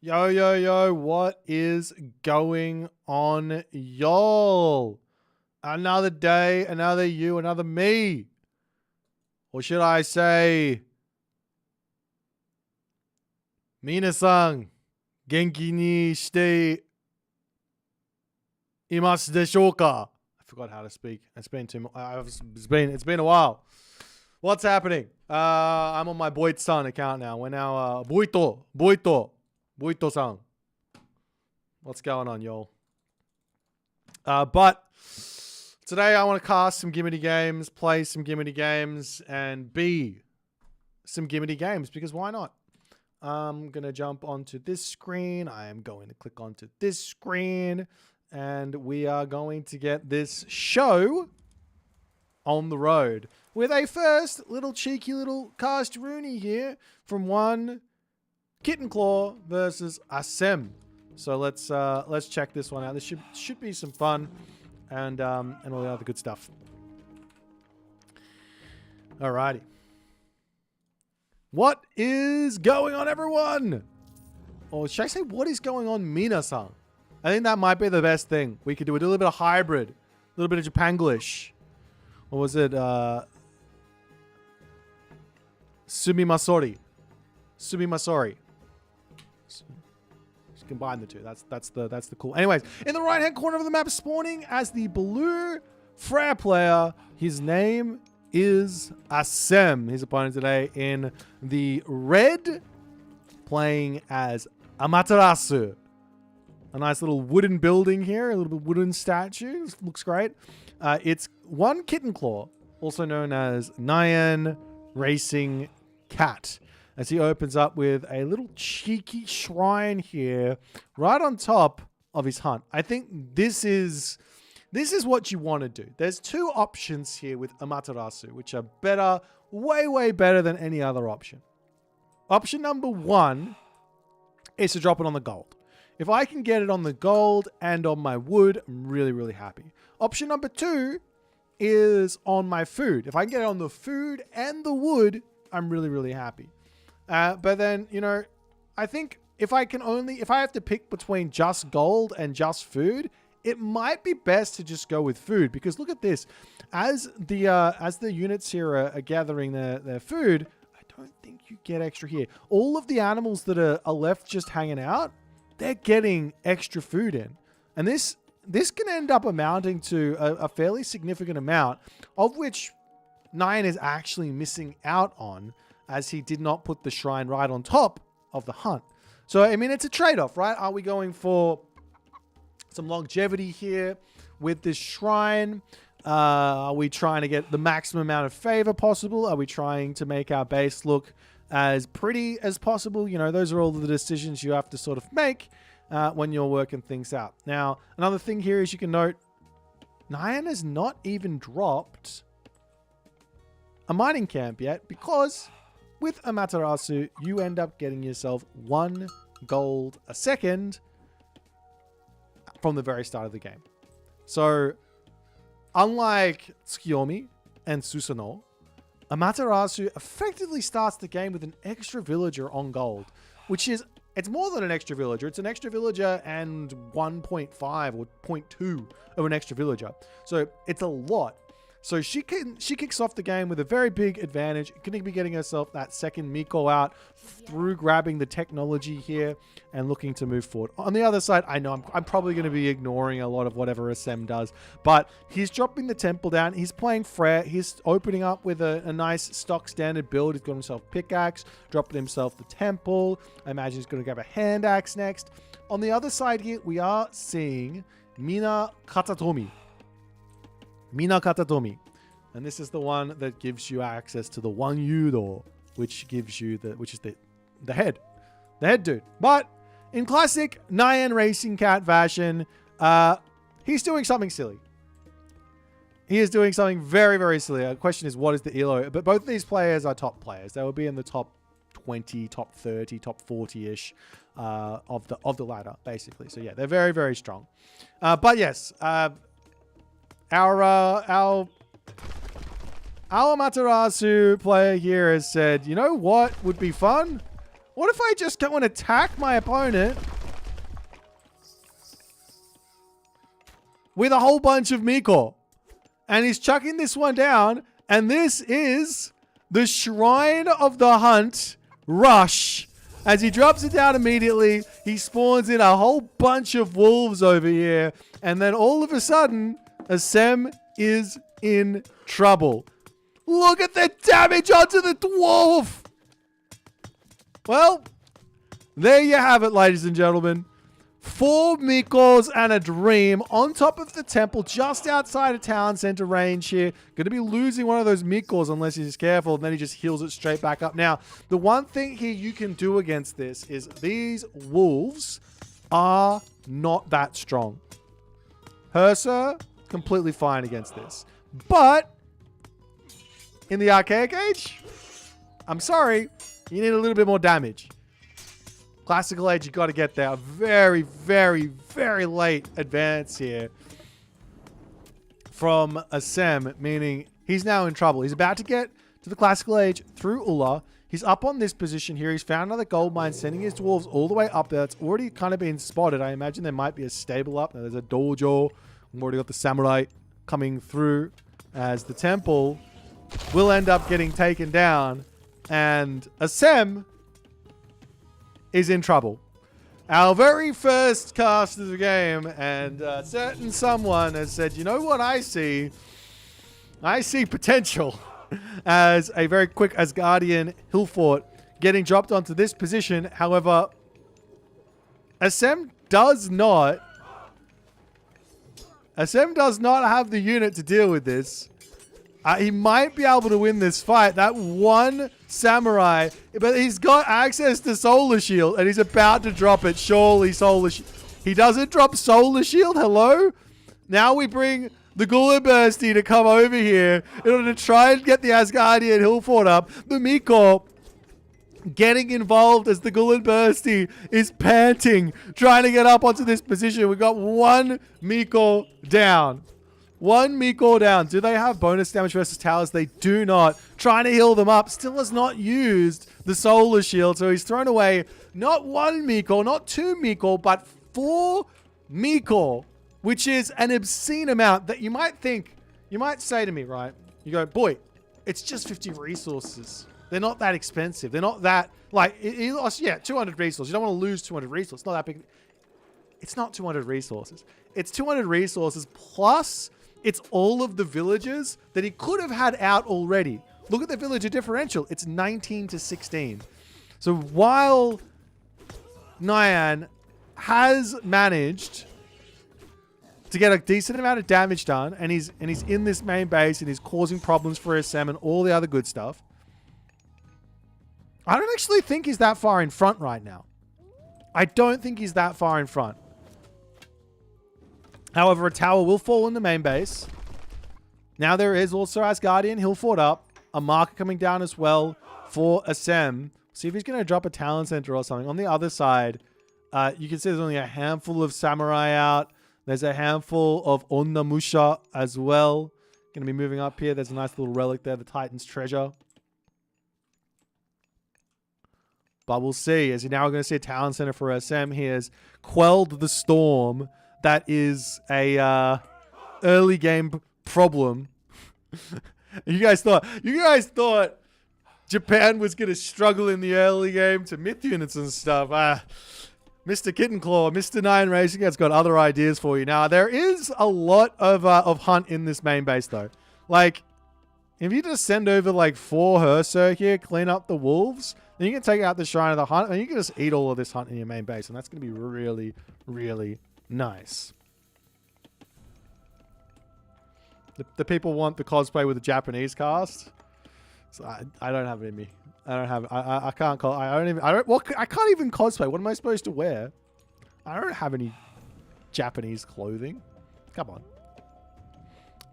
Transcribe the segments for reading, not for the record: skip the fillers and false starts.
Yo, yo, yo, what is going on, y'all? Another day, another you, another me. Or should I say, Minasan, genki ni shite imasu deshou ka? I forgot how to speak. It's been a while. What's happening? I'm on my BOITO-san account now. We're now BOITO-san. What's going on, y'all? But today I want to cast some Gimmicky games, play some Gimmicky games, and be some Gimmicky games, because why not? I'm going to jump onto this screen. I am going to click onto this screen, and we are going to get this show on the road with a first little cheeky little cast Rooney here from one Kitten Claw versus Asem. So let's check this one out. This should be some fun, and all the other good stuff. Alrighty. What is going on, everyone? Or should I say, what is going on, Mina-san? I think that might be the best thing. We could do a little bit of hybrid, a little bit of Japanglish. What was it? Sumimasori. Just combine the two. That's the cool. Anyways, in the right hand corner of the map, spawning as the blue Freya player. His name is Asem. His opponent today in the red, playing as Amaterasu. A nice little wooden building here, a little bit wooden statue. This looks great. It's one Kitten Claw, also known as Nyan Racing Cat, as he opens up with a little cheeky shrine here right on top of his hunt. I think this is what you want to do. There's two options here with Amaterasu, which are better, way better than any other option. Option number one is to drop it on the gold. If I can get it on the gold and on my wood, I'm really happy. Option number two is on my food. If I can get it on the food and the wood, I'm really happy. But then, you know, I think if I have to pick between just gold and just food, it might be best to just go with food, because look at this. As the units here are gathering their food, I don't think you get extra here. All of the animals that are left just hanging out, they're getting extra food in. And this can end up amounting to a fairly significant amount, of which Nyan is actually missing out on, as he did not put the shrine right on top of the hunt. So, I mean, it's a trade-off, right? Are we going for some longevity here with this shrine? Are we trying to get the maximum amount of favor possible? Are we trying to make our base look as pretty as possible? You know, those are all the decisions you have to sort of make when you're working things out. Now, another thing here is you can note, Nyan has not even dropped a mining camp yet, because with Amaterasu, you end up getting yourself 1 gold a second from the very start of the game. So, unlike Tsukiyomi and Susanoo, Amaterasu effectively starts the game with an extra villager on gold, which is, it's more than an extra villager. It's an extra villager and 1.5 or 0.2 of an extra villager. So it's a lot. So she kicks off the game with a very big advantage. Going to be getting herself that second Miko out through grabbing the technology here and looking to move forward. On the other side, I know I'm probably going to be ignoring a lot of whatever Asem does, but he's dropping the temple down. He's playing Freya. He's opening up with a nice stock standard build. He's got himself pickaxe, dropping himself the temple. I imagine he's going to grab a hand axe next. On the other side here, we are seeing Mina Katatomi. And this is the one that gives you access to the one Yudo, which gives you which is the head dude. But in classic Nyan Racing Cat fashion, he's doing something silly. He is doing something very silly. The question is, what is the elo? But both of these players are top players. They will be in the top 20, top 30, top 40-ish of the ladder, basically. So yeah, they're very strong. But yes, our Amaterasu player here has said, you know what would be fun? What if I just go and attack my opponent with a whole bunch of Miko? And he's chucking this one down. And this is the Shrine of the Hunt Rush. As he drops it down immediately, he spawns in a whole bunch of wolves over here. And then all of a sudden, Asem is in trouble. Look at the damage onto the dwarf. Well, there you have it, ladies and gentlemen. 4 Mikos and a dream on top of the temple just outside of town center range here. Going to be losing one of those Mikos unless he's careful, and then he just heals it straight back up. Now, the one thing here you can do against this is these wolves are not that strong. Hersa, completely fine against this. But in the Archaic Age, I'm sorry, you need a little bit more damage. Classical Age, you got to get there. Very, very, very late advance here from Asem, meaning he's now in trouble. He's about to get to the Classical Age through Ulla. He's up on this position here. He's found another gold mine, sending his dwarves all the way up there. It's already kind of been spotted. I imagine there might be a stable up. Now, there's a dojo. We've already got the samurai coming through as the temple will end up getting taken down. And Asem is in trouble. Our very first cast of the game, and a certain someone has said, you know what I see? I see potential as a very quick Asgardian Hillfort getting dropped onto this position. However, Asem does not have the unit to deal with this. He might be able to win this fight. That one samurai, but he's got access to Solar Shield, and he's about to drop it. Surely Solar Shield. He doesn't drop Solar Shield. Hello? Now we bring the Gullibursty to come over here in order to try and get the Asgardian Hillfort up. The Miko getting involved as the Gullibursty is panting, trying to get up onto this position. We've got one Miko down. One Miko down. Do they have bonus damage versus towers? They do not. Trying to heal them up. Still has not used the Solar Shield. So he's thrown away not one Miko, not 2 Miko, but 4 Miko, which is an obscene amount that you might think, you might say to me, right? You go, boy, it's just 50 resources. They're not that expensive. They're not that, like, he lost, yeah, 200 resources. You don't want to lose 200 resources. It's not that big. It's not 200 resources. It's 200 resources plus it's all of the villagers that he could have had out already. Look at the villager differential. It's 19 to 16. So while Nyan has managed to get a decent amount of damage done, and he's in this main base and he's causing problems for SM and all the other good stuff, I don't actually think he's that far in front right now. I don't think he's that far in front. However, a tower will fall in the main base. Now there is also Asgardian Hillfort up. A marker coming down as well for Asem. See if he's going to drop a talent center or something. On the other side, you can see there's only a handful of samurai out. There's a handful of Onnamusha as well. Going to be moving up here. There's a nice little relic there, the Titan's treasure. But we'll see. As you're now going to see a talent center for SM. He has quelled the storm. That is a early game problem. You guys thought Japan was going to struggle in the early game to myth units and stuff. Mr. Kitten Claw, Mr. Nine Racing has got other ideas for you. Now, there is a lot of hunt in this main base, though. Like, if you just send over, like, 4 Herso here, clean up the wolves, then you can take out the Shrine of the Hunt, and you can just eat all of this hunt in your main base, and that's going to be really, really nice. The people want the cosplay with the Japanese cast. So I don't have it in me. I don't have it. I can't I can't even cosplay. What am I supposed to wear? I don't have any Japanese clothing. Come on.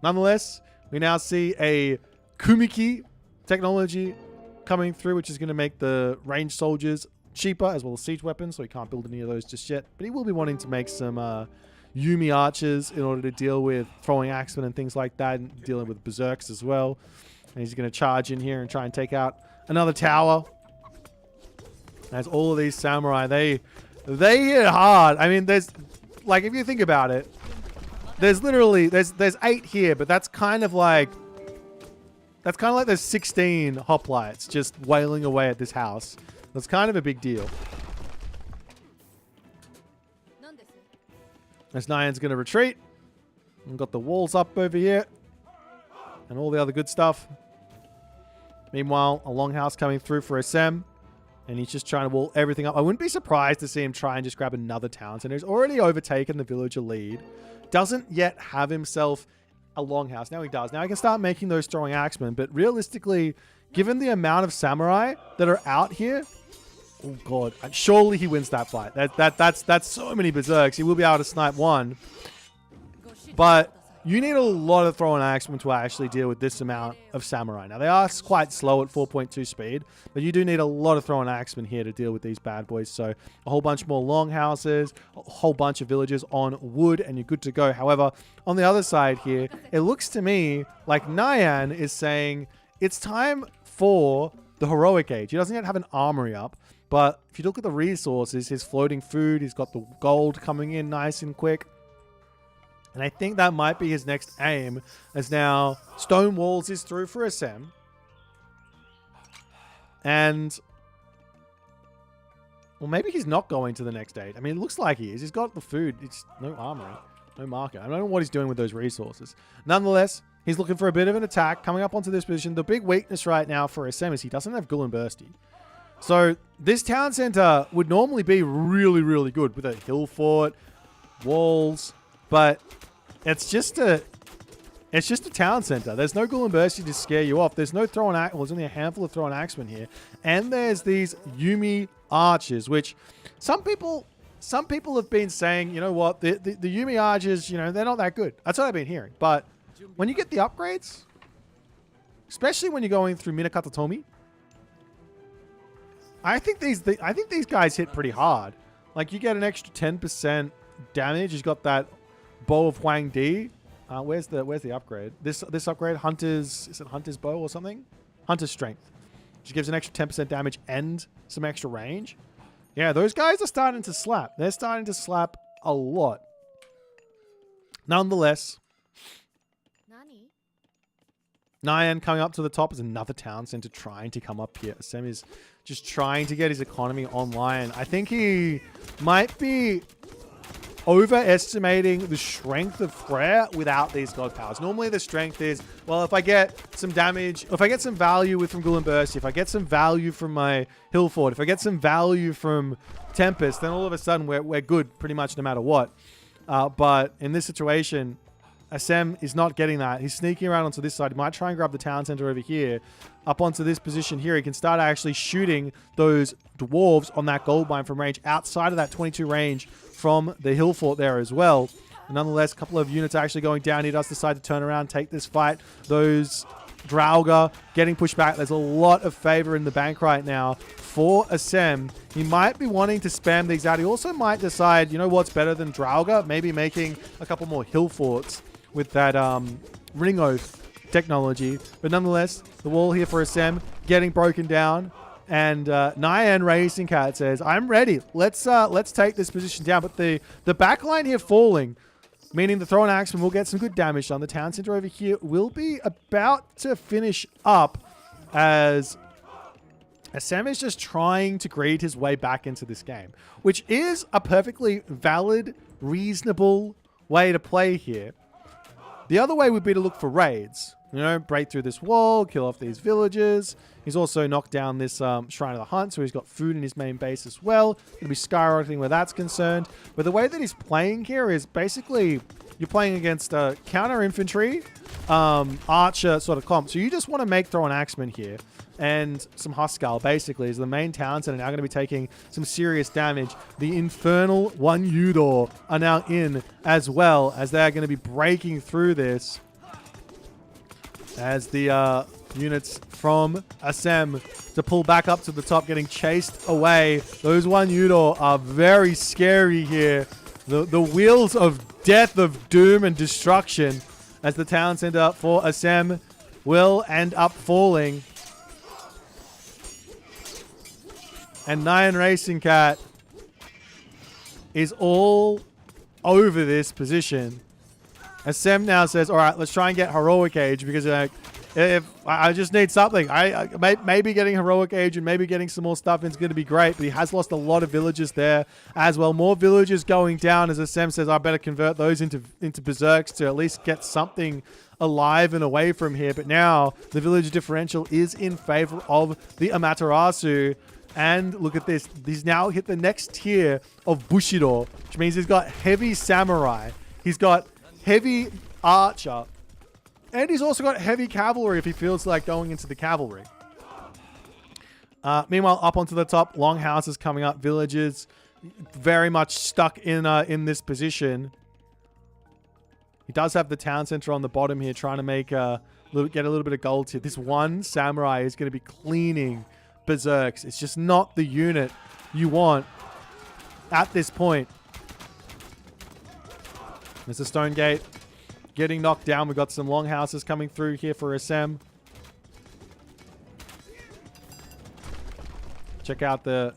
Nonetheless, we now see a Kumiki technology coming through, which is going to make the ranged soldiers cheaper as well as siege weapons, so he can't build any of those just yet. But he will be wanting to make some Yumi archers in order to deal with throwing axemen and things like that, and dealing with berserks as well. And he's going to charge in here and try and take out another tower. As all of these samurai, they hit hard. I mean, there's like, if you think about it, there's literally there's 8 here, but that's kind of like there's 16 hoplites just wailing away at this house. That's kind of a big deal. As Nyan's going to retreat. We've got the walls up over here. And all the other good stuff. Meanwhile, a longhouse coming through for SM. And he's just trying to wall everything up. I wouldn't be surprised to see him try and just grab another town center. He's already overtaken the villager lead. Doesn't yet have himself a longhouse. Now he does. Now he can start making those throwing axemen. But realistically, given the amount of samurai that are out here, oh god, surely he wins that fight. That's so many berserks. He will be able to snipe one. But you need a lot of throwing axemen to actually deal with this amount of samurai. Now, they are quite slow at 4.2 speed, but you do need a lot of throwing axemen here to deal with these bad boys. So a whole bunch more longhouses, a whole bunch of villages on wood, and you're good to go. However, on the other side here, it looks to me like Nyan is saying it's time for the heroic age. He doesn't yet have an armory up, but if you look at the resources, his floating food, he's got the gold coming in nice and quick. And I think that might be his next aim, as now Stone Walls is through for SM. And, well, maybe he's not going to the next stage. I mean, it looks like he is. He's got the food. It's no armory, no marker. I don't know what he's doing with those resources. Nonetheless, he's looking for a bit of an attack coming up onto this position. The big weakness right now for SM is he doesn't have Gul and Bursty. So this town center would normally be really, really good with a hill fort, walls, but it's just a town center. There's no Gul and Bursty to scare you off. There's no throwing axe. Well, there's only a handful of throwing axemen here, and there's these Yumi archers, which some people have been saying, you know what, the Yumi archers, you know, they're not that good. That's what I've been hearing. But when you get the upgrades, especially when you're going through Minakatatomi, I think these guys hit pretty hard. Like, you get an extra 10% damage. He's got that Bow of Huang Di. Where's the upgrade? This upgrade, Hunter's, is it Hunter's Bow or something? Hunter's Strength. Which gives an extra 10% damage and some extra range. Yeah, those guys are starting to slap. They're starting to slap a lot. Nonetheless, Nyan coming up to the top is another town center trying to come up here. Sam is just trying to get his economy online. I think he might be overestimating the strength of Freyr without these god powers. Normally the strength is, well, if I get some damage, if I get some value from Gul and Bursty, if I get some value from my hill fort, if I get some value from Tempest, then all of a sudden we're good pretty much no matter what. But in this situation, Assem is not getting that. He's sneaking around onto this side. He might try and grab the town center over here. Up onto this position here, he can start actually shooting those dwarves on that gold mine from range outside of that 22 range from the hill fort there as well. And nonetheless, a couple of units actually going down. He does decide to turn around, take this fight. Those Draugr getting pushed back. There's a lot of favor in the bank right now for Assem. He might be wanting to spam these out. He also might decide, you know what's better than Draugr? Maybe making a couple more hill forts with that Ring Oath technology. But nonetheless, the wall here for Assem getting broken down. And Nyan Racing Cat says, I'm ready. Let's take this position down. But the backline here falling, meaning the thrown axeman will get some good damage done. The town center over here will be about to finish up as Assem is just trying to greed his way back into this game, which is a perfectly valid, reasonable way to play here. The other way would be to look for raids. You know, break through this wall, kill off these villagers. He's also knocked down this Shrine of the Hunt, so he's got food in his main base as well. Going to be skyrocketing where that's concerned. But the way that he's playing here is basically you're playing against counter infantry, archer sort of comp. So you just want to make throw an axeman here. And some Huskar basically is the main towns that are now going to be taking some serious damage. The Infernal One Udor are now in as well, as they're going to be breaking through this. As the units from Assem to pull back up to the top, getting chased away. Those One Udor are very scary here. The wheels of death, of doom and destruction, as the town center for Assem will end up falling. And Nyan Racing Cat is all over this position. As Sem now says, all right, let's try and get Heroic Age because if I just need something. Maybe getting Heroic Age and maybe getting some more stuff in is going to be great, but he has lost a lot of villagers there as well. More villagers going down as Sem says, I better convert those into Berserks to at least get something alive and away from here. But now the village differential is in favor of the Amaterasu. And look at this. He's now hit the next tier of Bushido, which means he's got heavy samurai. He's got heavy archer. And he's also got heavy cavalry if he feels like going into the cavalry. Meanwhile, up onto the top, longhouses coming up, villages very much stuck in this position. He does have the town center on the bottom here, trying to make get a little bit of gold here. This one samurai is going to be cleaning berserks. It's just not the unit you want at this point. There's a stone gate getting knocked down. We've got some longhouses coming through here for SM. Check out the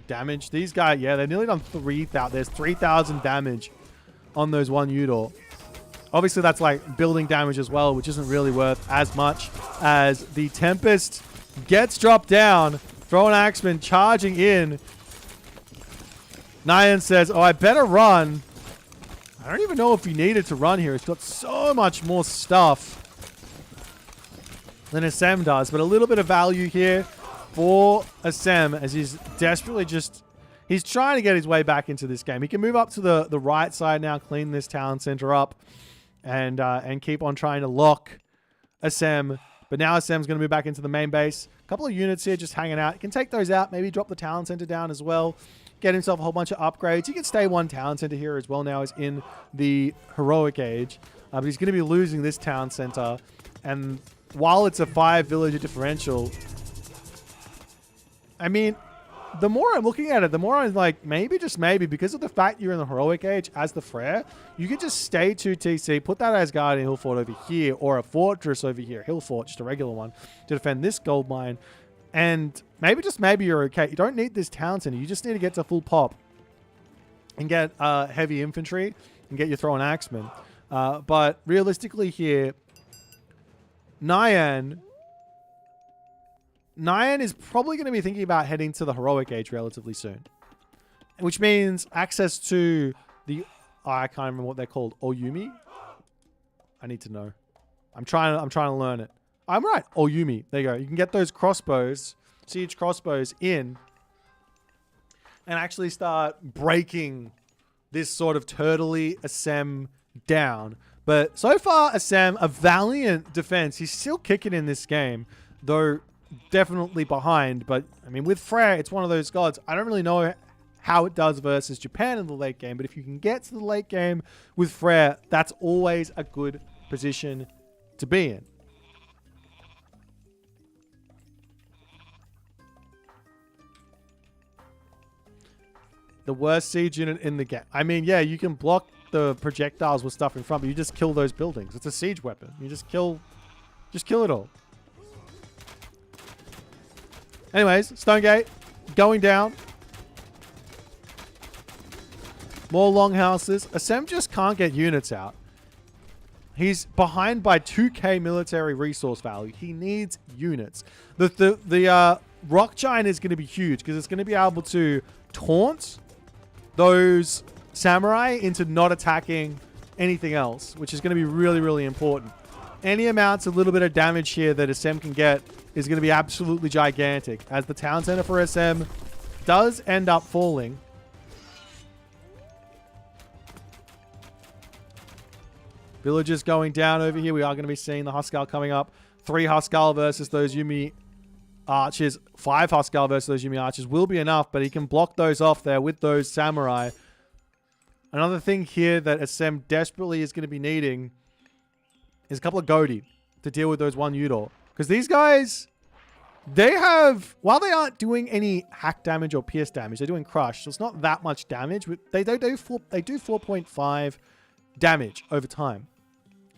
damage. These guys, yeah, they're nearly done 3,000. There's 3,000 damage on those one Udor. Obviously, that's like building damage as well, which isn't really worth as much as the Tempest gets dropped down. Throw an Axeman charging in. Nyan says, oh, I better run. I don't even know if he needed to run here. He's got so much more stuff than SM does, but a little bit of value here for SM as he's desperately he's trying to get his way back into this game. He can move up to the right side now, clean this town center up, and keep on trying to lock SM. But now SM's going to move back into the main base. A couple of units here just hanging out. He can take those out, maybe drop the town center down as well. Get himself a whole bunch of upgrades. He can stay one town center here as well now. He's in the Heroic Age. But he's going to be losing this town center. And while it's a 5 villager differential, I mean, the more I'm looking at it, the more I'm like, maybe, just maybe, because of the fact you're in the Heroic Age as the Frere, you could just stay 2 TC, put that Asgardian Hill Fort over here, or a fortress over here, Hill Fort, just a regular one, to defend this gold mine. And maybe, just maybe, you're okay. You don't need this town center. You just need to get to full pop and get heavy infantry and get your throwing axemen. But realistically here, Nyan is probably going to be thinking about heading to the Heroic Age relatively soon. Which means access to the... Oh, I can't remember what they're called. Oyumi? I need to know. I'm trying to learn it. I'm right. Oyumi. There you go. You can get those crossbows, siege crossbows in, and actually start breaking this sort of turtley Assem down. But so far, Assem, a valiant defense. He's still kicking in this game, though definitely behind. But, I mean, with Freyr, it's one of those gods. I don't really know how it does versus Japan in the late game, but if you can get to the late game with Freyr, that's always a good position to be in. The worst siege unit in the game. I mean, yeah, you can block the projectiles with stuff in front, but you just kill those buildings. It's a siege weapon. You just kill it all. Anyways, Stonegate going down. More longhouses. Assem just can't get units out. He's behind by 2k military resource value. He needs units. The rock giant is going to be huge because it's going to be able to taunt those samurai into not attacking anything else, which is going to be really, really important. Any amounts, a little bit of damage here that SM can get is going to be absolutely gigantic, as the town center for SM does end up falling. Villagers going down over here. We are going to be seeing the Huskal coming up. 3 Huskal versus those Yumi archers. 5 Huskal versus those Yumi archers will be enough, but he can block those off there with those samurai. Another thing here that SM desperately is going to be needing is a couple of Godi to deal with those one Udor. Because these guys, they have, while they aren't doing any hack damage or pierce damage, they're doing crush. So it's not that much damage. They do 4.5 damage over time.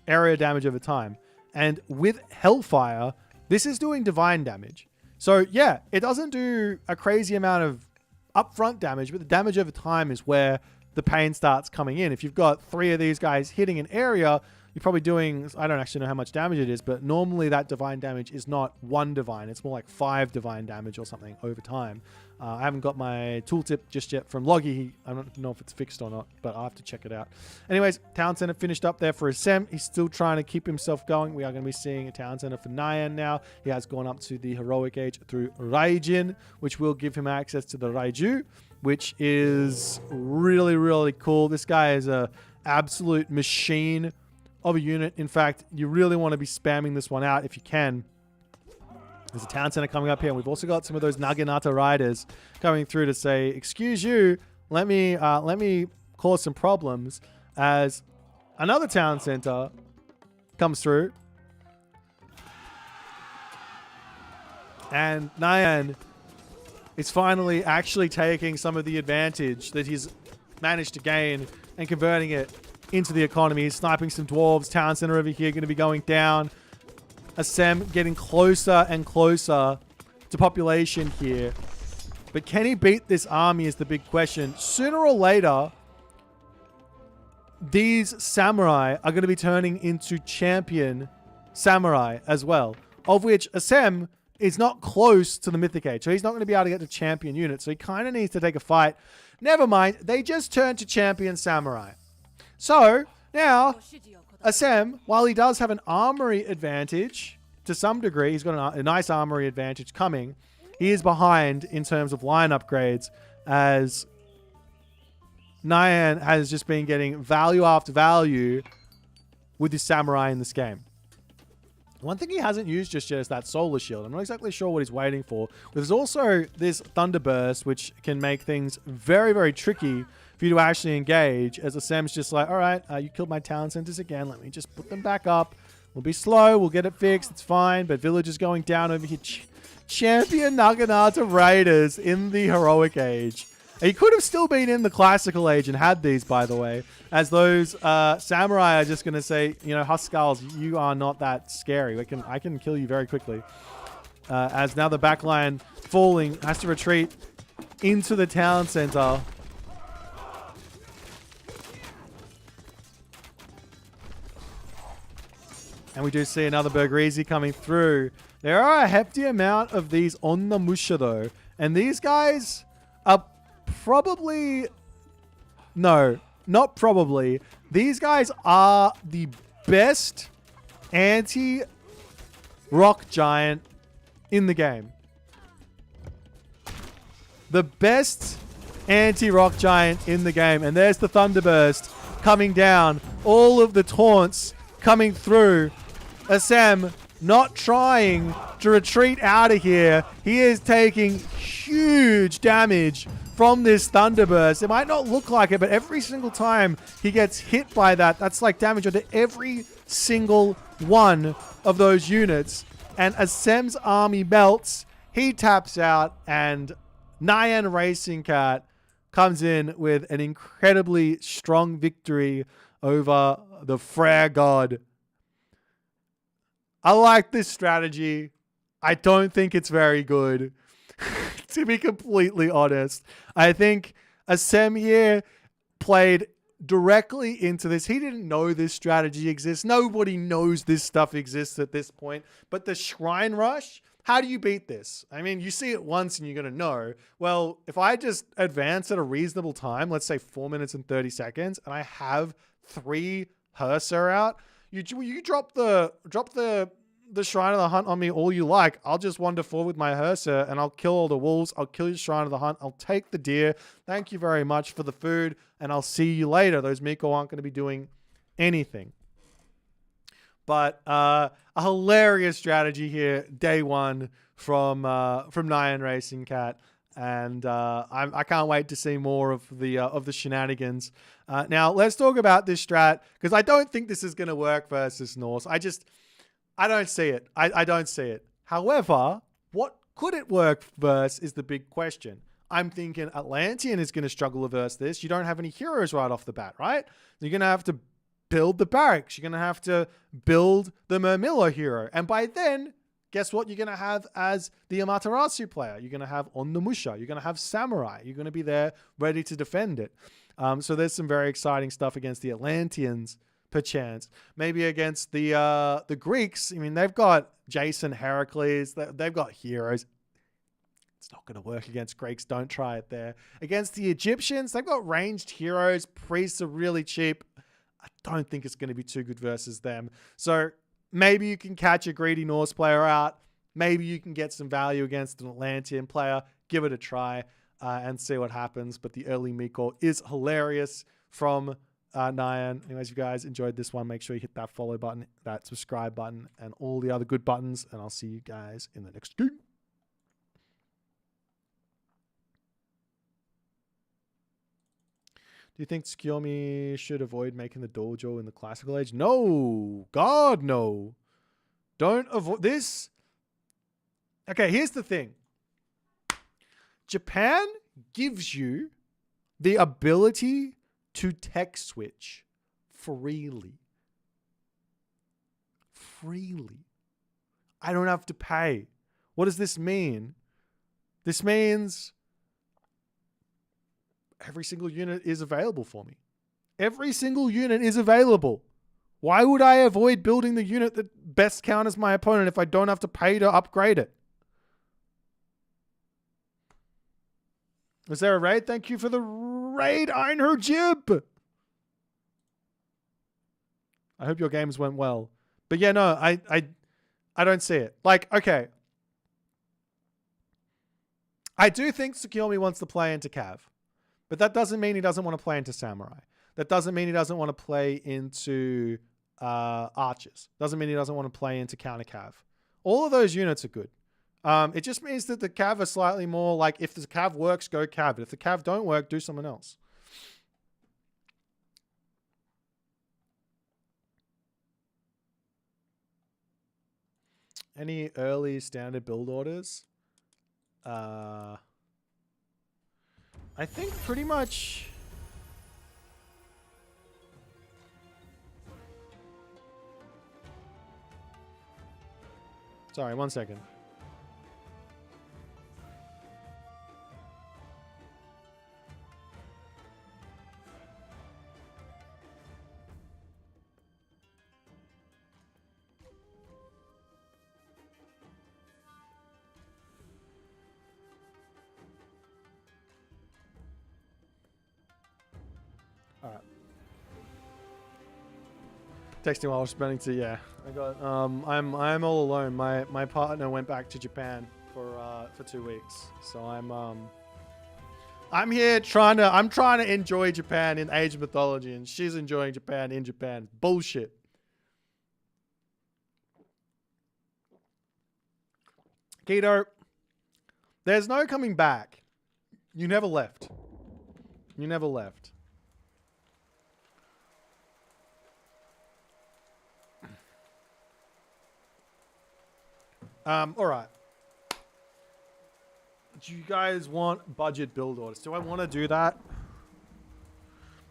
Area damage over time. And with Hellfire, this is doing divine damage. So yeah, it doesn't do a crazy amount of upfront damage, but the damage over time is where the pain starts coming in. If you've got 3 of these guys hitting an area, you're probably doing, I don't actually know how much damage it is, but normally that divine damage is not 1 divine. It's more like 5 divine damage or something over time. I haven't got my tooltip just yet from Loggy. I don't know if it's fixed or not, but I'll have to check it out. Anyways, Town Center finished up there for Asem. He's still trying to keep himself going. We are going to be seeing a Town Center for Nyan now. He has gone up to the Heroic Age through Raijin, which will give him access to the Raiju, which is really, really cool. This guy is a absolute machine of a unit. In fact, you really want to be spamming this one out if you can. There's a Town Center coming up here, and we've also got some of those Naginata riders coming through to say, excuse you, let me cause some problems, as another Town Center comes through. And Nyan is finally actually taking some of the advantage that he's managed to gain and converting it into the economy. He's sniping some dwarves. Town Center over here going to be going down. Asem getting closer and closer to population here. But can he beat this army is the big question. Sooner or later, these samurai are going to be turning into champion samurai as well, of which Asem is not close to the Mythic Age. So he's not going to be able to get to champion unit. So he kind of needs to take a fight. Never mind. They just turned to champion samurai. So now Asem, while he does have an armory advantage to some degree, he's got a nice armory advantage coming. He is behind in terms of line upgrades, as Nyan has just been getting value after value with his samurai in this game. One thing he hasn't used just yet is that solar shield. I'm not exactly sure what he's waiting for. There's also this thunderburst, which can make things very, very tricky for you to actually engage, as Asem's just like, all right, you killed my town centers again. Let me just put them back up. We'll be slow. We'll get it fixed. It's fine. But village is going down over here. Champion Naginata Raiders in the Heroic Age. He could have still been in the Classical Age and had these, by the way, as those samurai are just going to say, you know, Huskarls, you are not that scary. I can kill you very quickly. As now the backline falling, has to retreat into the town center. And we do see another Burgrisi coming through. There are a hefty amount of these on the Musha, though. And these guys are probably... No, not probably. These guys are the best anti-rock giant in the game. The best anti-rock giant in the game. And there's the Thunderburst coming down. All of the taunts coming through. Asem not trying to retreat out of here. He is taking huge damage from this Thunderburst. It might not look like it, but every single time he gets hit by that, that's like damage onto every single one of those units. And Asem's army melts. He taps out, and Nyan Racing Cat comes in with an incredibly strong victory over the Frere God. I like this strategy. I don't think it's very good, to be completely honest. I think Asem here played directly into this. He didn't know this strategy exists. Nobody knows this stuff exists at this point. But the Shrine Rush, how do you beat this? I mean, you see it once and you're going to know. Well, if I just advance at a reasonable time, let's say 4 minutes and 30 seconds, and I have 3 Hearser out, you drop the Shrine of the Hunt on me all you like. I'll just wander forward with my Hearser and I'll kill all the wolves. I'll kill your Shrine of the Hunt. I'll take the deer. Thank you very much for the food, and I'll see you later. Those Miko aren't going to be doing anything. But a hilarious strategy here, day one from Nyan Racing Cat. And I can't wait to see more of the shenanigans. Now, let's talk about this strat, because I don't think this is going to work versus Norse. I don't see it. I don't see it. However, what could it work versus is the big question. I'm thinking Atlantean is going to struggle versus this. You don't have any heroes right off the bat, right? You're going to have to build the barracks. You're going to have to build the Murmillo hero. And by then, guess what you're going to have as the Amaterasu player? You're going to have Onimusha. You're going to have Samurai. You're going to be there ready to defend it. So there's some very exciting stuff against the Atlanteans, perchance. Maybe against the Greeks. I mean, they've got Jason, Heracles. They've got heroes. It's not going to work against Greeks. Don't try it there. Against the Egyptians, they've got ranged heroes. Priests are really cheap. I don't think it's going to be too good versus them. So maybe you can catch a greedy Norse player out. Maybe you can get some value against an Atlantean player. Give it a try and see what happens. But the early Miko is hilarious from Nyan. Anyways, if you guys enjoyed this one, make sure you hit that follow button, that subscribe button, and all the other good buttons. And I'll see you guys in the next game. Do you think Tsukiyomi should avoid making the dojo in the classical age? No. God, no. Don't avoid this. Okay, here's the thing. Japan gives you the ability to tech switch freely. Freely. I don't have to pay. What does this mean? This means every single unit is available for me. Every single unit is available. Why would I avoid building the unit that best counters my opponent if I don't have to pay to upgrade it? Was there a raid? Thank you for the raid, Einherjib. I hope your games went well. But yeah, no, I don't see it. Like, okay. I do think Tsukiyomi wants to play into Cav. But that doesn't mean he doesn't want to play into Samurai. That doesn't mean he doesn't want to play into Archers. Doesn't mean he doesn't want to play into Counter Cav. All of those units are good. It just means that the Cav are slightly more like, if the Cav works, go Cav. But if the Cav don't work, do someone else. Any early standard build orders? I think pretty much... Sorry, 1 second. All right. Texting while responding to, yeah. I got I'm all alone. My partner went back to Japan for 2 weeks. So I'm here trying to enjoy Japan in Age of Mythology, and she's enjoying Japan in Japan. Bullshit. Keto, there's no coming back. You never left. You never left. All right. Do you guys want budget build orders? Do I want to do that?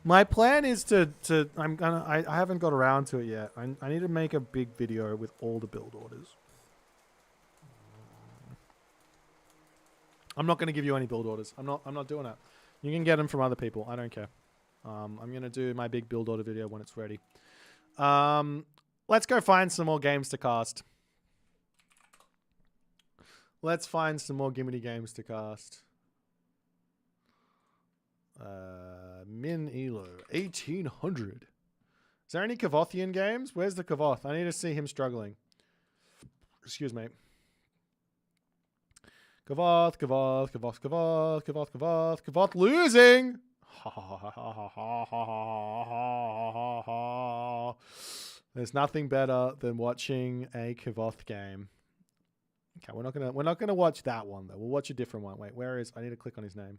My plan is I haven't got around to it yet. I need to make a big video with all the build orders. I'm not going to give you any build orders. I'm not doing it. You can get them from other people. I don't care. I'm going to do my big build order video when it's ready. Let's go find some more games to cast. Let's find some more Gimmicky games to cast. Min Elo, 1800. Is there any Kavothian games? Where's the Kavoth? I need to see him struggling. Excuse me. Kavoth, Kavoth, Kavoth, Kavoth, Kavoth, Kavoth, Kavoth losing! There's nothing better than watching a Kavoth game. Okay, we're not gonna watch that one though. We'll watch a different one. Wait, where is? I need to click on his name.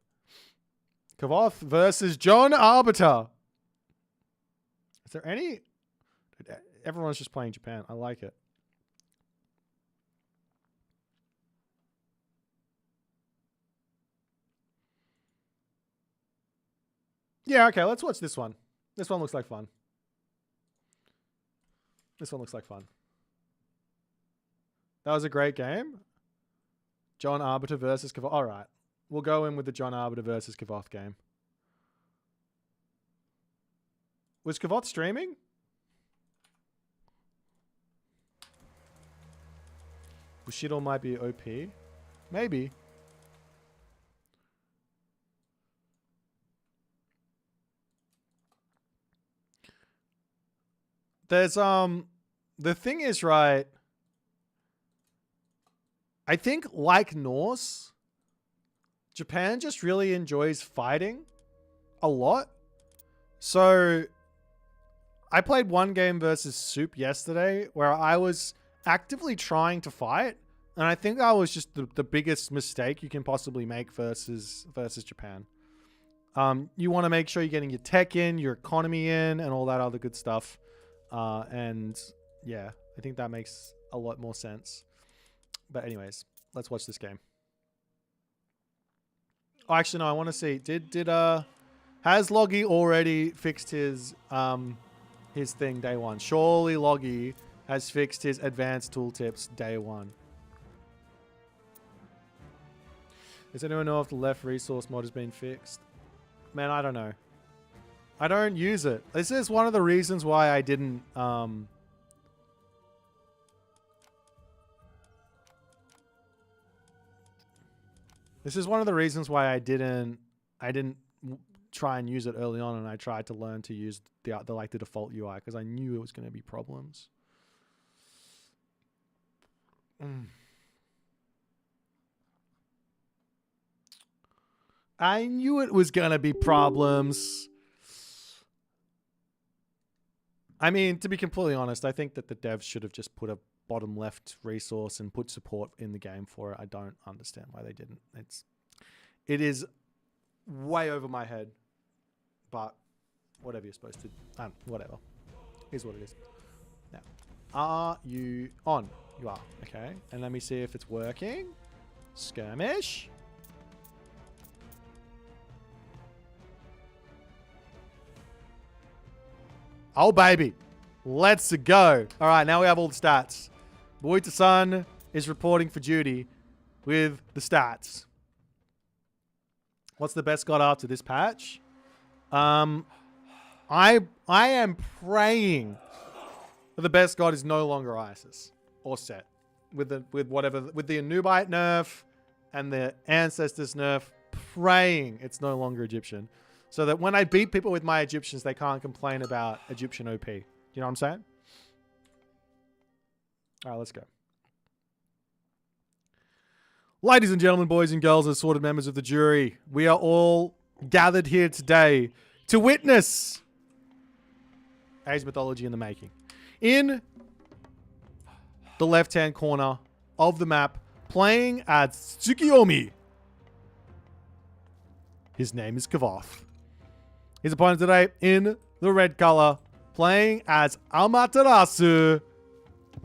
Kavoth versus John Arbiter. Is there any? Everyone's just playing Japan. I like it. Yeah, okay, let's watch this one. This one looks like fun. This one looks like fun. That was a great game. John Arbiter versus Kavoth. All right. We'll go in with the John Arbiter versus Kavoth game. Was Kavoth streaming? Bushido might be OP. Maybe. There's the thing is, right, I think like Norse, Japan just really enjoys fighting a lot. So I played one game versus Soup yesterday where I was actively trying to fight, and I think that was just the biggest mistake you can possibly make versus Japan. You want to make sure you're getting your tech in, your economy in, and all that other good stuff. And yeah, I think that makes a lot more sense. But anyways, let's watch this game. Oh, actually, no, I want to see. Has Loggy already fixed his thing day one? Surely Loggy has fixed his advanced tooltips day one. Does anyone know if the left resource mod has been fixed? Man, I don't know. I don't use it. This is one of the reasons why I didn't This is one of the reasons why I didn't try and use it early on, and I tried to learn to use the default UI because I knew it was going to be problems. I knew it was going to be problems. I mean, to be completely honest, I think that the devs should have just put a bottom left resource and put support in the game for it. I don't understand why they didn't. It is way over my head, but whatever you're supposed to, whatever. Here's what it is. Now, are you on? You are. Okay. And let me see if it's working. Skirmish. Oh, baby. Let's go. All right, now we have all the stats. BOITO-san is reporting for duty with the stats. What's the best god after this patch? I am praying that the best god is no longer Isis or Set. With the Anubite nerf and the Ancestors nerf, praying it's no longer Egyptian. So that when I beat people with my Egyptians, they can't complain about Egyptian OP. You know what I'm saying? All right, let's go. Ladies and gentlemen, boys and girls, assorted members of the jury, we are all gathered here today to witness Age mythology in the making. In the left-hand corner of the map, playing as Tsukiyomi. His name is Kavoth. His opponent today in the red color, playing as Amaterasu.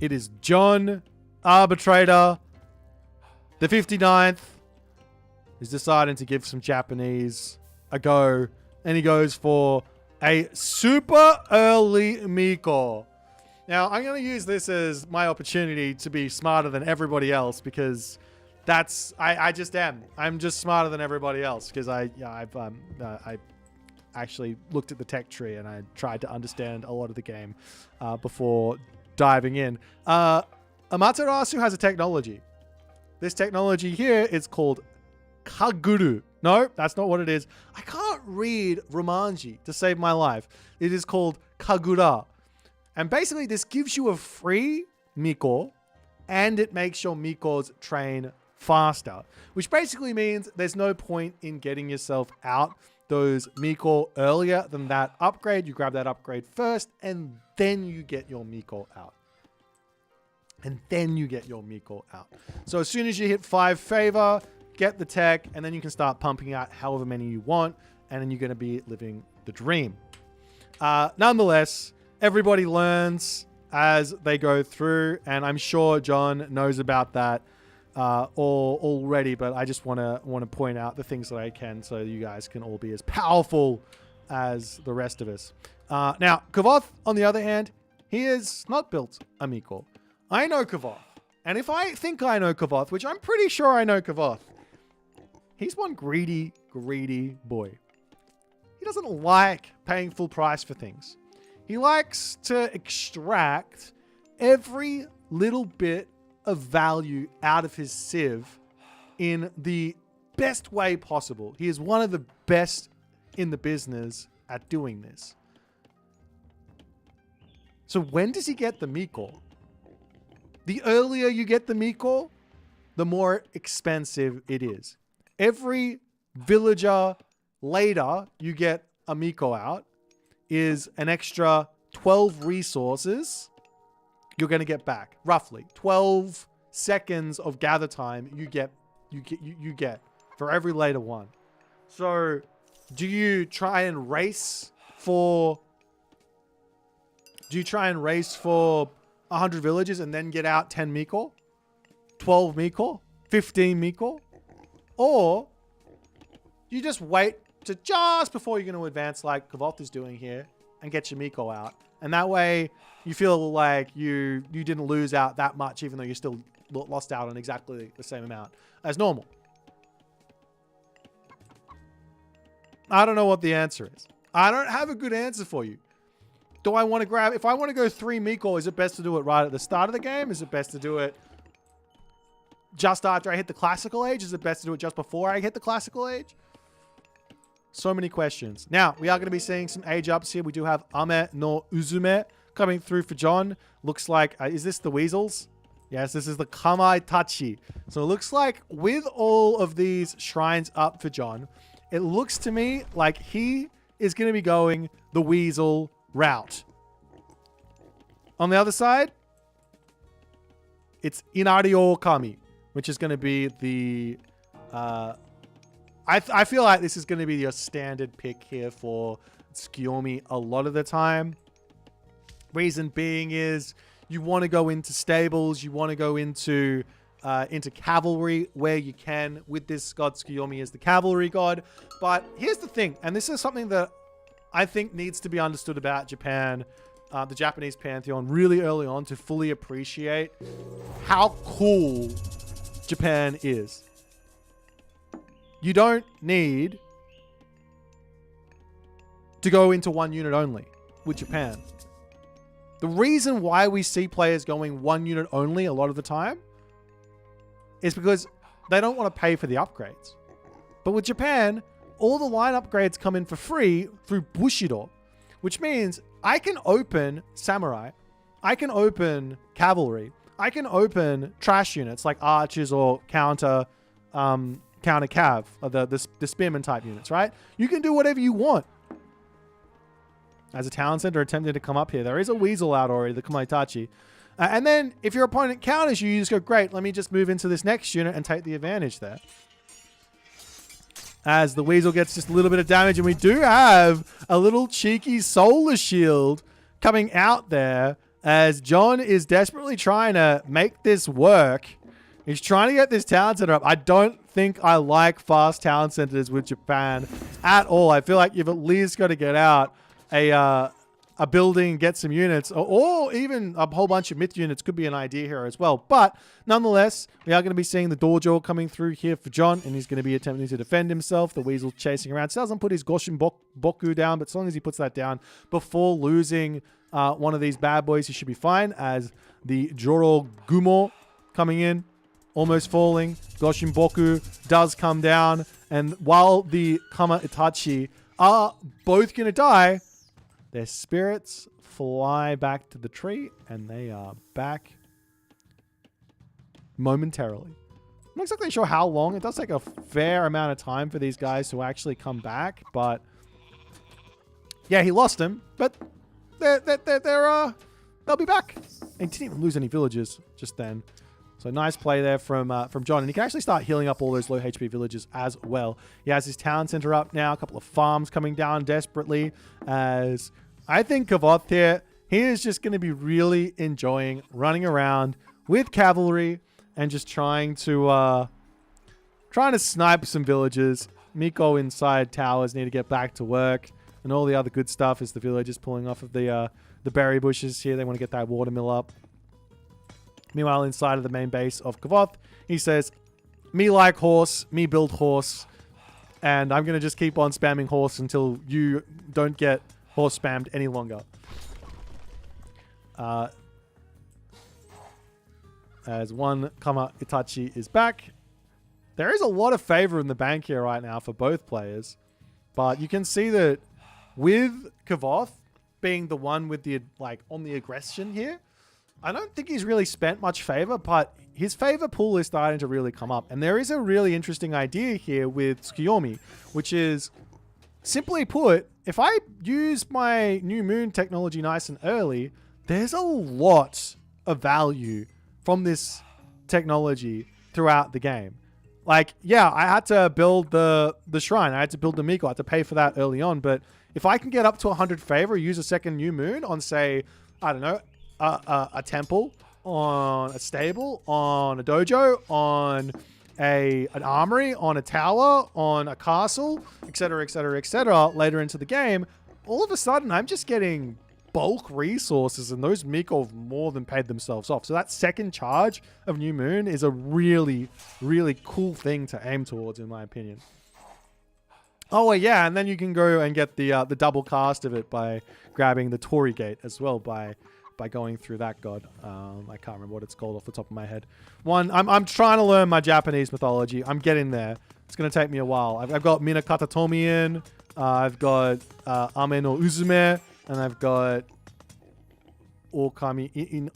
It is John Arbitrator. The 59th is deciding to give some Japanese a go, and he goes for a super early Miko. Now, I'm going to use this as my opportunity to be smarter than everybody else, because I just am. I'm just smarter than everybody else because I actually looked at the tech tree and I tried to understand a lot of the game before diving in. Amaterasu has a technology. This technology here is called Kaguru. No, that's not what it is. I can't read Romanji to save my life. It is called Kagura. And basically this gives you a free Miko and it makes your Mikos train faster, which basically means there's no point in getting yourself out those Miko earlier than that upgrade. You grab that upgrade first and then you get your Miko out. So as soon as you hit 5 favor, get the tech, and then you can start pumping out however many you want, and then you're going to be living the dream. Nonetheless, everybody learns as they go through, and I'm sure John knows about that already, but I just want to point out the things that I can so you guys can all be as powerful as the rest of us. Now, Kavoth, on the other hand, he is not built a Miko. I know Kavoth. And if I think I know Kavoth, which I'm pretty sure I know Kavoth, he's one greedy, greedy boy. He doesn't like paying full price for things. He likes to extract every little bit of value out of his sieve in the best way possible. He is one of the best in the business at doing this. So when does he get the Miko? The earlier you get the Miko, the more expensive it is. Every villager later you get a Miko out is an extra 12 resources you're going to get back. Roughly 12 seconds of gather time you get for every later one. So do you try and race for 100 villages and then get out 10 Miko? 12 Miko? 15 Miko? Or you just wait to just before you're going to advance like Kavoth is doing here and get your Miko out. And that way you feel like you didn't lose out that much, even though you still lost out on exactly the same amount as normal. I don't know what the answer is. I don't have a good answer for you. Do I want to grab... If I want to go 3 Miko, is it best to do it right at the start of the game? Is it best to do it just after I hit the classical age? Is it best to do it just before I hit the classical age? So many questions. Now, we are going to be seeing some age ups here. We do have Ame no Uzume coming through for John. Looks like... is this the weasels? Yes, this is the Kamaitachi. So it looks like with all of these shrines up for John, it looks to me like he is going to be going the weasel route. On the other side, it's Inario Kami, which is going to be the... I feel like this is going to be your standard pick here for Tsukiyomi a lot of the time. Reason being is you want to go into stables, you want to go into cavalry where you can with this god. Tsukiyomi as the cavalry god. But here's the thing, and this is something that I think needs to be understood about Japan, the Japanese pantheon, really early on to fully appreciate how cool Japan is. You don't need to go into one unit only with Japan. The reason why we see players going one unit only a lot of the time is because they don't want to pay for the upgrades. But with Japan, all the line upgrades come in for free through Bushido, which means I can open samurai, I can open cavalry, I can open trash units like archers or counter cav, or the spearman type units, right? You can do whatever you want. As a town center attempting to come up here, there is a weasel out already, the Kamaitachi. And then if your opponent counters you, you just go, great, let me just move into this next unit and take the advantage there. As the weasel gets just a little bit of damage, and we do have a little cheeky solar shield coming out there as John is desperately trying to make this work. He's trying to get this town center up. I don't think I like fast town centers with Japan at all. I feel like you've at least got to get out a building, get some units, or even a whole bunch of myth units could be an idea here as well. But nonetheless, we are going to be seeing the dojo coming through here for John, and he's going to be attempting to defend himself. The weasel chasing around. Still doesn't put his Goshin Boku down, but as long as he puts that down before losing one of these bad boys, he should be fine. As the Joro Gumo coming in, almost falling. Goshin Boku does come down, and while the Kama Itachi are both going to die, their spirits fly back to the tree, and they are back momentarily. I'm not exactly sure how long. It does take a fair amount of time for these guys to actually come back, but yeah, he lost him, but they'll be back. And he didn't even lose any villagers just then. So nice play there from John. And he can actually start healing up all those low HP villagers as well. He has his town center up now. A couple of farms coming down desperately. As I think Kavoth here, he is just going to be really enjoying running around with cavalry and just trying to snipe some villagers. Miko inside towers need to get back to work. And all the other good stuff is the villagers pulling off of the berry bushes here. They want to get that watermill up. Meanwhile, inside of the main base of Kavoth, he says, me like horse, me build horse, and I'm going to just keep on spamming horse until you don't get horse spammed any longer. As one Kama Itachi is back. There is a lot of favor in the bank here right now for both players. But you can see that with Kavoth being the one with the, like, on the aggression here, I don't think he's really spent much favor, but his favor pool is starting to really come up. And there is a really interesting idea here with Tsukuyomi, which is, simply put, if I use my new moon technology nice and early, there's a lot of value from this technology throughout the game. Like, yeah, I had to build the shrine. I had to build the Miko. I had to pay for that early on. But if I can get up to 100 favor, use a second new moon on, say, I don't know, a temple, on a stable, on a dojo, on an armory, on a tower, on a castle, etc., etc., etc., later into the game, all of a sudden I'm just getting bulk resources, and those Miko have more than paid themselves off. So that second charge of New Moon is a really, really cool thing to aim towards, in my opinion. Oh, well, yeah, and then you can go and get the double cast of it by grabbing the Torii Gate as well by going through that god. I can't remember what it's called off the top of my head. I'm trying to learn my Japanese mythology. I'm getting there. It's going to take me a while. I've got Minakata Tomi in. I've got Ame no Uzume. And I've got Okami.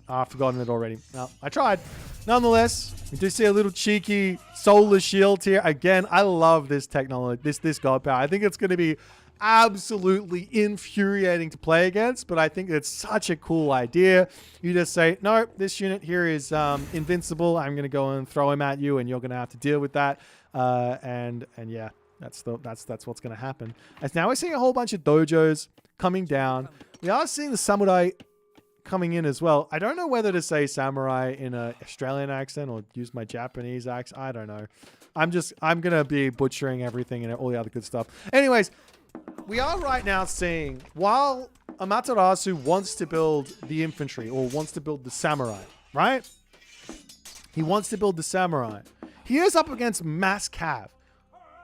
I've forgotten it already. No, I tried. Nonetheless, we do see a little cheeky solar shield here. Again, I love this technology, this god power. I think it's going to be absolutely infuriating to play against, but I think it's such a cool idea. You just say, no, this unit here is invincible. I'm going to go and throw him at you, and you're going to have to deal with that. And yeah, that's what's going to happen. As now we're seeing a whole bunch of dojos coming down. We are seeing the samurai coming in as well. I don't know whether to say samurai in an Australian accent or use my Japanese accent. I don't know. I'm going to be butchering everything and all the other good stuff. Anyways, we are right now seeing, while Amaterasu wants to build the infantry or wants to build the samurai, right? He wants to build the samurai. He is up against mass cav.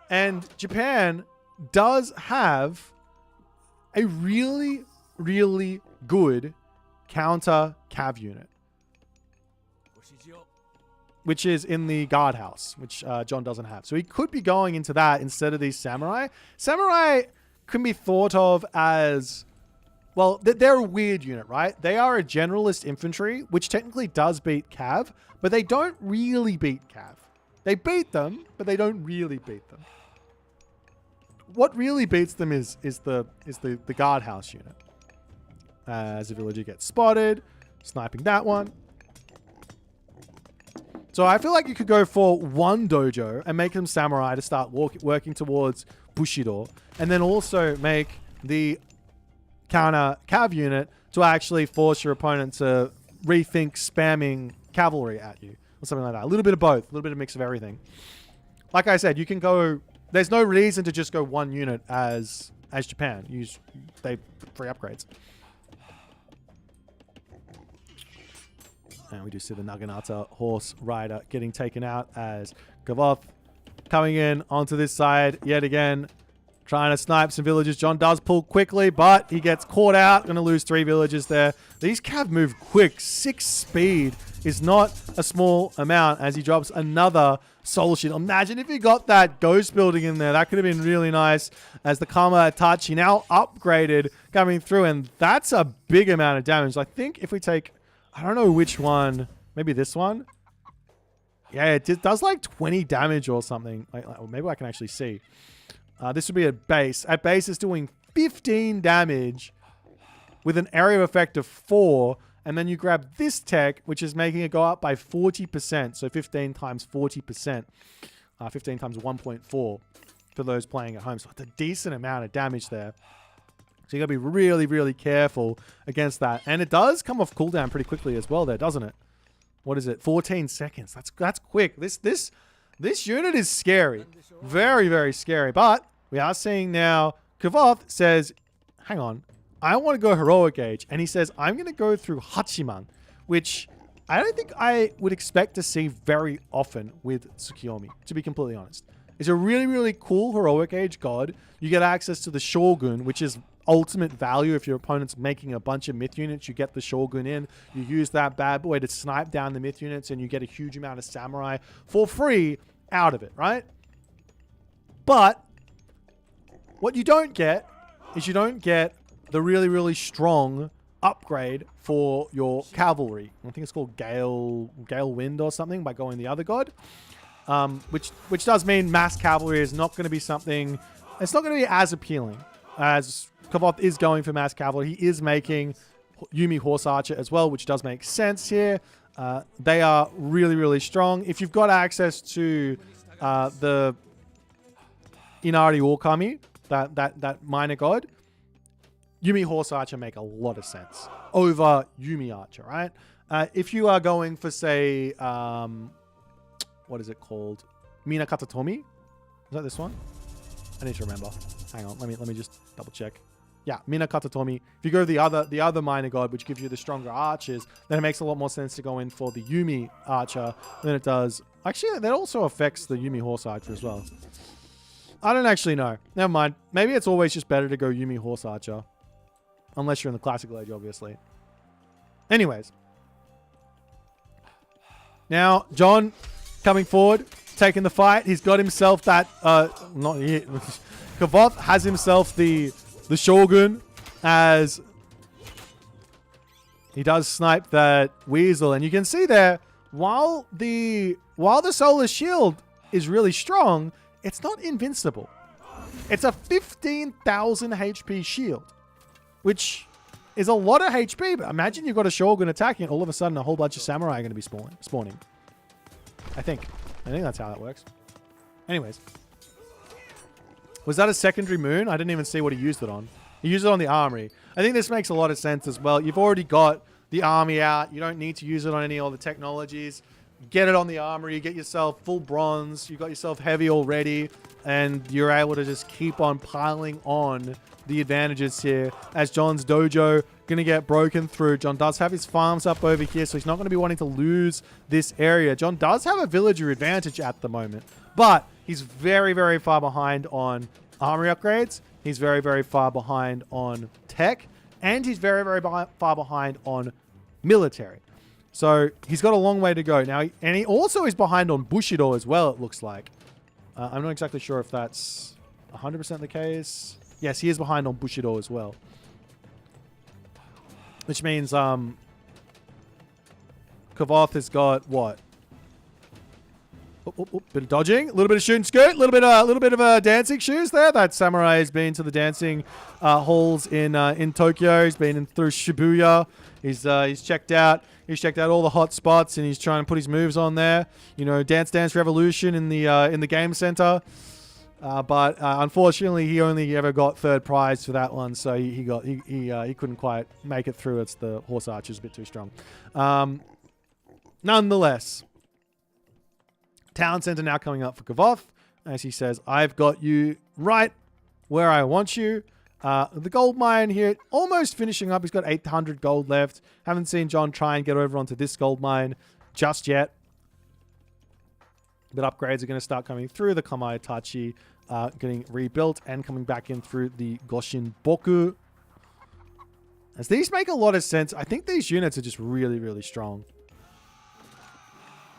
And Japan does have a really, really good counter cav unit, which is in the guardhouse, which John doesn't have. So he could be going into that instead of these samurai. Samurai can be thought of as, well, they're a weird unit, right? They are a generalist infantry, which technically does beat cav, but they don't really beat cav. They beat them, but they don't really beat them. What really beats them is the guardhouse unit. As a villager gets spotted, sniping that one. So I feel like you could go for one dojo and make them samurai to start working towards Bushido, and then also make the counter cav unit to actually force your opponent to rethink spamming cavalry at you or something like that. A little bit of both, a little bit of mix of everything. Like I said, you can go. There's no reason to just go one unit as Japan. They free upgrades. And we do see the Naginata horse rider getting taken out as Kavoth coming in onto this side yet again, trying to snipe some villagers. John does pull quickly, but he gets caught out. Going to lose 3 villagers there. These cav move quick. 6 speed is not a small amount as he drops another soul shield. Imagine if he got that ghost building in there. That could have been really nice as the Kama Itachi now upgraded coming through, and that's a big amount of damage. I think if we take, I don't know which one, maybe this one. Yeah, it does like 20 damage or something. Or maybe I can actually see. This would be at base. At base, it's doing 15 damage with an area effect of 4. And then you grab this tech, which is making it go up by 40%. So 15 times 40%. 15 times 1.4 for those playing at home. So it's a decent amount of damage there. So you got to be really, really careful against that. And it does come off cooldown pretty quickly as well there, doesn't it? What is it? 14 seconds. That's quick. This unit is scary. Very, very scary. But we are seeing now Kavoth says, hang on, I want to go heroic age. And he says, I'm going to go through Hachiman, which I don't think I would expect to see very often with Tsukiyomi, to be completely honest. It's a really, really cool heroic age god. You get access to the Shogun, which is ultimate value. If your opponent's making a bunch of myth units, you get the Shogun in. You use that bad boy to snipe down the myth units, and you get a huge amount of samurai for free out of it, right? But what you don't get is you don't get the really, really strong upgrade for your cavalry. I think it's called Gale Wind or something by going the other god. Which does mean mass cavalry is not going to be something... It's not going to be as appealing as Kavoth is going for mass cavalry. He is making Yumi Horse Archer as well, which does make sense here. They are really, really strong. If you've got access to the Inari Okami, that minor god, Yumi Horse Archer make a lot of sense over Yumi Archer, right? If you are going for, say, what is it called? Mina Katatomi? Is that this one? I need to remember. Hang on, let me just double check. Yeah, Mina Katatomi. If you go the other minor god, which gives you the stronger archers, then it makes a lot more sense to go in for the Yumi Archer than it does. Actually, that also affects the Yumi Horse Archer as well. I don't actually know. Never mind. Maybe it's always just better to go Yumi Horse Archer. Unless you're in the classical age, obviously. Anyways. Now, John coming forward, taking the fight. He's got himself that... not yet. Kavoth has himself the Shogun as he does snipe that Weasel. And you can see there, while the Solar Shield is really strong, it's not invincible. It's a 15,000 HP shield, which is a lot of HP. But imagine you've got a Shogun attacking, and all of a sudden a whole bunch of samurai are going to be spawning. I think that's how that works. Anyways. Was that a secondary moon? I didn't even see what he used it on. He used it on the armory. I think this makes a lot of sense as well. You've already got the army out. You don't need to use it on any other technologies. Get it on the armory. You get yourself full bronze. You got yourself heavy already. And you're able to just keep on piling on the advantages here. As John's dojo going to get broken through. John does have his farms up over here, so he's not going to be wanting to lose this area. John does have a villager advantage at the moment. But he's very, very far behind on armory upgrades. He's very, very far behind on tech. And he's very, very far behind on military. So he's got a long way to go. Now, and he also is behind on Bushido as well, it looks like. I'm not exactly sure if that's 100% the case. Yes, he is behind on Bushido as well. Which means Kavoth has got what? Bit of dodging, a little bit of shooting skirt, a little bit of dancing shoes there. That samurai has been to the dancing halls in Tokyo. He's been through Shibuya. He's checked out. He's checked out all the hot spots, and he's trying to put his moves on there. You know, Dance Dance Revolution in the game center. But unfortunately, he only ever got third prize for that one, so he couldn't quite make it through. It's the horse archer's a bit too strong. Nonetheless. Town Center now coming up for Kavoth. As he says, I've got you right where I want you. The gold mine here, almost finishing up. He's got 800 gold left. Haven't seen John try and get over onto this gold mine just yet. But upgrades are going to start coming through. The Kamaitachi getting rebuilt and coming back in through the Goshin Boku. As these make a lot of sense. I think these units are just really, really strong.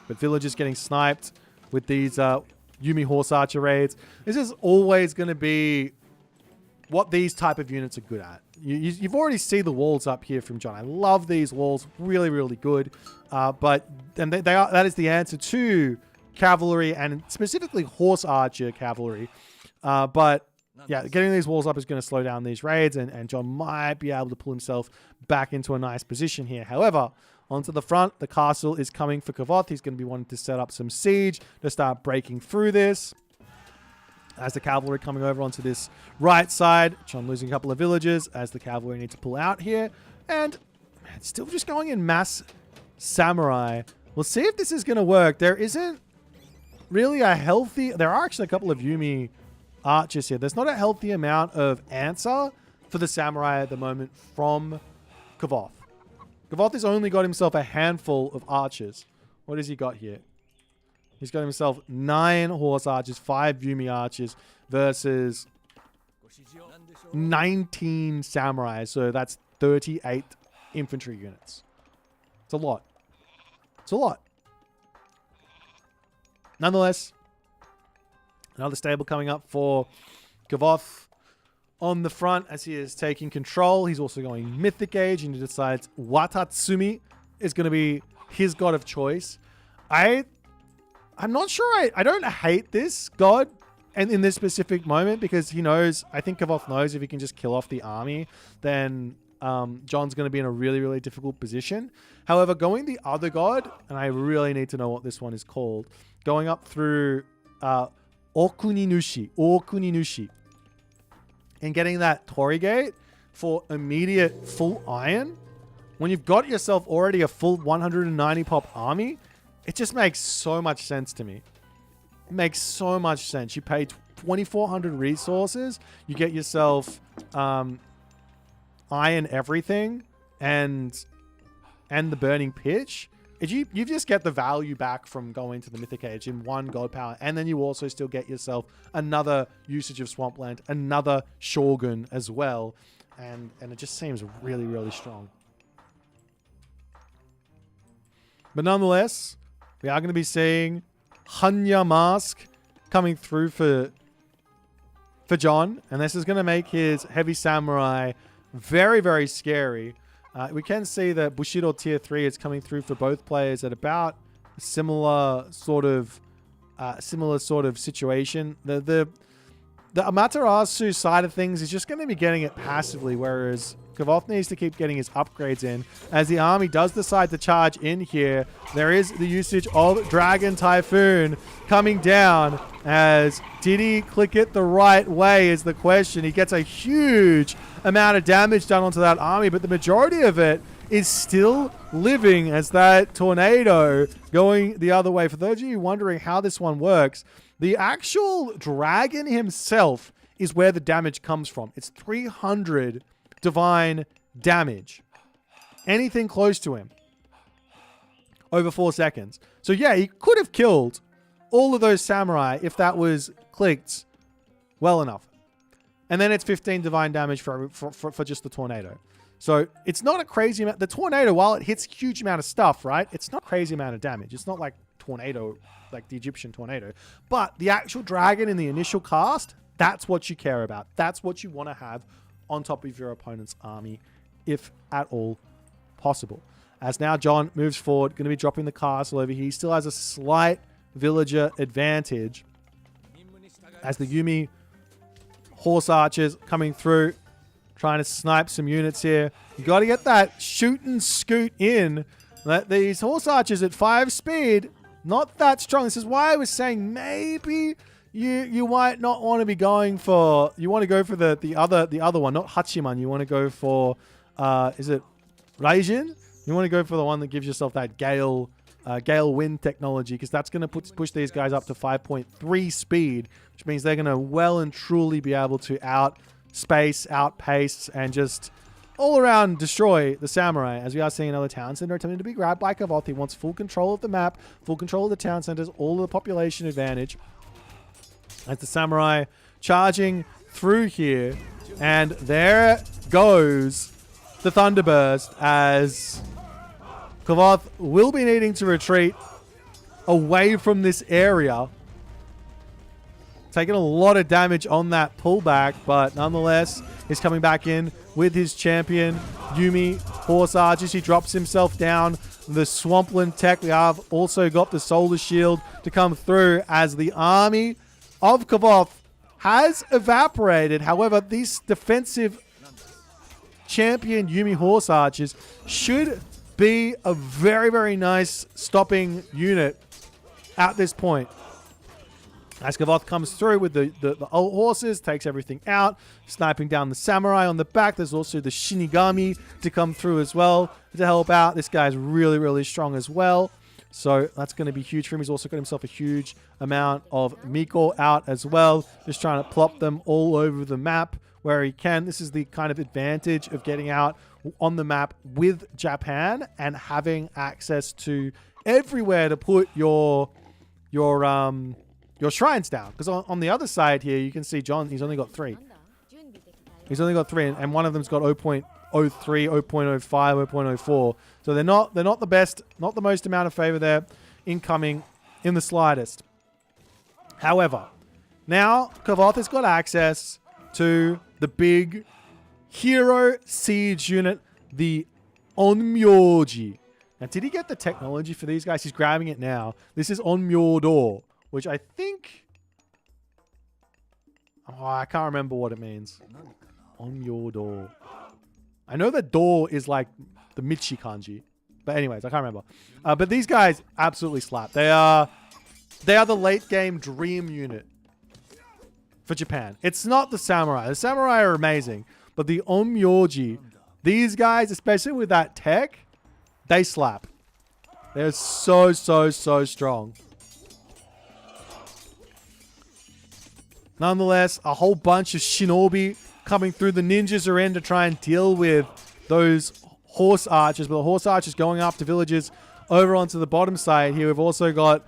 But villagers getting sniped with these Yumi Horse Archer raids. This is always going to be what these type of units are good at. You've already seen the walls up here from John. I love these walls. Really, really good. But that is the answer to cavalry and specifically Horse Archer cavalry. But yeah, getting these walls up is going to slow down these raids, and John might be able to pull himself back into a nice position here. However, onto the front, the castle is coming for Kavoth. He's going to be wanting to set up some siege to start breaking through this. As the cavalry coming over onto this right side, John losing a couple of villagers as the cavalry need to pull out here. And man, still just going in mass samurai. We'll see if this is going to work. There isn't really a healthy... There are actually a couple of Yumi archers here. There's not a healthy amount of answer for the samurai at the moment from Kavoth. Kavoth has only got himself a handful of archers. What has he got here? He's got himself 9 horse archers, 5 Yumi archers versus 19 samurai. So that's 38 infantry units. It's a lot. It's a lot. Nonetheless, another stable coming up for Kavoth on the front as he is taking control. He's also going Mythic Age, and he decides Watatsumi is going to be his god of choice. I'm not sure. I don't hate this god and in this specific moment because he knows, I think Kavoth knows if he can just kill off the army, then John's going to be in a really, really difficult position. However, going the other god, and I really need to know what this one is called, going up through Okuninushi, and getting that Torii Gate for immediate full iron, when you've got yourself already a full 190 pop army, it just makes so much sense to me. It makes so much sense. You pay 2,400 resources, you get yourself iron everything and the burning pitch. You just get the value back from going to the Mythic Age in 1 god power, and then you also still get yourself another usage of Swampland, another Shogun as well, and it just seems really, really strong. But nonetheless, we are going to be seeing Hanya Mask coming through for John, and this is going to make his Heavy Samurai very, very scary. We can see that Bushido Tier 3 is coming through for both players at about a similar sort of situation. The Amaterasu side of things is just going to be getting it passively, whereas Kavoth needs to keep getting his upgrades in. As the army does decide to charge in here, there is the usage of Dragon Typhoon coming down. As did he click it the right way is the question. He gets a huge amount of damage done onto that army, but the majority of it is still living as that tornado going the other way. For those of you wondering how this one works, the actual dragon himself is where the damage comes from. It's 300 divine damage. Anything close to him over 4 seconds. So yeah, he could have killed all of those samurai if that was clicked well enough. And then it's 15 divine damage for just the tornado. So it's not a crazy amount. The tornado, while it hits a huge amount of stuff, right? It's not a crazy amount of damage. It's not like tornado, like the Egyptian tornado. But the actual dragon in the initial cast, that's what you care about. That's what you want to have on top of your opponent's army, if at all possible. As now John moves forward, going to be dropping the castle over here. He still has a slight villager advantage as the Yumi horse archers coming through, trying to snipe some units here. You got to get that shoot and scoot in. These horse archers at 5 speed, not that strong. This is why I was saying maybe you might not want to be going for, you want to go for the other one, not Hachiman. You want to go for is it Raijin? You want to go for the one that gives yourself that gale wind technology, because that's going to push these guys up to 5.3 speed, which means they're going to well and truly be able to outpace, and just all around destroy the samurai. As we are seeing another town center attempting to be grabbed by Kavoth. He wants full control of the map, full control of the town centers, all of the population advantage. As the samurai charging through here, and there goes the Thunderburst, as Kavoth will be needing to retreat away from this area. Taking a lot of damage on that pullback, but nonetheless, he's coming back in with his champion, Yumi Horse Archers. He drops himself down. The Swampland tech. We have also got the Solar Shield to come through as the army of Kavoth has evaporated. However, these defensive champion Yumi Horse Archers should be a very, very nice stopping unit at this point. As Kavoth comes through with the old horses, takes everything out, sniping down the samurai on the back. There's also the Shinigami to come through as well to help out. This guy's really, really strong as well. So that's going to be huge for him. He's also got himself a huge amount of Miko out as well. Just trying to plop them all over the map where he can. This is the kind of advantage of getting out on the map with Japan and having access to everywhere to put your shrines down. Because on the other side here, you can see John, he's only got 3. He's only got 3, and one of them's got 0.03, 0.05, 0.04. So they're not the best, not the most amount of favor there incoming in the slightest. However, now Kavoth has got access to the big hero siege unit, the Onmyoji. Now, did he get the technology for these guys? He's grabbing it now. This is Onmyodor, which I think... Oh, I can't remember what it means. Onmyodor. I know that door is like the Michi kanji. But anyways, I can't remember. But these guys absolutely slap. They are the late game dream unit for Japan. It's not the samurai. The samurai are amazing. But the Onmyoji, these guys, especially with that tech, they slap. They're so strong. Nonetheless, a whole bunch of shinobi coming through. The ninjas are in to try and deal with those horse archers. But the horse archers going after villagers over onto the bottom side here. We've also got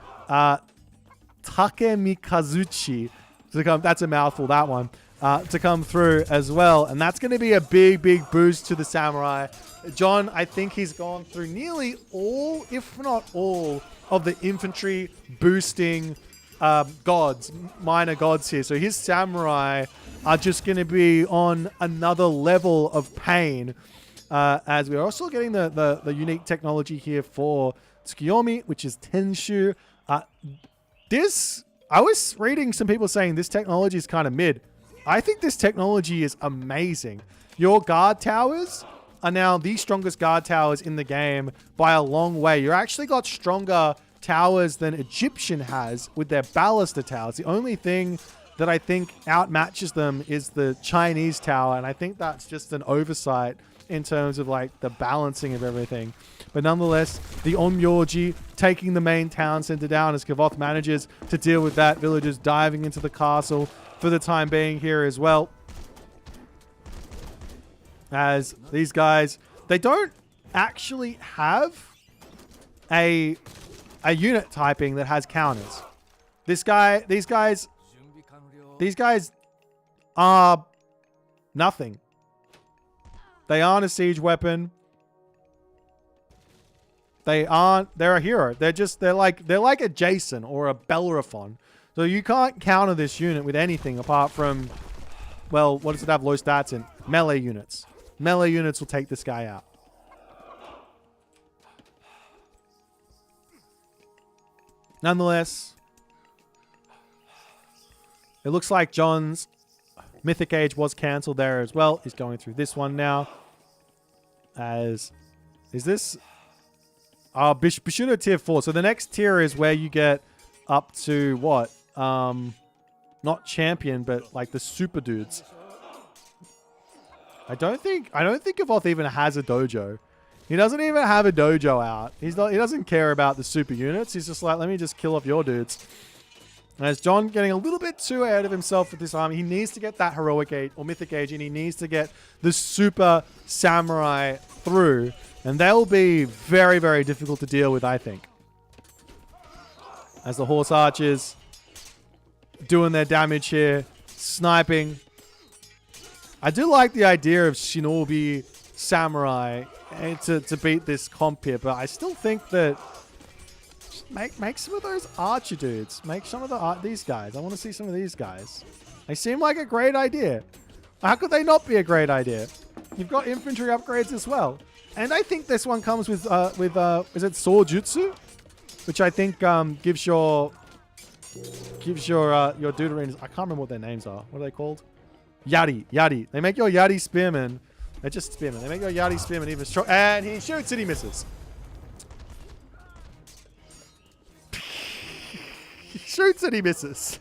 Takemikazuchi to come. That's a mouthful, that one. To come through as well. And that's going to be a big boost to the samurai. John, I think he's gone through nearly all, if not all, of the infantry boosting gods, minor gods here. So his samurai are just going to be on another level of pain. As we're also getting the unique technology here for Tsukiyomi, which is Tenshu. I was reading some people saying this technology is kind of mid. I think this technology is amazing. Your guard towers are now the strongest guard towers in the game by a long way. You're actually got stronger towers than Egyptian has with their ballista towers. The only thing that I think outmatches them is the Chinese tower, and I think that's just an oversight in terms of like the balancing of everything. But nonetheless, the Onmyoji taking the main town center down as Kavoth manages to deal with that. Villagers diving into the castle for the time being here as well. As these guys, they don't actually have a unit typing that has counters. These guys are nothing. They aren't a siege weapon. They're a hero. They're like a Jason or a Bellerophon. So you can't counter this unit with anything apart from, well, what does it have low stats in? Melee units. Melee units will take this guy out. Nonetheless, it looks like John's Mythic Age was cancelled there as well. He's going through this one now. Is this... Bushido tier 4. So the next tier is where you get up to what? Not champion, but like the super dudes. I don't think Kavoth even has a dojo. He doesn't even have a dojo out. He doesn't care about the super units. He's just like, let me just kill off your dudes. As John getting a little bit too ahead of himself with this army, he needs to get that heroic age or mythic age, and he needs to get the super samurai through. And they'll be very difficult to deal with, I think. As the horse archers doing their damage here, sniping. I do like the idea of shinobi samurai to beat this comp here, but I still think that make some of those archer dudes. Make some of these guys. I want to see some of these guys. They seem like a great idea. How could they not be a great idea? You've got infantry upgrades as well. And I think this one comes with is it Sword Jutsu? Which I think gives your Deuterines, I can't remember what their names are. What are they called? Yeti. They make your Yeti spearmen. They're just spearmen. They make your Yeti spearmen even stronger. And he shoots and he misses. He shoots and he misses.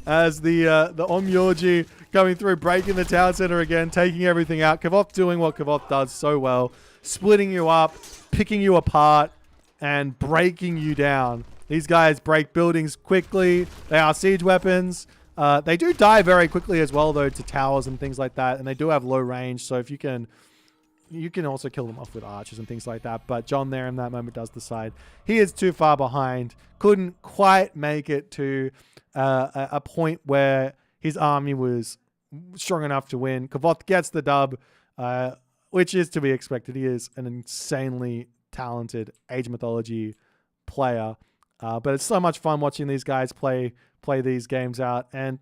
As the Onmyoji going through, breaking the town center again, taking everything out. Kavoth doing what Kavoth does so well. Splitting you up, picking you apart, and breaking you down. These guys break buildings quickly. They are siege weapons. They do die very quickly as well, though, to towers and things like that. And they do have low range. So if you can You can also kill them off with archers and things like that. But John there in that moment does decide he is too far behind. Couldn't quite make it to a point where his army was strong enough to win. Kvothe gets the dub, which is to be expected. He is an insanely talented Age of Mythology player. But it's so much fun watching these guys play these games out. And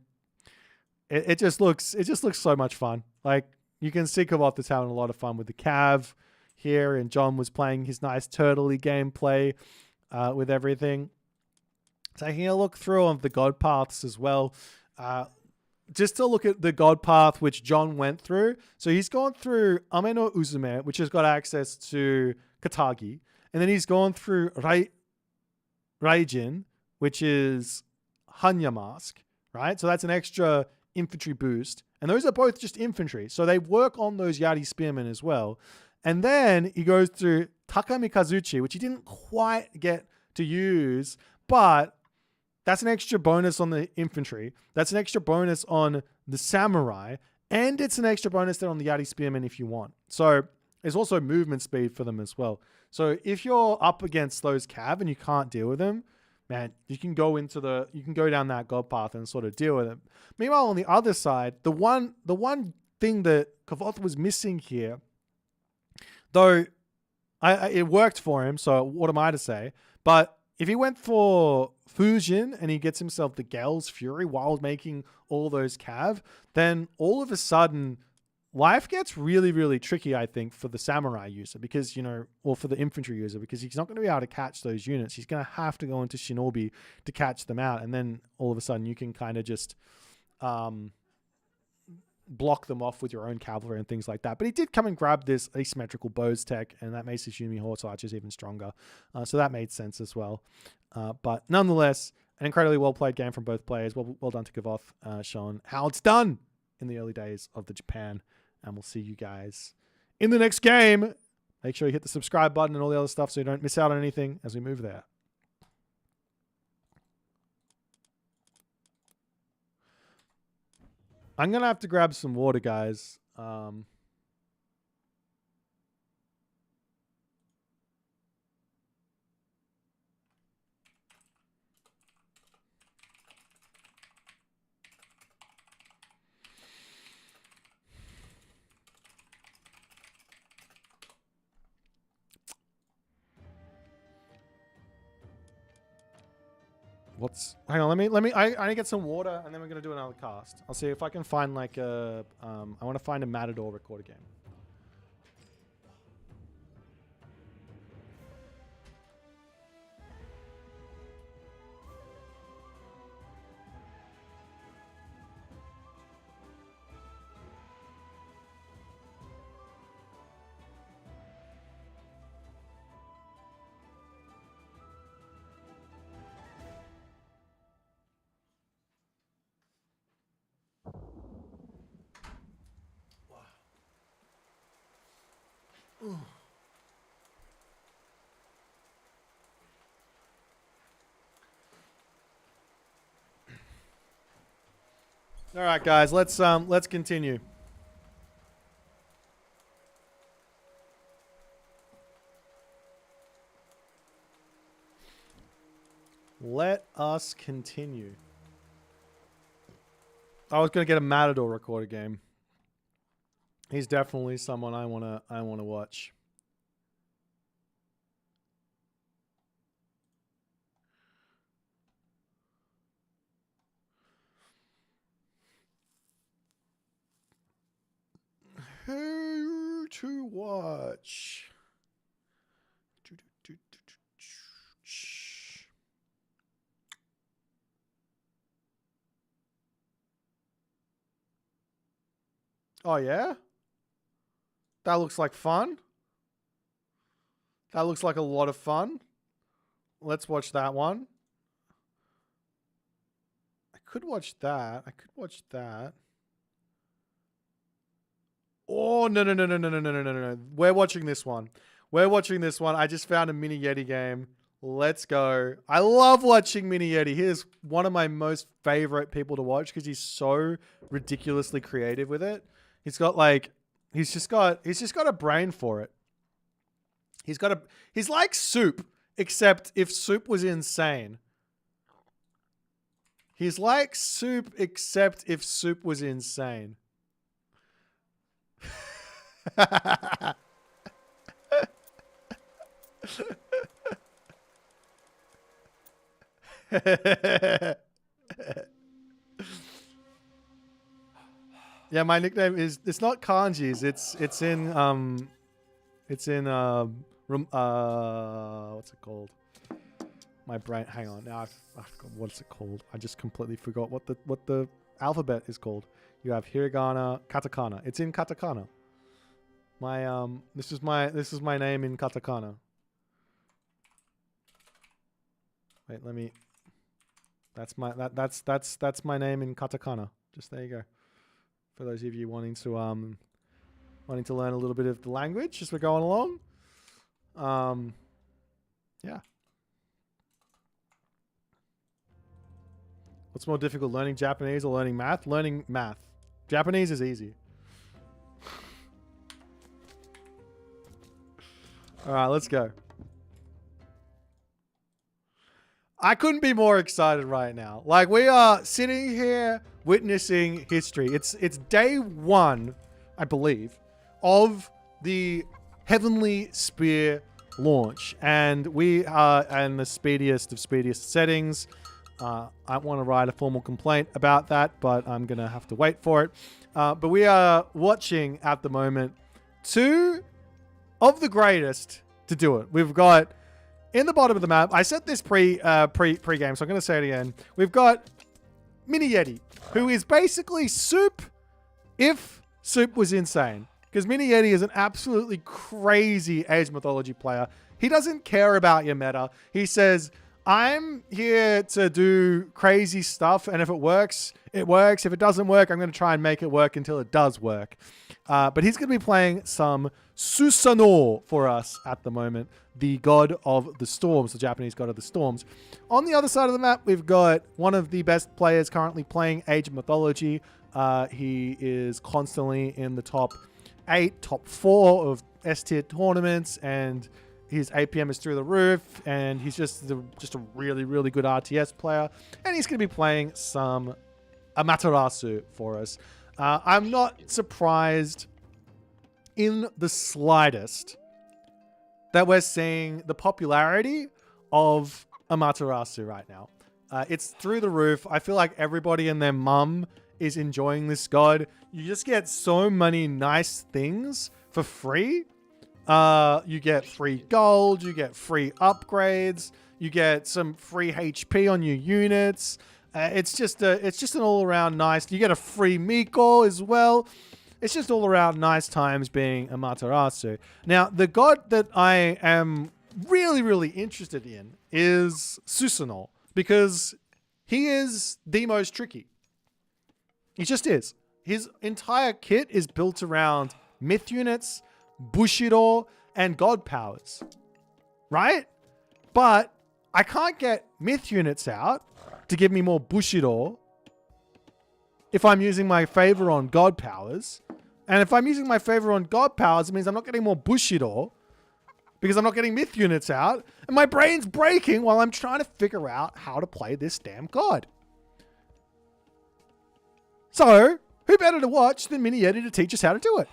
it just looks so much fun. Like, you can see Kvothe is having a lot of fun with the Cav here, and John was playing his nice turtley gameplay with everything. Taking a look through on the God Paths as well. Just to look at the God Path which John went through. So he's gone through Ame no Uzume, which has got access to Katagi. And then he's gone through Raijin, which is Hanya Mask, right? So that's an extra infantry boost. And those are both just infantry. So they work on those Yeti spearmen as well. And then he goes through Takami Kazuchi, which he didn't quite get to use, but that's an extra bonus on the infantry. That's an extra bonus on the samurai. And it's an extra bonus there on the Yeti spearmen if you want. So there's also movement speed for them as well. So if you're up against those cav and you can't deal with them, man, you can go down that God path and sort of deal with it. Meanwhile, on the other side, the one thing that Kvothe was missing here, though it worked for him, so what am I to say? But if he went for Fujin and he gets himself the Gale's Fury while making all those cav, then all of a sudden life gets really, really tricky, I think, for the samurai user because, or for the infantry user, because he's not going to be able to catch those units. He's going to have to go into shinobi to catch them out. And then all of a sudden you can kind of just block them off with your own cavalry and things like that. But he did come and grab this asymmetrical bows tech, and that makes his Yumi horse archers even stronger. So that made sense as well. But nonetheless, an incredibly well-played game from both players. Well done to Kvothe, showing how it's done in the early days of the Japan. And we'll see you guys in the next game. Make sure you hit the subscribe button and all the other stuff so you don't miss out on anything as we move there. I'm going to have to grab some water, guys. All hang on, I need to get some water and then we're going to do another cast. I'll see if I can find like I want to find a Matador recorder game. All right, guys, let's continue. Let us continue. I was going to get a Matador recorder game. He's definitely someone I want to watch. Who to watch? Oh, yeah? That looks like fun. That looks like a lot of fun. Let's watch that one. I could watch that. I could watch that. Oh, no. We're watching this one. We're watching this one. I just found a Mini Yeti game. Let's go. I love watching Mini Yeti. He is one of my most favorite people to watch because he's so ridiculously creative with it. He's got like He's just got a brain for it. He's like Soup, except if Soup was insane. He's like Soup, except if Soup was insane. Yeah, my nickname is, it's not kanjis. It's in what's it called? My brain. Hang on. Now I've forgotten what's it called. I just completely forgot what the alphabet is called. You have hiragana, katakana. It's in katakana. My this is my name in katakana. Wait, let me. That's my my name in katakana. Just there you go. For those of you wanting to learn a little bit of the language as we're going along. Yeah. What's more difficult, learning Japanese or learning math? Learning math. Japanese is easy. All right, let's go. I couldn't be more excited right now. Like, we are sitting here witnessing history. It's day 1, I believe, of the Heavenly Spear launch, and we are in the speediest of speediest settings. I want to write a formal complaint about that, but I'm gonna have to wait for it. But we are watching at the moment 2 of the greatest to do it. We've got in the bottom of the map. I said this pre-game, so I'm gonna say it again. We've got Mini Yeti, who is basically Soup if Soup was insane. Because Mini Yeti is an absolutely crazy Age Mythology player. He doesn't care about your meta. He says, I'm here to do crazy stuff, and if it works, it works. If it doesn't work, I'm going to try and make it work until it does work. But he's going to be playing some Susanoo for us at the moment, the god of the storms, the Japanese god of the storms. On the other side of the map, we've got one of the best players currently playing Age of Mythology. He is constantly in the top 8, top 4 of S-tier tournaments, and his APM is through the roof, and he's just a really, really good RTS player. And he's going to be playing some Amaterasu for us. I'm not surprised in the slightest that we're seeing the popularity of Amaterasu right now. It's through the roof. I feel like everybody and their mum is enjoying this god. You just get so many nice things for free. You get free gold, you get free upgrades, you get some free HP on your units. It's just an all-around nice. You get a free Miko as well. It's just all around nice times being Amaterasu. Now, the god that I am really, really interested in is Susanoo, because he is the most tricky. He just is. His entire kit is built around myth units, Bushido, and god powers, right? But I can't get myth units out to give me more Bushido if I'm using my favor on god powers. And if I'm using my favor on god powers, it means I'm not getting more Bushido because I'm not getting myth units out, and my brain's breaking while I'm trying to figure out how to play this damn god. So, who better to watch than Mini Yeti to teach us how to do it?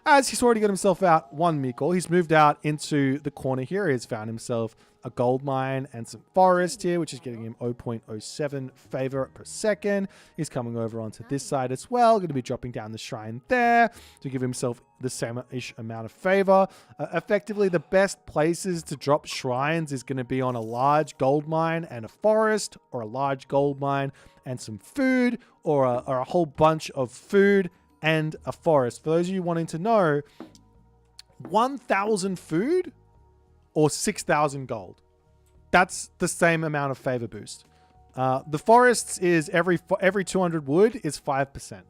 As he's already got himself out 1 Miko, he's moved out into the corner here. He's found himself a gold mine and some forest here, which is getting him 0.07 favor per second. He's coming over onto this side as well. Going to be dropping down the shrine there to give himself the same-ish amount of favor. Effectively, the best places to drop shrines is going to be on a large gold mine and a forest, or a large gold mine and some food, or a whole bunch of food and a forest. For those of you wanting to know, 1,000 food or 6,000 gold. That's the same amount of favor boost. The forests is every 200 wood is 5%.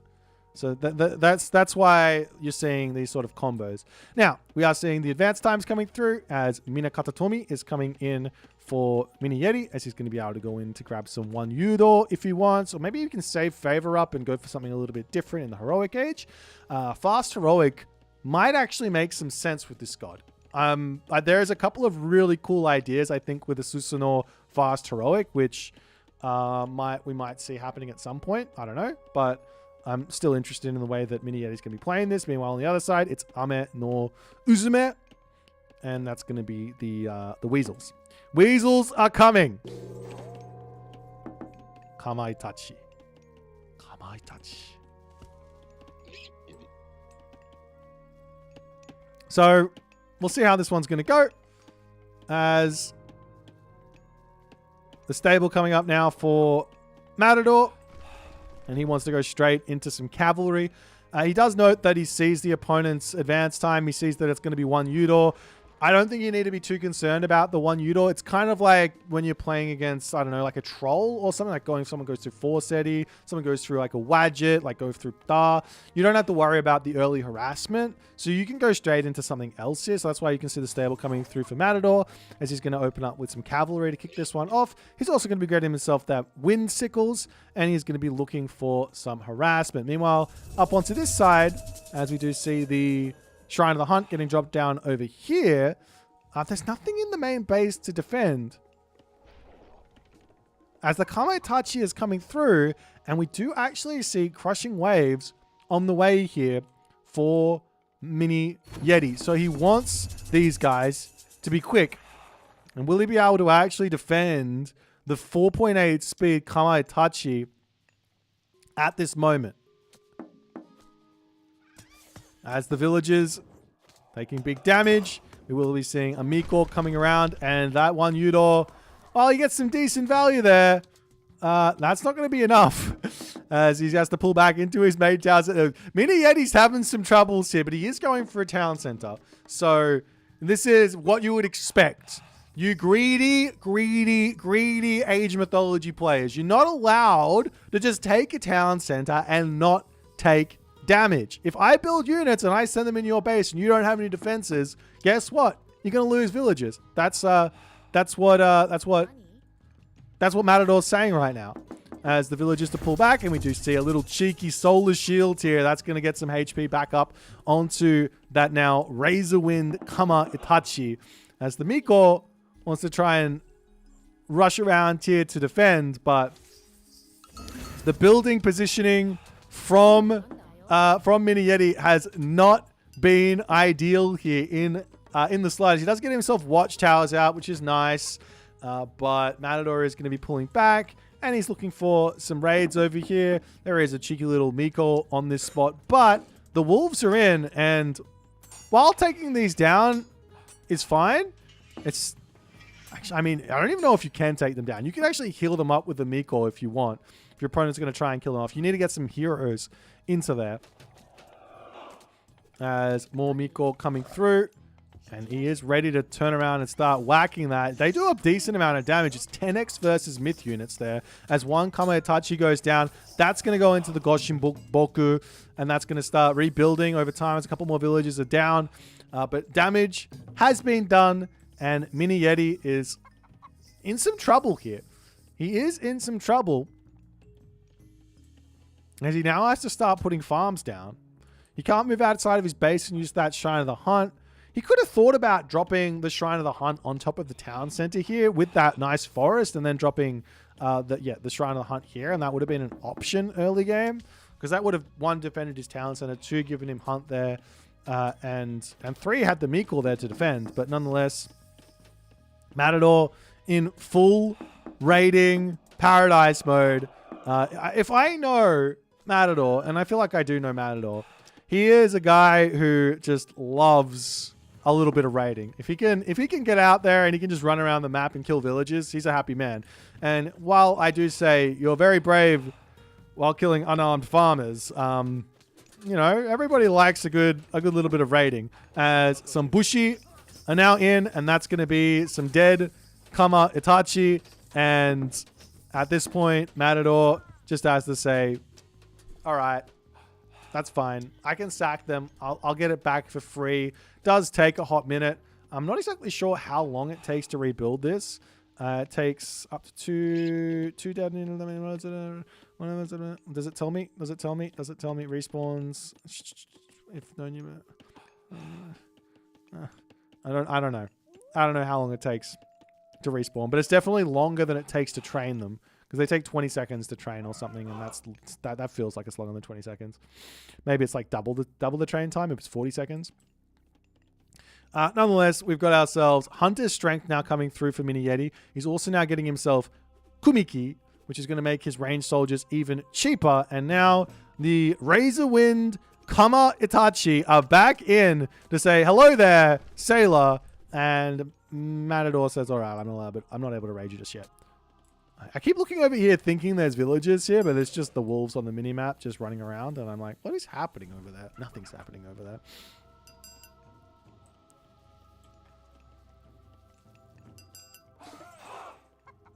So that's why you're seeing these sort of combos. Now, we are seeing the advanced times coming through as Minakatatomi is coming in for Mini Yeti, as he's going to be able to go in to grab some 1 Yudo if he wants, or maybe you can save favor up and go for something a little bit different in the heroic age. Fast heroic might actually make some sense with this god. There's a couple of really cool ideas, I think, with the Susanoo fast heroic, which we might see happening at some point. I don't know, but I'm still interested in the way that Mini Yeti's going to be playing this. Meanwhile, on the other side, it's Ame no Uzume, and that's going to be the weasels. Weasels are coming. Kamaitachi. Kamaitachi. So we'll see how this one's going to go, as the stable coming up now for Matador, and he wants to go straight into some cavalry. He does note that he sees the opponent's advance time. He sees that it's going to be one Yudo. I don't think you need to be too concerned about the one Yudo. It's kind of like when you're playing against, I don't know, like a troll or something, like someone goes through 4 seti, someone goes through like a Wadjet, like go through Da. You don't have to worry about the early harassment. So you can go straight into something else here. So that's why you can see the stable coming through for Matador, as he's going to open up with some cavalry to kick this one off. He's also going to be getting himself that wind sickles, and he's going to be looking for some harassment. Meanwhile, up onto this side, as we do see the Shrine of the Hunt getting dropped down over here. There's nothing in the main base to defend, as the Kamaitachi is coming through, and we do actually see crushing waves on the way here for Mini Yeti. So he wants these guys to be quick. And will he be able to actually defend the 4.8 speed Kamaitachi at this moment? As the villagers taking big damage, we will be seeing a Miko coming around, and that one Yudo, well, he gets some decent value there. That's not going to be enough, as he has to pull back into his main town. Mini Yeti's having some troubles here, but he is going for a town center. So this is what you would expect. You greedy Age Mythology players. You're not allowed to just take a town center and not take damage. If I build units and I send them in your base and you don't have any defenses, guess what? You're gonna lose villagers. That's what Matador's saying right now. As the villagers to pull back, and we do see a little cheeky solar shield here. That's gonna get some HP back up onto that now Razorwind Kamaitachi. As the Miko wants to try and rush around here to defend, but the building positioning from Mini Yeti has not been ideal here in the slightest. He does get himself watchtowers out, which is nice, but Matador is going to be pulling back, and he's looking for some raids over here. There is a cheeky little Miko on this spot, but the wolves are in, and while taking these down is fine, it's actually, I mean, I don't even know if you can take them down. You can actually heal them up with the Miko if you want. If your opponent's going to try and kill them off, you need to get some heroes into there. As more Miko coming through, and he is ready to turn around and start whacking that. They do a decent amount of damage. It's 10x versus myth units there. As one Kamaitachi goes down, that's going to go into the Goshin Boku, and that's going to start rebuilding over time as a couple more villages are down. But damage has been done, and Mini Yeti is in some trouble here. He is in some trouble, as he now has to start putting farms down. He can't move outside of his base and use that Shrine of the Hunt. He could have thought about dropping the Shrine of the Hunt on top of the town center here with that nice forest, and then dropping the Shrine of the Hunt here, and that would have been an option early game, because that would have, 1, defended his town center, 2, given him Hunt there, and 3, had the Meekle there to defend. But nonetheless, Matador in full raiding paradise mode. If I know Matador, and I feel like I do know Matador, he is a guy who just loves a little bit of raiding. If he can get out there and he can just run around the map and kill villages, he's a happy man. And while I do say you're very brave while killing unarmed farmers, you know, everybody likes a good little bit of raiding. As some Bushi are now in, and that's going to be some dead Kamaitachi, and at this point, Matador just has to say, all right, that's fine. I can sack them. I'll get it back for free. Does take a hot minute. I'm not exactly sure how long it takes to rebuild this. It takes up to two dead. Does it tell me? Does it tell me? Does it tell me? Respawns. If no new. I don't know. I don't know how long it takes to respawn, but it's definitely longer than it takes to train them, because they take 20 seconds to train or something, and that feels like it's longer than 20 seconds. Maybe it's like double the train time if it's 40 seconds. Nonetheless, we've got ourselves Hunter's Strength now coming through for Mini Yeti. He's also now getting himself Kumiki, which is going to make his ranged soldiers even cheaper. And now the Razor Wind Kama Itachi are back in to say, hello there, Sailor. And Matador says, all right, I'm not able to raid you just yet. I keep looking over here thinking there's villagers here, but it's just the wolves on the mini-map just running around. And I'm like, what is happening over there? Nothing's happening over there.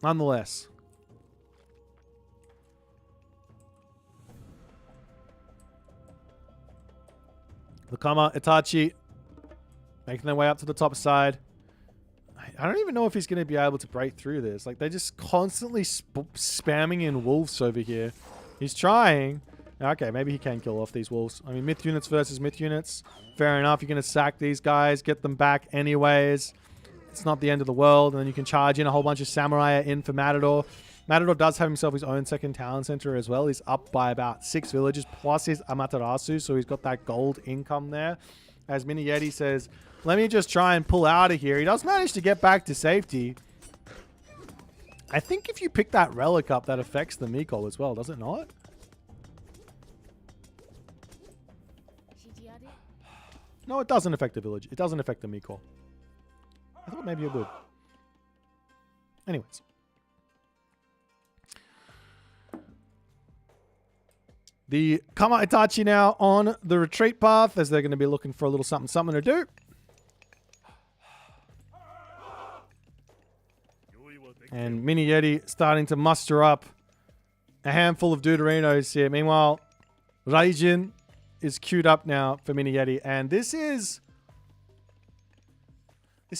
Nonetheless, the Kama Itachi making their way up to the top side. I don't even know if he's going to be able to break through this. Like, they're just constantly spamming in wolves over here. He's trying. Okay, maybe he can kill off these wolves. I mean, myth units versus myth units. Fair enough. You're going to sack these guys, get them back anyways. It's not the end of the world. And then you can charge in a whole bunch of samurai in for Matador. Matador does have himself his own second town center as well. He's up by about 6 villages plus his Amaterasu. So he's got that gold income there. As Mini Yeti says, let me just try and pull out of here. He does manage to get back to safety. I think if you pick that relic up, that affects the Miko as well, does it not? No, it doesn't affect the village. It doesn't affect the Miko. I thought maybe it would. Anyways. The Kama Itachi now on the retreat path, as they're going to be looking for a little something to do. And Mini Yeti starting to muster up a handful of Deuterinos here. Meanwhile, Raijin is queued up now for Mini Yeti. And this is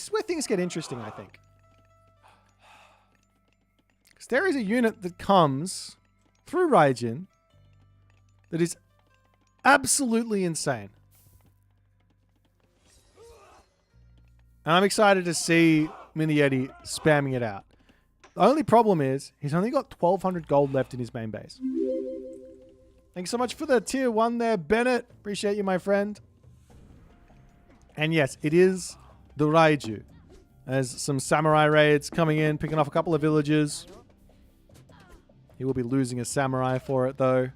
where things get interesting, I think. Because there is a unit that comes through Raijin that is absolutely insane. And I'm excited to see Mini Yeti spamming it out. The only problem is he's only got 1,200 gold left in his main base. Thanks so much for the tier 1 there, Bennett. Appreciate you, my friend. And yes, it is the Raiju. There's some samurai raids coming in, picking off a couple of villages. He will be losing a samurai for it, though.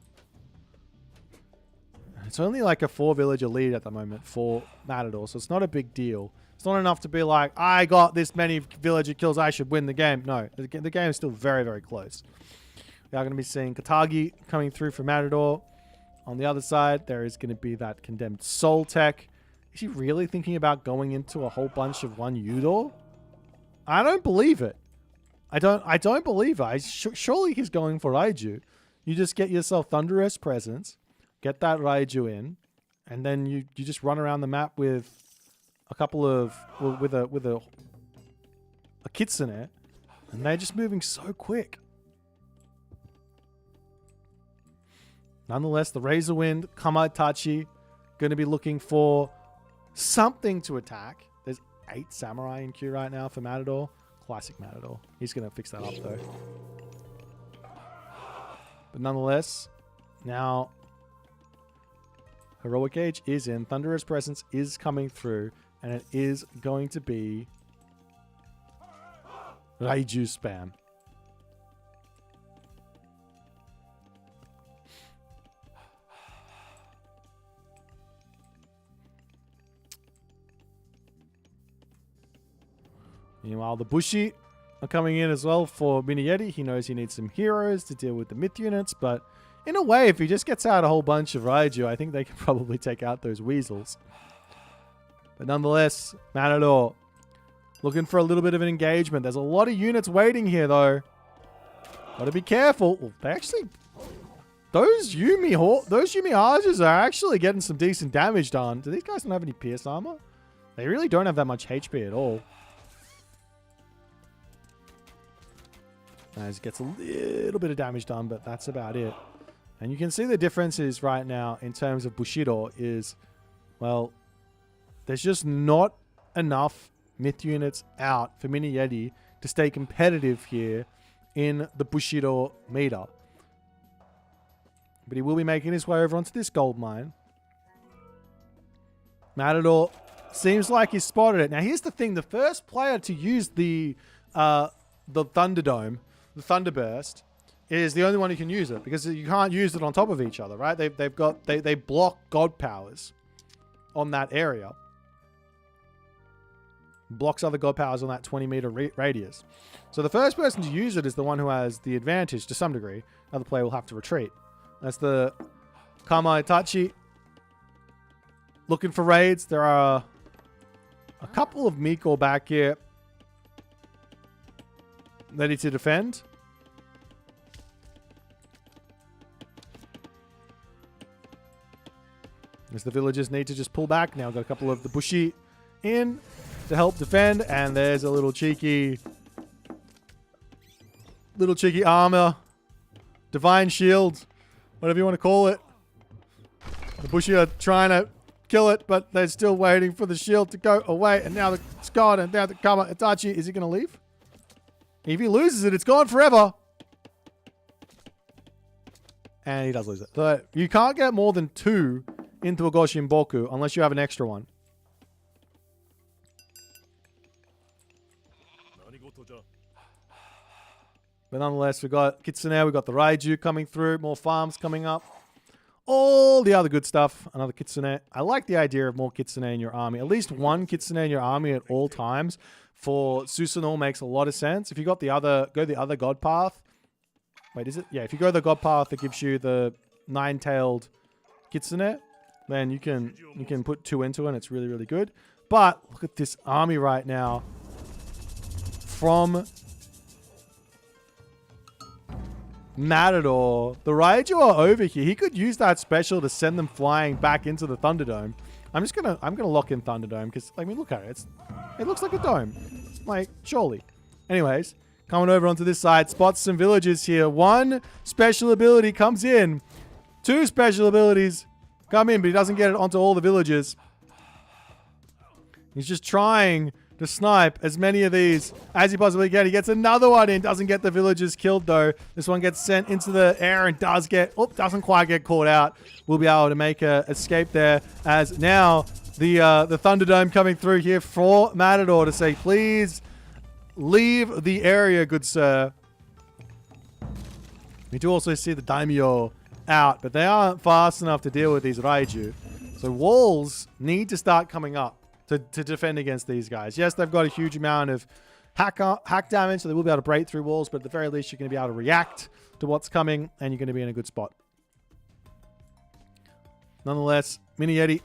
It's only like a 4-villager lead at the moment for Matador, so it's not a big deal. It's not enough to be like, I got this many villager kills, I should win the game. No, the game is still very, very close. We are going to be seeing Katagi coming through for Matador. On the other side, there is going to be that condemned Soul Tech. Is he really thinking about going into a whole bunch of one Udor? I don't believe it. I don't believe it. Surely he's going for Raiju. You just get yourself Thunderous Presence, get that Raiju in, and then you just run around the map with a couple of with a Kitsune, and they're just moving so quick. Nonetheless, the Razor Wind Kama Itachi going to be looking for something to attack. There's 8 samurai in queue right now for Matador. Classic Matador. He's going to fix that up though. But nonetheless, now Heroic Age is in. Thunderous Presence is coming through. And it is going to be Raiju spam. Meanwhile, the Bushi are coming in as well for Mini Yeti. He knows he needs some heroes to deal with the myth units, but in a way, if he just gets out a whole bunch of Raiju, I think they can probably take out those weasels. But nonetheless, Matador looking for a little bit of an engagement. There's a lot of units waiting here, though. Gotta be careful. Ooh, they actually... Those Yumihajas are actually getting some decent damage done. Do these guys not have any pierce armor? They really don't have that much HP at all. As gets a little bit of damage done, but that's about it. And you can see the differences right now in terms of Bushido is, well... There's just not enough myth units out for Mini Yeti to stay competitive here in the Bushido meter. But he will be making his way over onto this gold mine. Matador seems like he spotted it. Now, here's the thing. The first player to use the Thunderdome, the Thunderburst, is the only one who can use it because you can't use it on top of each other, right? They block God powers on that area. Blocks other God powers on that 20-meter radius. So the first person to use it is the one who has the advantage to some degree. Another player will have to retreat. That's the Kama Itachi. Looking for raids. There are a couple of Miko back here ready to defend. As the villagers need to just pull back. Now got a couple of the Bushi in to help defend. And there's a little cheeky armor. Divine shield. Whatever you want to call it. The Bushi are trying to kill it, but they're still waiting for the shield to go away. And now it's gone. And now the Kama Itachi. Is he going to leave? If he loses it, it's gone forever. And he does lose it. So you can't get more than 2 into a Goshinboku unless you have an extra one. But nonetheless, we got Kitsune, we got the Raiju coming through, more farms coming up. All the other good stuff. Another Kitsune. I like the idea of more Kitsune in your army. At least one Kitsune in your army at all times for Susanoo makes a lot of sense. If you got the other, go the other god path. Wait, is it? Yeah, if you go the god path that gives you the 9-tailed Kitsune, then you can put 2 into it and it's really, really good. But look at this army right now from Matador. The Raiju are over here. He could use that special to send them flying back into the Thunderdome. I'm gonna lock in Thunderdome because, I mean, look at it. It looks like a dome. Like, surely. Anyways, coming over onto this side, spots some villagers here. 1 special ability comes in. 2 special abilities come in, but he doesn't get it onto all the villagers. He's just trying to snipe as many of these as he possibly can. He gets another one in. Doesn't get the villagers killed, though. This one gets sent into the air and doesn't quite get caught out. We'll be able to make a escape there, as now the Thunderdome coming through here for Matador to say, please leave the area, good sir. We do also see the Daimyo out, but they aren't fast enough to deal with these Raiju. So walls need to start coming up to defend against these guys. Yes, they've got a huge amount of hack damage, so they will be able to break through walls, but at the very least, you're going to be able to react to what's coming, and you're going to be in a good spot. Nonetheless, Mini Yeti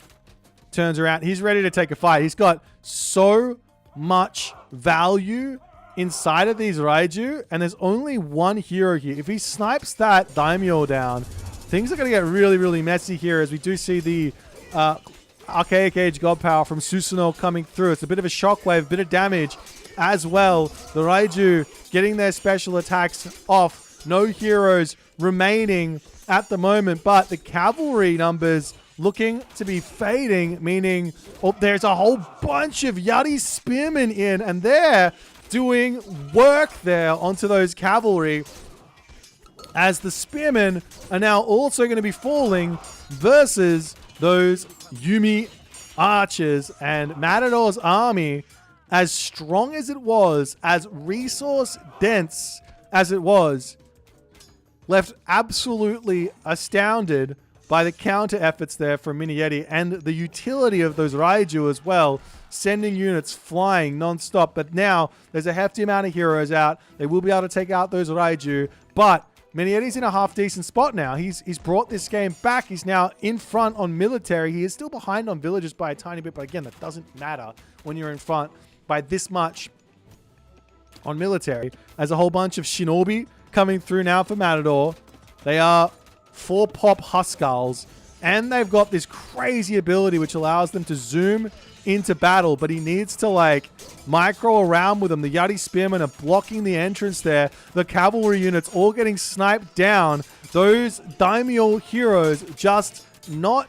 turns around. He's ready to take a fight. He's got so much value inside of these Raiju, and there's only one hero here. If he snipes that Daimyo down, things are going to get really, really messy here, as we do see the Archaic Age God Power from Susanoo coming through. It's a bit of a shockwave, a bit of damage as well. The Raiju getting their special attacks off. No heroes remaining at the moment, but the cavalry numbers looking to be fading, meaning there's a whole bunch of Yeti spearmen in, and they're doing work there onto those cavalry, as the spearmen are now also going to be falling versus those Yumi archers. And Matador's army, as strong as it was, as resource dense as it was, left absolutely astounded by the counter efforts there from Mini Yeti and the utility of those Raiju as well, sending units flying non-stop. But now there's a hefty amount of heroes out. They will be able to take out those Raiju, but Mini Yeti's in a half-decent spot now. He's brought this game back. He's now in front on military. He is still behind on villagers by a tiny bit, but again, that doesn't matter when you're in front by this much on military. As a whole bunch of Shinobi coming through now for Matador. They are 4-pop Huskarls, and they've got this crazy ability which allows them to zoom into battle, but he needs to like micro around with them. The Yeti Spearmen are blocking the entrance there. The cavalry units all getting sniped down. Those Daimyo heroes just not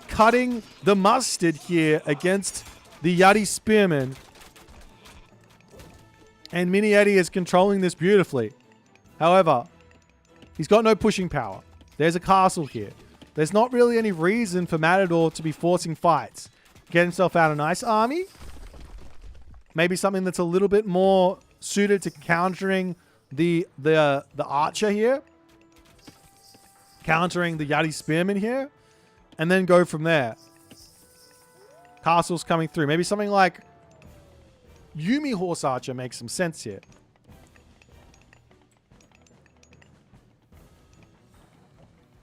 cutting the mustard here against the Yeti Spearman. And Mini Yeti is controlling this beautifully. However, he's got no pushing power. There's a castle here. There's not really any reason for Matador to be forcing fights. Get himself out a nice army. Maybe something that's a little bit more suited to countering the archer here. Countering the Yeti Spearman here. And then go from there. Castles coming through. Maybe something like Yumi Horse Archer makes some sense here.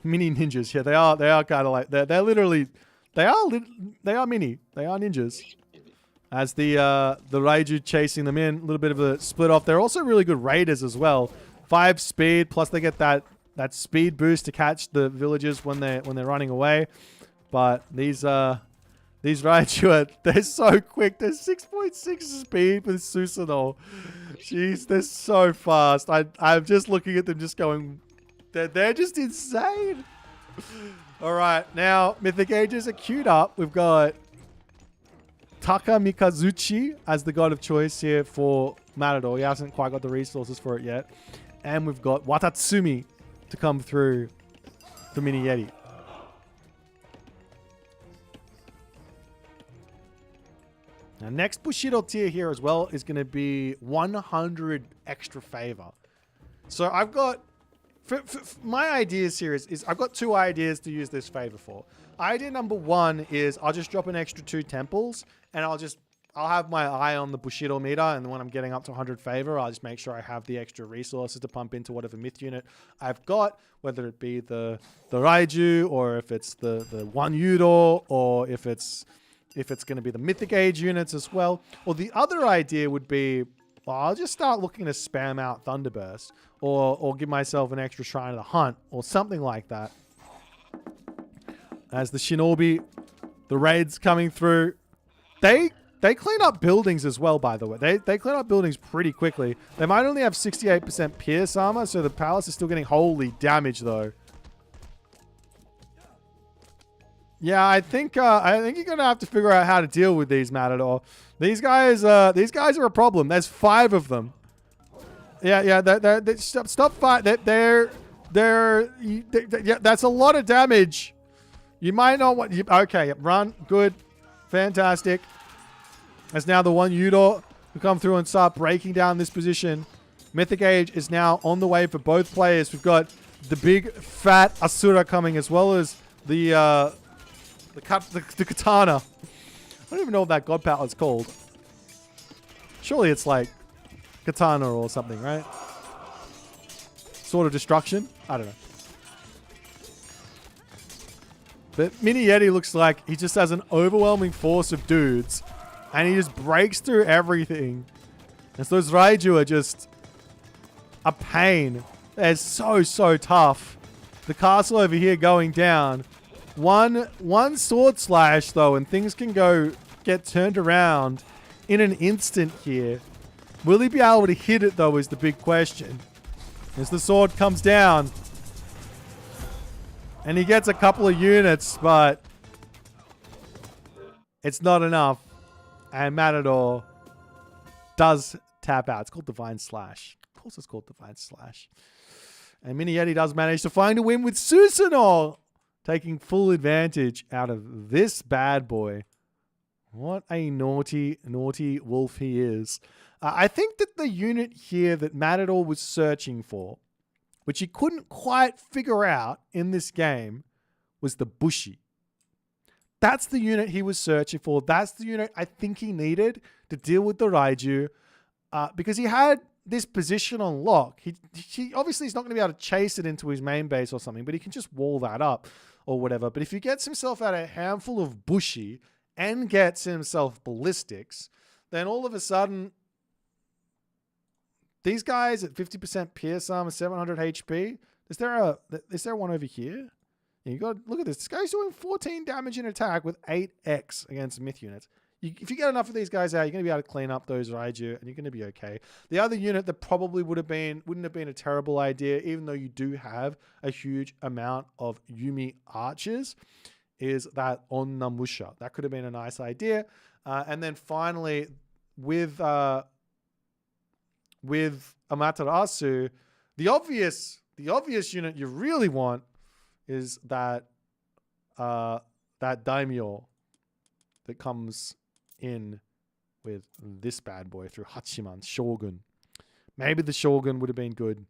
Mini ninjas. Yeah, they are kind of like they're literally they are mini. They are ninjas. As the Raiju chasing them in, a little bit of a split off. They're also really good raiders as well. 5 speed plus they get that speed boost to catch the villagers when they're running away. But these Raiju, they're so quick. They're 6.6 speed with Susanoo. Jeez, they're so fast. I'm just looking at them just going, they're just insane. All right, now Mythic Ages are queued up. We've got Taka Mikazuchi as the god of choice here for Matador. He hasn't quite got the resources for it yet. And we've got Watatsumi to come through for Mini Yeti. Now, next Bushido tier here as well is going to be 100 extra favor. So I've got, for my ideas here is I've got 2 ideas to use this favor for. Idea number 1 is I'll just drop an extra 2 temples and I'll have my eye on the Bushido meter, and when I'm getting up to 100 favor, I'll just make sure I have the extra resources to pump into whatever myth unit I've got, whether it be the Raiju, or if it's the 1 Yudo, or if it's going to be the Mythic Age units as well. Or the other idea would be, well, I'll just start looking to spam out Thunderburst, or give myself an extra Shrine of the Hunt, or something like that. As the Shinobi, the raids coming through, they clean up buildings as well, by the way. They clean up buildings pretty quickly. They might only have 68% pierce armor, so the palace is still getting holy damage, though. Yeah, I think you're gonna have to figure out how to deal with these, Matador. These guys are a problem. There's 5 of them. Yeah. Stop fight. Yeah, that's a lot of damage. You might not want. Okay, run. Good, fantastic. As now the 1 Yudo will come through and start breaking down this position. Mythic Age is now on the way for both players. We've got the big fat Asura coming, as well as the katana. I don't even know what that god palette is called. Surely it's like katana or something, right? Sword of Destruction? I don't know. But Mini Yeti looks like he just has an overwhelming force of dudes, and he just breaks through everything. And so those Raiju are just a pain. They're so tough. The castle over here going down. One sword slash though, and things can get turned around in an instant here. Will he be able to hit it though is the big question. As the sword comes down. And he gets a couple of units, but it's not enough. And Matador does tap out. It's called Divine Slash. Of course it's called Divine Slash. And Mini Yeti does manage to find a win with Susanoo, taking full advantage out of this bad boy. What a naughty, naughty wolf he is. I think that the unit here that Matador was searching for, which he couldn't quite figure out in this game, was the Bushi. That's the unit he was searching for. That's the unit I think he needed to deal with the Raiju, because he had this position on lock. He obviously is not going to be able to chase it into his main base or something, but he can just wall that up or whatever. But if he gets himself out a handful of Bushi and gets himself ballistics, then all of a sudden, these guys at 50% pierce armor, 700 HP. Is there one over here? Yeah, you got look at this. This guy's doing 14 damage in attack with 8x against myth units. If you get enough of these guys out, you're going to be able to clean up those Raiju, and you're going to be okay. The other unit that probably wouldn't have been a terrible idea, even though you do have a huge amount of Yumi archers, is that Onnamusha. That could have been a nice idea. And then finally, with Amaterasu, the obvious unit you really want is that daimyo that comes in with this bad boy through Hachiman, Shogun. Maybe the Shogun would have been good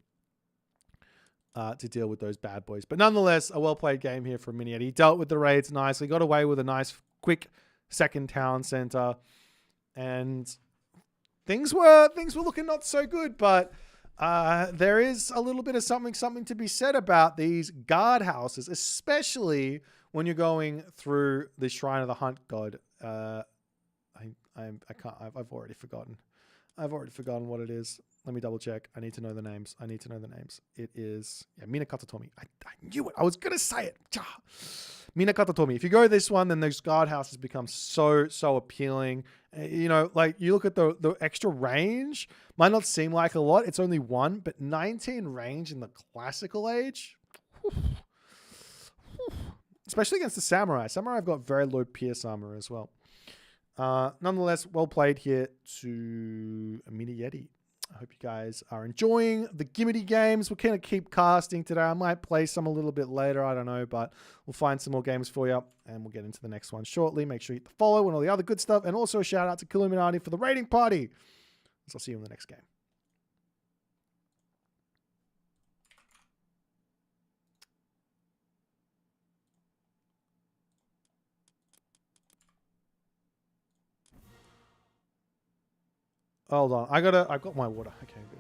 to deal with those bad boys. But nonetheless, a well-played game here from Mini Yeti. He dealt with the raids nicely, got away with a nice, quick second town center. And things were looking not so good, but there is a little bit of something to be said about these guard houses, especially when you're going through the Shrine of the Hunt God. I've already forgotten. I've already forgotten what it is. Let me double check. I need to know the names. It is Minakatatomi. I knew it. I was gonna say it. Minakatatomi. If you go this one, then those guard houses become so appealing. You know, like you look at the extra range. Might not seem like a lot. It's only 1, but 19 range in the classical age. Especially against the samurai. Samurai have got very low pierce armor as well. Nonetheless, well played here to Mini Yeti. I hope you guys are enjoying the Gimmity games. We're going to keep casting today. I might play some a little bit later. I don't know, but we'll find some more games for you, and we'll get into the next one shortly. Make sure you hit the follow and all the other good stuff, and also a shout out to Killuminati for the raiding party. So I'll see you in the next game. Hold on. I've got my water. Okay, good.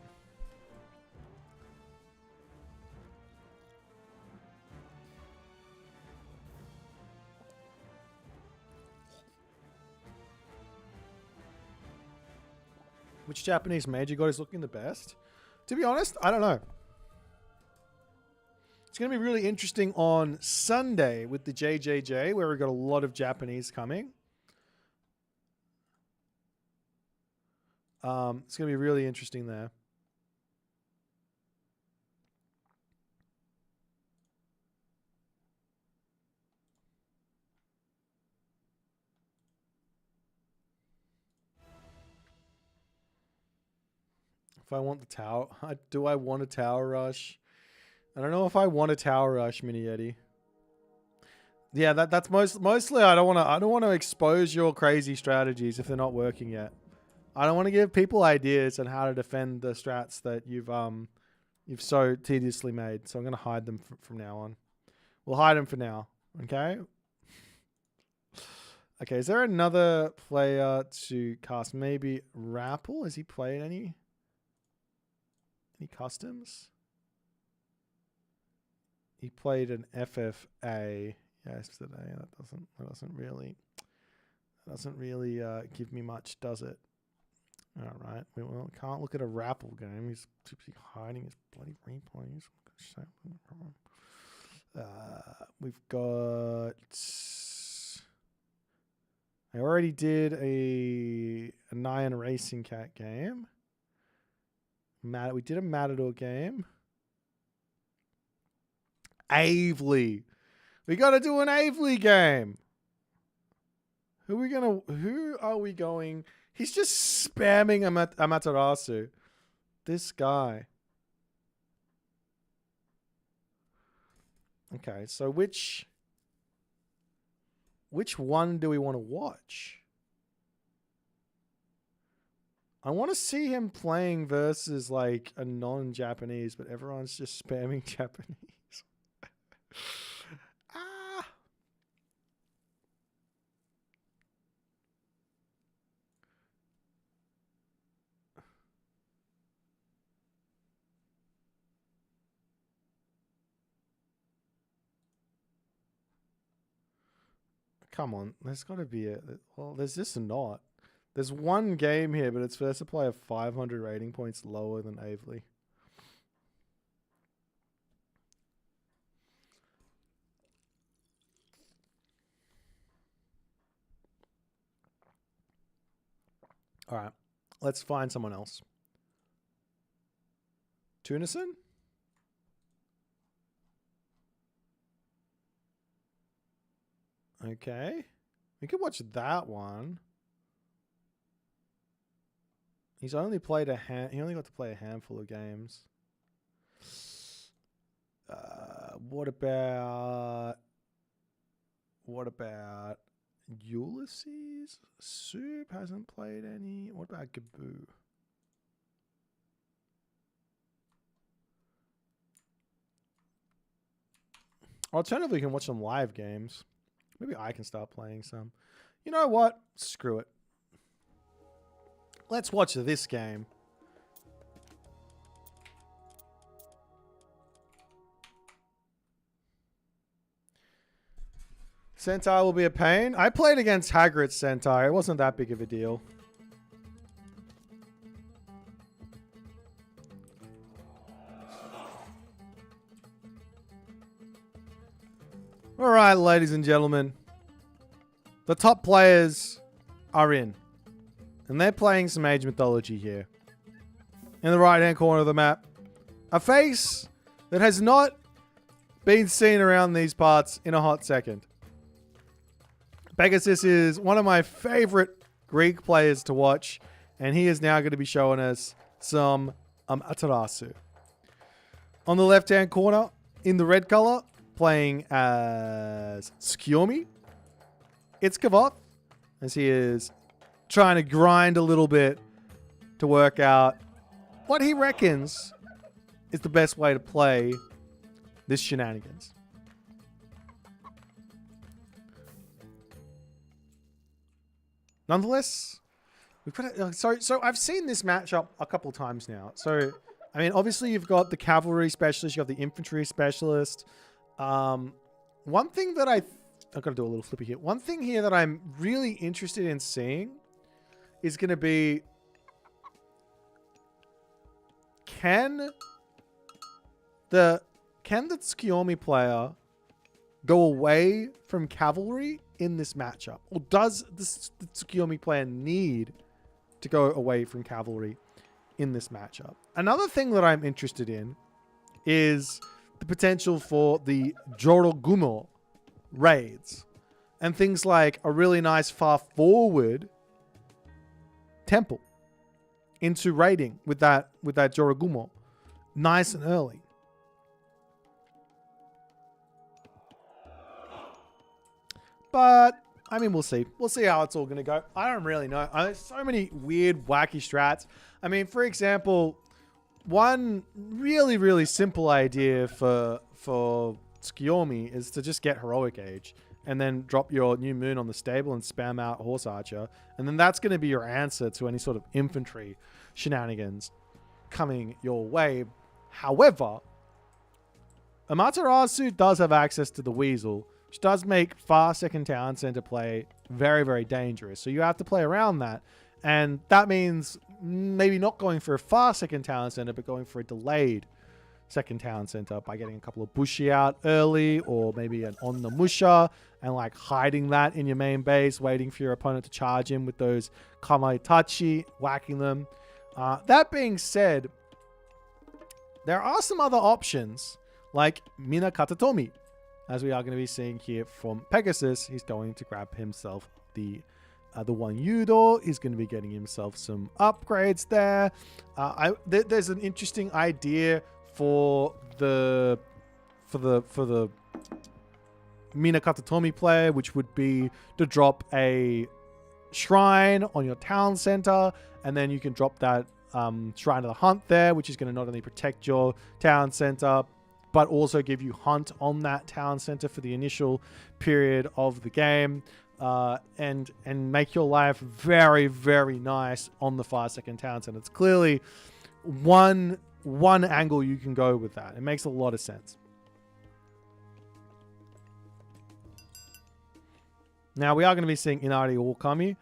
Which Japanese major god is looking the best? To be honest, I don't know. It's going to be really interesting on Sunday with the JJJ, where we've got a lot of Japanese coming. It's going to be really interesting there. If I want the tower, do I want a tower rush? I don't know if I want a tower rush, Mini Yeti. Yeah, that's mostly I don't want to expose your crazy strategies if they're not working yet. I don't want to give people ideas on how to defend the strats that you've so tediously made. So I'm going to hide them from now on. We'll hide them for now. Okay. Okay. Is there another player to cast? Maybe Rappel? Has he played any customs? He played an FFA yesterday. That doesn't really give me much, does it? All right. Well, can't look at a Rappel game. He's typically hiding his bloody replays. We've got. I already did a Nyan Racing Cat game. We did a Matador game. Avely. We got to do an Avely game. Who are we going? He's just spamming Amaterasu. This guy. Okay, so which one do we want to watch? I want to see him playing versus like a non-Japanese, but everyone's just spamming Japanese. Come on, there's got to be well, there's just not. There's one game here, but it's versus a player 500 rating points lower than Avely. All right, let's find someone else. Tunison? Okay. We could watch that one. He's only played he only got to play a handful of games. What about Ulysses? Soup hasn't played any. What about Gaboo? Alternatively, you can watch some live games. Maybe I can start playing some. You know what? Screw it. Let's watch this game. Centaur will be a pain. I played against Hagrid's Centaur. It wasn't that big of a deal. All right, ladies and gentlemen. The top players are in. And they're playing some Age Mythology here. In the right-hand corner of the map. A face that has not been seen around these parts in a hot second. Pegasus is one of my favorite Greek players to watch. And he is now going to be showing us some Amaterasu. On the left-hand corner, in the red color, playing as Tsukiyomi. It's Kavoth, as he is trying to grind a little bit to work out what he reckons is the best way to play this shenanigans. Nonetheless, we put it, so I've seen this matchup a couple times now. So, I mean, obviously you've got the cavalry specialist, you've got the infantry specialist. One thing that I've got to do a little flippy here. One thing here that I'm really interested in seeing is going to be, can the Tsukiyomi player go away from cavalry in this matchup? Or does the Tsukiyomi player need to go away from cavalry in this matchup? Another thing that I'm interested in is the potential for the Jorogumo raids and things like a really nice far forward temple into raiding with that Jorogumo nice and early. But I mean, we'll see. We'll see how it's all going to go. I don't really know. There's so many weird, wacky strats. I mean, for example, one really, really simple idea for Tsukiyomi is to just get Heroic Age and then drop your New Moon on the stable and spam out Horse Archer. And then that's going to be your answer to any sort of infantry shenanigans coming your way. However, Amaterasu does have access to the Weasel, which does make far second town center play very, very dangerous. So you have to play around that. And that means maybe not going for a fast second town center, but going for a delayed second town center by getting a couple of Bushi out early, or maybe an on the Musha and like hiding that in your main base, waiting for your opponent to charge in with those Kamaitachi, whacking them. That being said, there are some other options like Mina Katatomi, as we are going to be seeing here from Pegasus. He's going to grab himself the one Yudo. He's going to be getting himself some upgrades there. There's an interesting idea for the Mina Katatomi player, which would be to drop a shrine on your town center, and then you can drop that Shrine of the Hunt there, which is going to not only protect your town center, but also give you hunt on that town center for the initial period of the game. And make your life very, very nice on the far second town center. It's clearly one angle you can go with that. It makes a lot of sense. Now we are going to be seeing Inari Okami.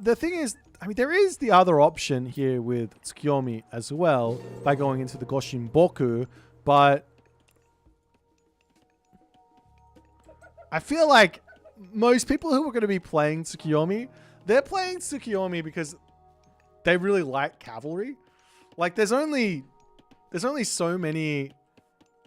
The thing is, I mean, there is the other option here with Tsukiyomi as well by going into the Goshin Boku, but I feel like most people who are going to be playing Tsukiyomi, they're playing Tsukiyomi because they really like cavalry. Like there's only so many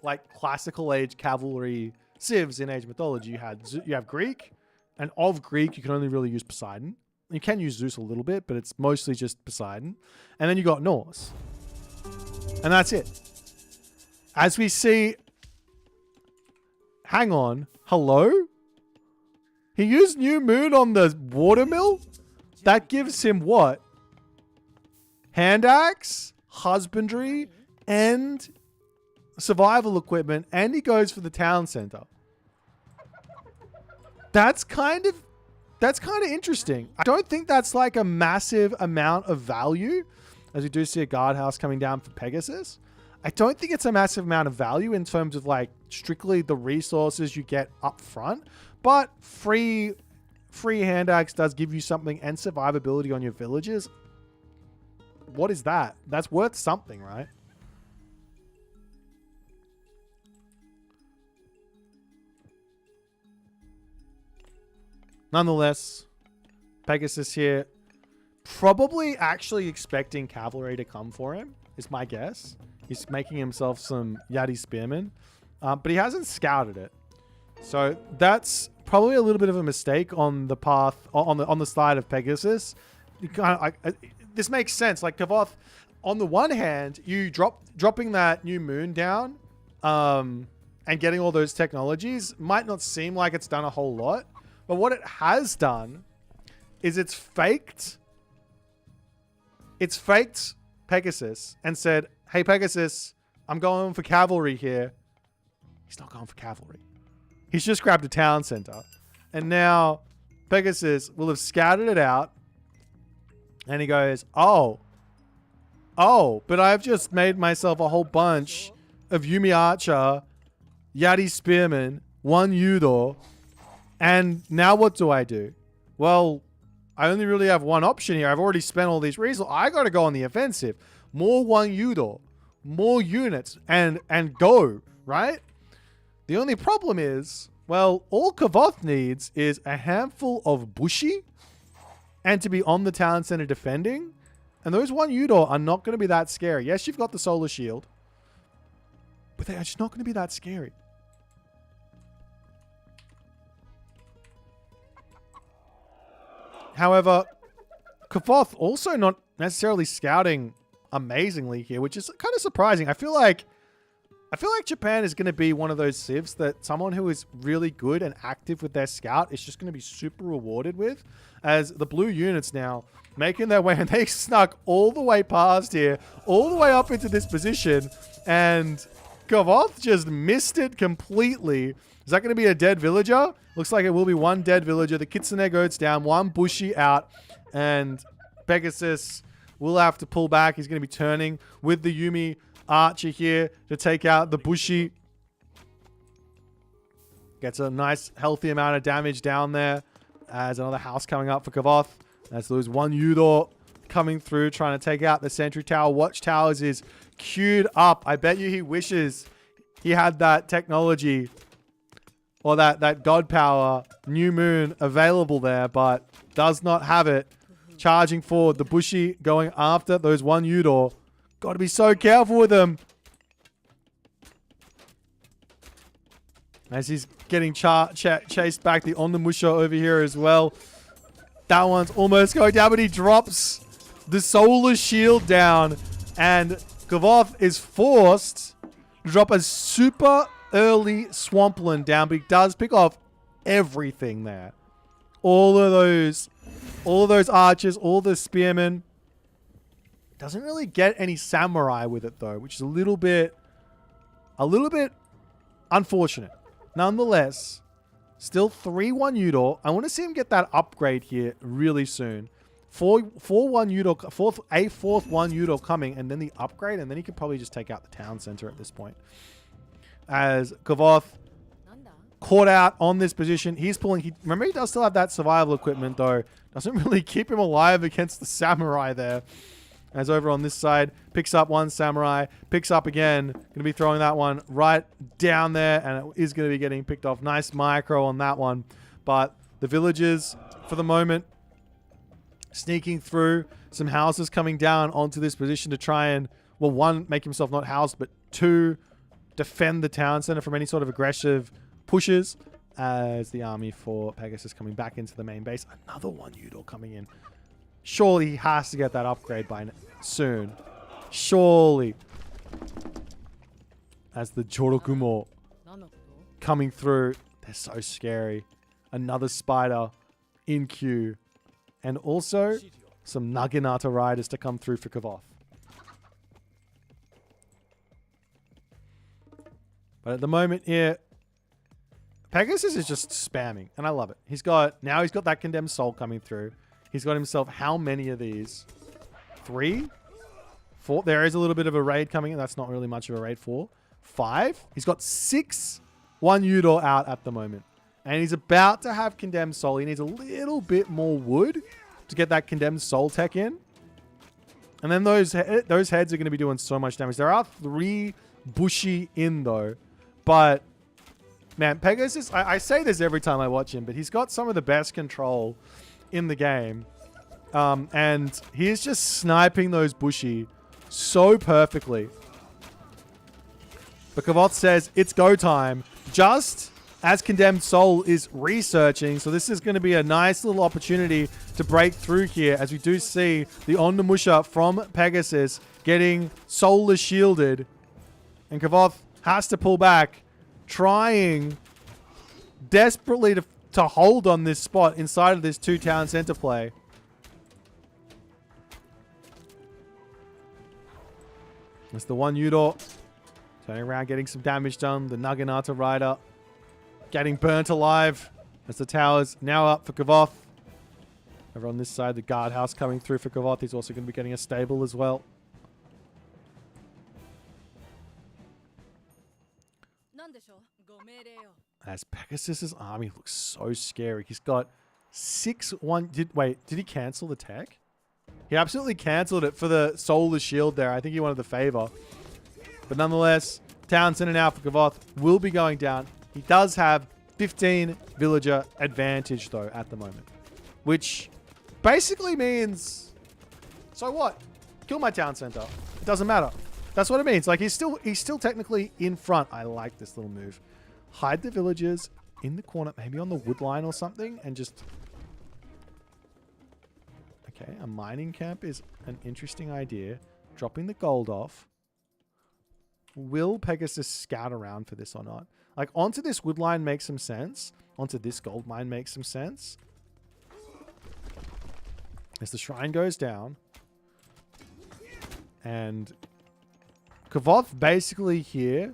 like classical age cavalry civs in Age Mythology. You have Greek, and of Greek you can only really use Poseidon. You can use Zeus a little bit, but it's mostly just Poseidon. And then you got Norse. And that's it. As we see... Hang on. Hello? He used New Moon on the watermill? That gives him what? Hand axe, husbandry, and survival equipment. And he goes for the town center. That's kind of interesting. I don't think that's like a massive amount of value, as we do see a guardhouse coming down for Pegasus. I don't think it's a massive amount of value in terms of like strictly the resources you get up front, but free hand axe does give you something and survivability on your villages. What is that? That's worth something, right? Nonetheless, Pegasus here, probably actually expecting cavalry to come for him, is my guess. He's making himself some Yeti spearmen, but he hasn't scouted it. So that's probably a little bit of a mistake on the path, on the side of Pegasus. You this makes sense. Like Kavoth, on the one hand, you dropping that new moon down and getting all those technologies might not seem like it's done a whole lot. But what it has done is it's faked Pegasus and said, hey, Pegasus, I'm going for cavalry here. He's not going for cavalry. He's just grabbed a town center. And now Pegasus will have scouted it out. And he goes, oh, but I've just made myself a whole bunch of Yumi Archer, Yeti Spearmen, one Udor. And now what do I do? Well, I only really have one option here. I've already spent all these resources. I got to go on the offensive. More one Udor, more units, and go, right? The only problem is, well, all Kavoth needs is a handful of Bushi and to be on the town center defending. And those one Udor are not going to be that scary. Yes, you've got the solar shield, but they are just not going to be that scary. However, Kavoth also not necessarily scouting amazingly here, which is kind of surprising. I feel like Japan is going to be one of those civs that someone who is really good and active with their scout is just going to be super rewarded with, as the blue units now making their way, and they snuck all the way past here, all the way up into this position, and Kavoth just missed it completely. Is that going to be a dead villager? Looks like it will be one dead villager. The Kitsune goats down, one Bushi out, and Pegasus will have to pull back. He's going to be turning with the Yumi Archer here to take out the Bushi. Gets a nice healthy amount of damage down there. As another house coming up for Kavoth. That's lose one Udor coming through, trying to take out the sentry tower. Watchtowers is queued up. I bet you he wishes he had that technology or that god power new moon available there, but does not have it. Charging forward, the Bushi going after those one Udor. Got to be so careful with them. As he's getting chased back, the Ondamusha over here as well. That one's almost going down, but he drops the solar shield down, and Kavoth is forced to drop a super early Swampland down, but he does pick off everything there. All of those archers, all the spearmen. Doesn't really get any samurai with it though, which is a little bit unfortunate. Nonetheless, still 3-1 Udor. I want to see him get that upgrade here really soon. 4-1 Udor, a fourth 1 Udor coming, and then the upgrade, and then he could probably just take out the town center at this point. As Kavoth caught out on this position, he's pulling. Remember, he does still have that survival equipment though. Doesn't really keep him alive against the samurai there. As over on this side, picks up one samurai, picks up again. Going to be throwing that one right down there, and it is going to be getting picked off. Nice micro on that one. But the villagers, for the moment, sneaking through. Some houses coming down onto this position to try and, well, one, make himself not housed, but two, defend the town center from any sort of aggressive pushes. as the army for Pegasus coming back into the main base. Another one Udor coming in. Surely he has to get that upgrade by soon. Surely. As the Jorokumo coming through. They're so scary. Another spider in queue. And also some Naginata riders to come through for Kavoth. But at the moment here, Pegasus is just spamming. And I love it. Now he's got that Condemned Soul coming through. He's got himself how many of these? 3? 4? There is a little bit of a raid coming in. That's not really much of a raid. 4? 5? He's got 6 1 Udor out at the moment. And he's about to have Condemned Soul. He needs a little bit more wood to get that Condemned Soul tech in. And then those heads are going to be doing so much damage. There are 3 Bushi in though. But, man, Pegasus, I say this every time I watch him, but he's got some of the best control in the game. And he is just sniping those Bushi so perfectly. But Kavoth says, it's go time. Just as Condemned Soul is researching. So this is going to be a nice little opportunity to break through here, as we do see the Ondamusha from Pegasus getting soulless shielded. And Kavoth has to pull back, trying desperately to hold on this spot inside of this 2-town center play. That's the 1 Udor turning around, getting some damage done. The Naginata rider getting burnt alive as the tower's now up for Kavoth. Over on this side, the guardhouse coming through for Kavoth. He's also going to be getting a stable as well. As Pegasus's army looks so scary. He's got 6-1. Did he cancel the tech? He absolutely cancelled it for the soulless shield there. I think he wanted the favor. But nonetheless, town center now for Kavoth will be going down. He does have 15 villager advantage though at the moment. Which basically means, so what? Kill my town center. It doesn't matter. That's what it means. Like he's still technically in front. I like this little move. Hide the villagers in the corner, maybe on the wood line or something, and just... Okay, a mining camp is an interesting idea. Dropping the gold off. Will Pegasus scout around for this or not? Like, onto this wood line makes some sense. Onto this gold mine makes some sense. As the shrine goes down. And Kavoth basically here...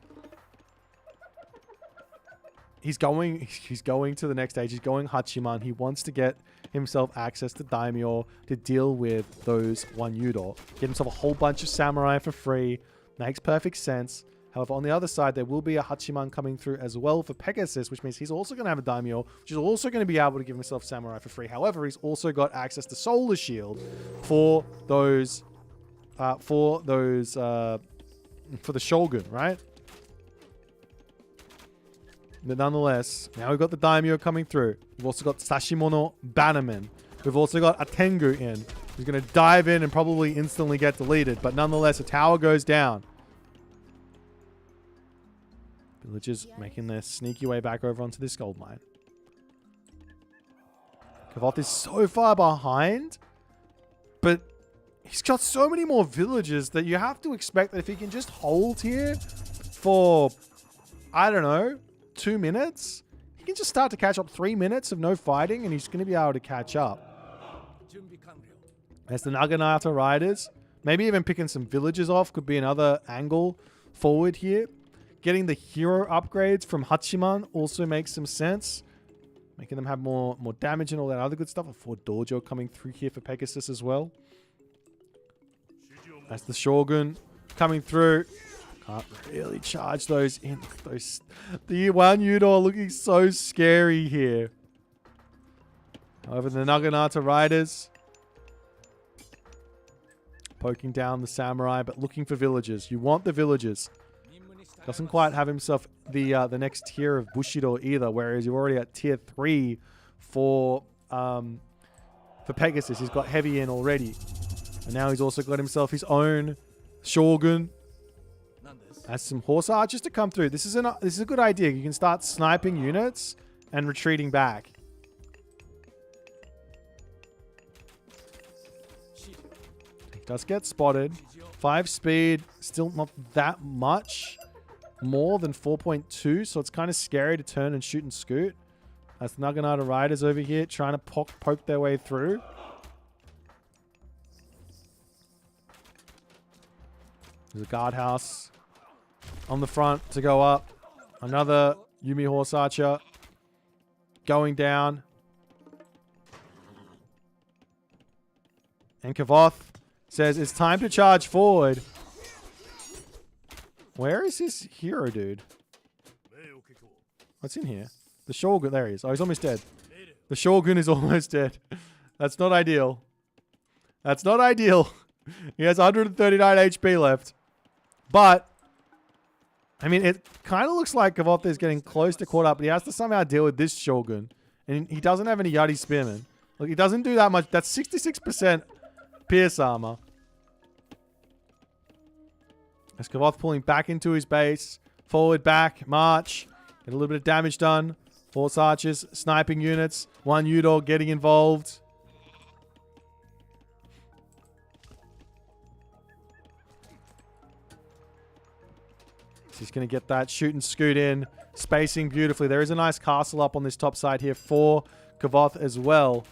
He's going to the next stage. He's going Hachiman. He wants to get himself access to Daimyo to deal with those 1 Udor. Get himself a whole bunch of samurai for free. Makes perfect sense. However, on the other side, there will be a Hachiman coming through as well for Pegasus, which means he's also going to have a Daimyo, which is also going to be able to give himself samurai for free. However, he's also got access to Solar Shield for those, for the Shogun, right? But nonetheless, now we've got the Daimyo coming through. We've also got Sashimono Bannerman. We've also got a Tengu in. He's going to dive in and probably instantly get deleted. But nonetheless, a tower goes down. Villagers making their sneaky way back over onto this gold mine. Kavoth is so far behind. But he's got so many more villagers that you have to expect that if he can just hold here for, I don't know, 2 minutes, he can just start to catch up. 3 minutes of no fighting and he's going to be able to catch up. As the Naginata riders, maybe even picking some villagers off could be another angle forward here. Getting the hero upgrades from Hachiman also makes some sense. Making them have more damage and all that other good stuff. A 4 Dojo coming through here for Pegasus as well. As the Shogun coming through. Can't really charge those in. The 1 Udor looking so scary here. However, the Naginata riders poking down the samurai, but looking for villagers. You want the villagers. Doesn't quite have himself the next tier of Bushido either, whereas you're already at tier 3 for Pegasus. He's got heavy in already. And now he's also got himself his own Shogun. Has some horse archers to come through. This is a good idea. You can start sniping units and retreating back. He does get spotted. 5 speed, still not that much more than 4.2, so it's kind of scary to turn and shoot and scoot. As the Naginata Riders over here trying to poke their way through. There's a guardhouse on the front to go up. Another Yumi Horse Archer going down. And Kavoth says it's time to charge forward. Where is this hero dude? What's in here? The Shogun. There he is. Oh, he's almost dead. The Shogun is almost dead. That's not ideal. That's not ideal. He has 139 HP left. But, I mean, it kind of looks like Kavoth is getting close to caught up, but he has to somehow deal with this Shogun. And he doesn't have any Yeti Spearmen. Look, he doesn't do that much. That's 66% pierce armor. As Kavoth pulling back into his base. Forward, back, march. Get a little bit of damage done. Horse archers, sniping units. One U-Dog getting involved. He's going to get that shoot and scoot in. Spacing beautifully. There is a nice castle up on this top side here for Kavoth as well.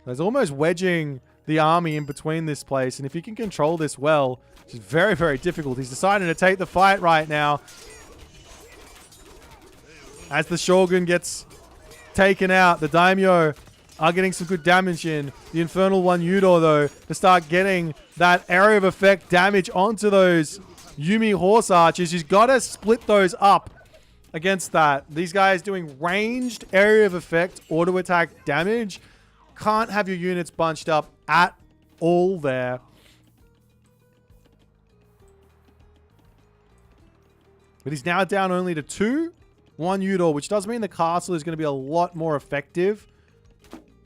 There's almost wedging the army in between this place. And if he can control this well, which is very, very difficult. He's deciding to take the fight right now. As the Shogun gets taken out, the Daimyo are getting some good damage in. The Infernal One Yudo, though, to start getting that area of effect damage onto those Yumi Horse Archers. He's got to split those up against that. These guys doing ranged area of effect, auto attack damage. Can't have your units bunched up at all there. But he's now down only to 2. 1 Udor, which does mean the castle is going to be a lot more effective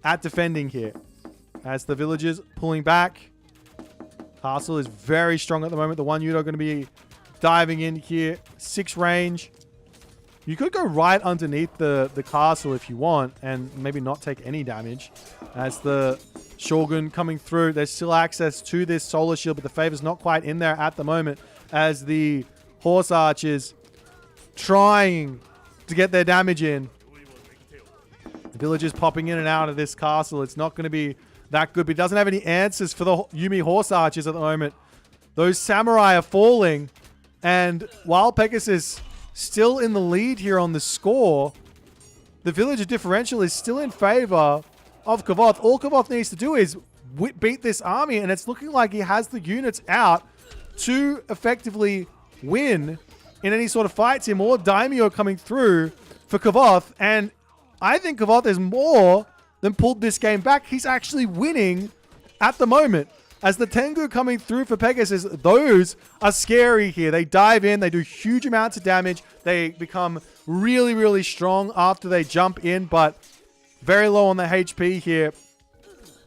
at defending here. As the villagers pulling back. Castle is very strong at the moment. The 1 Udor going to be diving in here. 6 range. You could go right underneath the castle if you want and maybe not take any damage. As the Shogun coming through, there's still access to this solar shield, but the favor's not quite in there at the moment. As the Horse Archers trying to get their damage in. The villagers popping in and out of this castle. It's not going to be that good, but it doesn't have any answers for the Yumi Horse Archers at the moment. Those samurai are falling, and while Pegasus still in the lead here on the score, the villager differential is still in favor of Kavoth. All Kavoth needs to do is beat this army, and it's looking like he has the units out to effectively win in any sort of fights here. More Daimyo coming through for Kavoth, and I think Kavoth is more than pulled this game back. He's actually winning at the moment. As the Tengu coming through for Pegasus, those are scary here. They dive in, they do huge amounts of damage. They become really, really strong after they jump in, but very low on the HP here.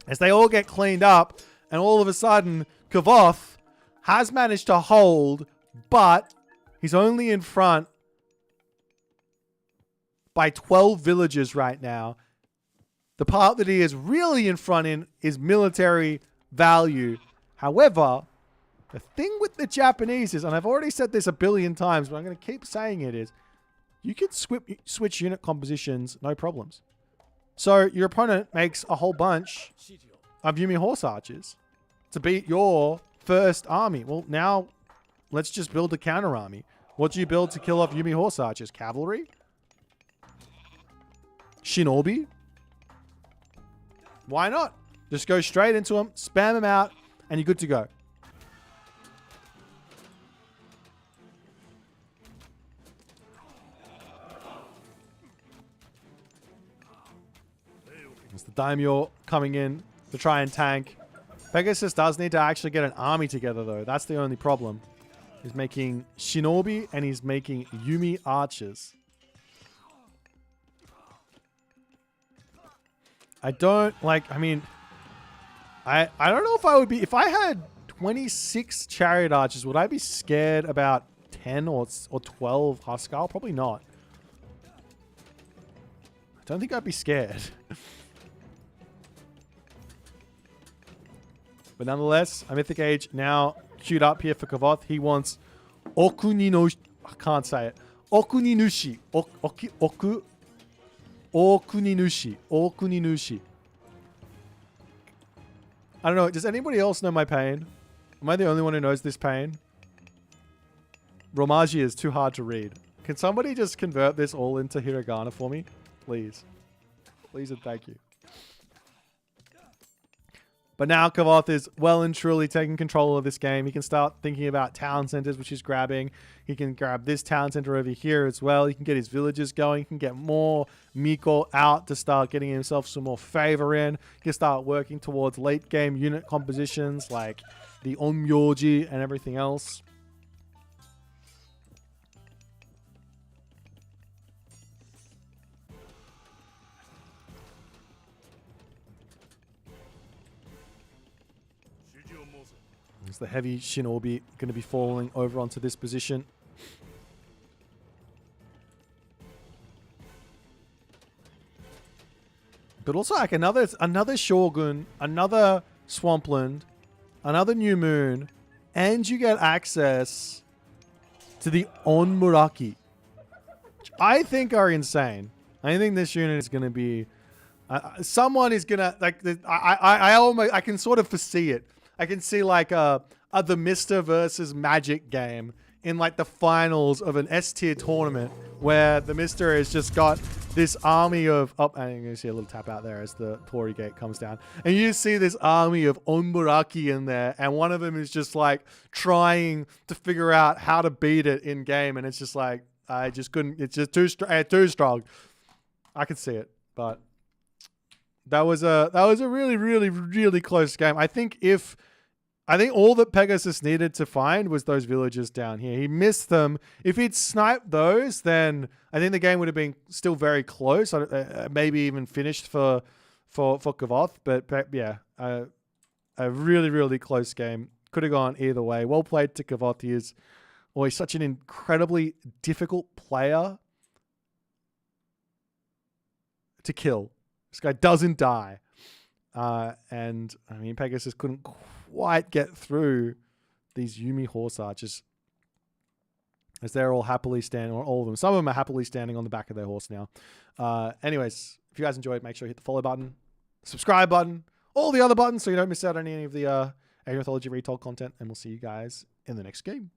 As they all get cleaned up, and all of a sudden, Kavoth has managed to hold, but he's only in front by 12 villagers right now. The part that he is really in front in is military value. However, the thing with the Japanese is, and I've already said this a billion times, but I'm going to keep saying it, is you can switch unit compositions, no problems. So your opponent makes a whole bunch of Yumi Horse Archers to beat your first army. Well, now let's just build a counter army. What do you build to kill off Yumi Horse Archers? Cavalry? Shinobi? Why not? Just go straight into them, spam them out, and you're good to go. It's the Daimyo coming in to try and tank. Pegasus does need to actually get an army together, though. That's the only problem. He's making Shinobi, and he's making Yumi Archers. I don't, like, I mean, I don't know if I would be, if I had 26 Chariot Archers, would I be scared about 10 or 12 Huskarl? Probably not. Don't think I'd be scared. But nonetheless, a Mythic Age now queued up here for Kavoth. He wants Okuni no... I can't say it. Okuni Nushi. Okuni Nushi. Okuni Nushi. I don't know. Does anybody else know my pain? Am I the only one who knows this pain? Romaji is too hard to read. Can somebody just convert this all into hiragana for me? Please. Please and thank you. But now Kavoth is well and truly taking control of this game. He can start thinking about town centers, which he's grabbing. He can grab this town center over here as well. He can get his villages going. He can get more Miko out to start getting himself some more favor in. He can start working towards late game unit compositions like the Onmyoji and everything else. Is the heavy shinobi going to be falling over onto this position? But also like another shogun, another swampland, another new moon, and you get access to the Onmuraki, which I think are insane. I think this unit is going to be someone is going to like I can sort of foresee it. I can see like the Mr. versus Magic game in like the finals of an S tier tournament where the Mr. has just got this army of... Oh, and you're going to see a little tap out there as the Torii gate comes down. And you see this army of Onmuraki in there, and one of them is just like trying to figure out how to beat it in game, and it's just like, I just couldn't... It's just too strong. I could see it, but... That was a really, really, really close game. I think all that Pegasus needed to find was those villages down here. He missed them. If he'd sniped those, then I think the game would have been still very close. Maybe even finished for Kavoth. But yeah, a really, really close game. Could have gone either way. Well played to Kavoth. He's such an incredibly difficult player to kill. This guy doesn't die. And, I mean, Pegasus couldn't quite get through these Yumi horse archers as they're all happily standing, or all of them. Some of them are happily standing on the back of their horse now. Anyways, if you guys enjoyed, make sure you hit the follow button, subscribe button, all the other buttons so you don't miss out on any of the Agrathology Retold content. And we'll see you guys in the next game.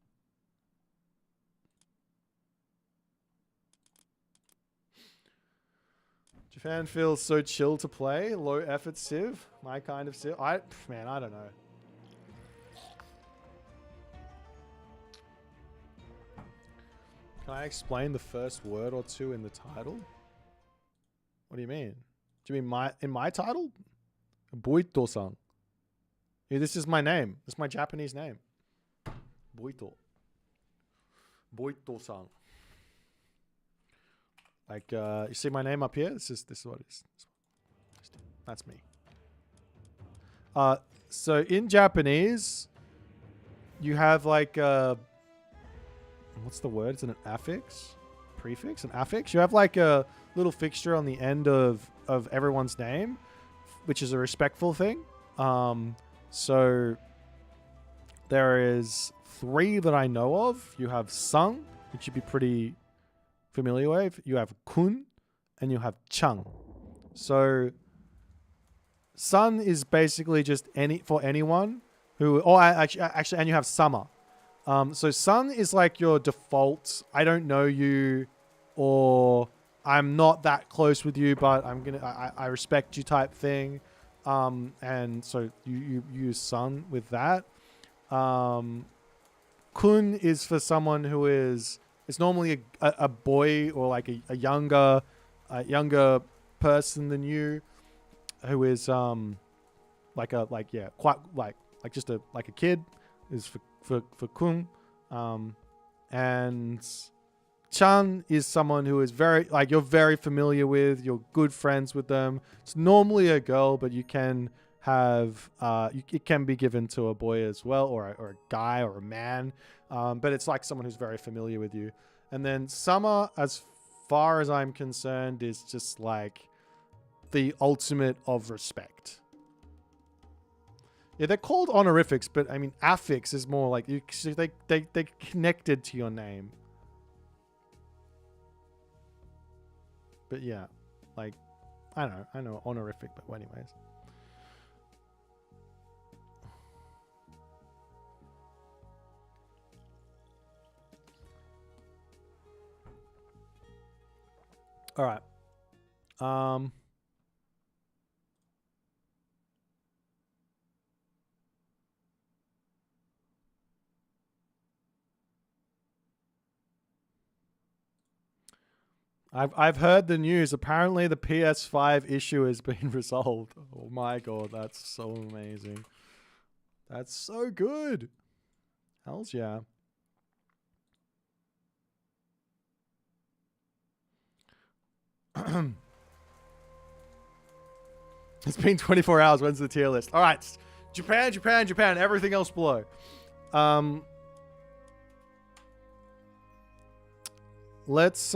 Japan feels so chill to play. Low effort Civ. My kind of Civ. Man, I don't know. Can I explain the first word or two in the title? What do you mean? Do you mean in my title? BOITO-san. Yeah, this is my name. This is my Japanese name. BOITO. BOITO-san. Like, you see my name up here? This is what it is. That's me. So in Japanese, you have like, what's the word? Is it an affix? Prefix? An affix? You have like a little fixture on the end of everyone's name, which is a respectful thing. So there is 3 that I know of. You have Sung, which you'd be pretty familiar with. You have Kun, and you have Chang. So Sun is basically just for anyone who, or actually, and you have Sama. So Sun is like your default, I don't know you, or I'm not that close with you, but I respect you type thing. And so you use Sun with that. Kun is for someone who is, it's normally a boy or like a younger person than you, who is just a kid, is for Kun. And Chan is someone who is very, like, you're very familiar with, you're good friends with them. It's normally a girl, but you can have, it can be given to a boy as well, or a guy or a man. But it's like someone who's very familiar with you. And then Sama, as far as I'm concerned, is just like the ultimate of respect. Yeah, they're called honorifics, but I mean, affix is more like they connected to your name. But yeah, like, I know honorific, but anyways. All right. I've heard the news. Apparently the PS5 issue has been resolved. Oh my god, that's so amazing. That's so good. Hells yeah. It's been 24 hours. When's the tier list? All right. Japan, Japan, Japan. Everything else below. Let's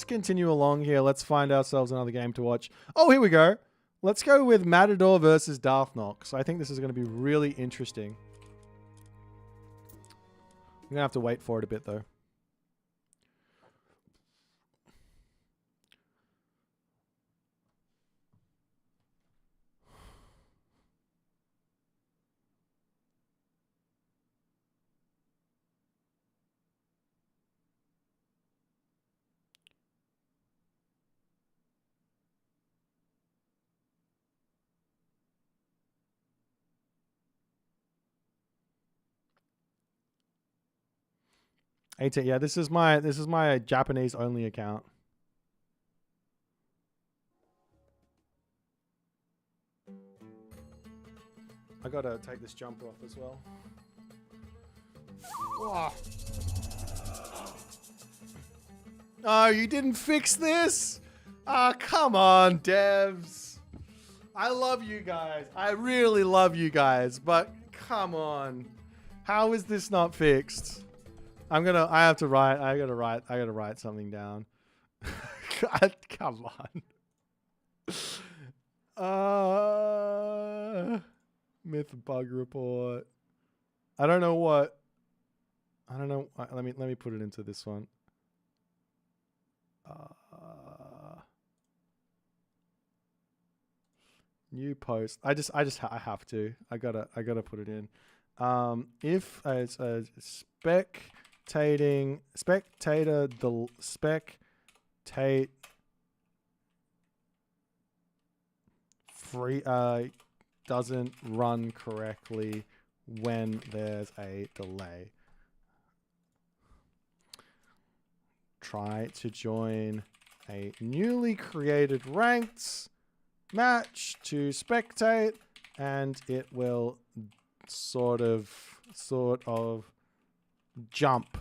continue along here. Let's find ourselves another game to watch. Oh, here we go. Let's go with Matador versus Darth Nox. I think this is going to be really interesting. I'm going to have to wait for it a bit, though. Yeah, this is my Japanese only account. I gotta take this jumper off as well. Oh. Oh, you didn't fix this? Ah, oh, come on, devs. I love you guys. I really love you guys, but come on. How is this not fixed? I gotta write something down. God, come on. Myth bug report. I don't know. Let me put it into this one. New post. I have to. I gotta put it in. If it's a spectator the spectate free doesn't run correctly when there's a delay. Try to join a newly created ranked match to spectate, and it will sort of jump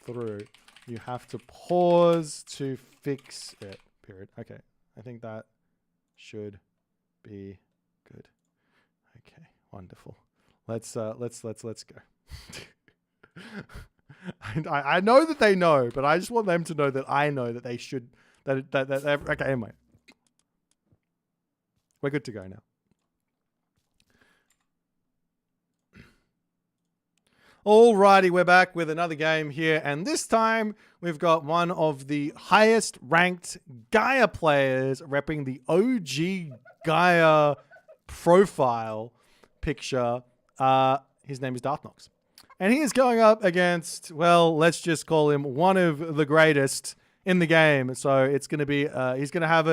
through. You have to pause to fix it. Period. Okay, I think that should be good. Okay, wonderful. Let's go. I know that they know, but I just want them to know that I know that they should. Okay, anyway. We're good to go now. Alrighty, we're back with another game here, and this time we've got one of the highest ranked Gaia players repping the OG Gaia profile picture. His name is Darth Nox. And he is going up against, well, let's just call him one of the greatest in the game. So it's going to be, he's going to have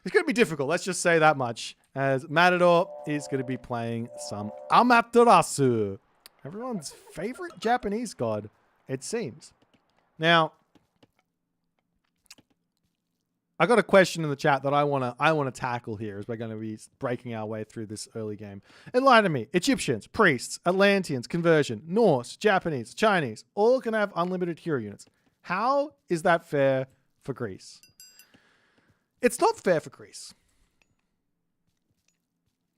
it's going to be difficult. Let's just say that much. As Matador is going to be playing some Amaterasu, everyone's favorite Japanese god, it seems. Now, I got a question in the chat that I want to tackle here as we're going to be breaking our way through this early game. Enlighten me. Egyptians, priests, Atlanteans, conversion, Norse, Japanese, Chinese, all can have unlimited hero units. How is that fair for Greece? It's not fair for Greece.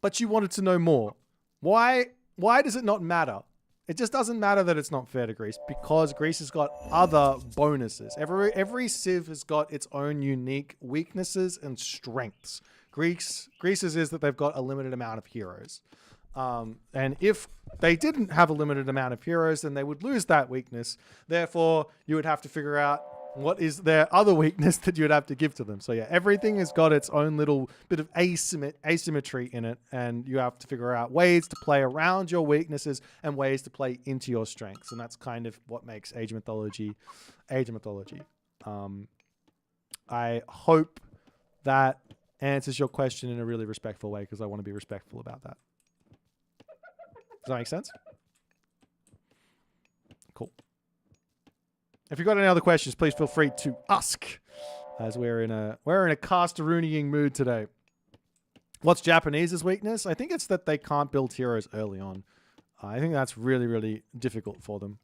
But you wanted to know more. Why does it not matter It just doesn't matter that it's not fair to Greece because Greece has got other bonuses. Every civ has got its own unique weaknesses and strengths. Greece's is that they've got a limited amount of heroes. And if they didn't have a limited amount of heroes, then they would lose that weakness. Therefore, you would have to figure out what is their other weakness that you would have to give to them. So yeah, everything has got its own little bit of asymmetry in it, and you have to figure out ways to play around your weaknesses and ways to play into your strengths. And that's kind of what makes Age of Mythology Age of Mythology. I hope that answers your question in a really respectful way, because I want to be respectful about that. Does that make sense? Cool. If you've got any other questions, please feel free to ask, as we're in a Castarooniing mood today. What's Japanese's weakness? I think it's that they can't build heroes early on. I think that's really, really difficult for them.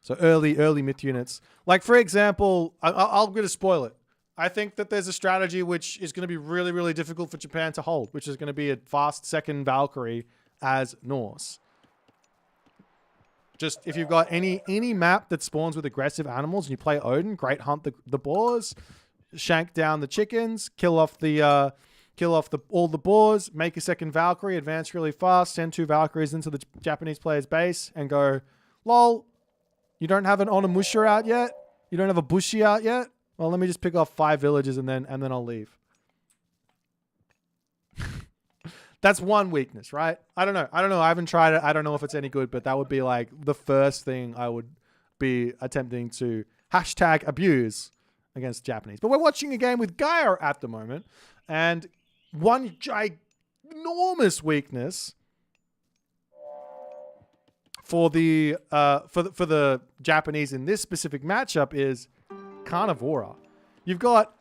So early myth units. Like, for example, I'm going to spoil it. I think that there's a strategy which is going to be really, really difficult for Japan to hold, which is going to be a fast second Valkyrie as Norse. Just if you've got any map that spawns with aggressive animals and you play Odin, great hunt the boars, shank down the chickens, kill off all the boars, make a second Valkyrie, advance really fast, send 2 Valkyries into the Japanese player's base and go, lol, you don't have an Onimusha out yet? You don't have a Bushi out yet? Well, let me just pick off 5 villages and then I'll leave. That's one weakness, right? I don't know. I haven't tried it. I don't know if it's any good, but that would be like the first thing I would be attempting to hashtag abuse against Japanese. But we're watching a game with Gaia at the moment, and one ginormous weakness for the Japanese in this specific matchup is Carnivora. You've got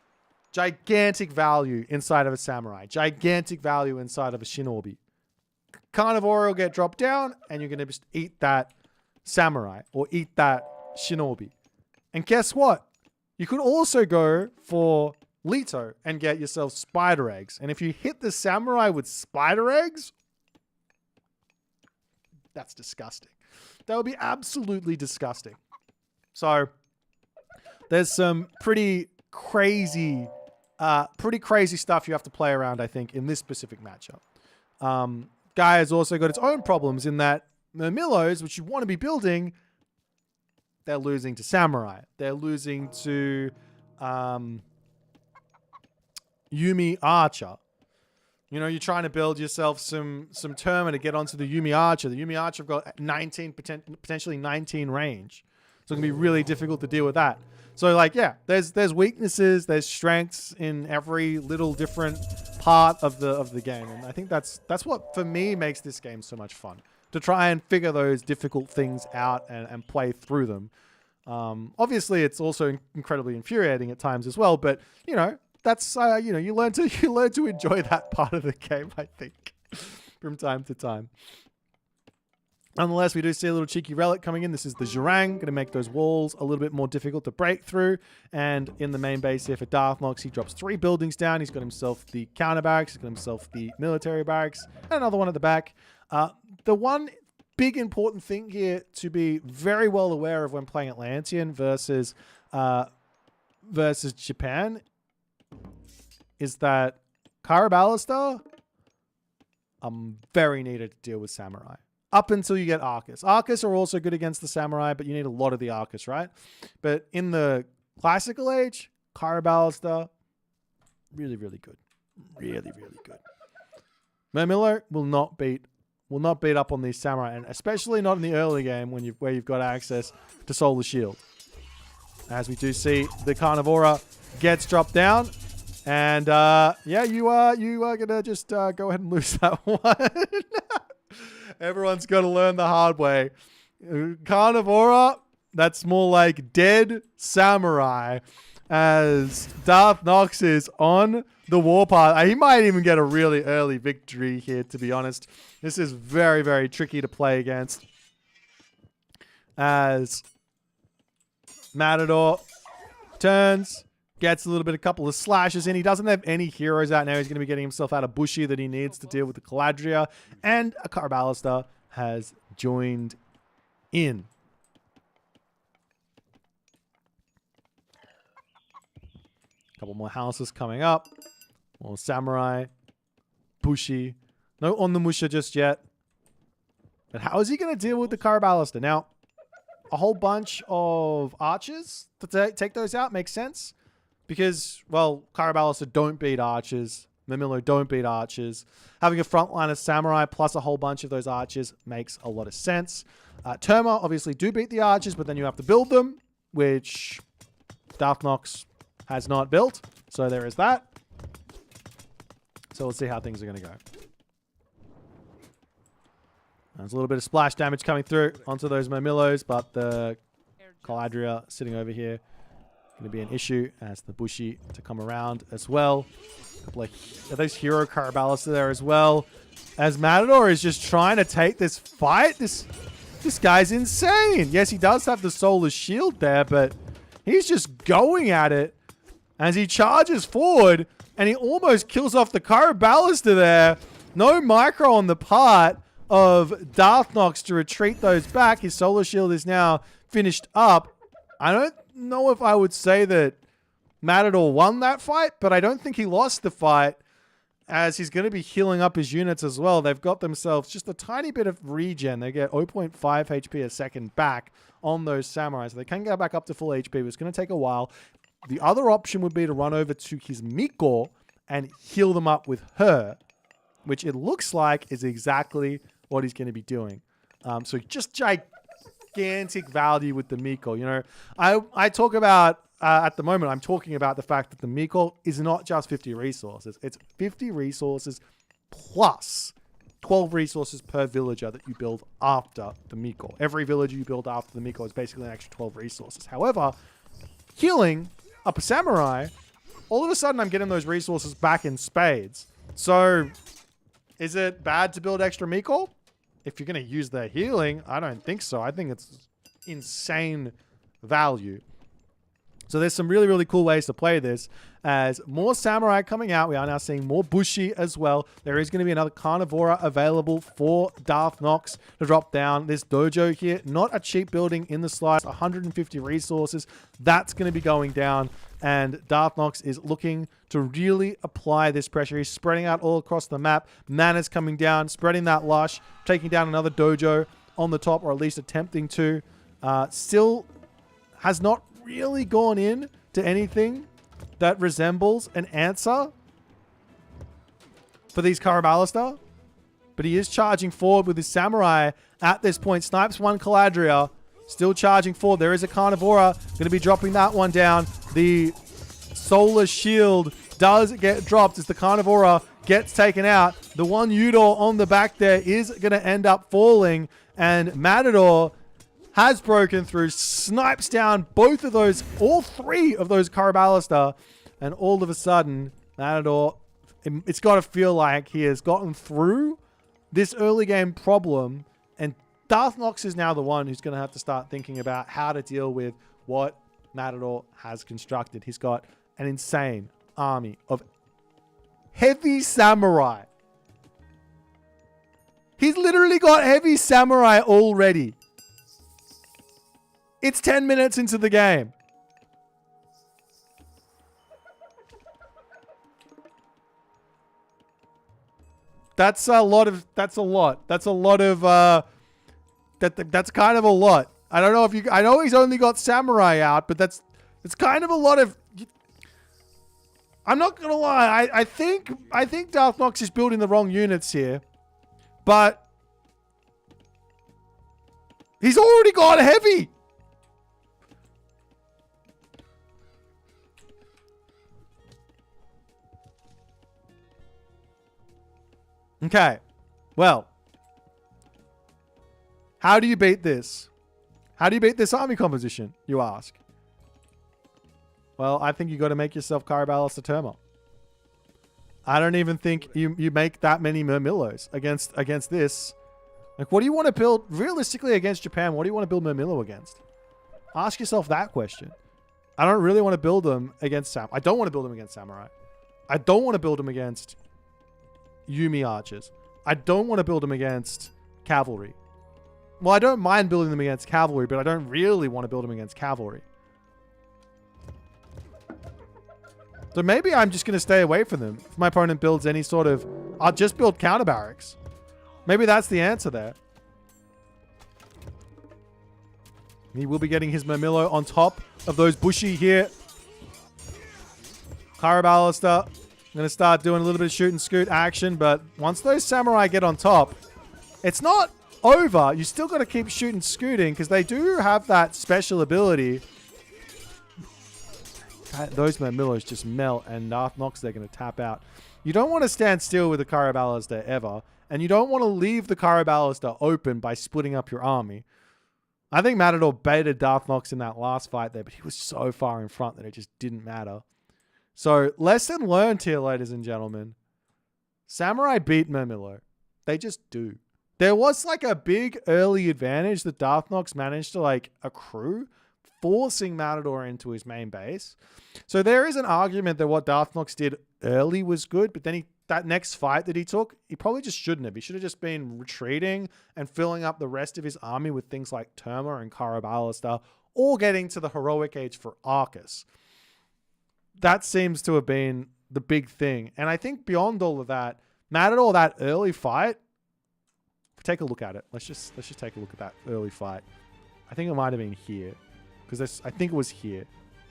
gigantic value inside of a samurai. Gigantic value inside of a shinobi. Carnivora will get dropped down, and you're going to just eat that samurai or eat that shinobi. And guess what? You could also go for Leto and get yourself spider eggs. And if you hit the samurai with spider eggs, that's disgusting. That would be absolutely disgusting. So there's some pretty crazy stuff you have to play around, I think, in this specific matchup. Gaia has also got its own problems in that Murmillos, which you want to be building, they're losing to Samurai. They're losing to Yumi Archer. You know, you're trying to build yourself some Terma to get onto the Yumi Archer. The Yumi Archer have got 19, potentially 19 range. So it's going to be really difficult to deal with that. So, like, yeah, there's weaknesses, there's strengths in every little different part of the game. And I think that's what, for me, makes this game so much fun. To try and figure those difficult things out and play through them. Obviously, it's also incredibly infuriating at times as well. But, you know, that's, you learn to enjoy that part of the game, I think, from time to time. Nonetheless, we do see a little cheeky relic coming in. This is the Zhurang, going to make those walls a little bit more difficult to break through. And in the main base here for Darth Nox, he drops 3 buildings down. He's got himself the counter barracks. He's got himself the military barracks. And another one at the back. The one big important thing here to be very well aware of when playing Atlantean versus Japan is that Karabalista very needed to deal with Samurai. Up until you get Arcus. Arcus are also good against the Samurai, but you need a lot of the Arcus, right? But in the classical age, Karabalista, really, really good. Really, really good. Murmillo will not beat up on these Samurai, and especially not in the early game where you've got access to Solar Shield. As we do see, the Carnivora gets dropped down. And yeah, you are gonna just go ahead and lose that one. Everyone's got to learn the hard way. Carnivora, that's more like dead samurai, as Darth Nox is on the warpath. He might even get a really early victory here, to be honest. This is very, very tricky to play against, as Matador turns, gets a couple of slashes in. He doesn't have any heroes out now. He's going to be getting himself out of Bushi that he needs to deal with the Caladria. And a Karabalista has joined in. Couple more houses coming up. More samurai. Bushi. No Onnamusha just yet. But how is he going to deal with the Karabalista? Now, a whole bunch of archers to take those out makes sense. Because, well, Karabalista don't beat archers. Mamilo don't beat archers. Having a front line of samurai plus a whole bunch of those archers makes a lot of sense. Terma obviously do beat the archers, but then you have to build them, which Darth Nox has not built. So there is that. So let's see how things are going to go. There's a little bit of splash damage coming through onto those Murmillos, but the Caladria sitting over here going to be an issue as the Bushi to come around as well. A couple of those hero Karabalista there as well. As Matador is just trying to take this fight. This guy's insane. Yes, he does have the Solar Shield there, but he's just going at it as he charges forward and he almost kills off the Karabalista there. No micro on the part of Darth Nox to retreat those back. His Solar Shield is now finished up. I don't know if I would say that Matador won that fight, but I don't think he lost the fight as he's going to be healing up his units as well. They've got themselves just a tiny bit of regen. They get 0.5 HP a second back on those samurai, so they can get back up to full HP, but it's going to take a while. The other option would be to run over to his Miko and heal them up with her, which it looks like is exactly what he's going to be doing. So just gigantic value with the Miko. You know, I talk about, at the moment, I'm talking about the fact that the Miko is not just 50 resources. It's 50 resources plus 12 resources per villager that you build after the Miko. Every villager you build after the Miko is basically an extra 12 resources. However, healing up a samurai, all of a sudden I'm getting those resources back in spades. So is it bad to build extra Miko? If you're going to use their healing, I don't think so. I think it's insane value. So there's some really, really cool ways to play this. As more samurai coming out, we are now seeing more Bushi as well. There is going to be another Carnivora available for Darth Nox to drop down. This dojo here, not a cheap building in the slides, 150 resources. That's going to be going down. And Darth Nox is looking to really apply this pressure. He's spreading out all across the map. Mana's coming down, spreading that lush, taking down another dojo on the top, or at least attempting to. Still has not really gone in to anything that resembles an answer for these Karabalista. But he is charging forward with his samurai at this point. Snipes one Caladria. Still charging forward. There is a Carnivora. Going to be dropping that one down. The Solar Shield does get dropped as the Carnivora gets taken out. The one Udor on the back there is going to end up falling. And Matador has broken through, snipes down both of those, all three of those Karabalista. And all of a sudden, Matador, it's got to feel like he has gotten through this early game problem. And Darth Nox is now the one who's going to have to start thinking about how to deal with what Matador has constructed. He's got an insane army of heavy samurai. He's literally got heavy samurai already. It's 10 minutes into the game. That's a lot. That's kind of a lot. I don't know if you, I know he's only got samurai out, but it's kind of a lot of, I'm not going to lie. I think Darth Nox is building the wrong units here, but he's already got heavy. Okay, well, how do you beat this? How do you beat this army composition, you ask? Well, I think you got to make yourself Karabalista Terma. I don't even think you make that many Murmillos against this. Like, what do you want to build realistically against Japan? What do you want to build Murmillo against? Ask yourself that question. I don't really want to build them against I don't want to build them against Samurai. I don't want to build them against Yumi archers. I don't want to build them against cavalry. Well, I don't mind building them against cavalry, but I don't really want to build them against cavalry. So maybe I'm just going to stay away from them. If my opponent builds any sort of... I'll just build counter barracks. Maybe that's the answer there. He will be getting his Murmillo on top of those Bushi here. Caraballister. I'm going to start doing a little bit of shoot and scoot action, but once those samurai get on top, it's not over. You still got to keep shooting scooting because they do have that special ability. Those Murmillos just melt, and Darth Nox, they're going to tap out. You don't want to stand still with the Caraballister ever, and you don't want to leave the Caraballister open by splitting up your army. I think Matador baited Darth Nox in that last fight there, but he was so far in front that it just didn't matter. So, lesson learned here, ladies and gentlemen. Samurai beat Murmillo. They just do. There was like a big early advantage that Darth Nox managed to like accrue, forcing Matador into his main base. So there is an argument that what Darth Nox did early was good, but then that next fight that he took, he probably just shouldn't have. He should have just been retreating and filling up the rest of his army with things like Terma and Caraballister, or getting to the heroic age for Arcus. That seems to have been the big thing. And I think beyond all of that, Matador, that early fight, take a look at it. Let's just take a look at that early fight. I think it might have been here. Because I think it was here.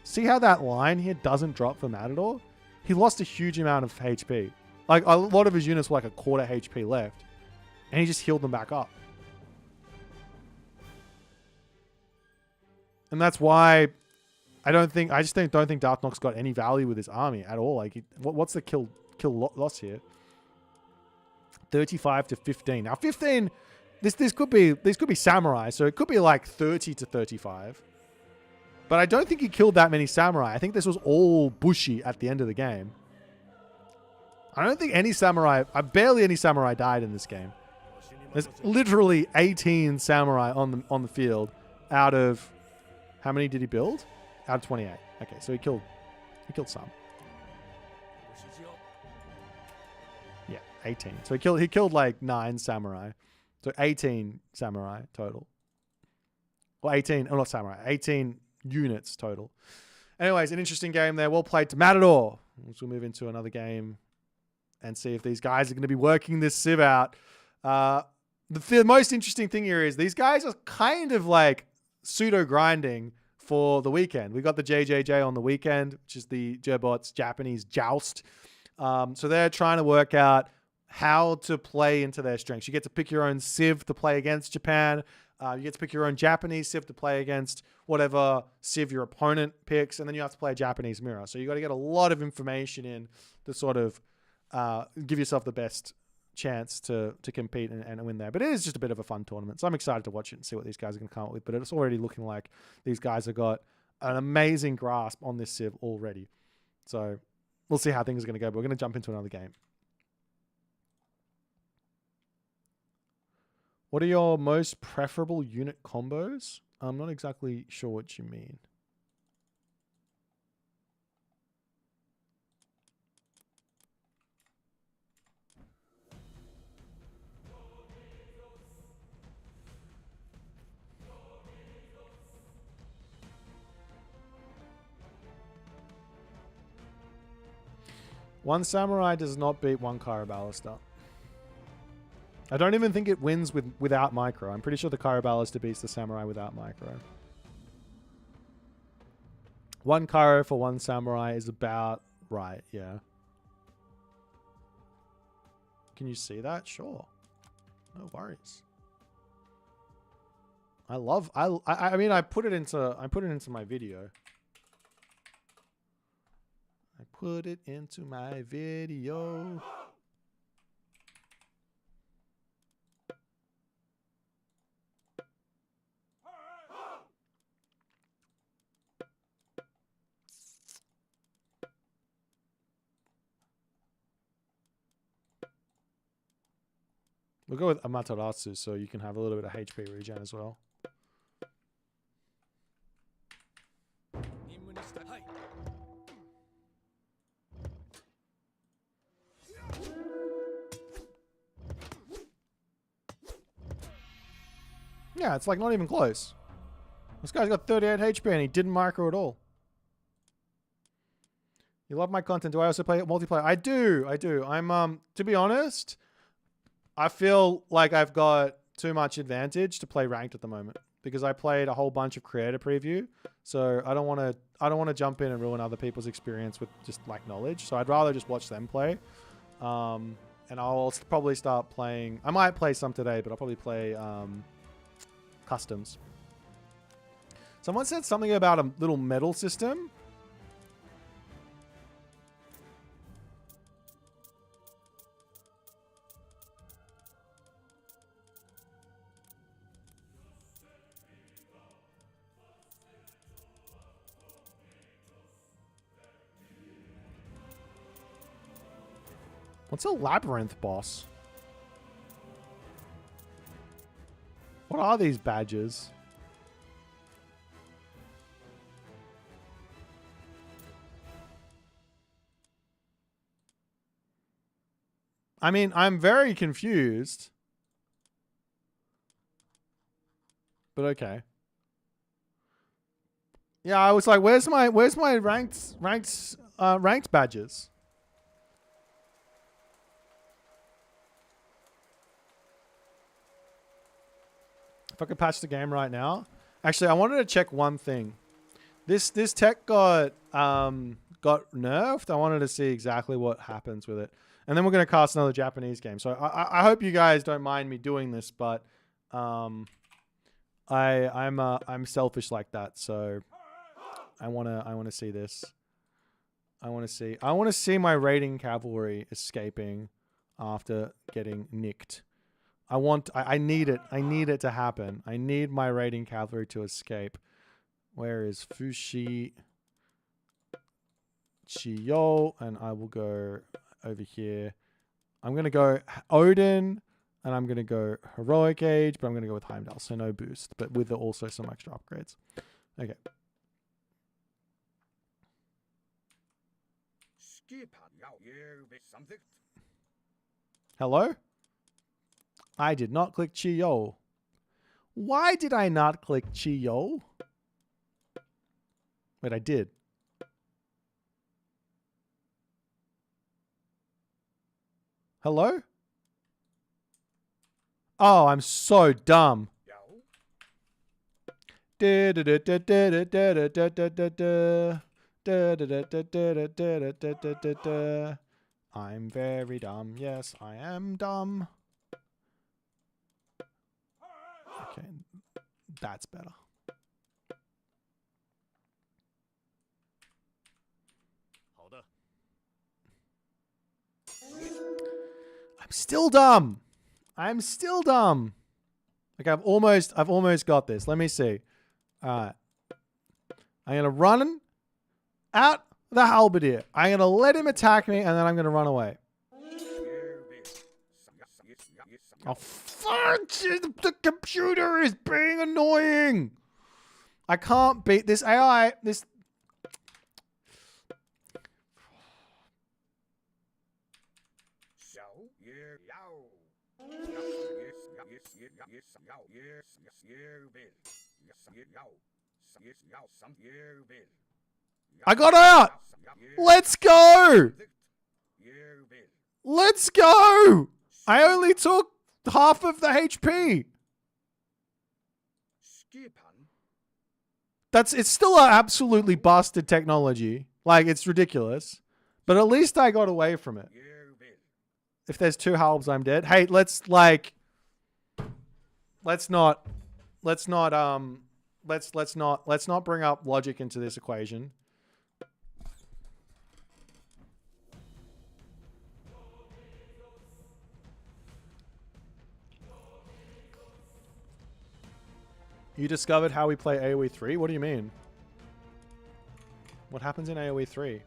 See how that line here doesn't drop for Matador? He lost a huge amount of HP. Like, a lot of his units were like a quarter HP left. And he just healed them back up. And that's why I don't think Darth Nox got any value with his army at all. Like, what's the kill loss here? 35 to 15. Now 15, these could be samurai, so it could be like 30 to 35. But I don't think he killed that many samurai. I think this was all Bushi at the end of the game. I don't think barely any samurai died in this game. There's literally 18 samurai on the field out of, how many did he build? Out of 28. Okay, so he killed some. Yeah, 18. So he killed like 9 samurai. So 18 samurai total. Or 18, oh not samurai, 18 units total. Anyways, an interesting game there. Well played to Matador. We'll move into another game and see if these guys are going to be working this civ out. The most interesting thing here is these guys are kind of like pseudo grinding for the weekend. We got the JJJ on the weekend, which is the Gerbot's Japanese joust. So they're trying to work out how to play into their strengths. You get to pick your own civ to play against Japan. You get to pick your own Japanese civ to play against whatever civ your opponent picks, and then you have to play a Japanese mirror. So you got to get a lot of information in to sort of give yourself the best chance to compete and win there. But it is just a bit of a fun tournament. So I'm excited to watch it and see what these guys are going to come up with. But it's already looking like these guys have got an amazing grasp on this civ already. So we'll see how things are going to go. But we're going to jump into another game. What are your most preferable unit combos? I'm not exactly sure what you mean. One samurai does not beat one Caraballister. I don't even think it wins without micro. I'm pretty sure the Caraballister beats the samurai without micro. One Cairo for one samurai is about right, yeah. Can you see that? Sure. No worries. I mean I put it into my video. I put it into my video. We'll go with Amaterasu so you can have a little bit of HP regen as well. Yeah, it's like not even close. This guy's got 38 HP and he didn't micro at all. You love my content. Do I also play multiplayer? I do. I'm, to be honest, I feel like I've got too much advantage to play ranked at the moment because I played a whole bunch of creator preview. So I don't want to jump in and ruin other people's experience with just like knowledge. So I'd rather just watch them play. And I'll probably start playing. I might play some today, but I'll probably play customs. Someone said something about a little medal system. What's a labyrinth boss? What are these badges? I mean, I'm very confused. But okay. Yeah, I was like, where's my ranked badges? If I could patch the game right now. Actually, I wanted to check one thing. This tech got nerfed. I wanted to see exactly what happens with it. And then we're going to cast another Japanese game. So I hope you guys don't mind me doing this, but I'm selfish like that. So I want to see this. I want to see my raiding cavalry escaping after getting nicked. I need it. I need it to happen. I need my raiding cavalry to escape. Where is Fushi Chiyo? And I will go over here. I'm going to go Odin, and I'm going to go Heroic Age, but I'm going to go with Heimdall, so no boost, but with also some extra upgrades. Okay. Hello? I did not click Chiyo. Why did I not click Chiyo? Wait, I did. Hello? Oh, I'm so dumb. I'm very dumb. Yes, I am dumb. Okay, that's better. I'm still dumb. I'm still dumb. Okay, I've almost got this. Let me see. All right. I'm going to run out the halberdier. I'm going to let him attack me, and then I'm going to run away. Oh, fuck! The computer is being annoying. I can't beat this AI. This... I got out! Let's go! Let's go! I only took half of the HP. It's still an absolutely busted technology. Like, it's ridiculous. But at least I got away from it. If there's two halves, I'm dead. Hey, let's not bring up logic into this equation. You discovered how we play AoE 3? What do you mean? What happens in AoE 3?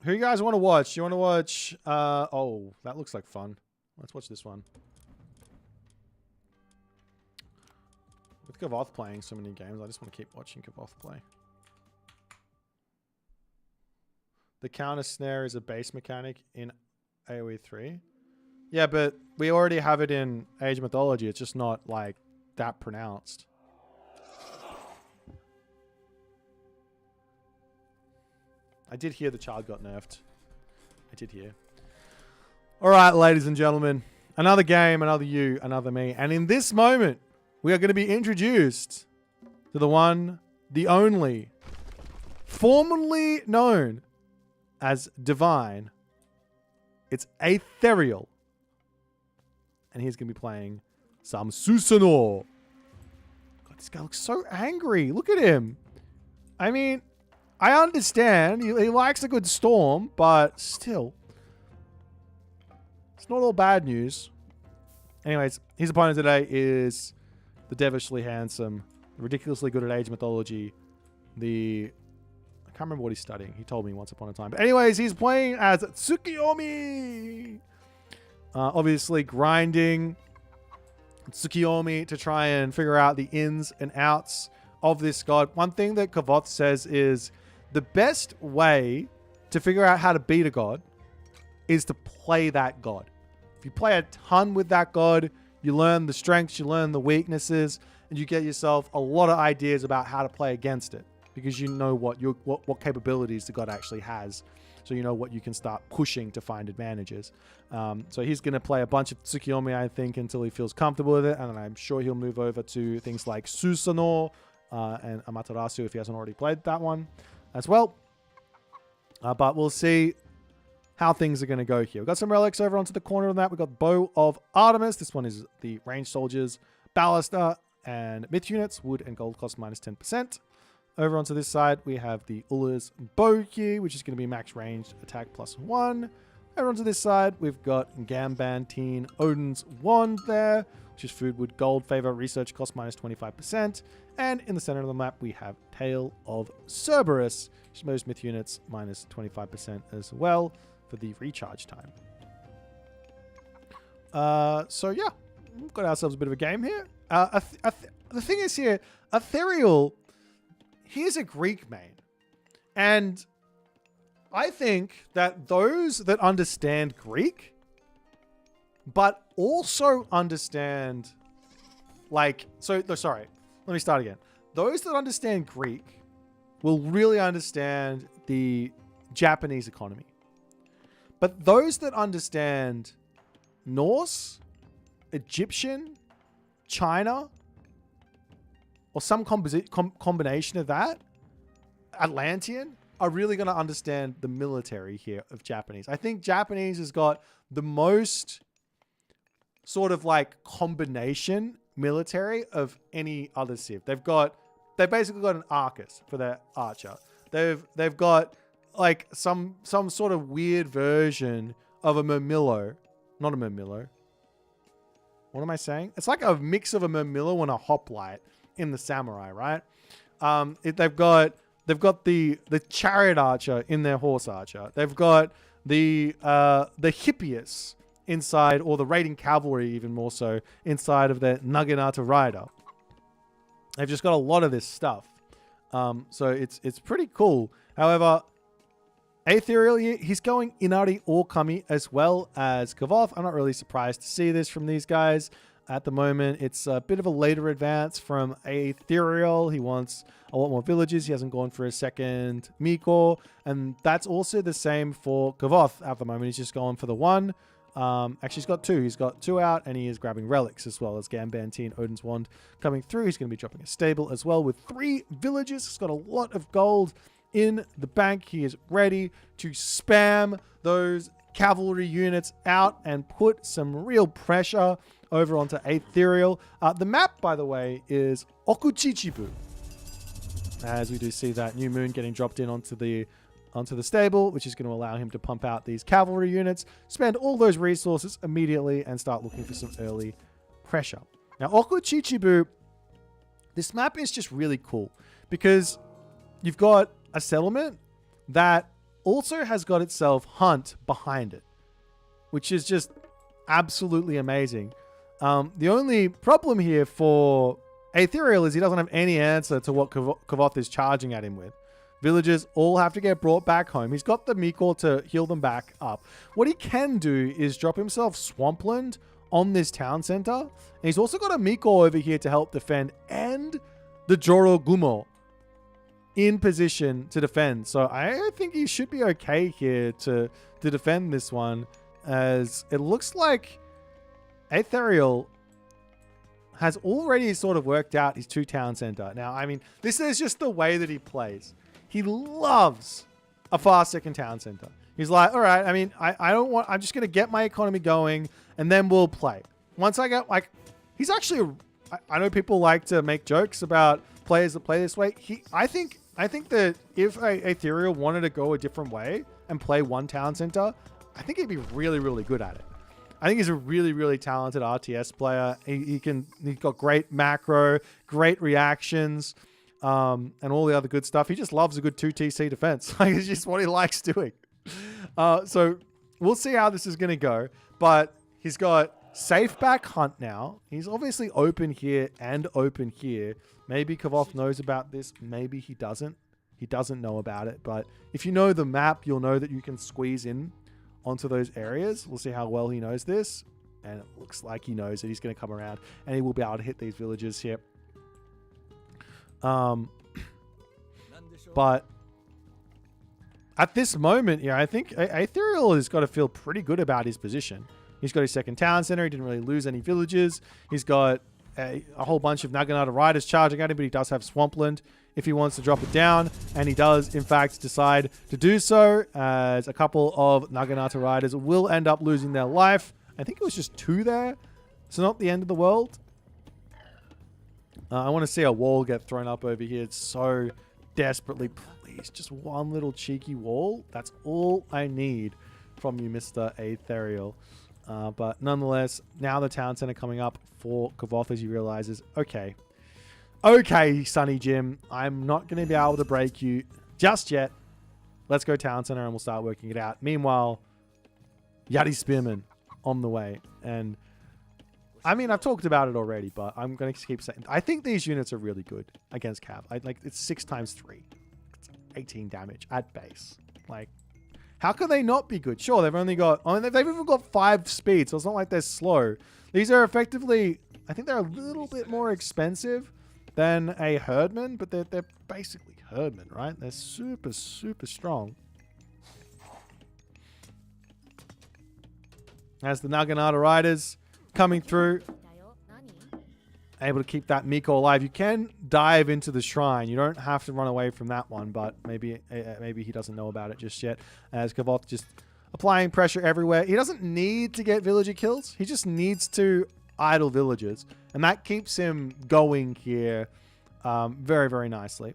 Who you guys want to watch? You want to watch... oh, that looks like fun. Let's watch this one. With Kavoth playing so many games, I just want to keep watching Kavoth play. The counter snare is a base mechanic in AoE 3. Yeah, but we already have it in Age of Mythology. It's just not like that pronounced. I did hear the child got nerfed. I did hear. All right, ladies and gentlemen. Another game, another you, another me. And in this moment, we are going to be introduced to the one, the only, formerly known as Divine. It's Ethereal. And he's going to be playing some Susanoo. God, this guy looks so angry. Look at him. I mean, I understand. He likes a good storm, but still. It's not all bad news. Anyways, his opponent today is the devilishly handsome, ridiculously good at Age Mythology, I can't remember what he's studying. He told me once upon a time. But anyways, he's playing as Tsukiyomi. Obviously grinding Tsukiyomi to try and figure out the ins and outs of this god. One thing that Kavoth says is the best way to figure out how to beat a god is to play that god. If you play a ton with that god, you learn the strengths, you learn the weaknesses, and you get yourself a lot of ideas about how to play against it because you know what capabilities the god actually has. So you know what you can start pushing to find advantages. So he's going to play a bunch of Tsukiyomi, I think, until he feels comfortable with it. And I'm sure he'll move over to things like Susanoo and Amaterasu if he hasn't already played that one as well. But we'll see how things are going to go here. We've got some relics over onto the corner of that. We've got Bow of Artemis. This one is the ranged soldiers, ballista, and myth units. Wood and gold cost minus 10%. Over onto this side, we have the Ullr's Boki, which is going to be max ranged attack plus 1. Over onto this side, we've got Gambantine Odin's Wand there, which is food, wood, gold, favor, research cost minus 25%. And in the center of the map, we have Tale of Cerberus, which is most myth units minus 25% as well for the recharge time. So yeah, we've got ourselves a bit of a game here. The thing is here, Ethereal, he is a Greek main. And I think that those that understand Greek, but also understand, sorry, let me start again. Those that understand Greek will really understand the Japanese economy. But those that understand Norse, Egyptian, China, or some combination of that, Atlantean, are really going to understand the military here of Japanese. I think Japanese has got the most sort of like combination military of any other civ. They've basically got an Arcus for their archer. They've got like some sort of weird version of a Murmillo. Not a Murmillo. What am I saying? It's like a mix of a Murmillo and a hoplite in the samurai, right? They've got the chariot archer in their horse archer. They've got the Hippias inside, or the raiding cavalry even more so, inside of their Naginata rider. They've just got a lot of this stuff. So it's pretty cool. However, Ethereal, he's going Inari or Kami as well as Kavoth. I'm not really surprised to see this from these guys. At the moment, it's a bit of a later advance from Ethereal. He wants a lot more villages. He hasn't gone for a second Miko. And that's also the same for Kavoth at the moment. He's just going for the one. Actually, he's got two. He's got two out, and he is grabbing relics as well as Gambantine, Odin's Wand coming through. He's going to be dropping a stable as well with 3 villages. He's got a lot of gold in the bank. He is ready to spam those cavalry units out and put some real pressure over onto Ethereal. The map, by the way, is Okuchichibu. As we do see that new moon getting dropped in onto the stable, which is going to allow him to pump out these cavalry units, spend all those resources immediately, and start looking for some early pressure. Now, Okuchichibu, this map is just really cool because you've got a settlement that also has got itself Hunt behind it, which is just absolutely amazing. The only problem here for Ethereal is he doesn't have any answer to what Kavoth is charging at him with. Villagers all have to get brought back home. He's got the Meekor to heal them back up. What he can do is drop himself Swampland on this town center. And he's also got a Meekor over here to help defend, and the Jorogumo in position to defend. So I think he should be okay here to defend this one, as it looks like Aetherial has already sort of worked out his 2 town center. Now, I mean, this is just the way that he plays. He loves a fast second town center. He's like, all right, I mean, I'm just going to get my economy going and then we'll play. Once I get, like, he's actually, I know people like to make jokes about players that play this way. I think that if Aetherial wanted to go a different way and play 1 town center, I think he'd be really, really good at it. I think he's a really, really talented RTS player. He's got great macro, great reactions, and all the other good stuff. He just loves a good 2 TC defense. Like, it's just what he likes doing. So we'll see how this is going to go. But he's got safe back hunt now. He's obviously open here and open here. Maybe Kavoth knows about this. Maybe he doesn't. He doesn't know about it. But if you know the map, you'll know that you can squeeze in onto those areas. We'll see how well he knows this. And it looks like he knows that he's going to come around and he will be able to hit these villages here. But at this moment, yeah, I think Aetherial has got to feel pretty good about his position. He's got his 2nd town center. He didn't really lose any villages. He's got a whole bunch of Naginata riders charging at him, but he does have Swampland if he wants to drop it down. And he does, in fact, decide to do so, as a couple of Naginata riders will end up losing their life. I think it was just 2 there. So not the end of the world. I want to see a wall get thrown up over here. It's so desperately, please, just 1 little cheeky wall. That's all I need from you, Mr. Aetherial. But nonetheless, now the town center coming up for Kavoth as he realizes, okay, Sonny Jim, I'm not going to be able to break you just yet. Let's go town center and we'll start working it out. Meanwhile, Yeti Spearman on the way. And I mean, I've talked about it already, but I'm going to keep saying, I think these units are really good against Cav. It's 6 times 3. It's 18 damage at base. Like, how can they not be good? Sure, they've only got, they've even got 5 speed, so it's not like they're slow. These are effectively, I think they're a little bit more expensive than a Herdman, but they're basically Herdman, right? They're super, super strong. As the Naginata riders coming through, able to keep that Meekor alive. You can dive into the shrine. You don't have to run away from that one, but maybe he doesn't know about it just yet. As Kavoth just applying pressure everywhere. He doesn't need to get villager kills. He just needs to idle villagers, and that keeps him going here very, very nicely.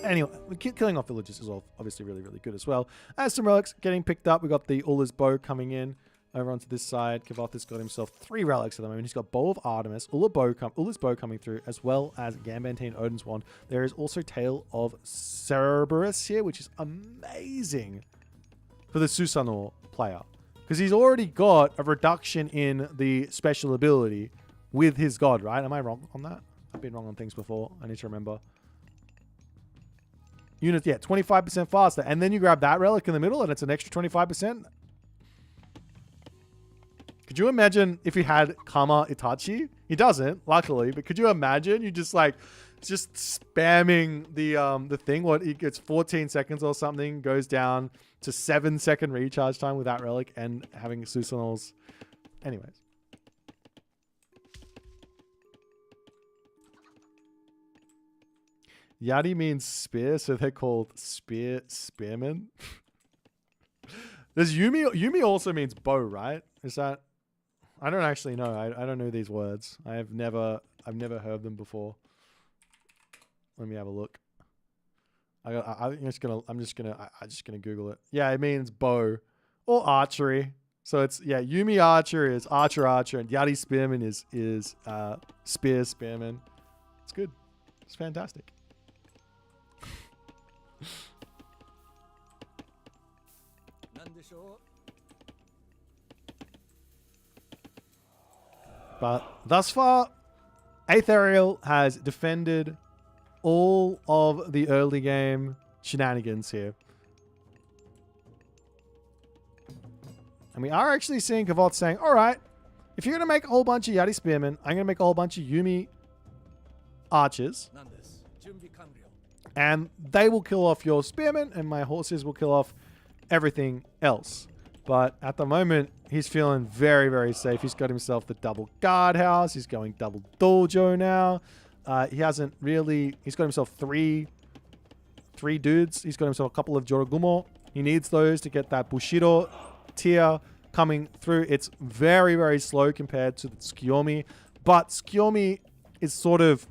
Anyway, killing off villagers is obviously really, really good as well. As some relics getting picked up, we got the Ulla's bow coming in over onto this side. Kavoth has got himself 3 relics at the moment. He's got Bow of Artemis, Ulla's bow coming through, as well as Gambantine Odin's wand. There is also Tale of Cerberus here, which is amazing for the Susanoo player, because he's already got a reduction in the special ability with his god, right? Am I wrong on that? I've been wrong on things before. I need to remember. Units, yeah, 25% faster. And then you grab that relic in the middle and it's an extra 25%. Could you imagine if he had Kama Itachi? He doesn't, luckily, but could you imagine you just spamming the thing? What, he gets 14 seconds or something, goes down to 7-second recharge time with that relic, and having Susanoo's. Anyways. Yati means spear, so they're called spearmen. Does Yumi also means bow, right? Is that? I don't actually know. I don't know these words. I've never heard them before. Let me have a look. I'm just gonna Google it. Yeah, it means bow or archery. So it's, yeah, Yumi archer is archer, and Yati spearman is spearman. It's good. It's fantastic. But thus far, Aetherial has defended all of the early game shenanigans here. And we are actually seeing Kavoth saying, all right, if you're going to make a whole bunch of Yeti Spearmen, I'm going to make a whole bunch of Yumi Archers. And they will kill off your Spearmen, and my horses will kill off everything else. But at the moment, he's feeling very, very safe. He's got himself the double guardhouse. He's going double dojo now. He hasn't really... He's got himself three dudes. He's got himself a couple of Jorogumo. He needs those to get that Bushido tier coming through. It's very, very slow compared to the Tsukiyomi. But Tsukiyomi is sort of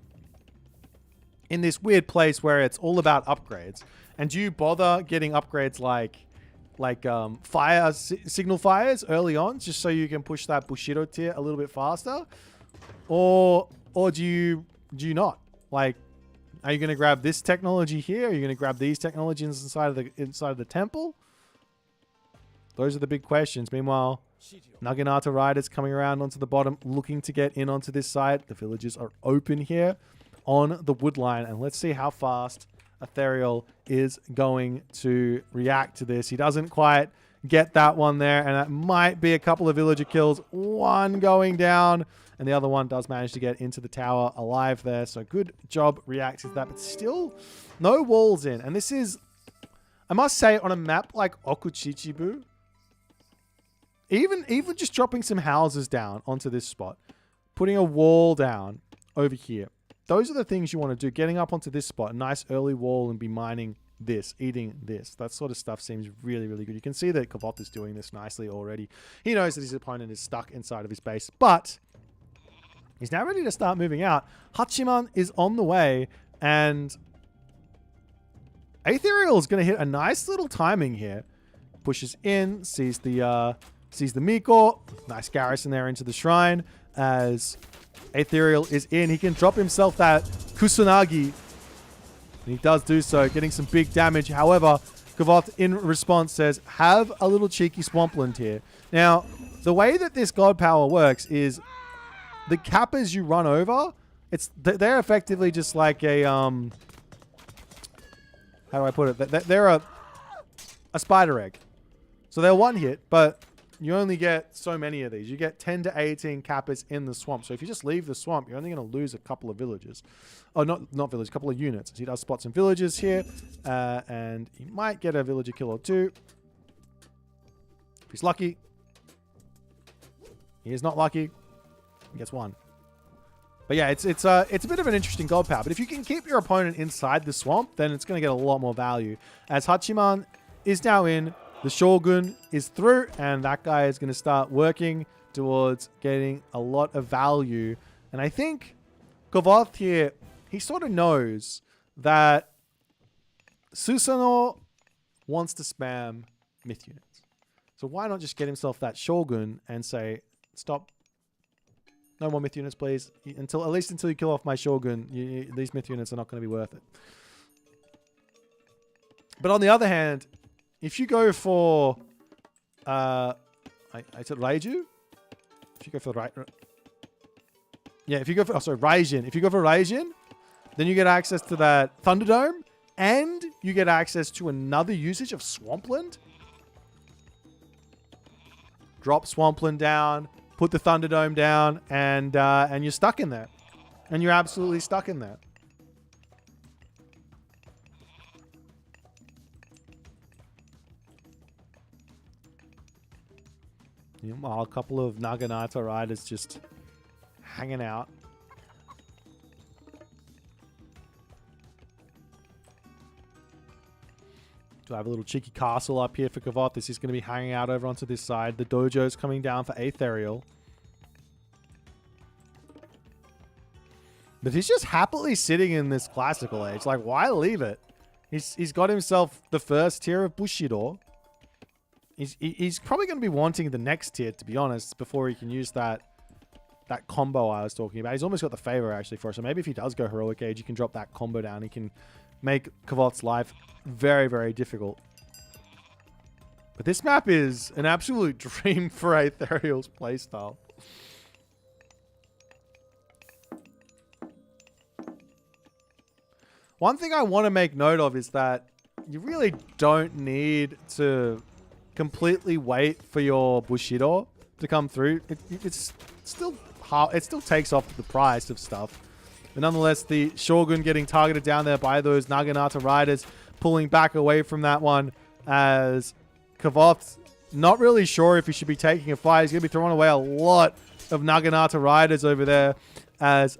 in this weird place where it's all about upgrades. And do you bother getting upgrades like fire signal fires early on just so you can push that Bushido tier a little bit faster? Or do you not? Like, are you going to grab this technology here? Are you going to grab these technologies inside of the temple? Those are the big questions. Meanwhile, Naginata riders coming around onto the bottom, looking to get in onto this side. The villages are open here on the wood line, and let's see how fast Ethereal is going to react to this. He doesn't quite get that one there, and that might be a couple of villager kills. One going down, and the other one does manage to get into the tower alive there. So good job reacting to that, but still no walls in. And this is, I must say, on a map like Okuchichibu, even just dropping some houses down onto this spot, putting a wall down over here, those are the things you want to do. Getting up onto this spot, a nice early wall, and be mining this, eating this. That sort of stuff seems really, really good. You can see that Kavoth is doing this nicely already. He knows that his opponent is stuck inside of his base, but he's now ready to start moving out. Hachiman is on the way, and Aetherial is going to hit a nice little timing here. Pushes in, sees the Miko. Nice garrison there into the shrine as Aetherial is in. He can drop himself that Kusanagi. And he does do so, getting some big damage. However, Kavoth in response says, have a little cheeky swampland here. Now, the way that this god power works is the Kappas you run over, they're effectively just like a, how do I put it? They're a spider egg. So they're one hit, but you only get so many of these. You get 10 to 18 Kappas in the swamp. So if you just leave the swamp, you're only going to lose a couple of villages. Oh, not villages, a couple of units. So he does spot some villages here. And he might get a villager kill or two. If he's lucky. He is not lucky. He gets one. But yeah, it's a bit of an interesting god power. But if you can keep your opponent inside the swamp, then it's going to get a lot more value. As Hachiman is now in, the Shogun is through, and that guy is going to start working towards getting a lot of value. And I think Kavoth here, he sort of knows that Susanoo wants to spam myth units. So why not just get himself that Shogun and say, stop. No more myth units, please. At least until you kill off my Shogun, these myth units are not going to be worth it. But on the other hand, if you go for, I said Raiju? If you go for if you go for, Raijin. If you go for Raijin, then you get access to that Thunderdome, and you get access to another usage of Swampland. Drop Swampland down, put the Thunderdome down, and you're stuck in there. And you're absolutely stuck in there. While a couple of Naginata riders just hanging out. Do I have a little cheeky castle up here for Kavoth? This is going to be hanging out over onto this side. The dojo's coming down for Aetherial. But he's just happily sitting in this classical age. Like, why leave it? He's got himself the first tier of Bushido. He's probably going to be wanting the next tier, to be honest, before he can use that combo I was talking about. He's almost got the favor, actually, for us. So maybe if he does go Heroic Age, he can drop that combo down. He can make Kavoth's life very, very difficult. But this map is an absolute dream for Aetherial's playstyle. One thing I want to make note of is that you really don't need to completely wait for your Bushido to come through. It's still hard. It still takes off the price of stuff. But nonetheless, the Shogun getting targeted down there by those Naginata riders, pulling back away from that one as Kavoth not really sure if he should be taking a fight. He's going to be throwing away a lot of Naginata riders over there as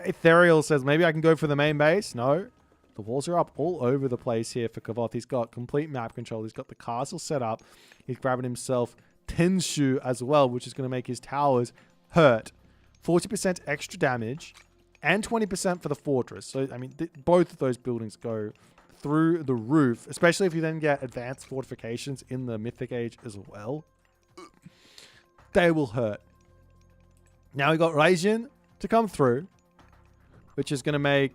Ethereal says, maybe I can go for the main base. No. The walls are up all over the place here for Kavoth. He's got complete map control. He's got the castle set up. He's grabbing himself Tenshu as well, which is going to make his towers hurt. 40% extra damage and 20% for the fortress. So, I mean, both of those buildings go through the roof, especially if you then get advanced fortifications in the Mythic Age as well. They will hurt. Now we got Raijin to come through, which is going to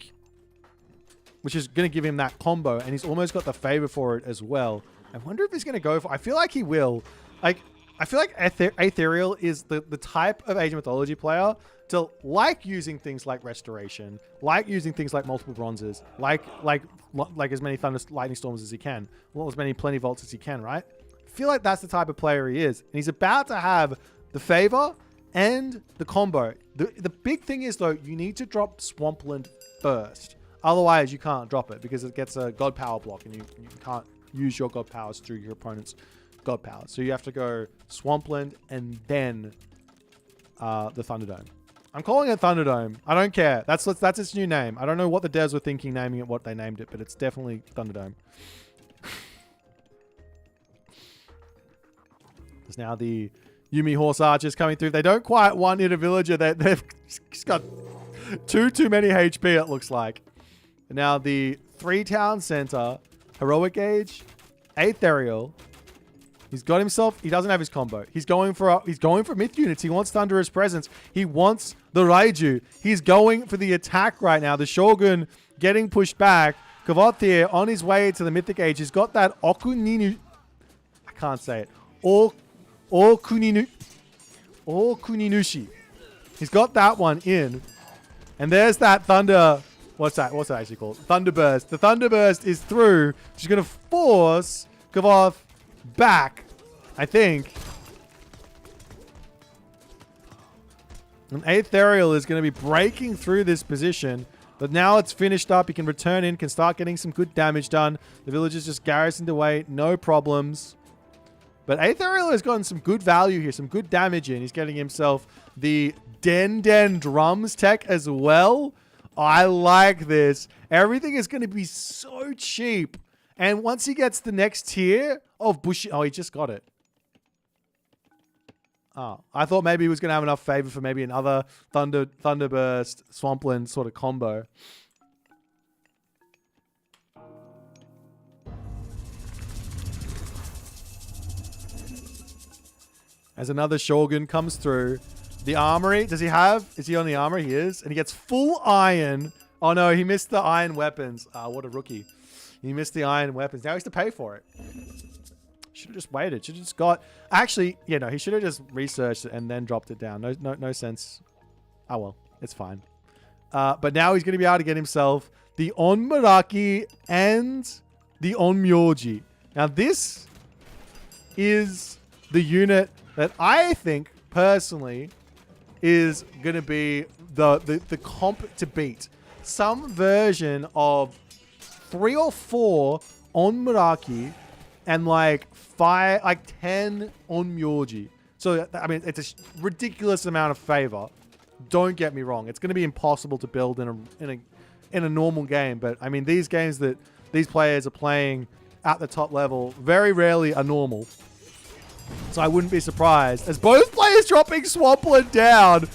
give him that combo, and he's almost got the favor for it as well. I wonder if he's going to go for... I feel like he will. Like, I feel like Ethereal is the type of Age of Mythology player to like using things like Restoration, like using things like multiple bronzes, like as many lightning storms as he can, well, as many plenty vaults as he can, right? I feel like that's the type of player he is. And he's about to have the favor and the combo. The big thing is, though, you need to drop Swampland first. Otherwise, you can't drop it because it gets a God Power block and you can't use your God Powers through your opponent's God Powers. So you have to go Swampland and then the Thunderdome. I'm calling it Thunderdome. I don't care. That's its new name. I don't know what the devs were thinking naming it what they named it, but it's definitely Thunderdome. There's now the Yumi Horse Archers coming through. They don't quite one-hit a villager. They've got too many HP, it looks like. And now the 3-town center, Heroic Age, Ethereal. He's got himself. He doesn't have his combo. He's going for myth units. He wants Thunderous Presence. He wants the Raiju. He's going for the attack right now. The Shogun getting pushed back. Kavoth here on his way to the Mythic Age. He's got that Okuninu. I can't say it. Okuninushi. He's got that one in. And there's that Thunder. What's that actually called? Thunderburst. The Thunderburst is through. She's going to force Kavoth back, I think. And Ethereal is going to be breaking through this position. But now it's finished up. He can return in, can start getting some good damage done. The villagers just garrisoned away. No problems. But Ethereal has gotten some good value here, some good damage in. He's getting himself the Den drums tech as well. I like this. Everything is going to be so cheap. And once he gets the next tier of Bushi... Oh, he just got it. Oh, I thought maybe he was going to have enough favor for maybe another Thunderburst, Swampland sort of combo. As another Shogun comes through. The armory, does he have? Is he on the armory? He is. And he gets full iron. Oh no, he missed the iron weapons. What a rookie. He missed the iron weapons. Now he has to pay for it. Should have just waited. Should have just got... Actually, you know, he should have just researched it and then dropped it down. No sense. Oh well, it's fine. But now he's going to be able to get himself the Onmaraki and the Onmyoji. Now this is the unit that I think, personally, is going to be the comp to beat. Some version of 3 or 4 on Meraki and like 10 on Myoji. So, I mean, it's a ridiculous amount of favor. Don't get me wrong. It's going to be impossible to build in a normal game. But, I mean, these games that these players are playing at the top level very rarely are normal. So I wouldn't be surprised. As both players dropping Swampland down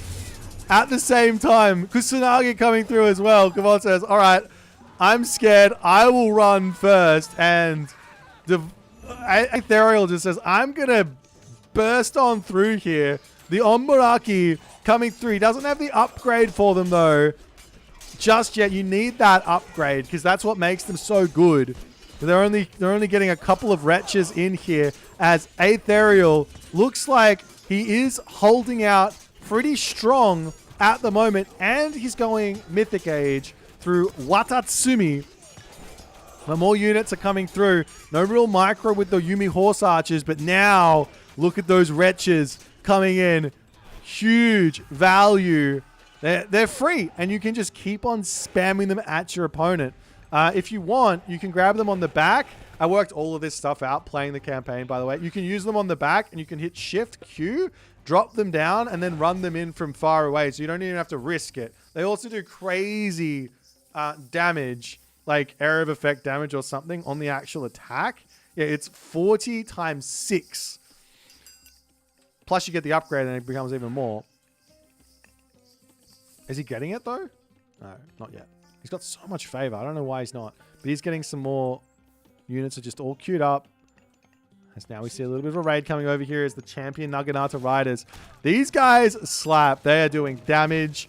at the same time. Kusanagi coming through as well. Kavoth says, all right, I'm scared. I will run first. And Ethereal just says, I'm going to burst on through here. The Onmaraki coming through. He doesn't have the upgrade for them, though, just yet. You need that upgrade because that's what makes them so good. They're only getting a couple of wretches in here as Ethereal looks like he is holding out pretty strong at the moment, and he's going Mythic Age through Watatsumi. But more units are coming through. No real micro with the Yumi Horse Archers, but now look at those wretches coming in. Huge value. They're free, and you can just keep on spamming them at your opponent. If you want, you can grab them on the back. I worked all of this stuff out playing the campaign, by the way. You can use them on the back, and you can hit Shift Q, drop them down, and then run them in from far away, so you don't even have to risk it. They also do crazy damage, like area of effect damage or something on the actual attack. Yeah, it's 40 times 6. Plus you get the upgrade and it becomes even more. Is he getting it though? No, not yet. He's got so much favor. I don't know why he's not. But he's getting some more units are just all queued up. As now we see a little bit of a raid coming over here as the champion Naginata Riders. These guys slap. They are doing damage.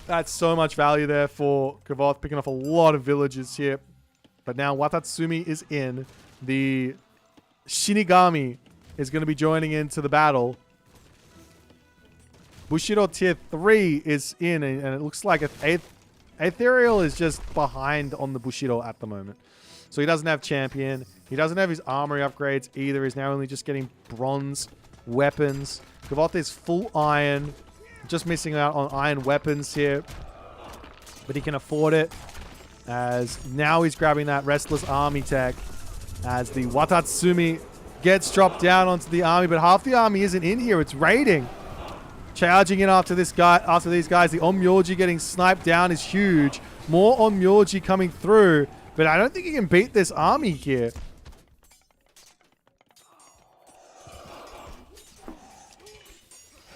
That's so much value there for Kavoth, picking off a lot of villages here. But now Watatsumi is in. The Shinigami is going to be joining into the battle. Bushido tier 3 is in, and it looks like Ethereal is just behind on the Bushido at the moment. So he doesn't have champion. He doesn't have his armory upgrades either. He's now only just getting bronze weapons. Kavoth is full iron. Just missing out on iron weapons here. But he can afford it. As now he's grabbing that Restless Army tech. As the Watatsumi gets dropped down onto the army. But half the army isn't in here. It's raiding. Charging in after this guy, after these guys. The Onmyoji getting sniped down is huge. More Onmyoji coming through. But I don't think he can beat this army here.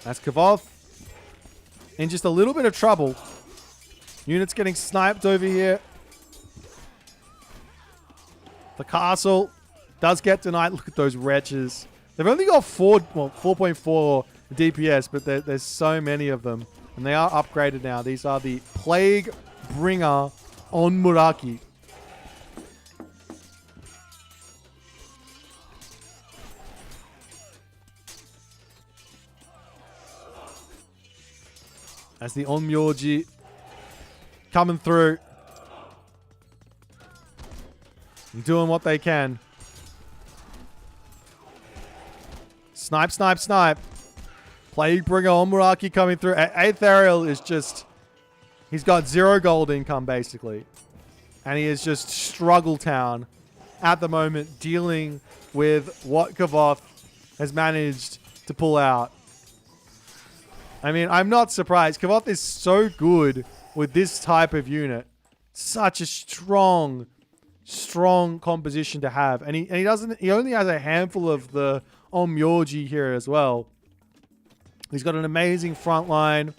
That's Kavoth in just a little bit of trouble. Units getting sniped over here. The castle does get denied. Look at those wretches. They've only got 4.4 DPS, but there's so many of them. And they are upgraded now. These are the Plague Bringer on Muraki. As the Onmyoji coming through. Doing what they can. Snipe, snipe, snipe. Plague Bringer on Muraki coming through. Aetherial is just... He's got 0 gold income, basically. And he is just struggle town at the moment, dealing with what Kavoth has managed to pull out. I mean, I'm not surprised. Kavoth is so good with this type of unit. Such a strong composition to have. And he only has a handful of the Onmyoji here as well. He's got an amazing front line.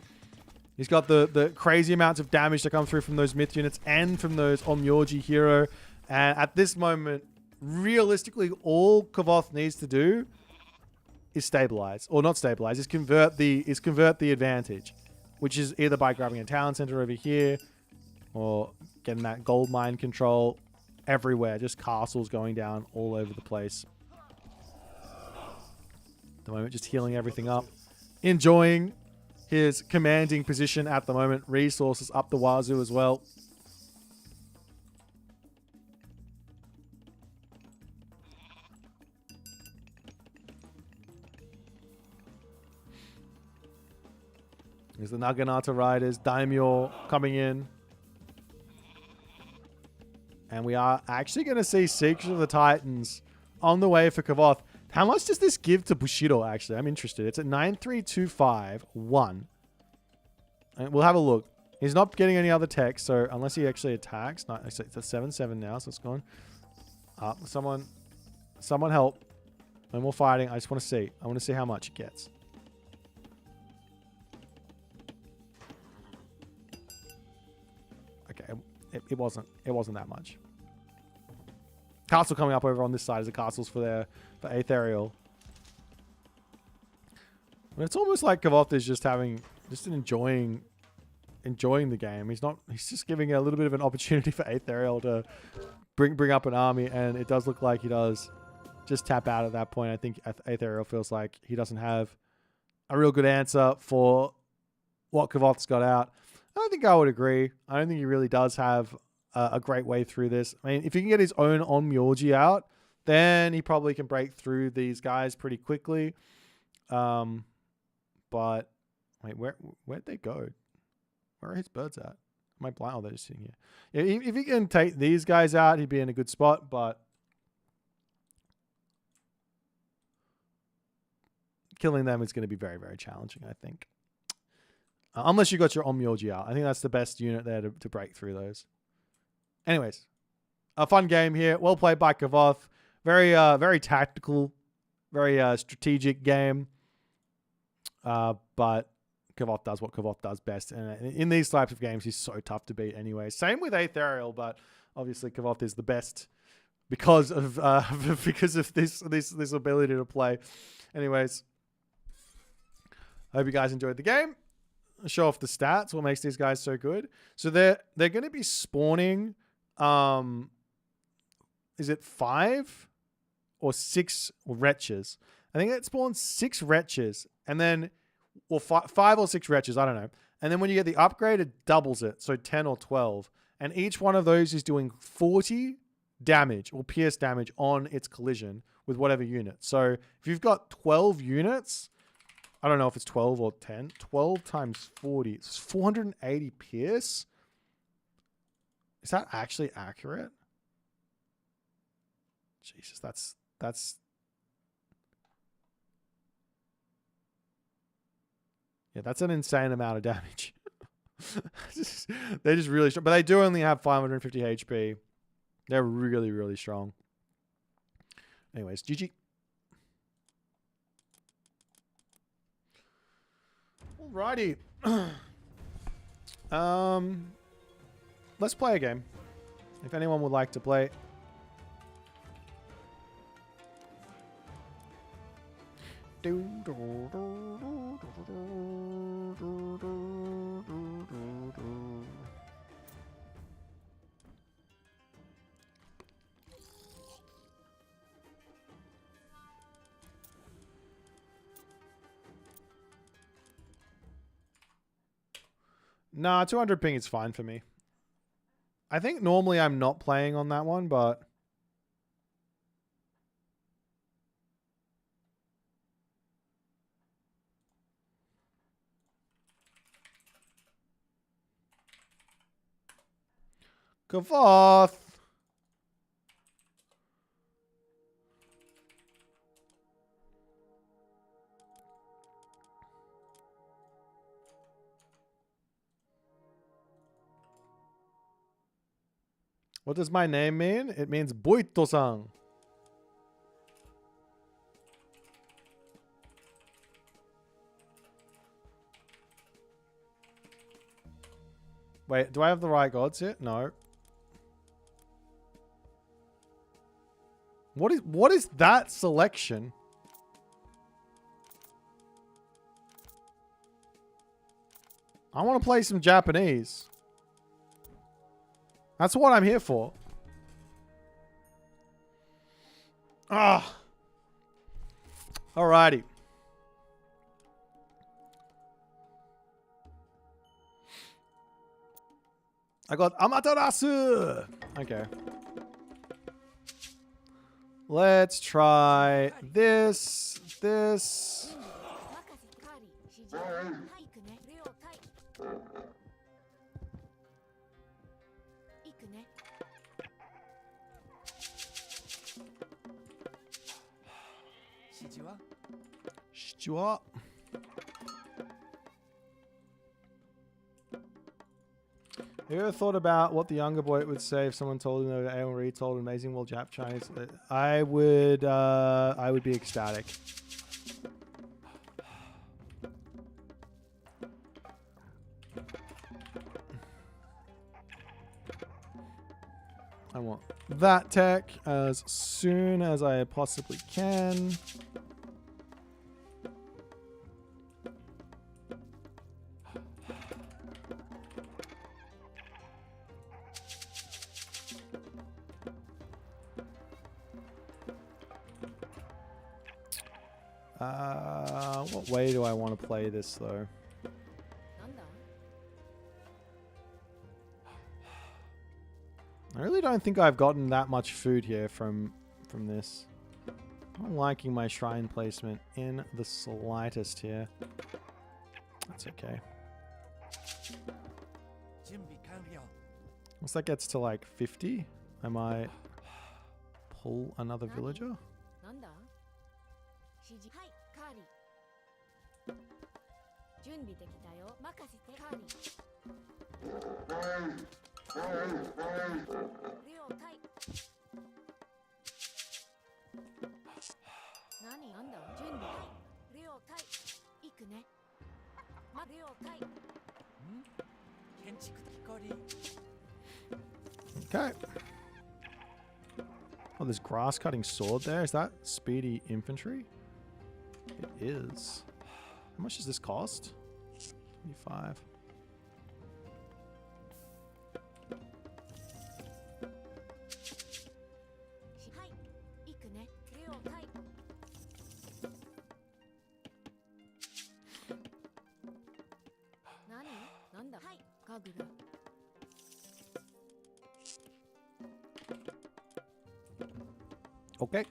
He's got the crazy amounts of damage that come through from those myth units and from those Onmyoji hero. And at this moment, realistically, all Kavoth needs to do is stabilize, or not stabilize, is convert the advantage, which is either by grabbing a talent center over here or getting that gold mine control everywhere. Just castles going down all over the place. At the moment, just healing everything up. Enjoying his commanding position at the moment. Resources up the wazoo as well. There's the Naginata Riders. Daimyo coming in. And we are actually going to see Secret of the Titans on the way for Kavoth. How much does this give to Bushido, actually? I'm interested. It's at 93251. And we'll have a look. He's not getting any other tech, so unless he actually attacks. No, it's at 7-7 now, so it's gone. Someone help. No more fighting. I just want to see. I want to see how much it gets. Okay, it wasn't that much. Castle coming up over on this side as the castles for Aetherial. But it's almost like Kavoth is just enjoying the game. He's just giving a little bit of an opportunity for Aetherial to bring up an army, and it does look like he does just tap out at that point. I think Aetherial feels like he doesn't have a real good answer for what Kavoth's got out. I think I would agree. I don't think he really does have a great way through this. I mean, if he can get his own Onmyoji out, then he probably can break through these guys pretty quickly. But wait, where'd they go? Where are his birds at? Am I blind? Oh, they're just sitting here. Yeah, if he can take these guys out, he'd be in a good spot. But killing them is going to be very, very challenging, I think. Unless you got your Onmyoji out. I think that's the best unit there to break through those. Anyways, a fun game here. Well played by Kavoth. Very, very tactical, very strategic game. But Kavoth does what Kavoth does best. And in these types of games, he's so tough to beat anyway. Same with Aetherial, but obviously Kavoth is the best because of this ability to play. Anyways, I hope you guys enjoyed the game. I'll show off the stats, what makes these guys so good. So they're going to be spawning, is it 5 or 6 wretches? I think it spawns 6 wretches, and then, or 5 or 6 wretches, I don't know. And then when you get the upgrade, it doubles it, so 10 or 12. And each one of those is doing 40 damage or pierce damage on its collision with whatever unit. So if you've got 12 units, I don't know if it's 12 or 10. 12 times 40. It's 480 pierce. Is that actually accurate? Jesus, that's yeah, that's an insane amount of damage. They're just really strong. But they do only have 550 HP. They're really, really strong. Anyways, GG. Alrighty. Let's play a game. If anyone would like to play. Nah, 200 ping is fine for me. I think normally I'm not playing on that one, but... Kavoth! What does my name mean? It means BOITO-san. Wait, do I have the right gods here? No. What is that selection? I want to play some Japanese. That's what I'm here for. Ah. Alrighty. I got Amaterasu. Okay. Let's try this. Shichiwa. Have you ever thought about what the younger boy would say if someone told him that Aon Reed told Amazing World Jap Chinese? I would be ecstatic. I want that tech as soon as I possibly can. What way do I want to play this though? I really don't think I've gotten that much food here from this. I'm liking my shrine placement in the slightest here. That's okay. Once that gets to like 50, I might pull another villager. Okay. Oh, there's grass cutting sword there. Is that speedy infantry? It is. How much does this cost? 25. Okay.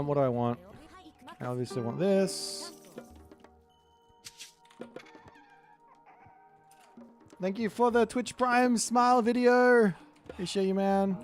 What do I want? I obviously want this. Thank you for the Twitch Prime smile video. Appreciate you, man.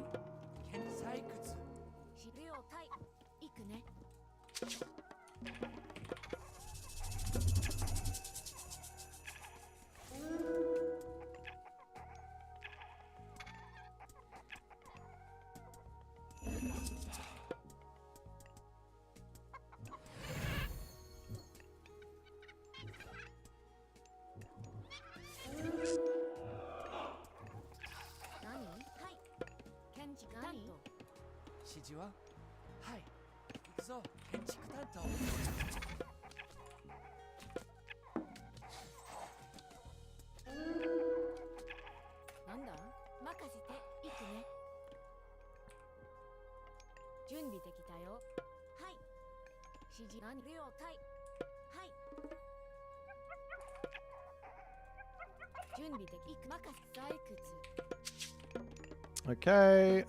Okay,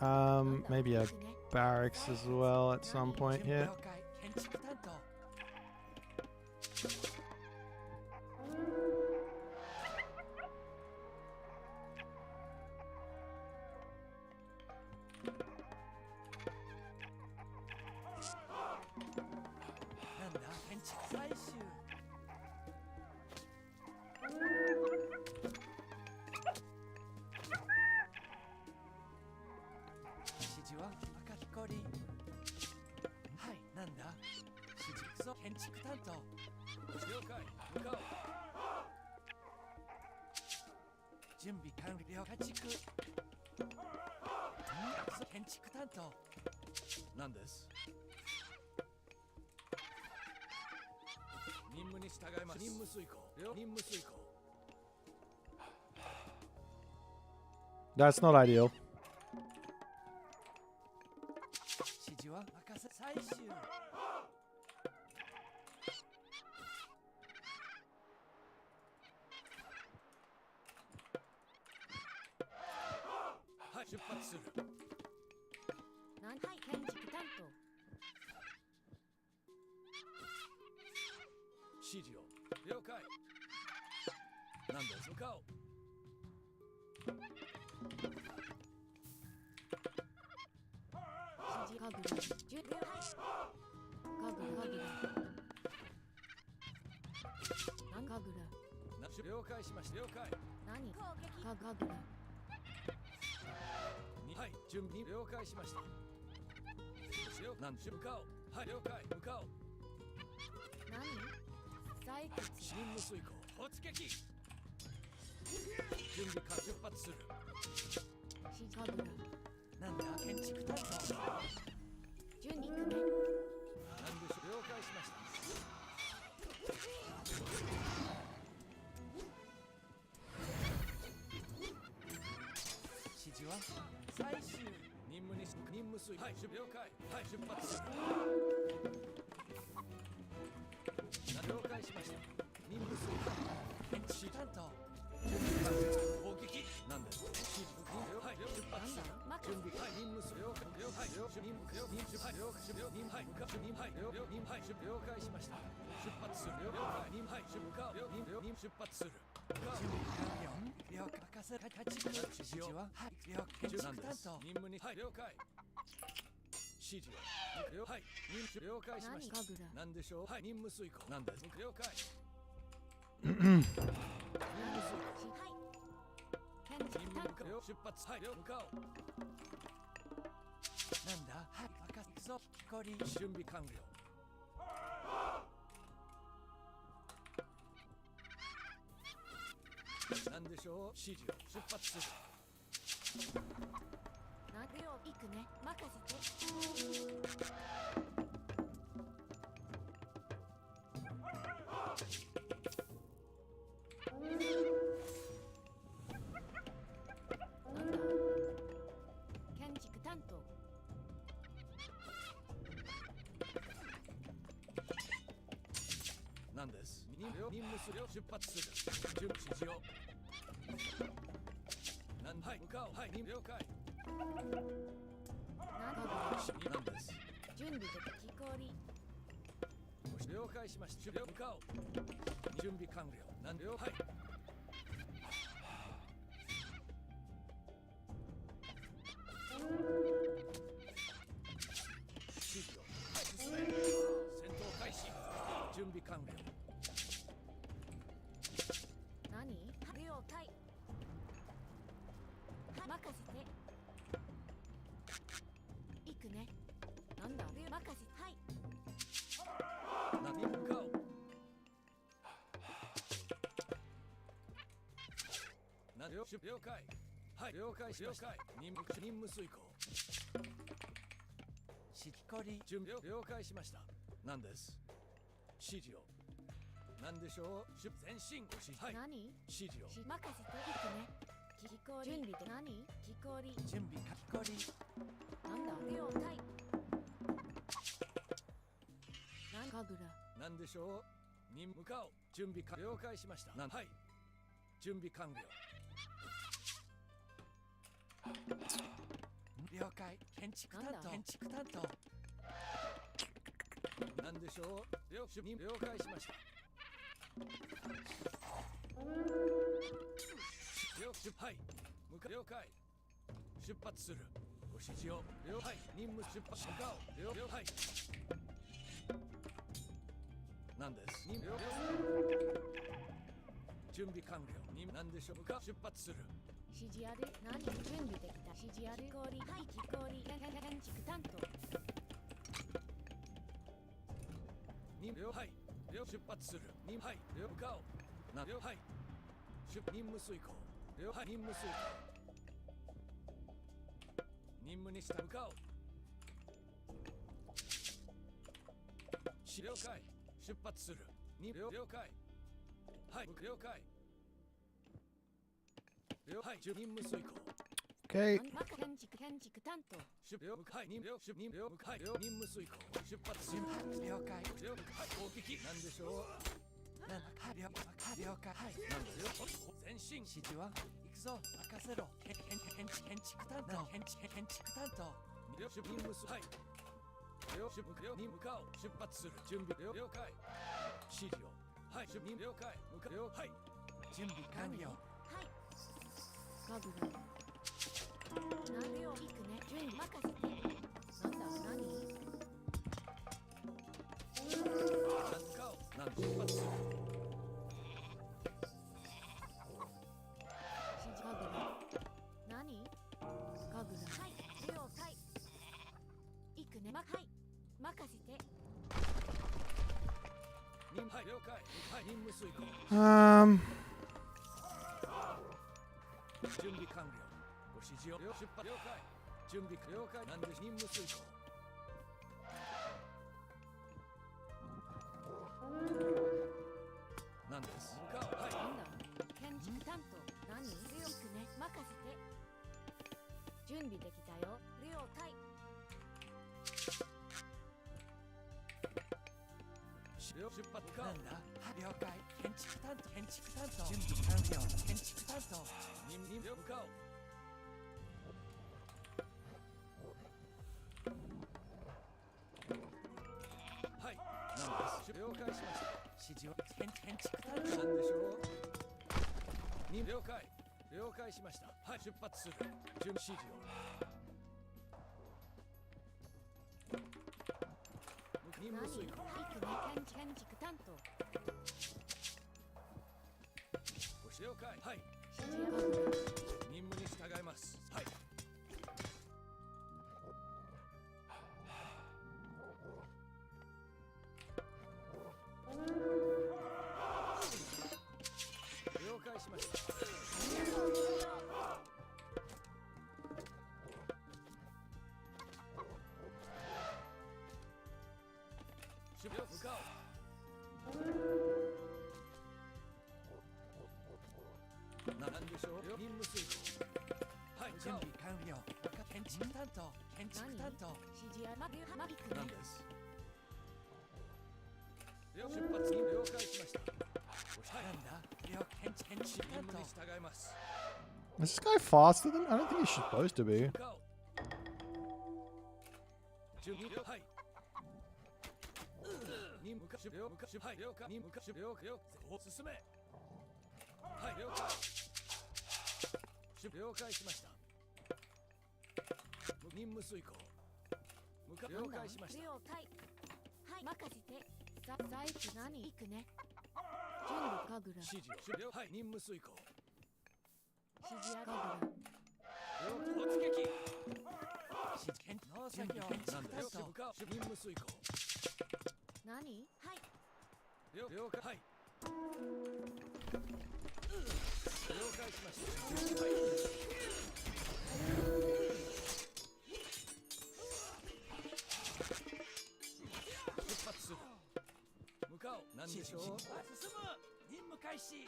maybe a barracks as well at some point here. That's not ideal. 出発する。はい建築担当。指示を了解。なんだ向かおう。指示かぐる10秒かぐるかぐる何かぐる了解しました。了解。何攻撃かぐるはい準備了解しました。何向かおう。はい了解向かおう。何採掘新無水庫突撃。準備か出発する。指示かぐるなんだ建築担当。順に行くね。なんでしょう。了解しました。指示は最終任務に任務水はい了解。はい出発する。了解しました。任務水建築担当。攻撃なんです。指示はい出発する。準備はい任務水了解了解了任務了任はい了解了任はい向か任はい了任はい了解しました。出発する。了解任はい出発了任出発する。了解任せる立ち指示ははい了解建築担当任務にはい了解。指示は了はい任務了解しました。何でしょう。はい任務遂行なんです了解。任務遂行はい建任築担当務了出発はい了向かおう。なんだはい任せぞこり準備完了。なんでしょう。指示を出発する。何秒行くね任せて。なんだ建築担当。なんです。任務するを出発する。準備指示を。なんはい向かおう。はい了解。なんです。準備で木こり了解しました。向かおう。準備完了。なん了はい。指示を。はい進め。戦闘開始。準備完了。何了解任せて。行くね。なんだ任せて。はい何向かおう。何了解。はい了解しました。任務遂行。しっかり準備を了解しました。何です。指示を。何でしょう。前進はい何指示を。任せて。行くね。木こり準備で何木こり準備かきこりなんだ了解なんかぐら何でしょう。に向かおう。準備か了解しました。はい準備完了。了解。建築担当建築担当何でしょう。了解しました。はい向か了解。出発する。ご指示を。はい任務出発向かおう。はい何です。準備完了。何でしょうか。出発する。指示ある何準備できた指示ある木こりはい木こり建築担当はい出発する。はい向かおう。はい任務遂行。はい任務遂行。任務にした向かおう。了解。出発する。了解。はい了解。はい任務遂行。Okay. 建築担当はい任務遂行。出発する。了解。はい攻撃なんでしょう。了解。はいなんですよ。前進指示は行くぞ任せろ建築担当建築担当任務すはい了に向かおう出発する準備了解指示をはい準備了解向か了はい準備完了はいガグラ何を行くね準備任せてなんだ何向かおう何出発する指示ガグラ何ガグラはい了解行くねはい任せてはい了解はい任務遂行 準備完了ご指示を出発了解準備了解なんで任務遂行なんです向かおうはいなんだ建築担当何強くね任せて準備できたよ了解出発なんだ了解建築担当準備完了建築担当任向かおうはいなんです了解しました指示を建築担当なんでしょう了解了解しましたはい出発する準備指示を任務遂行行くね建築担当ご了解はい指示やガグラ任務に従いますはい了解しました出発向かおうなんでしょう任務遂行はい準備完了建築担当建築担当指示やマビ行くねなんです出発に了解しましたなんだ建築任務に従います Is this guy faster than? I don't think he's supposed to be. 向かおう準備了はい任務はい了解任務了解進めはい了解了解しました任務遂行了解しました了解はい任せて最初何行くね準備ガグラ指示を了はい任務遂行指示やガグラ突撃指示農作業なんだよ任務遂行何はい了解はい了解しましたはい出発する向かおう何でしょう進む任務開始指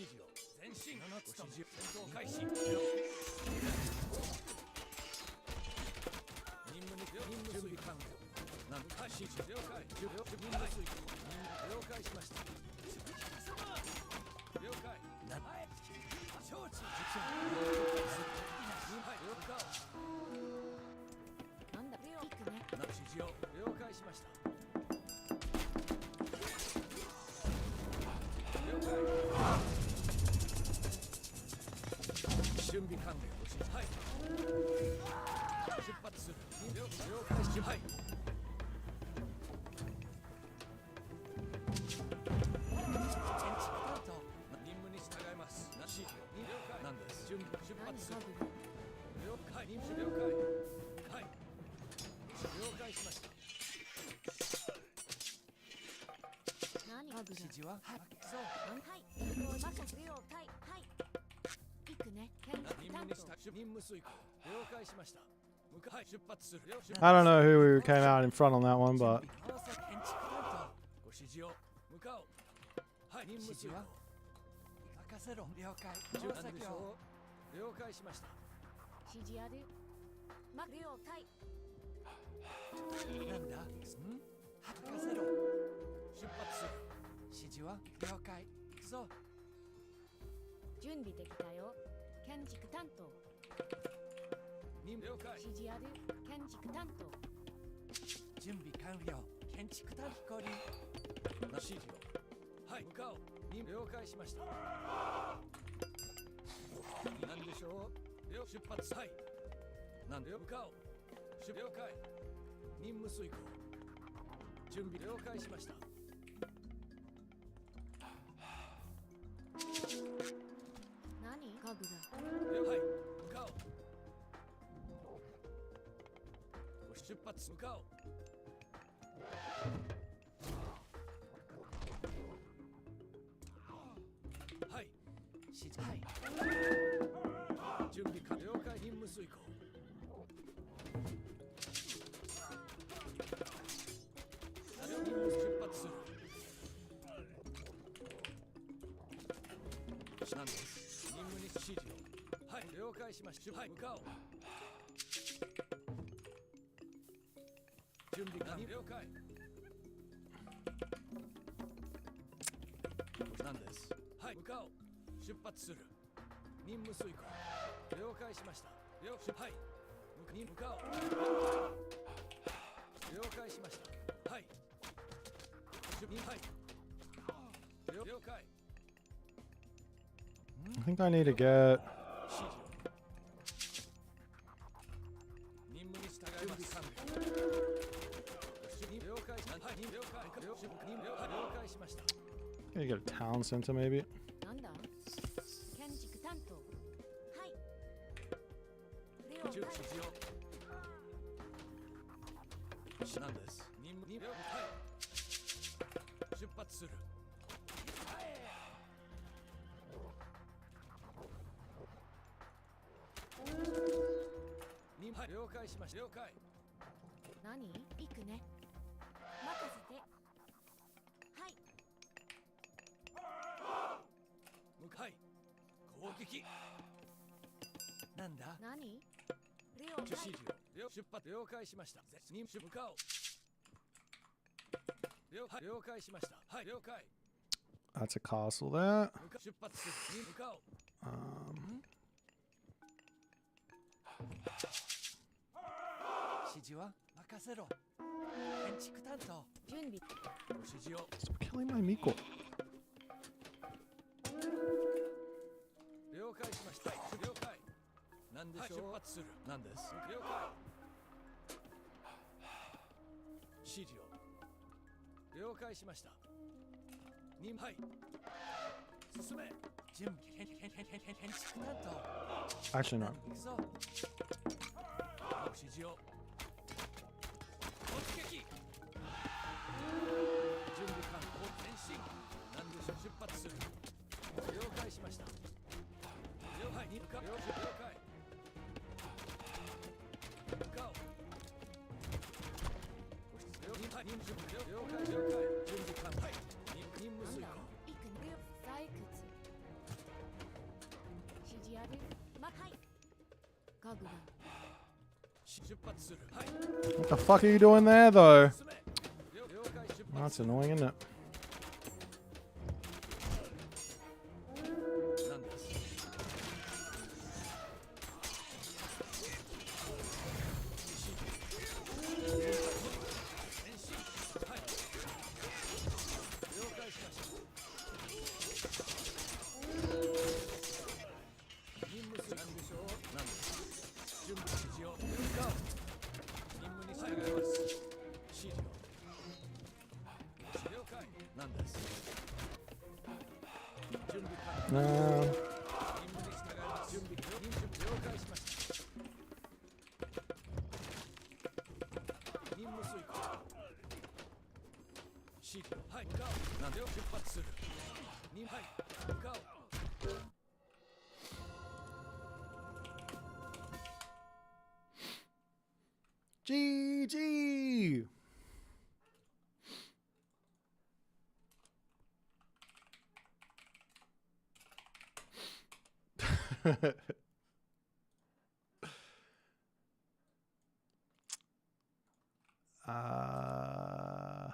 示を前進7つと戦闘開始任務準備完了なんと開始了解任務遂行了解しました了解名前承知実践はい了解なんだ行くね指示を了解しました了解準備完了はい出発する了解しはい任務に従いますなし了解なんです準備出発する了解任務了解はい了解しました何ガグラ指示ははいそうはい任せ了解はい行くね建任務築担当に従任務遂行了解しましたはい出発する I don't know who came out in front on that one, but 建築担当ご指示を向かおうはい任務遂行任せろ了解農作業了解しました指示やる了解なんだ任せろ出発する指示は了解行くぞ準備できたよ。建築担当。任務了解。指示ある。建築担当。準備完了。建築担当に指示を。はい、向かおう。任務了解しました。何でしょう。出発。はい。なんでよ。向かおう。了解。任務遂行。準備了解しました。何家具だ。はい、向かおう。出発。向かおう。はい。指示。はい。準備完了。了解。任務遂行。任務出発する。何です。任務に指示を。はい、了解しました。はい、向かおう。準備完了。了解。何です。はい、向かおう。出発する。任務遂行。了解しました。はい。向かおう。了解しました。はい。はい。了解。I think I need to get. 任務に従います。了解しました。 Gotta get a town center maybe. なんだ建築担当。はい。指示を。何です。任務に了解。出発する。はい、了解しました。了解。何行くね。任せて。はい。向かい。攻撃。なんだ。何了指解。示を。出発。了解しました。任務向かおう。了解しました。はい、了解。 That's a castle there. 出発する。向かおう。指示は任せろ。建築担当。準備。指示を。 Stop killing my Miko. 了解しました。了解。何でしょう。出発する。何です。了解。指示を。了解しました。はい。進め。準備。建築担当。 Actually, no. 行くぞ。指示を。突撃。準備完了。前進。何でしょう。出発する。了解しました。了解。了解。了解。向かおう。了解。了解。準備完了。任務遂行。行くね。採掘。指示ある。はい。家具だ。出発する。はい。 What the fuck are you doing there, though? 進め。了解。出 That's 発する。 annoying, isn't it? なんです。前進。はい。了解しました。任務する。何でしょう。何です。準備指示を。向かおう。任務に従います。指示を。了解。何です。準備完了。 No. 任務に従います。準備了解しました。任務遂行。指示を。はい、向かおう。なんでよ。出発する。はい、向かおう。 GG. uh,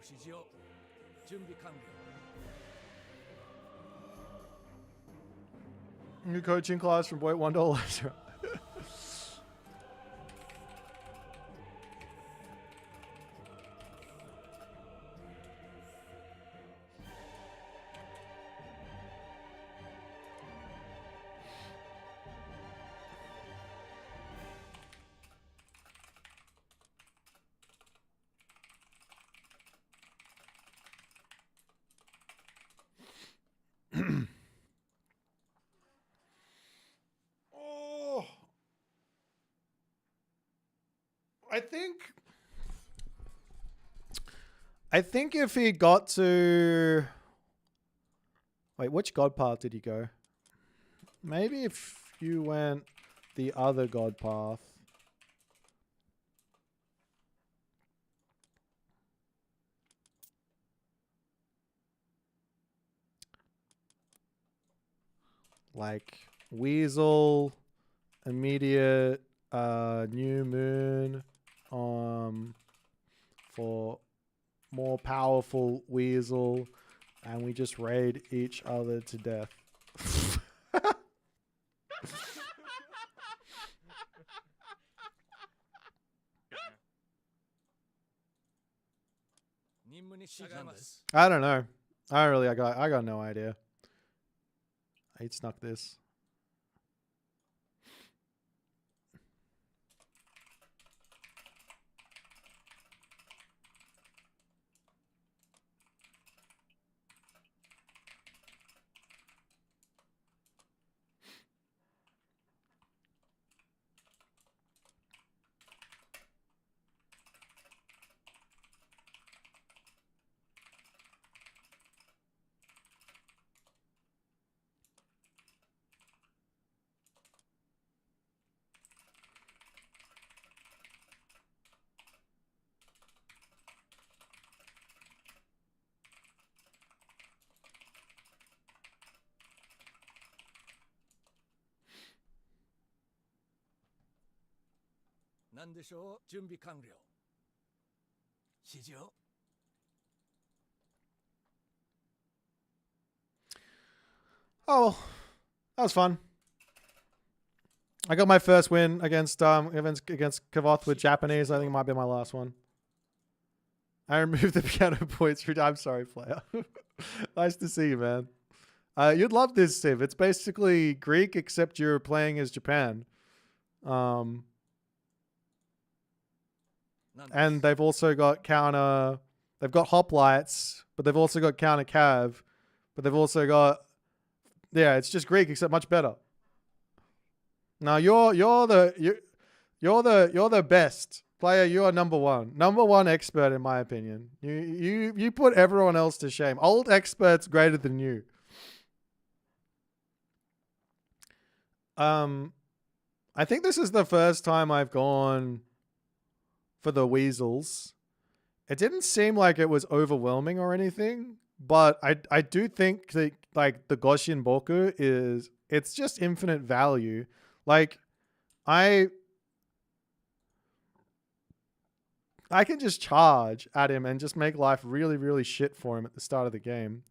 ご指示を準備完了 New coaching class from Boy $1. Oh, I think if he got to, wait, which god path did he go? Maybe if you went the other god path. Like Weasel, immediate new moon for more powerful Weasel, and we just raid each other to death. 任務に従います I don't know. I got no idea. I snuck this.何でしょう準備完了指示を Oh, well, that was fun. I got my first win against Kavoth with Japanese. I think it might be my last one. I removed the piano points. I'm sorry, player. Nice to see you, man. You'd love this, Civ. It's basically Greek, except you're playing as Japan. And they've also got they've got hoplites, but they've also got counter cav, but they've also got, yeah, it's just Greek except much better. Now you're the best player. You are number one expert in my opinion. You put everyone else to shame. Old experts greater than you. I think this is the first time I've gone for the Weasels. It didn't seem like it was overwhelming or anything, but I do think that like the Goshin Boku it's just infinite value. Like I can just charge at him and just make life really, really shit for him at the start of the game.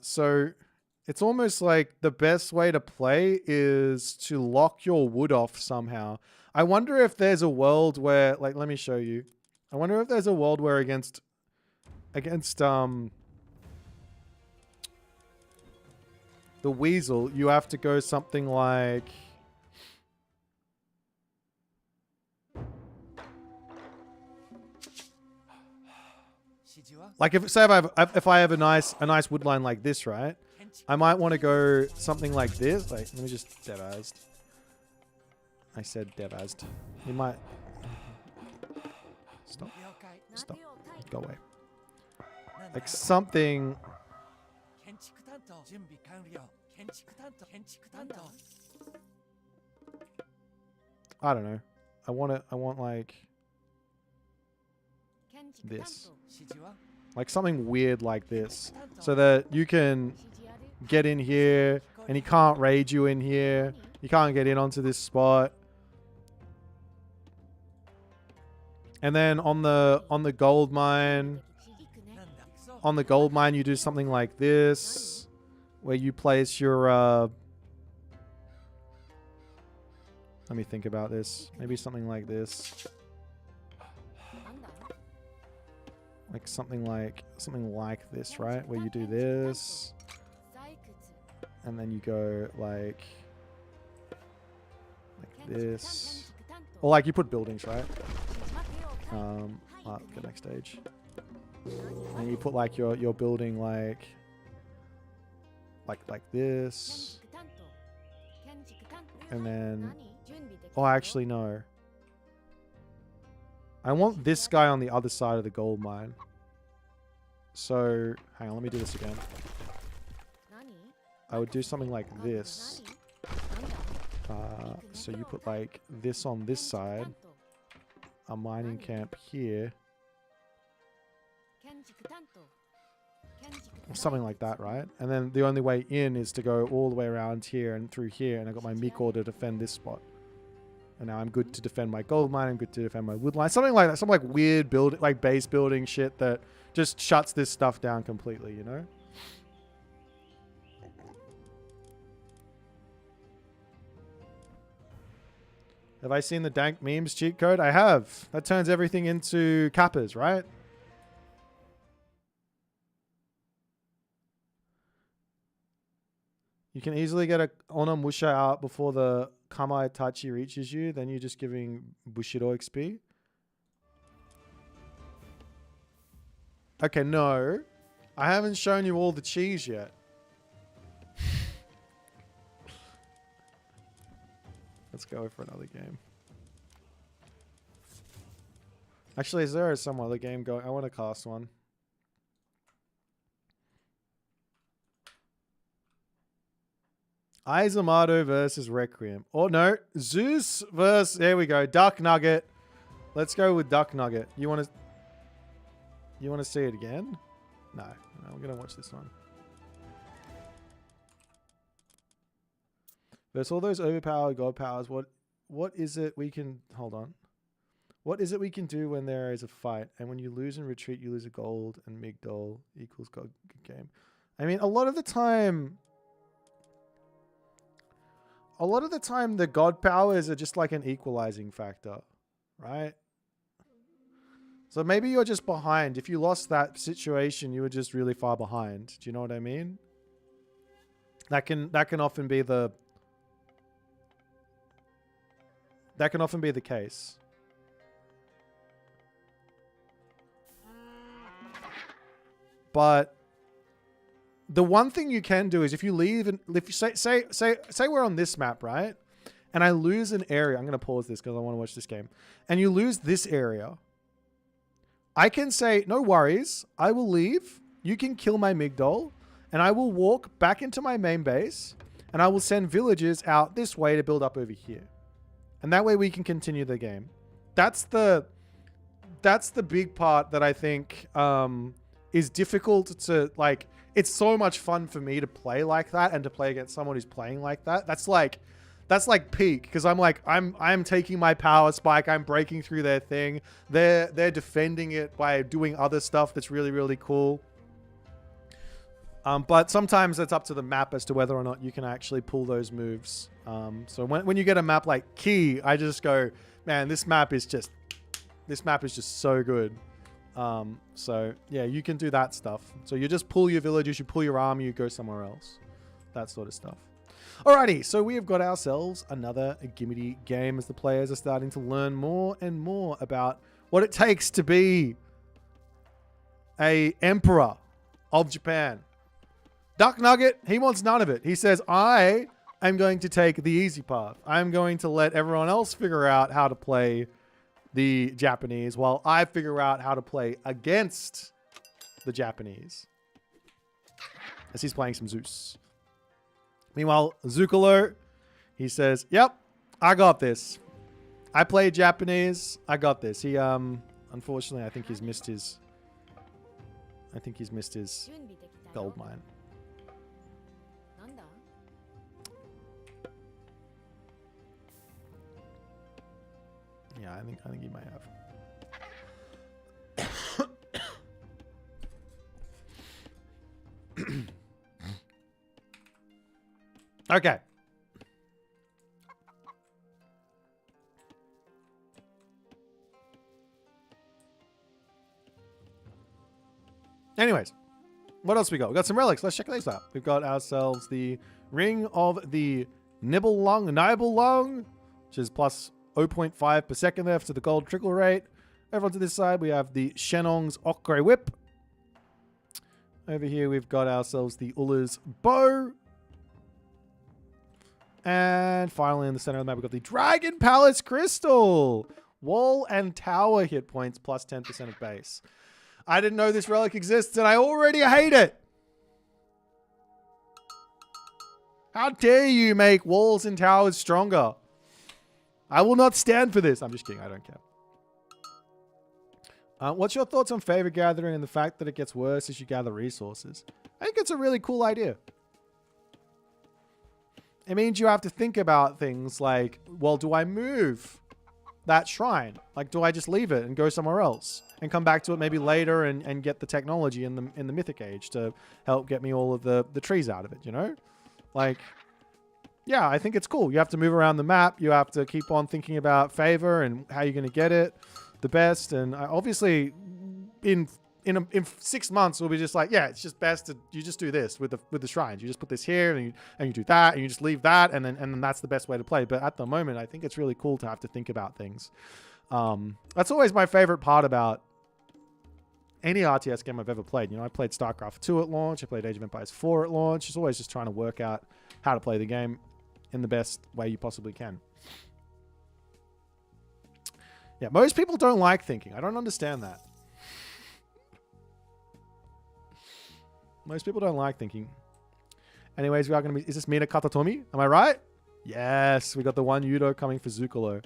So it's almost like the best way to play is to lock your wood off somehow. I wonder if there's a world where, like, let me show you. I wonder if there's a world where against the Weasel, you have to go something like, if I have a nice wood line like this, right? I might want to go something like this. Like, let me just devazed. I said devazed. You might stop. Go away. Like something. I don't know. I want like this. Like something weird like this. So that you can get in here and he can't raid you in here. You can't get in onto this spot. And then on the gold mine, on the gold mine, you do something like this, where you place your. Let me think about this. Maybe something like this. Like something like this, right? Where you do this, and then you go like this, or like you put buildings, right? Get next stage, and you put like your building like this, and then. Oh, actually no. I want this guy on the other side of the gold mine. So, hang on, let me do this again. I would do something like this. So you put like this on this side. A mining camp here. Or something like that, right? And then the only way in is to go all the way around here and through here. And I got my Miko to defend this spot. And now I'm good to defend my gold mine. I'm good to defend my wood line. Something like that. Some like weird build, like base building shit that just shuts this stuff down completely, you know? Have I seen the dank memes cheat code? I have. That turns everything into kappas, right? You can easily get a Onamusha out before the Kama Itachi reaches you. Then you're just giving Bushido XP. Okay, no. I haven't shown you all the cheese yet. Let's go for another game. Actually, is there some other game going? I want to cast one. Izamato versus Requiem. Oh, no. Zeus versus... There we go. Duck Nugget. Let's go with Duck Nugget. You want to see it again? No. No, we're going to watch this one. Versus all those overpowered god powers, what is it we can... Hold on. What is it we can do when there is a fight? And when you lose and retreat, you lose a gold and Migdol equals god game. I mean, a lot of the time, the god powers are just like an equalizing factor, right? So maybe you're just behind. If you lost that situation, you were just really far behind. Do you know what I mean? That can often be the... That can often be the case. But the one thing you can do is if you leave and if you say we're on this map, right? And I lose an area. I'm going to pause this because I want to watch this game. And you lose this area. I can say, no worries. I will leave. You can kill my Migdol. And I will walk back into my main base. And I will send villagers out this way to build up over here. And that way we can continue the game. That's the big part that I think is difficult to, like, it's so much fun for me to play like that and to play against someone who's playing like that. That's like peak, because I'm taking my power spike, I'm breaking through their thing. They're defending it by doing other stuff that's really, really cool. But sometimes it's up to the map as to whether or not you can actually pull those moves. So when you get a map like Key, I just go, man, this map is just so good. So yeah, you can do that stuff. So you just pull your villagers, you pull your army, you go somewhere else. That sort of stuff. Alrighty, so we have got ourselves another Gimmity game as the players are starting to learn more and more about what it takes to be a emperor of Japan. Duck Nugget, he wants none of it. He says, I am going to take the easy path. I'm going to let everyone else figure out how to play the Japanese while I figure out how to play against the Japanese. As he's playing some Zeus. Meanwhile, Zucolo, he says, yep, I got this. I play Japanese. I got this. He, unfortunately, I think he's missed his gold mine. Yeah, I think he might have. Okay. Anyways, what else we got? We got some relics. Let's check these out. We've got ourselves the Ring of the Nibelung, which is plus 0.5 per second there to the gold trickle rate. Over onto this side, we have the Shenong's Okre Whip. Over here, we've got ourselves the Ulla's Bow. And finally, in the center of the map, we've got the Dragon Palace Crystal. Wall and tower hit points plus 10% of base. I didn't know this relic exists, and I already hate it. How dare you make walls and towers stronger? I will not stand for this. I'm just kidding. I don't care. What's your thoughts on favor gathering and the fact that it gets worse as you gather resources? I think it's a really cool idea. It means you have to think about things like, well, do I move that shrine? Like, do I just leave it and go somewhere else and come back to it maybe later and get the technology in the Mythic Age to help get me all of the trees out of it, you know? Like, yeah, I think it's cool. You have to move around the map. You have to keep on thinking about favor and how you're going to get it the best. And obviously, in 6 months, we'll be just like, yeah, it's just best to you just do this with the shrines. You just put this here and you do that and you just leave that and then that's the best way to play. But at the moment, I think it's really cool to have to think about things. That's always my favorite part about any RTS game I've ever played. You know, I played StarCraft 2 at launch. I played Age of Empires 4 at launch. It's always just trying to work out how to play the game in the best way you possibly can. Yeah, most people don't like thinking. I don't understand that. Most people don't like thinking. Anyways, we are going to be... Is this Mina Katatomi? Am I right? Yes, we got the one Yudo coming for Zukalo.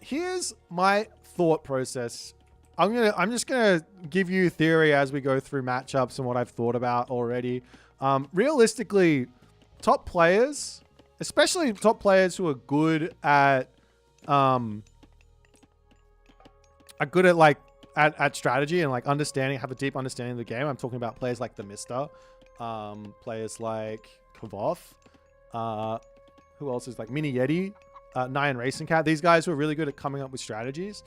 Here's my thought process. I'm just gonna give you theory as we go through matchups and what I've thought about already. Realistically, top players, especially top players who are good at like at strategy and like understanding, have a deep understanding of the game. I'm talking about players like the Mister, players like Kavoth, who else is like Mini Yeti, Nyan Racing Cat. These guys who are really good at coming up with strategies.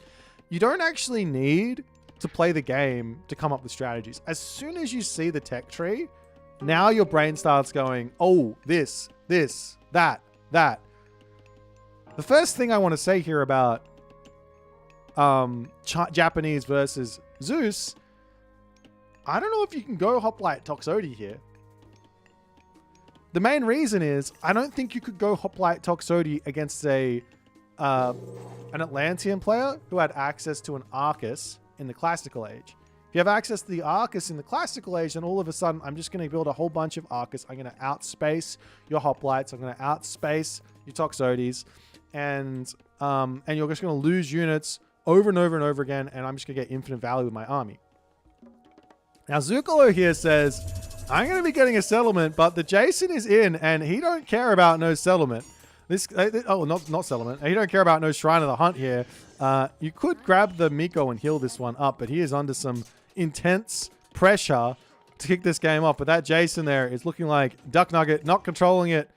You don't actually need to play the game to come up with strategies. As soon as you see the tech tree, now your brain starts going, oh, this, that. The first thing I want to say here about Japanese versus Zeus, I don't know if you can go Hoplite Toxodi here. The main reason is I don't think you could go Hoplite Toxodi against an Atlantean player who had access to an Arcus in the Classical Age. If you have access to the Arcus in the Classical Age, then all of a sudden I'm just going to build a whole bunch of Arcus. I'm going to outspace your Hoplites. I'm going to outspace your Toxodis, and you're just going to lose units over and over and over again, and I'm just going to get infinite value with my army. Now, Zukalo here says, I'm going to be getting a settlement, but the Jason is in, and he don't care about no settlement. Not settlement. He don't care about no Shrine of the Hunt here. You could grab the Miko and heal this one up, but he is under some intense pressure to kick this game off. But that Jason there is looking like Duck Nugget, not controlling it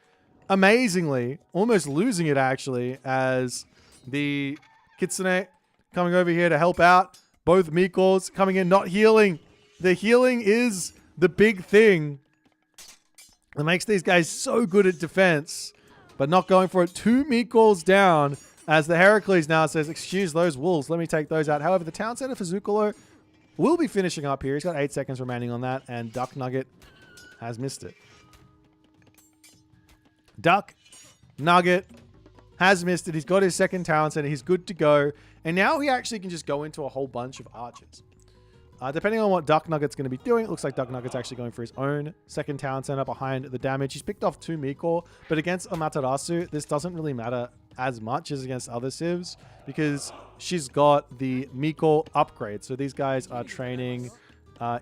amazingly, almost losing it actually, as the Kitsune coming over here to help out. Both Mikos coming in, not healing. The healing is the big thing that makes these guys so good at defense, but not going for it. 2 Mikos down as the Heracles now says, excuse those wolves, let me take those out. However, the town center for Zukalo will be finishing up here. He's got 8 seconds remaining on that, and Duck Nugget has missed it. Duck Nugget has missed it. He's got his second town center. He's good to go. And now he actually can just go into a whole bunch of archers. Depending on what Duck Nugget's going to be doing, it looks like Duck Nugget's actually going for his own second town center behind the damage. He's picked off 2 Miko, but against Amaterasu, this doesn't really matter as much as against other civs because she's got the Miko upgrade. So these guys are training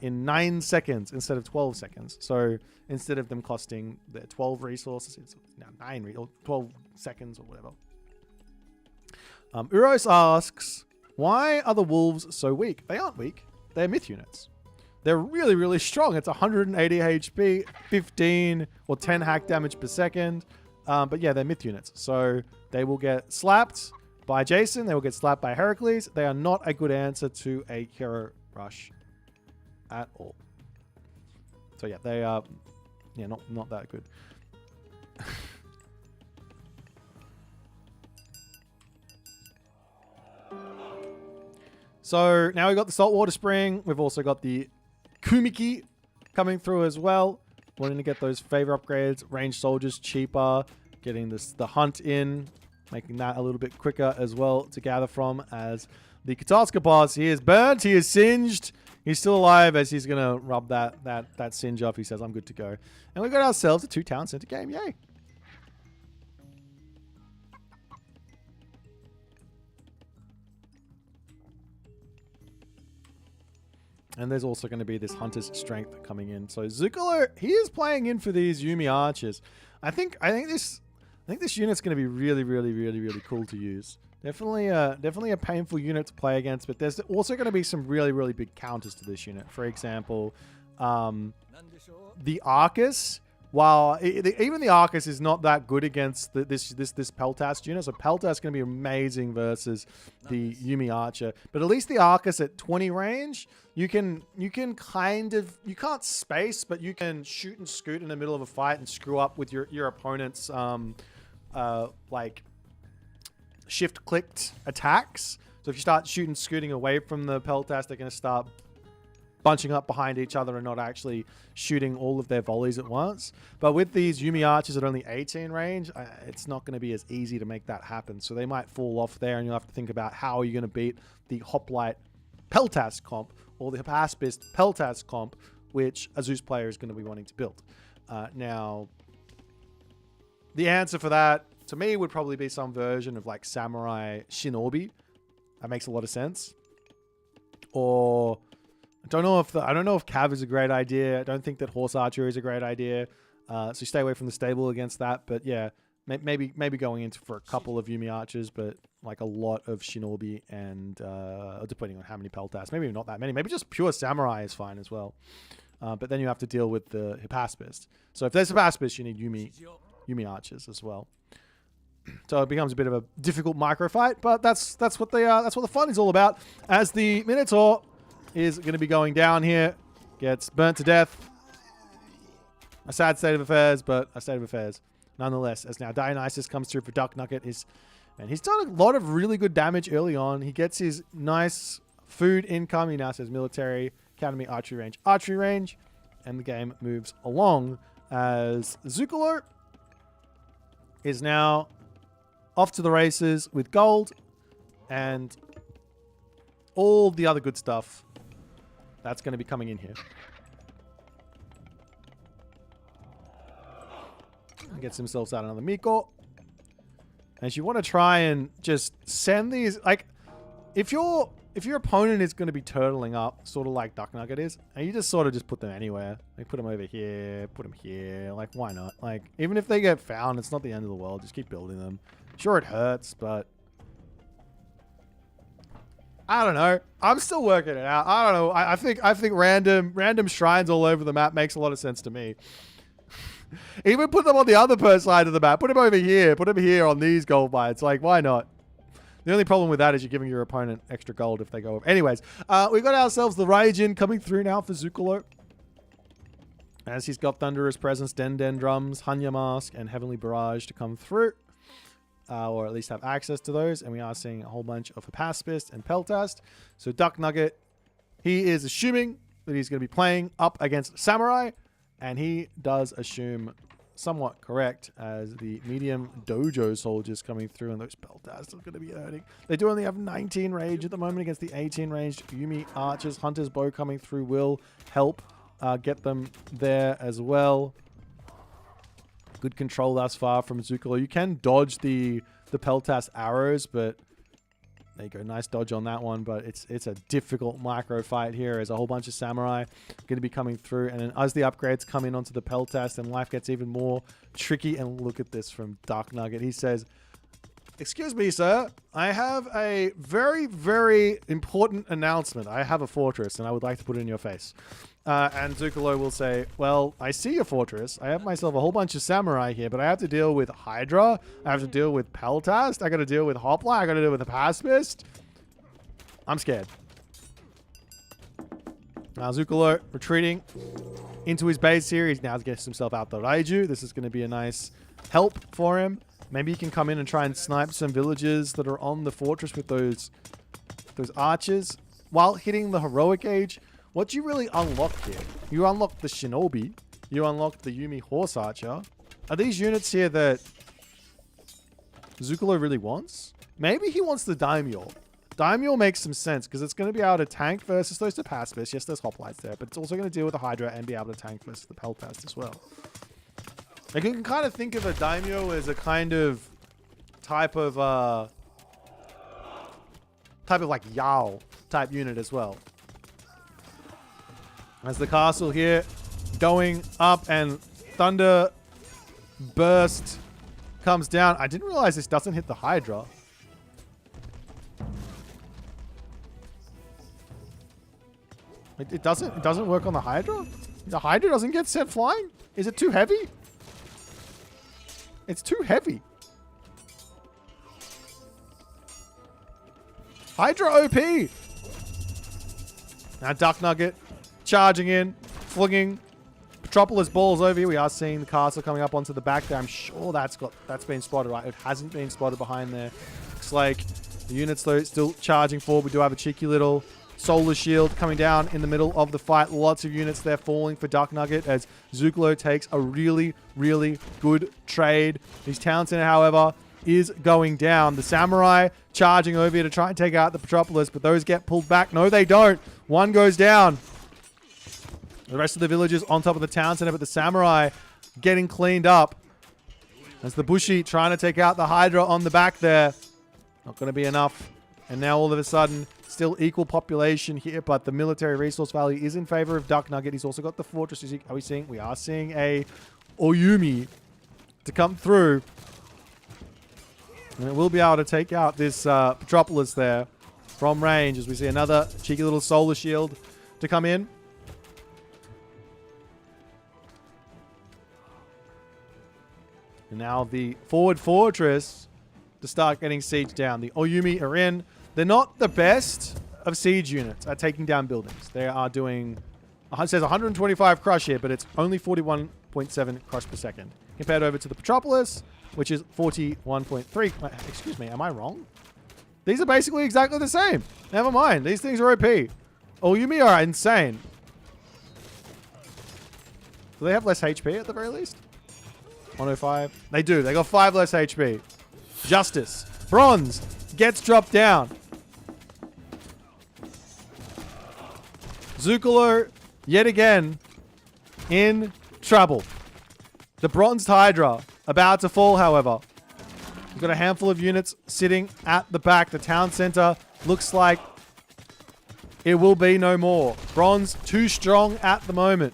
in 9 seconds instead of 12 seconds. So instead of them costing the 12 resources, it's now 9 or 12 seconds or whatever. Uros asks, why are the wolves so weak? They aren't weak. They're myth units. they're really, really strong. It's 180 HP, 15 or 10 hack damage per second. But yeah, they're myth units. So they will get slapped by Jason. They will get slapped by Heracles. They are not a good answer to a hero rush at all. So yeah, they are not that good. So now we've got the saltwater spring. We've also got the Kumiki coming through as well. Wanting to get those favor upgrades, ranged soldiers cheaper, getting the hunt in, making that a little bit quicker as well to gather from. As the Katasuka boss, he is burnt, he is singed. He's still alive as he's gonna rub that singe off. He says, "I'm good to go," and we got ourselves a 2 town center game. Yay! And there's also going to be this Hunter's Strength coming in. So Zucolo, he is playing in for these Yumi Archers. I think this unit's going to be really, really, really, really cool to use. Definitely a painful unit to play against, but there's also going to be some really, really big counters to this unit. For example, the Arcus. While even the Arcus is not that good against this Peltas unit, so Peltas is going to be amazing versus the Yumi Archer. But at least the Arcus at 20 range, you can kind of, you can't space, but you can shoot and scoot in the middle of a fight and screw up with your opponent's like shift clicked attacks. So if you start shooting, scooting away from the Peltas, they're going to start bunching up behind each other and not actually shooting all of their volleys at once. But with these Yumi Archers at only 18 range, it's not going to be as easy to make that happen. So they might fall off there, and you'll have to think about how are you going to beat the Hoplite Peltas comp or the Hypaspist Peltas comp, which a Zeus player is going to be wanting to build. Now, the answer for that, to me, would probably be some version of like Samurai Shinobi. That makes a lot of sense. Or I don't know if Cav is a great idea. I don't think that Horse Archery is a great idea. So stay away from the stable against that. But yeah, maybe going into for a couple of Yumi Archers, but like a lot of Shinobi and depending on how many Peltas. Maybe not that many. Maybe just pure Samurai is fine as well. But then you have to deal with the Hypaspist. So if there's Hypaspist, you need Yumi Archers as well. So it becomes a bit of a difficult micro fight, but that's what the fun is all about. As the Minotaur is going to be going down here, gets burnt to death. A sad state of affairs, but a state of affairs nonetheless. As now Dionysus comes through for Duck Nugget, and he's done a lot of really good damage early on. He gets his nice food income. He now says military, academy, archery range, and the game moves along as Zucolo is now off to the races with gold and all the other good stuff that's going to be coming in here. Gets himself out another Miko. And you want to try and just send these, like, if your opponent is going to be turtling up, sort of like Duck Nugget is, and you just sort of just put them anywhere. Like, put them over here, put them here. Like, why not? Like, even if they get found, it's not the end of the world. Just keep building them. Sure, it hurts, but I don't know. I'm still working it out. I don't know. I think random shrines all over the map makes a lot of sense to me. Even put them on the other side of the map. Put them over here. Put them here on these gold mines. Like, why not? The only problem with that is you're giving your opponent extra gold if they go over. Anyways, we got ourselves the Raijin coming through now for Zucolo. As he's got Thunderous Presence, Den Drums, Hanya Mask, and Heavenly Barrage to come through. Or at least have access to those. And we are seeing a whole bunch of Hypaspist and Peltast. So Duck Nugget, he is assuming that he's going to be playing up against Samurai. And he does assume somewhat correct as the medium dojo soldiers coming through. And those Peltasts are going to be hurting. They do only have 19 range at the moment against the 18 range Yumi Archers. Hunter's Bow coming through will help get them there as well. Good control thus far from Zucolo. You can dodge the Peltas arrows, but there you go. Nice dodge on that one, but it's a difficult micro fight here as a whole bunch of Samurai going to be coming through. And then as the upgrades come in onto the Peltas, then life gets even more tricky. And look at this from Dark Nugget. He says, Excuse me, sir. I have a very, very important announcement. I have a fortress, and I would like to put it in your face. And Zucolo will say, well, I see your fortress. I have myself a whole bunch of samurai here, but I have to deal with Hydra. I have to deal with Peltast. I got to deal with Hopla. I got to deal with the Pacifist. I'm scared. Now Zucolo retreating into his base here. He's now gets himself out the Raiju. This is going to be a nice help for him. Maybe he can come in and try and snipe some villagers that are on the fortress with those archers. While hitting the heroic age, what do you really unlock here? You unlock the Shinobi. You unlock the Yumi Horse Archer. Are these units here that Zucolo really wants? Maybe he wants the Daimyo. Daimyo makes some sense because it's going to be able to tank versus those Pacifists. Yes, there's hoplites there, but it's also going to deal with the Hydra and be able to tank versus the Peltast as well. Like, you can kind of think of a Daimyo as a kind of type of like Yao type unit as well. As the castle here going up and Thunder Burst comes down. I didn't realize this doesn't hit the Hydra. It doesn't work on the Hydra? The Hydra doesn't get set flying? Is it too heavy? It's too heavy. Hydra OP. Now Duck Nugget charging in, flinging Petropolis balls over here. We are seeing the castle coming up onto the back there. I'm sure that's been spotted, right? It hasn't been spotted behind there. Looks like the units though still charging forward. We do have a cheeky little solar shield coming down in the middle of the fight. Lots of units there falling for Duck Nugget as Zucolo takes a really, really good trade. His town center, however, is going down. The samurai charging over here to try and take out the Petropolis, but those get pulled back. No, they don't. One goes down. The rest of the villagers on top of the town center, but the samurai getting cleaned up. As the Bushi trying to take out the Hydra on the back there. Not going to be enough. And now all of a sudden, still equal population here, but the military resource value is in favor of Duck Nugget. He's also got the fortress. Are we seeing? We are seeing a Oyumi to come through. And it will be able to take out this Petropolis there from range as we see another cheeky little solar shield to come in. And now the forward fortress to start getting siege down. The Oyumi are in. They're not the best of siege units at taking down buildings. They are doing, it says 125 crush here, but it's only 41.7 crush per second. Compared over to the Petropolis, which is 41.3. Excuse me, am I wrong? These are basically exactly the same. Never mind, these things are OP. Oyumi are insane. Do they have less HP at the very least? 105. They do. They got 5 less HP. Justice. Bronze gets dropped down. Zucolo, yet again, in trouble. The Bronzed Hydra about to fall, however. We've got a handful of units sitting at the back. The town center looks like it will be no more. Bronze too strong at the moment.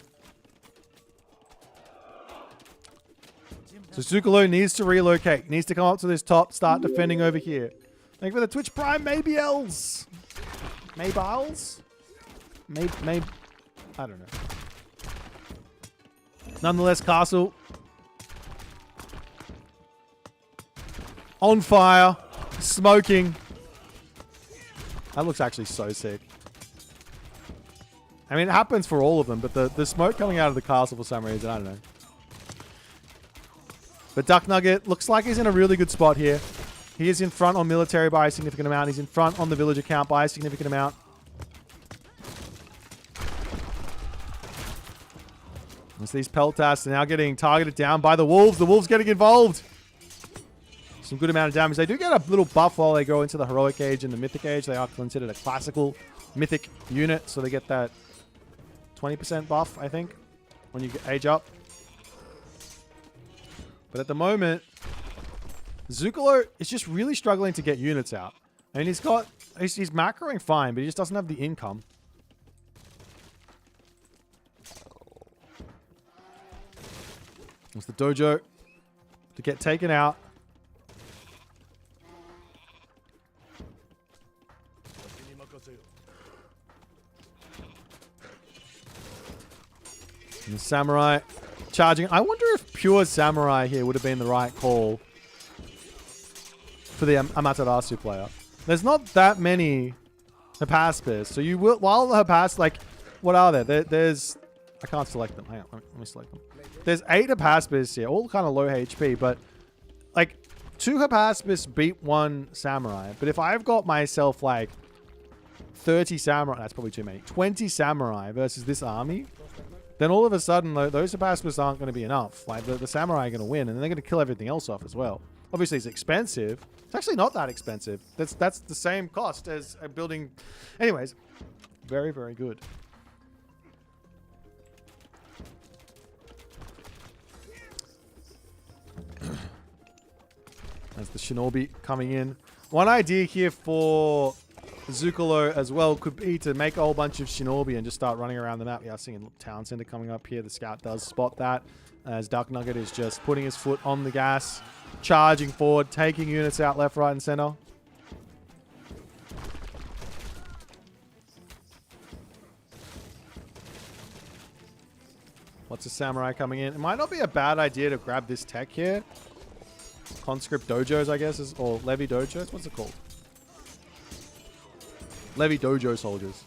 So Zucolo needs to relocate. Needs to come up to this top, start defending over here. Thank you for the Twitch Prime, maybe Els. Maybiles? Maybe, I don't know. Nonetheless, castle on fire, smoking. That looks actually so sick. I mean, it happens for all of them, but the smoke coming out of the castle for some reason, I don't know. But Duck Nugget looks like he's in a really good spot here. He is in front on military by a significant amount. He's in front on the villager count by a significant amount. As these Peltasts are now getting targeted down by the Wolves. The Wolves getting involved. Some good amount of damage. They do get a little buff while they go into the Heroic Age and the Mythic Age. They are considered a classical Mythic unit. So they get that 20% buff, I think, when you age up. But at the moment, Zucolo is just really struggling to get units out. I mean, he's macroing fine, but he just doesn't have the income. It's the dojo to get taken out. Samurai charging. I wonder if pure Samurai here would have been the right call for the Amaterasu player. There's not that many Hypaspis. So you will, while the Hypas, like, what are there? There's, I can't select them. Hang on, let me select them. There's 8 Hypaspis here, all kind of low HP, but like 2 Hypaspis beat 1 Samurai. But if I've got myself like 30 Samurai, that's probably too many, 20 Samurai versus this army, then all of a sudden those Hypaspis aren't going to be enough. Like the Samurai are going to win, and then they're going to kill everything else off as well. Obviously, it's expensive. It's actually not that expensive. That's the same cost as a building. Anyways, very, very good. As the Shinobi coming in. One idea here for Zucolo as well could be to make a whole bunch of Shinobi and just start running around the map. Yeah, I'm seeing a town center coming up here. The scout does spot that as Duck Nugget is just putting his foot on the gas, charging forward, taking units out left, right, and center. What's a Samurai coming in? It might not be a bad idea to grab this tech here. Conscript Dojos, I guess, or Levy Dojos. What's it called? Levy Dojo soldiers.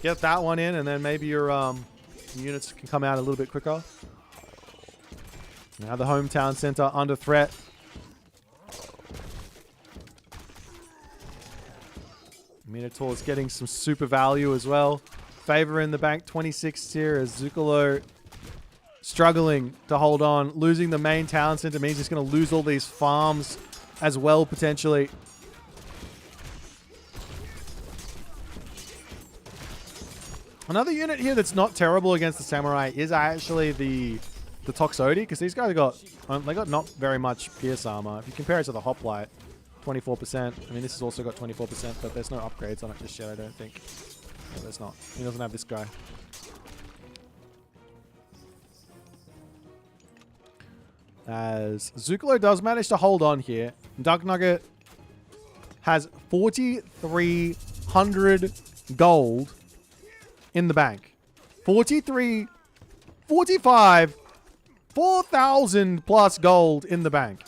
Get that one in, and then maybe your units can come out a little bit quicker. Now the hometown center under threat. Minotaur's getting some super value as well. Favor in the bank, 26 here as Zucolo struggling to hold on. Losing the main town center means he's going to lose all these farms as well, potentially. Another unit here that's not terrible against the Samurai is actually the Toxodi, because these guys they got not very much pierce armor. If you compare it to the Hoplite, 24%. I mean, this has also got 24%, but there's no upgrades on it just yet, I don't think. No, there's not. He doesn't have this guy. As Zucolo does manage to hold on here. Duck Nugget has 4,300 gold in the bank. 45, 4,000 plus gold in the bank.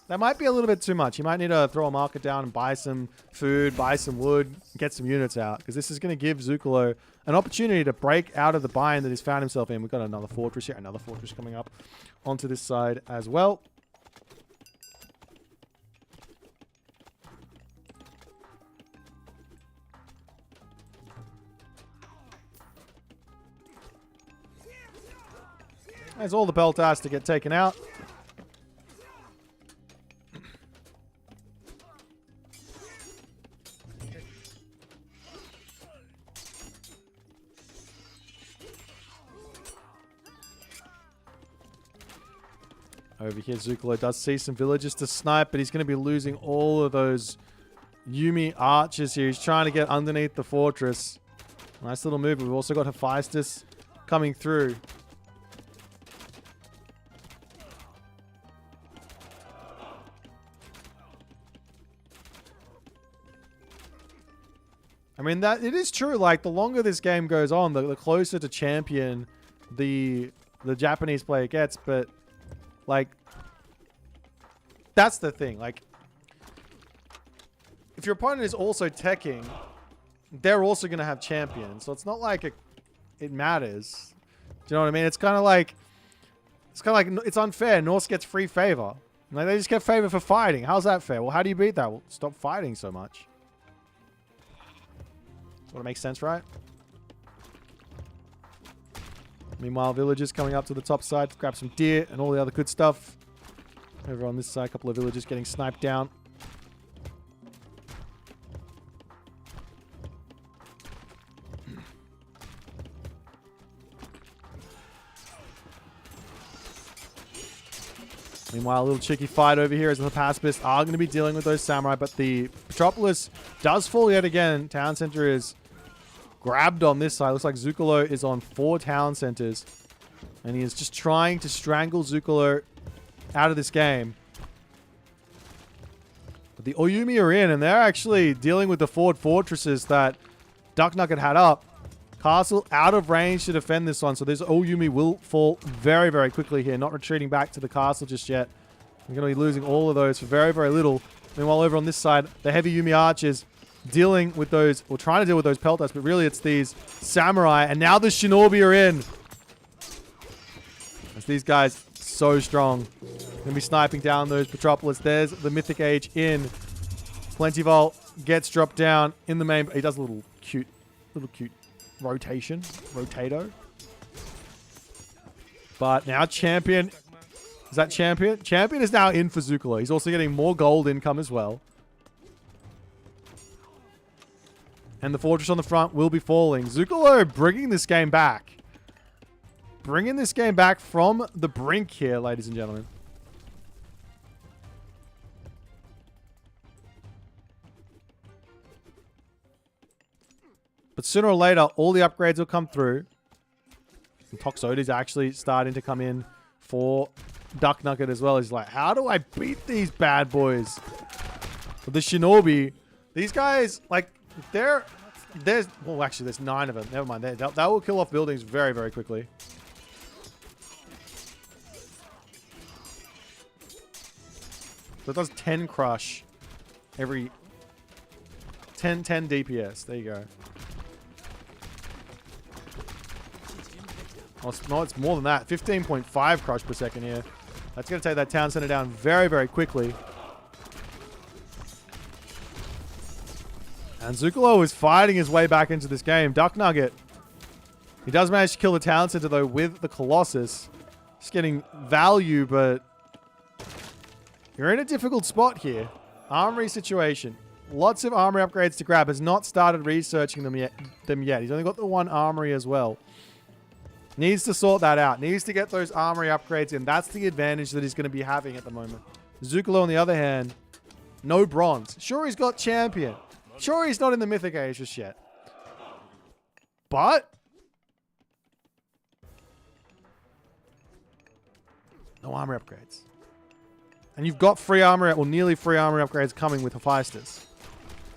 That might be a little bit too much. You might need to throw a market down and buy some food, buy some wood, get some units out, because this is going to give Zucolo an opportunity to break out of the bind that he's found himself in. We've got another fortress here, another fortress coming up onto this side as well. There's all the Peltas to get taken out. Over here, Zucolo does see some villagers to snipe, but he's going to be losing all of those Yumi archers here. He's trying to get underneath the fortress. Nice little move. We've also got Hephaestus coming through. I mean, that it is true. Like, the longer this game goes on, the closer to champion the Japanese player gets. But, like, that's the thing. Like, if your opponent is also teching, they're also going to have champions. So it's not like it matters. Do you know what I mean? It's kind of like it's unfair. Norse gets free favor. Like, they just get favor for fighting. How's that fair? Well, how do you beat that? Well, stop fighting so much. Sort of makes sense, right? Meanwhile, villagers coming up to the top side to grab some deer and all the other good stuff. Over on this side, a couple of villagers getting sniped down. Meanwhile, a little cheeky fight over here as the Pacifists are going to be dealing with those samurai, but the Metropolis does fall yet again. Town center is grabbed on this side. Looks like Zucolo is on 4 town centers, and he is just trying to strangle Zucolo out of this game. But the Oyumi are in, and they're actually dealing with the forward fortresses that Duck Nugget had up. Castle out of range to defend this one. So this Oyumi will fall very, very quickly here. Not retreating back to the castle just yet. We're going to be losing all of those for very, very little. Meanwhile, over on this side, the heavy Yumi archers dealing with those, or trying to deal with those pelters, but really it's these samurai. And now the shinobi are in. As these guys, so strong. Going to be sniping down those Petropolis. There's the Mythic Age in. Plentyvault gets dropped down in the main. He does a little cute rotation. Rotato. But now Champion. Is that Champion? Champion is now in for Zucolo. He's also getting more gold income as well. And the fortress on the front will be falling. Zucolo bringing this game back. Bringing this game back from the brink here, ladies and gentlemen. But sooner or later, all the upgrades will come through. And Toxoda's actually starting to come in for Duck Nugget as well. He's like, how do I beat these bad boys? But the Shinobi, these guys, like, there's, well, actually, there's 9 of them. Never mind. That will kill off buildings very, very quickly. So it does 10 crush every 10 DPS. There you go. Well, no, it's more than that. 15.5 crush per second here. That's going to take that town center down very, very quickly. And Zucolo is fighting his way back into this game. Duck Nugget. He does manage to kill the town center, though, with the Colossus. Just getting value, but you're in a difficult spot here. Armory situation. Lots of armory upgrades to grab. Has not started researching them yet. He's only got the 1 armory as well. Needs to sort that out. Needs to get those armory upgrades in. That's the advantage that he's going to be having at the moment. Zucolo, on the other hand, no bronze. Sure, he's got champion. Sure, he's not in the Mythic Age just yet. But no armory upgrades. And you've got free armor, well, nearly free armor upgrades coming with Hephaestus.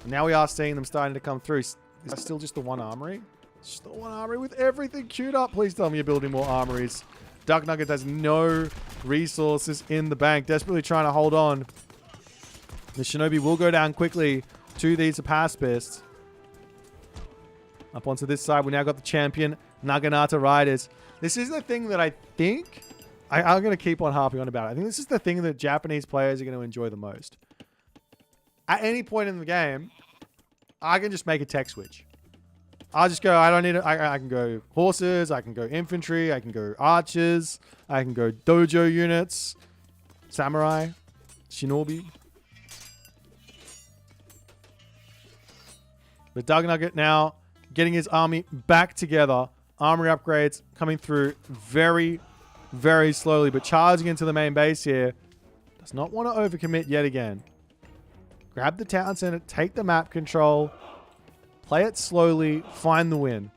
And now we are seeing them starting to come through. Is it still just the 1 armory? It's just the 1 armory with everything queued up. Please tell me you're building more armories. Duck Nugget has no resources in the bank. Desperately trying to hold on. The Shinobi will go down quickly to these Hephaestus. Up onto this side, we now got the champion Naginata Riders. This is the thing that I think I'm going to keep on harping on about. I think this is the thing that Japanese players are going to enjoy the most. At any point in the game, I can just make a tech switch. I'll just go, I don't need it. I can go horses, I can go infantry, I can go archers, I can go dojo units, samurai, shinobi. But Duck Nugget now getting his army back together. Armory upgrades coming through very, very slowly, but charging into the main base here. Does not want to overcommit yet again. Grab the town center, take the map control, play it slowly, find the win.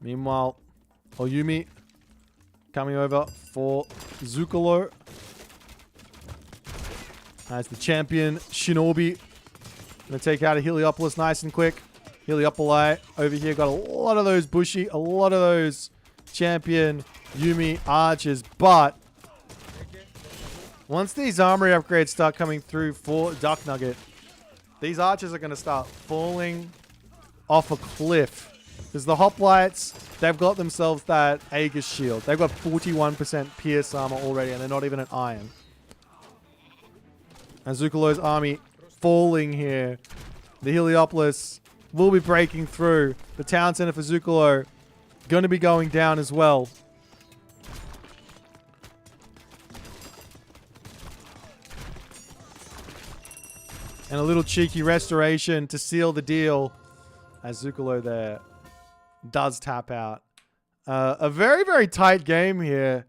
Meanwhile, Oyumi coming over for Zucolo as the champion Shinobi. Gonna take out a Heliopolis nice and quick. Heliopoli over here got a lot of those bushy, a lot of those champion Yumi archers, but once these armory upgrades start coming through for Duck Nugget, these archers are going to start falling off a cliff. Because the hoplites, they've got themselves that Aegis shield. They've got 41% pierce armor already, and they're not even an iron. And Zucolo's army falling here. The Heliopolis will be breaking through. The town center for Zucolo going to be going down as well. And a little cheeky restoration to seal the deal as Zucolo there does tap out. A very, very tight game here.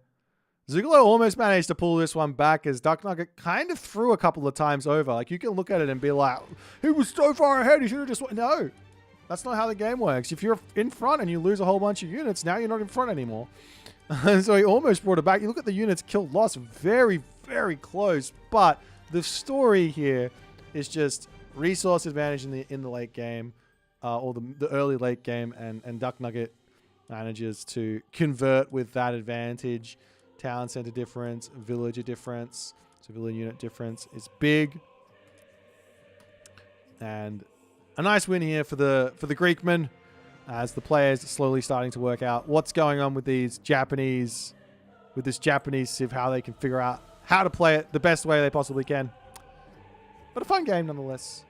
Zucolo almost managed to pull this one back as Duck Nugget kind of threw a couple of times over. Like, you can look at it and be like, he was so far ahead, he should have just went. No. That's not how the game works. If you're in front and you lose a whole bunch of units, now you're not in front anymore. So he almost brought it back. You look at the units killed, lost, very, very close. But the story here is just resource advantage in the late game, or the early late game, and Duck Nugget manages to convert with that advantage. Town center difference, villager difference, civilian unit difference is big. And a nice win here for the Greekmen, as the players are slowly starting to work out what's going on with this Japanese civ, how they can figure out how to play it the best way they possibly can. But a fun game nonetheless.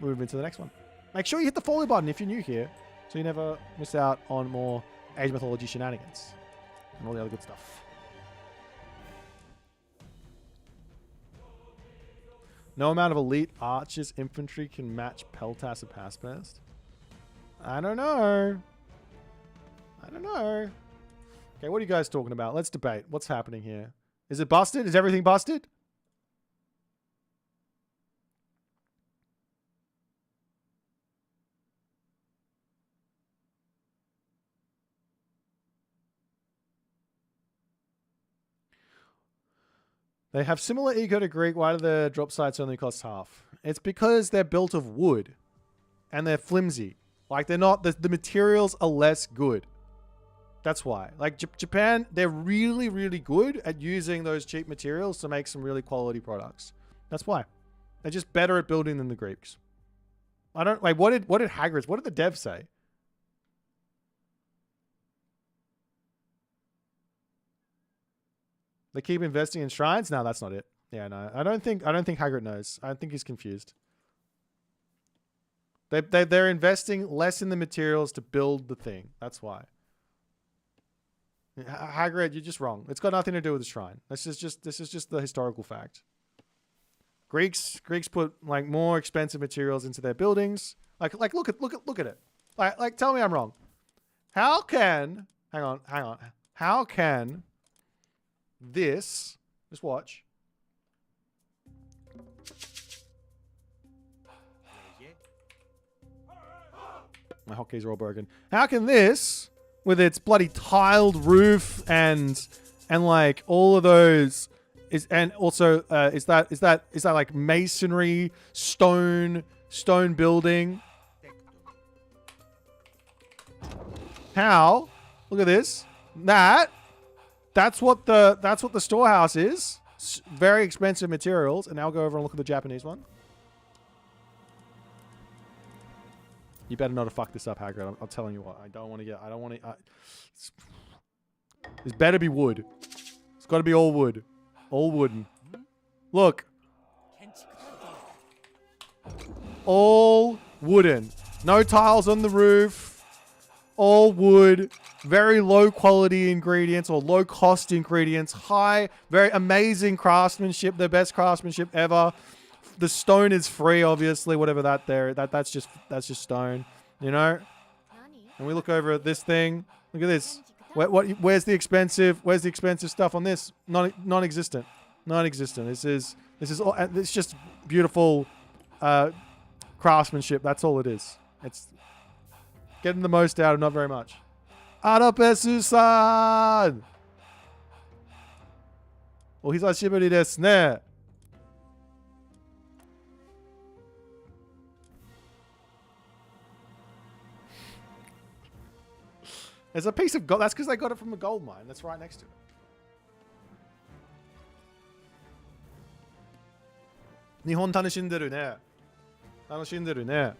Move into the next one. Make sure you hit the follow button if you're new here, so you never miss out on more Age of Mythology shenanigans and all the other good stuff. No amount of elite archers infantry can match Peltas or Paspest. I don't know. Okay, what are you guys talking about? Let's debate. What's happening here? Is it busted? Is everything busted? They have similar eco to Greek. Why do the drop sites only cost half? It's because they're built of wood and they're flimsy. Like, they're not, the materials are less good. That's why. Like, Japan, they're really, really good at using those cheap materials to make some really quality products. That's why. They're just better at building than the Greeks. I don't, like, what did Hagrid's, what did the dev say? They keep investing in shrines? No, that's not it. Yeah, no. I don't think Hagrid knows. I think he's confused. They're investing less in the materials to build the thing. That's why. Hagrid, you're just wrong. It's got nothing to do with the shrine. This is just the historical fact. Greeks put like more expensive materials into their buildings. Like look at it. Like tell me I'm wrong. How can hang on. How can this, just watch. My hotkeys are all broken. How can this, with its bloody tiled roof and like all of those, is that like masonry, stone building? How? Look at this. That's what the storehouse is. Very expensive materials. And now I'll go over and look at the Japanese one. You better not have fucked this up, Hagrid. I'm telling you what. I don't want to. This better be wood. It's got to be all wood. All wooden. Look. All wooden. No tiles on the roof. All wood. Very low quality ingredients or low cost ingredients. High, very amazing craftsmanship. The best craftsmanship ever. The stone is free, obviously. Whatever that's just stone, you know. And we look over at this thing. Look at this. Where's the expensive stuff on this? Non-existent. Non-existent. It's just beautiful craftsmanship. That's all it is. It's getting the most out of not very much. Arapesu-san! O hisashiburi desu ne. There's a piece of gold. That's because they got it from a gold mine. That's right next to it. 日本楽しんでるね。楽しんでるね。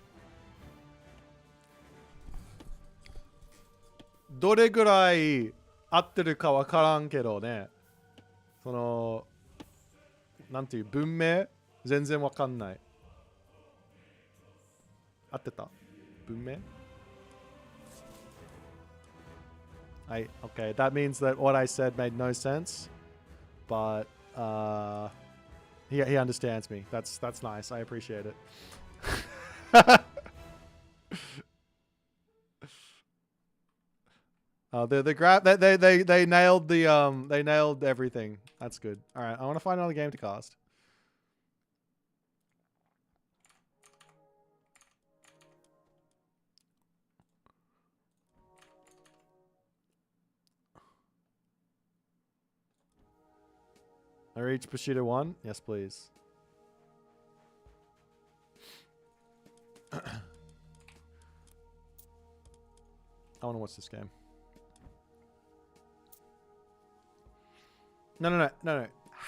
どれぐらい合ってるかわからんけどね。その、なんていう文明全然わかんない。合ってた文明Okay, that means that what I said made no sense, but he understands me. That's nice. I appreciate it. They nailed they nailed everything. That's good. All right, I want to find another game to cast. I reached Bushido 1. Yes, please. I want to watch this game. No.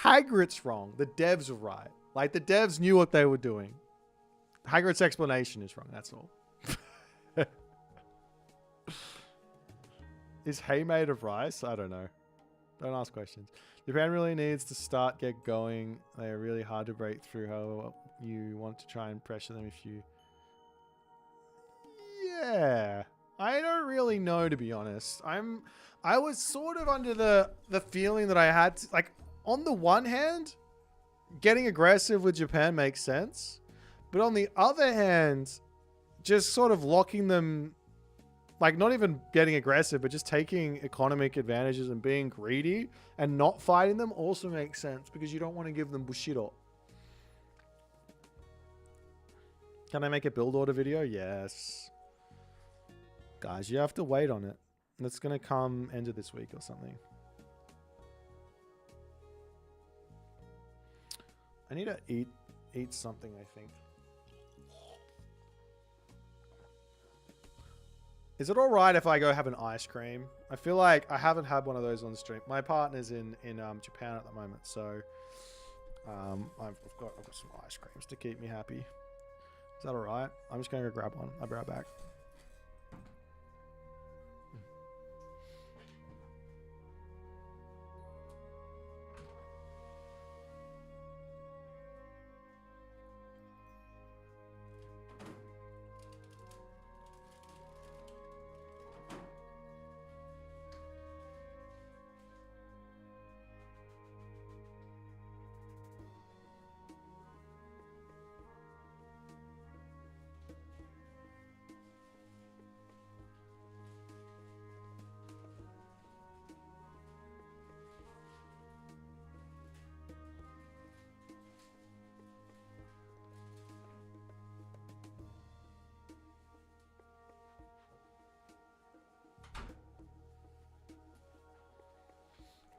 Hagrid's wrong. The devs were right. Like, the devs knew what they were doing. Hagrid's explanation is wrong. That's all. Is hay made of rice? I don't know. Don't ask questions. Japan really needs to get going. They are really hard to break through. However, you want to try and pressure them if you... Yeah. I don't really know, to be honest. I was sort of under the feeling that I had to, like, on the one hand, getting aggressive with Japan makes sense. But on the other hand, just sort of locking them, like, not even getting aggressive, but just taking economic advantages and being greedy and not fighting them also makes sense, because you don't want to give them Bushido. Can I make a build order video? Yes. Guys, you have to wait on it. It's going to come end of this week or something. I need to eat something, I think. Is it all right if I go have an ice cream? I feel like I haven't had one of those on the stream. My partner's in Japan at the moment, so I've got some ice creams to keep me happy. Is that all right? I'm just going to go grab one. I'll be right back.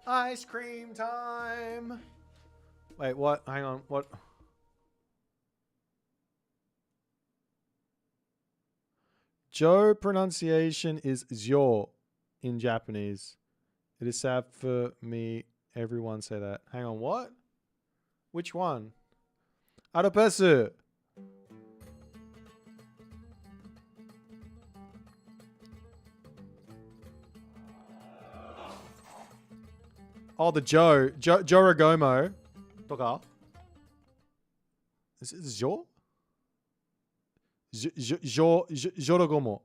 Ice cream time. Wait, what? Hang on. What? Joe pronunciation is Zyo in Japanese. It is sad for me. Everyone say that. Hang on. What? Which one? Arapesu. Oh, the Jorogomo. Toka. Is it Zyo? Jorogumo.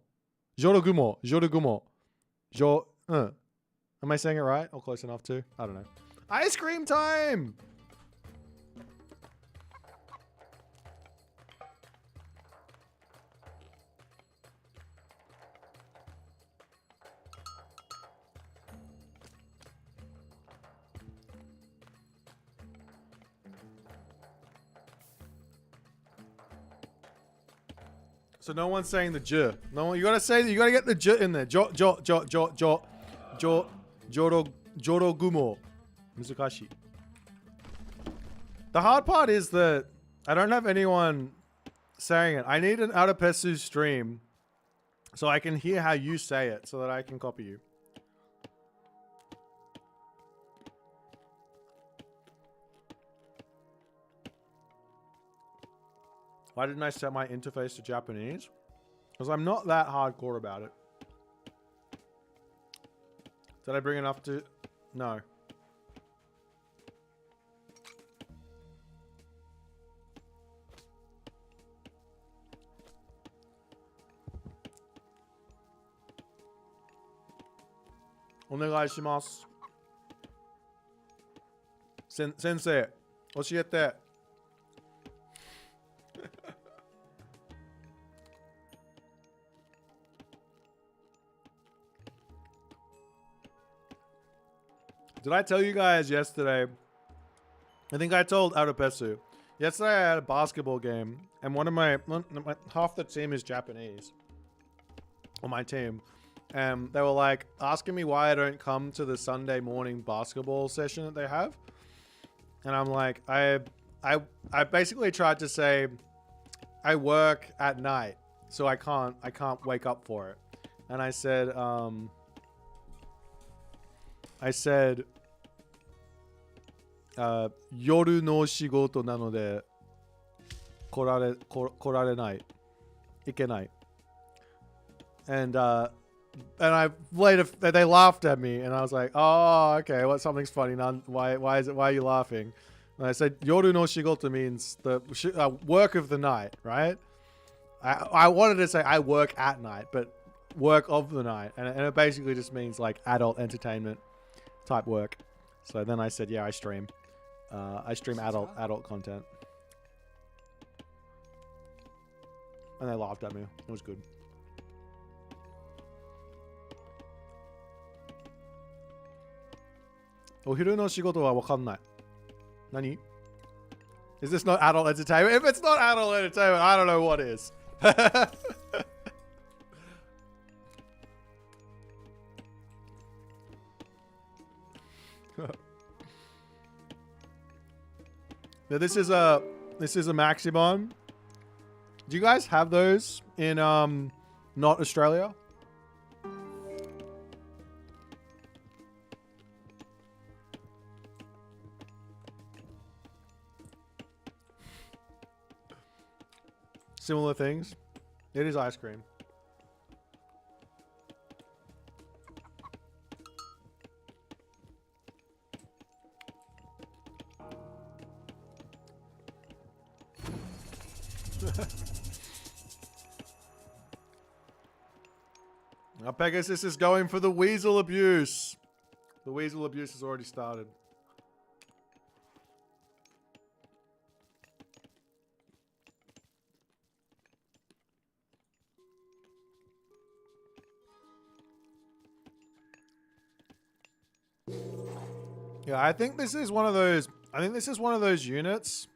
Am I saying it right? Or close enough to? I don't know. Ice cream time! So no one's saying the j. No one. You gotta say that. You gotta get the j in there. Jorogumo. Mizukashi. The hard part is that I don't have anyone saying it. I need an Arapesu stream so I can hear how you say it, so that I can copy you. Why didn't I set my interface to Japanese? Because I'm not that hardcore about it. Did I bring enough to... No. Onegaishimasu. Sensei, oshiete. Did I tell you guys yesterday? I think I told Arapesu. Yesterday I had a basketball game, and half the team is Japanese on my team. And they were like asking me why I don't come to the Sunday morning basketball session that they have. And I'm like, I basically tried to say, I work at night, so I can't wake up for it. And I said, yoru no shigoto nanode korarenai, ikenai. And I later they laughed at me, and I was like, oh, okay, well, something's funny. Why are you laughing? And I said, yoru no shigoto means the work of the night, right? I wanted to say I work at night, but work of the night, and it basically just means like adult entertainment type work. So then I said, yeah, I stream adult content, and they laughed at me. It was good. Ohiru no shigoto wa wakannai. Nani? Is this not adult entertainment? If it's not adult entertainment, I don't know what is. Now this is a Maximon. Do you guys have those in not Australia? Similar things. It is ice cream. Pegasus is going for the weasel abuse. The weasel abuse has already started. Yeah, I think this is one of those. I think this is one of those units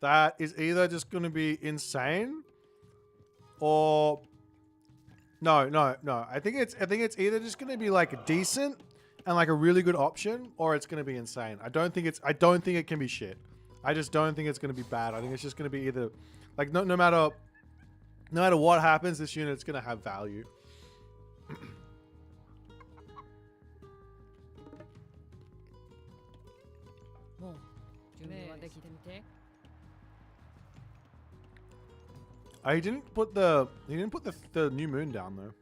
that is either just going to be insane, or no. I think it's either just going to be like decent and like a really good option, or it's going to be insane. I don't think it can be shit. I just don't think it's going to be bad. I think it's just going to be either like no matter what happens, this unit's going to have value. He didn't put the new moon down though.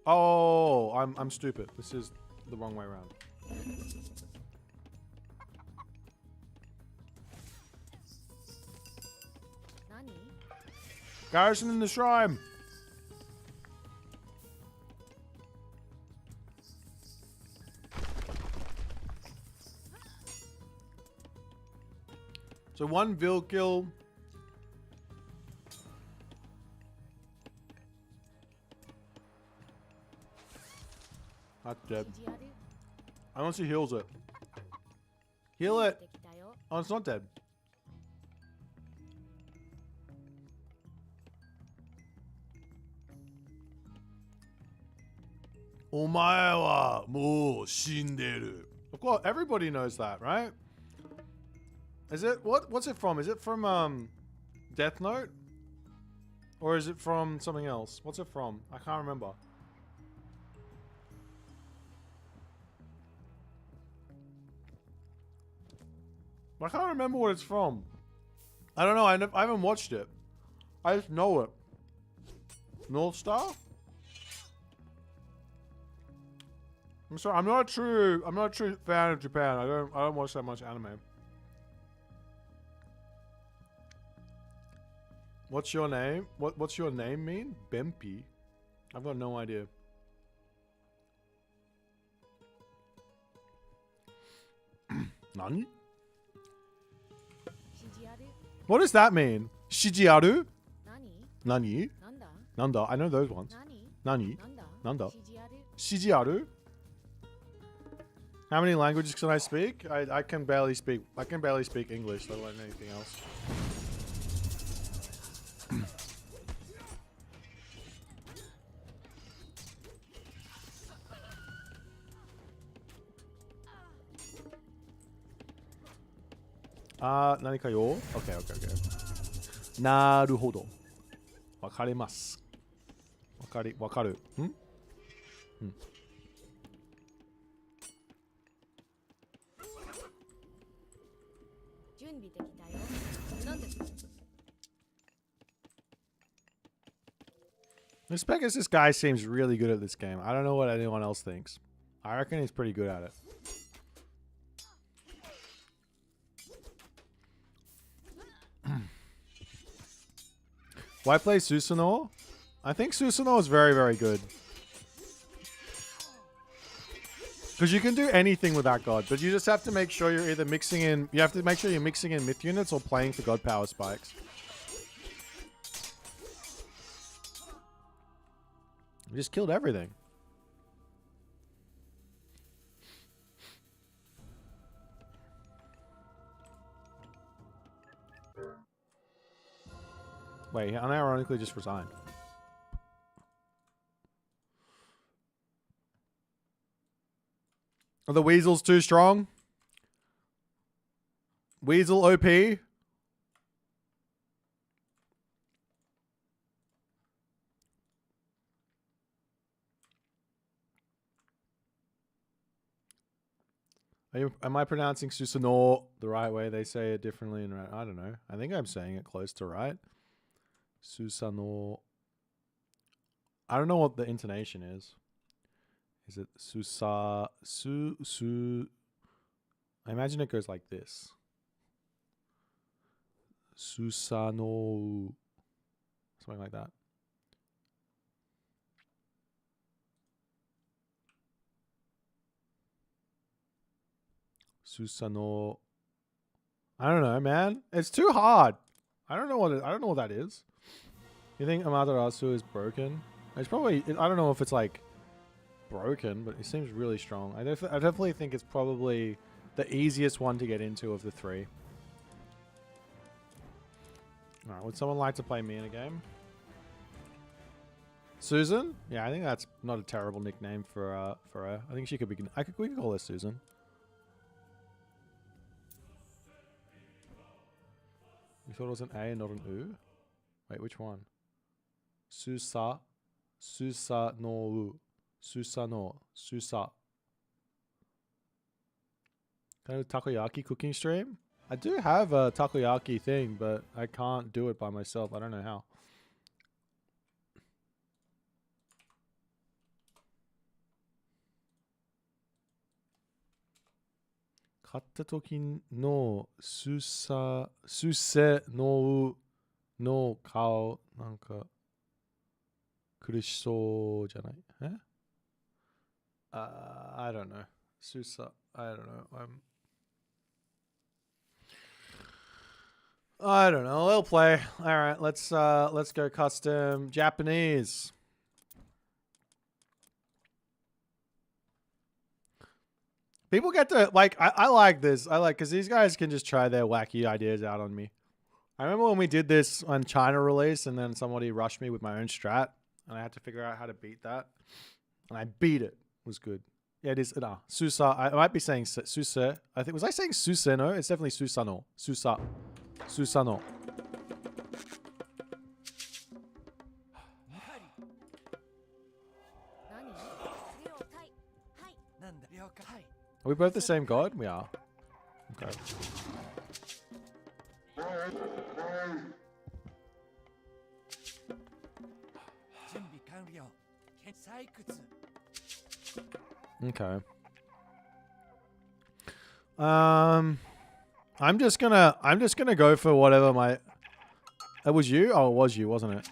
Oh, I'm stupid. This is the wrong way around. Garrison in the shrine. So one Vil kill. Not dead. Unless he heals it. Heal it. Oh, it's not dead. Omae wa mou shinderu. Of course, everybody knows that, right? Is it what's it from? Is it from Death Note? Or is it from something else? What's it from? I can't remember. I can't remember what it's from. I don't know. I haven't watched it. I just know it. North Star? I'm sorry. I'm not a true fan of Japan. I don't watch that much anime. What's your name? What's your name mean? Bempi? I've got no idea. Nani? What does that mean? Shijiaru? Nani? Nanda. I know those ones. Nani? Nanda. Shijiaru? How many languages can I speak? I can barely speak English, let alone anything else. 何かよ? Okay, okay, okay. なるほど。わかります。わかる。ん？うん。準備できたよ。なんで The spec is this guy seems really good at this game. I don't know what anyone else thinks. I reckon he's pretty good at it. Why play Susanoo? I think Susanoo is very, very good. Because you can do anything with that god, but you just have to make sure you're either mixing in... You have to make sure you're mixing in myth units or playing for god power spikes. You just killed everything. Wait, he unironically just resigned. Are the weasels too strong? Weasel OP? Am I pronouncing Susanoo the right way? They say it differently in right. I don't know. I think I'm saying it close to right. Susanoo. I don't know what the intonation is. Is it Susa? Su. I imagine it goes like this. Susanoo. Something like that. Susanoo. I don't know, man. It's too hard. I don't know what that is. You think Amaterasu is broken? It's probably... I don't know if it's like broken, but it seems really strong. I definitely think it's probably the easiest one to get into of the three. Alright, would someone like to play me in a game? Susan? Yeah, I think that's not a terrible nickname for her. I think she could be... we could call her Susan. You thought it was an A and not an U? Wait, which one? Susa. Susanoo. Susanoo. Susa. Kind of takoyaki cooking stream? I do have a takoyaki thing, but I can't do it by myself. I don't know how. Katta toki no suse no kao nanka kurishou janai. Eh? I don't know. Susa. I don't know. I don't know. They'll play. All right, let's go custom Japanese. People get to like I like this. I like because these guys can just try their wacky ideas out on me. I remember when we did this on China release, and then somebody rushed me with my own strat, and I had to figure out how to beat that, and I beat it. It was good. Yeah, it is. Susa. I might be saying Susa. I think was I saying Suseno? It's definitely Susanoo. Susa. Susanoo. Are we both the same god? We are. Okay. Okay. I'm just gonna go for whatever my... That was you? Oh, it was you, wasn't it?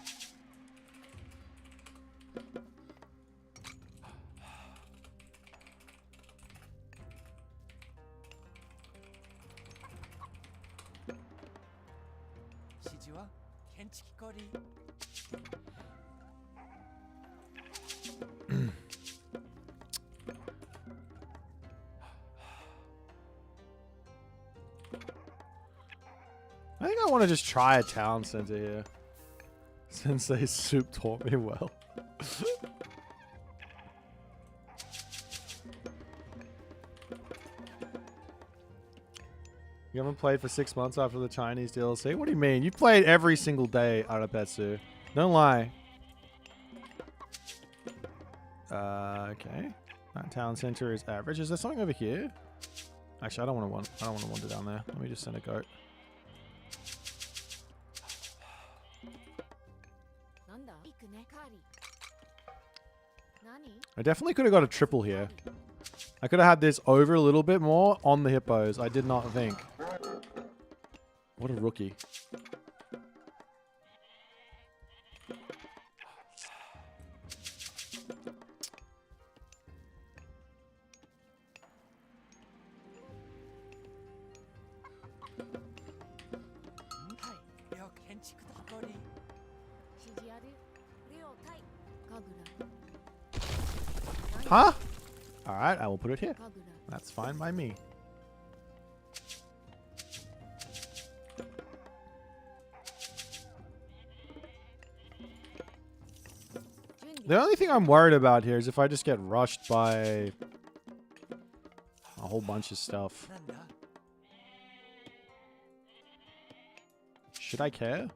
I think I want to just try a town center here. Sensei Soup taught me well. You haven't played for 6 months after the Chinese DLC? What do you mean? You played every single day, Arapetsu. Don't lie. Okay. That town center is average. Is there something over here? Actually, I don't want to wander down there. Let me just send a goat. I definitely could have got a triple here. I could have had this over a little bit more on the hippos. I did not think. What a rookie. Huh? Alright, I will put it here. That's fine by me. The only thing I'm worried about here is if I just get rushed by a whole bunch of stuff. Should I care?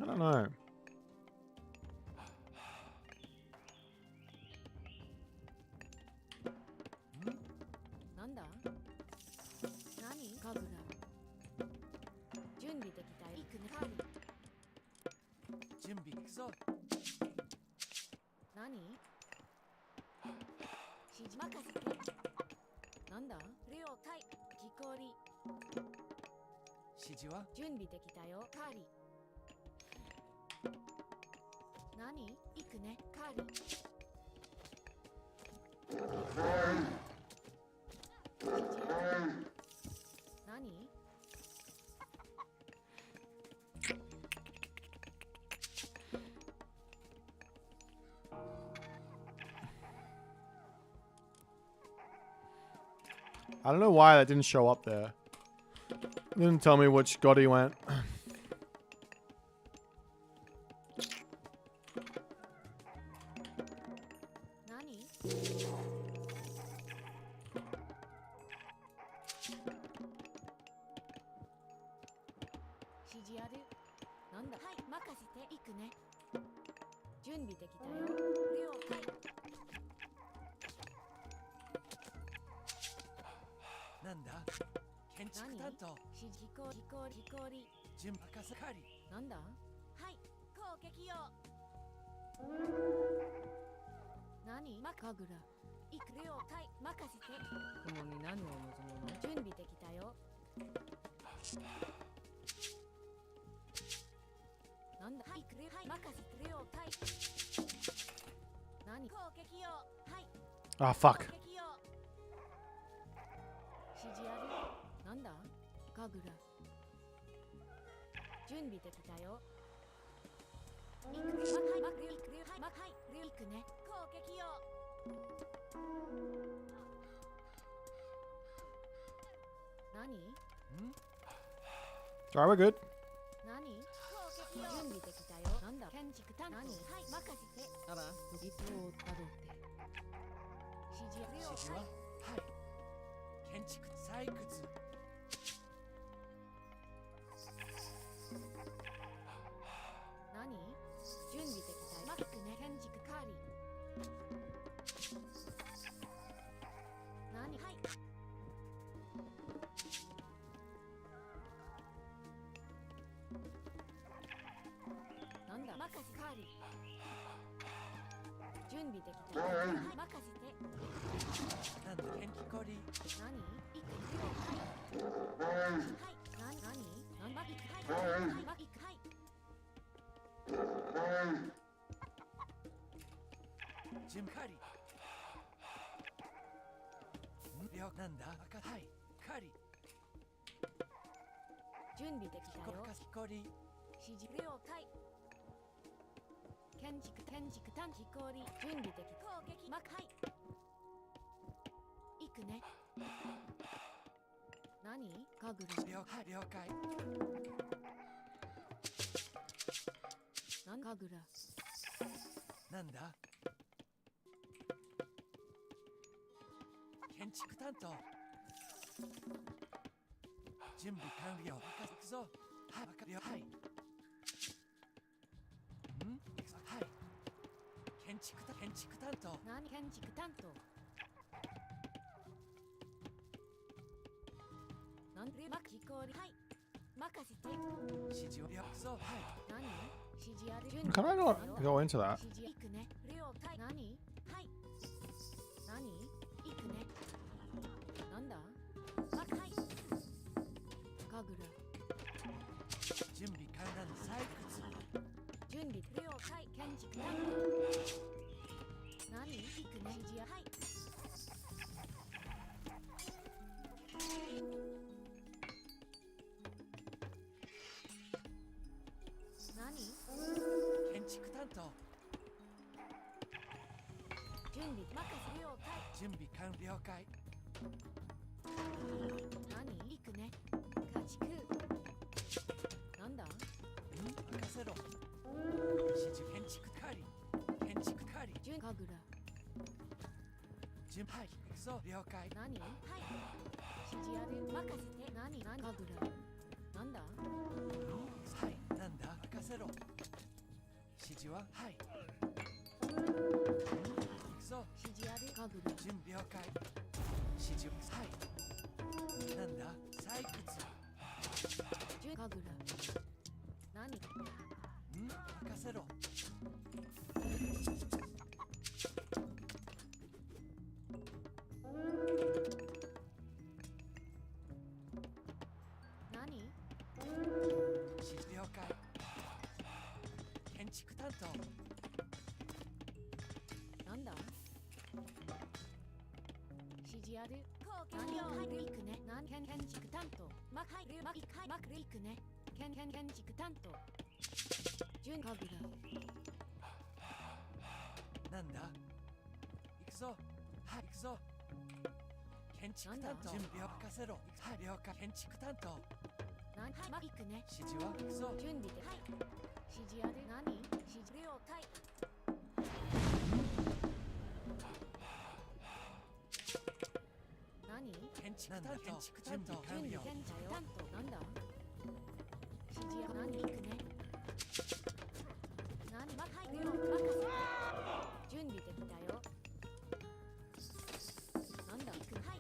I don't know. I don't know why that didn't show up there. It didn't tell me which god he went. Ah, fuck. Alright, we're good. くね。何かぐら。了解了解。なんかぐら。なんだ。建築担当。準備完了。行くぞ。はい、わかるよ。はい。はい。建築担当。何建築担当。なんで巻き氷。はい。任せて。指示を行くぞ。はい。何指示ある。 Can I not go into that? 指示行くね。了解。何はい。何行くね。なんだはい。かぐら。準備完了。採掘。準備了解。建築担当。何行くね。指示はい。何建築担当。準備任せ了解。準備完了解。何行くね。家畜。なんだ任せろ。指示建築係。建築係。準かぐら。準備はい行くぞ。了解。何はい指示ある。任せて。何かぐら。なんだはい、なんだ任せろ。指示ははい。行くぞ。指示ある。かぐら。準備了解。指示はい。なんだ採掘。準かぐら。何任せろ。何指示了解。建築担当。なんだ指示ある。何を入る行くね。何建築担当。ま入るまいかいまくる行くね。建築担当。準かぐら。なんだ行くぞ。はい行くぞ。建築担当。準備を任せろ。はい了解。建築担当。何はいま行くね。指示は行くぞ。準備ではい指示ある。何指示了解。何建築担当。建築担当。準備建築担当。なんだ指示ある。何行くね。何ま入るよ。任せ。準備できたよ。なんだ行く。はい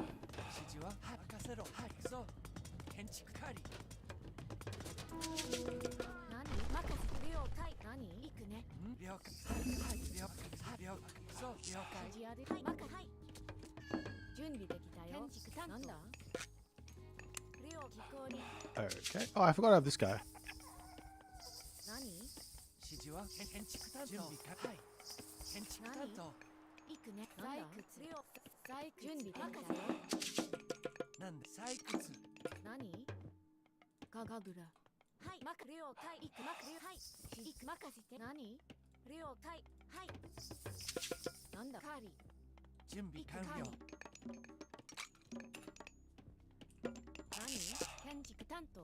指示ははい任せろ。はい行くぞ。建築係。何任せて了解。何行くね。了解。はい了解。はい了解。行くぞ。了指解。示ある。はい任せ。はい準備できたよ。建築担当。なんだ了気候に。 Okay. Oh, I forgot I have this guy. 何指示は建築担当。準備はい。建築担当。行くね。採掘。採掘準備できたよ。なんで採掘。何かがぐら。はいまく了解。行くまく了はい行く任せて。何了解。はいなんだカーリー。準備完了。何建築担当。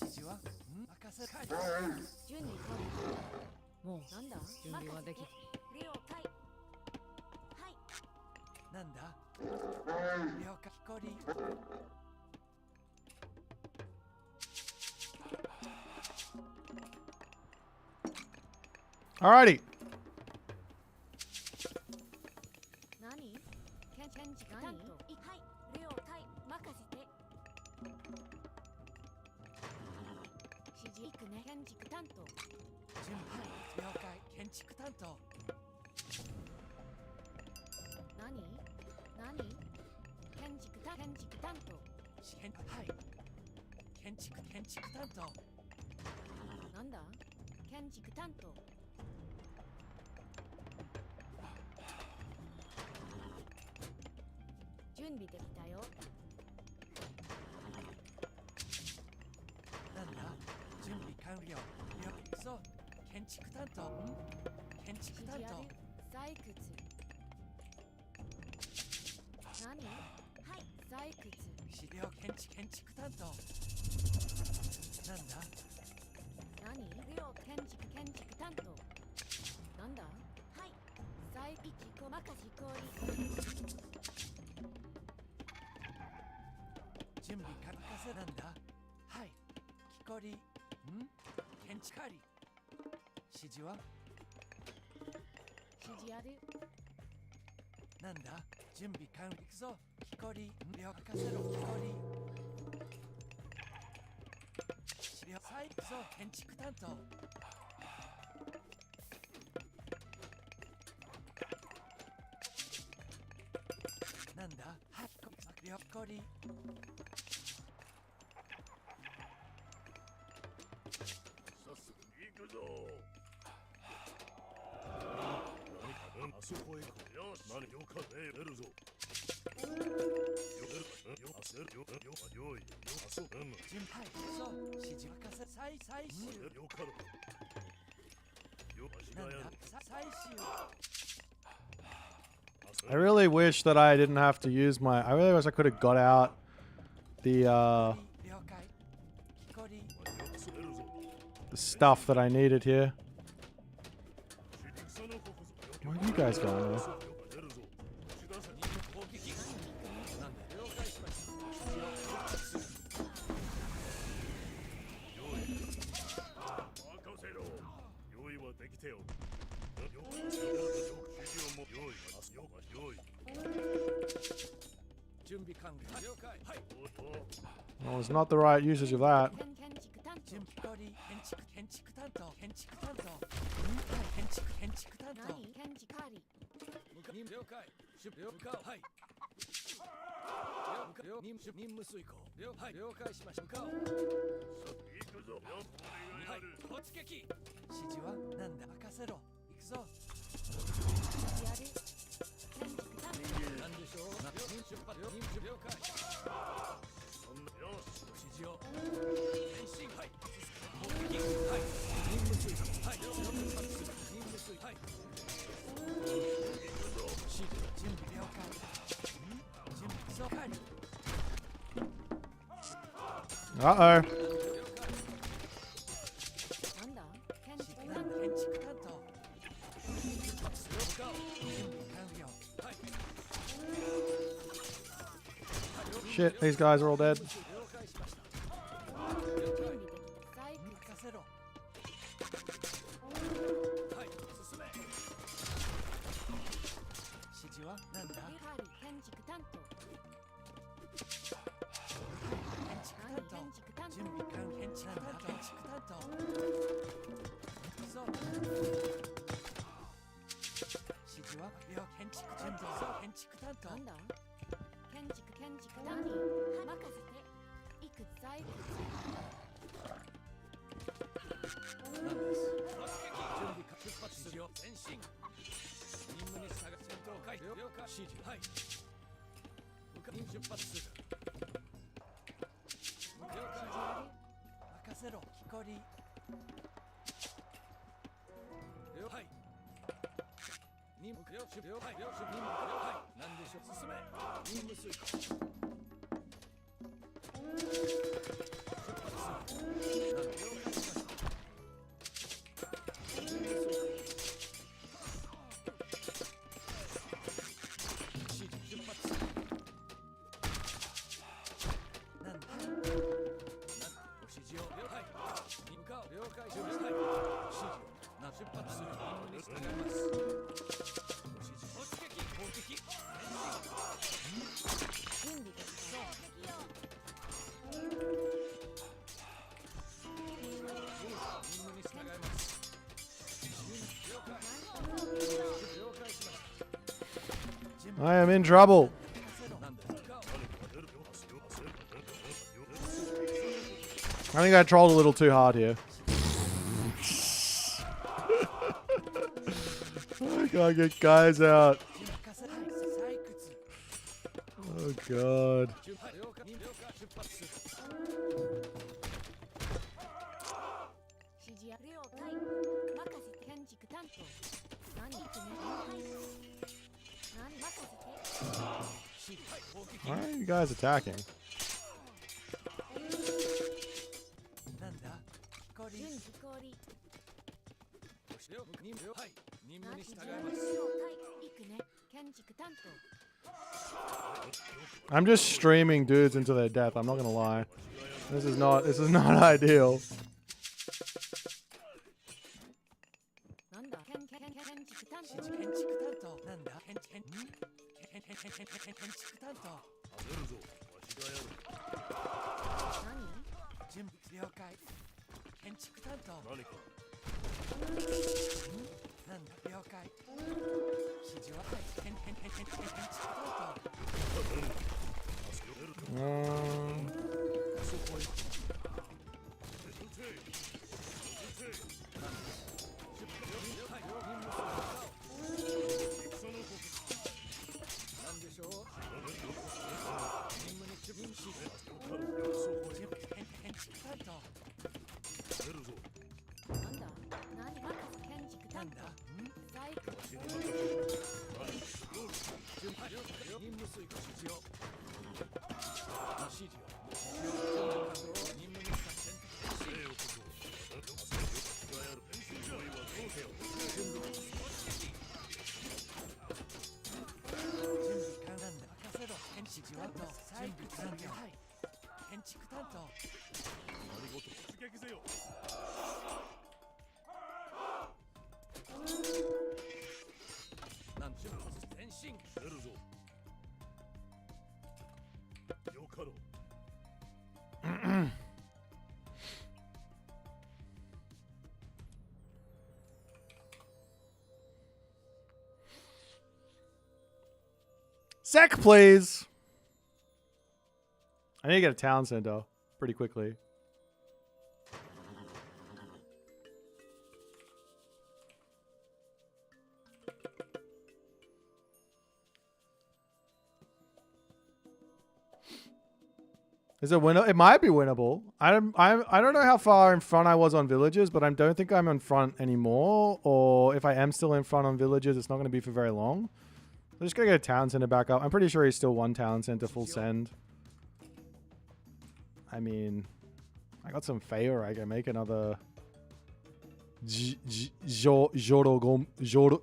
指示は任せる。準備完了。もうなんだ準備はでき任せて了解。はいなんだ了解。ひこり。Alrighty. 何建築担当。はい了解任せて。指示行くね。建築担当。準備了解。建築担当。何建築担当。はい。建築担当。なんだ建築担当。準備できたよ。なんだ準備完了。そう。建築担当。建築担当。採掘。何はい採掘資料建築担当なんだ何レオ建築担当なんだはい採一細かし氷準備かかせなんだはい木こり建築係指示は指示あるなんだ準備完了行くぞ木こり了任せろ木こり資料採掘ぞ建築担当なんだはい了木こりさっすぐ行くぞ何かあそこへ来るよし何よかね出るぞよいあそこ準備はい行くぞ指示任せ採集よかろよ足なんだがやる採集 I really wish that I didn't have to use my. I really wish I could have got out the 了解木こり the stuff that I needed here. Where are you guys going, man? 攻撃なんだ了解しました任せろ用意はできておる準備完了了解はい Well, it's not the right usage of that. 建築担当準備り建築担当建築担当建築担当何建築あり了解出了向かうはい任務遂行了解しました向かう行くぞはい突撃指示はなんだ任せろ行くぞ指示ある建築担当なんでしょう任出発任務了解そんなよし指示を前進はい攻撃はい任務遂行はい了解する任務遂行はい指示準備了解準備そうはい Uh oh. なんだ建築担当建築担当出発する向かう準備完了はい Shit, these guys are all dead. 了解しました準備できた採掘任せろはい進め指示はなんだカリ建築担当建築担当建築担当準備完建築担当そう指示は建築準備そう建築担当なんだ建築何任せていく採掘なんです準備か出発するよ前進任務に従う戦闘回了解指示はい出発する了解任せろ木こり了解任務了解了解任務了解何でしょう進め任務遂行出発する了解しました任務遂行指示出発するなんだご指示を了解向かう了解しました指示を出発する任務に従いますご指示突撃攻撃準備できた任務に従います了解了解しました I am in trouble. なんだ向かう I think I trolled a little too hard here. I gotta get guys out. 任せはい採掘 Oh god. 了解了解出発する指示や了解任せて建築担当何行くねはい何任せて Why are you guys attacking? なんだ氷準備氷任務はい任務に従い了ます解行くね建築担当 I'm just streaming dudes into their death. I'm not gonna lie. This is not ideal. なんだ建築担当建築担当なんだ建築担当出るぞわしがやる何準備了解建築担当何かなんだ了解指示ははい建築担当 そこへなんでしょう任務に準備し建築担当出るぞなんだ何任せ建築担なんだ当最高準備了解任務遂行指示を指示を任務に使って生よこそわしがやる用意はどうせよ準備完なんだ任せろ指示はどう準備完了はい建築担当何事出撃せよなん準備前進出るぞよかろう Sec, please. I need to get a town center pretty quickly. Is it winnable? It might be winnable. I don't know how far in front I was on villages, but I don't think I'm in front anymore. Or if I am still in front on villages, it's not going to be for very long. I'm just going to get a town center back up. I'm pretty sure he's still one town center full send. I mean, I got some favor. I can make another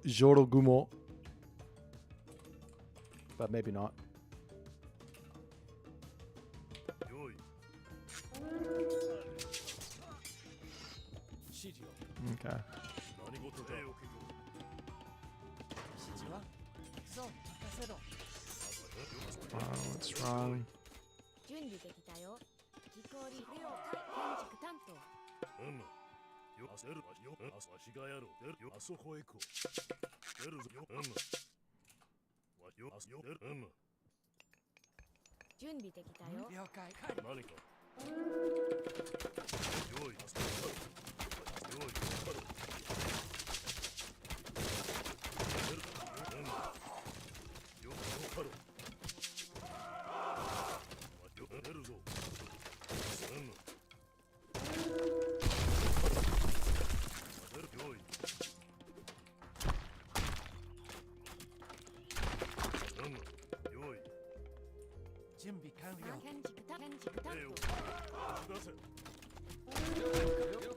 Jorogumo. But maybe not. 用意指示を Okay. 何事だよ指示はそう任せろ What's wrong? 準備できたよ気候利了解建築担当よ焦るわしよわしがやろう出るよあそこへ行こう出るぞよわしよあすよ出る準備できたよ了解何か用意あそこ用意よかろう出るよかろうわしよ出るぞ出る用意用意準備完了建築担手を当出せ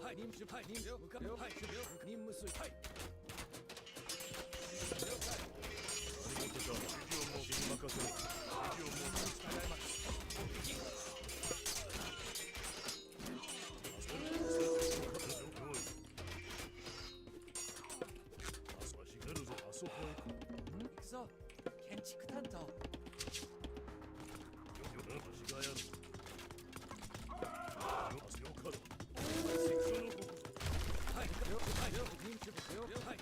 はい任務はい任務向かはい任務遂はい了解何事か指示をもう君任せろ指示をもう従います行くぞ建築担当はい了解任務了解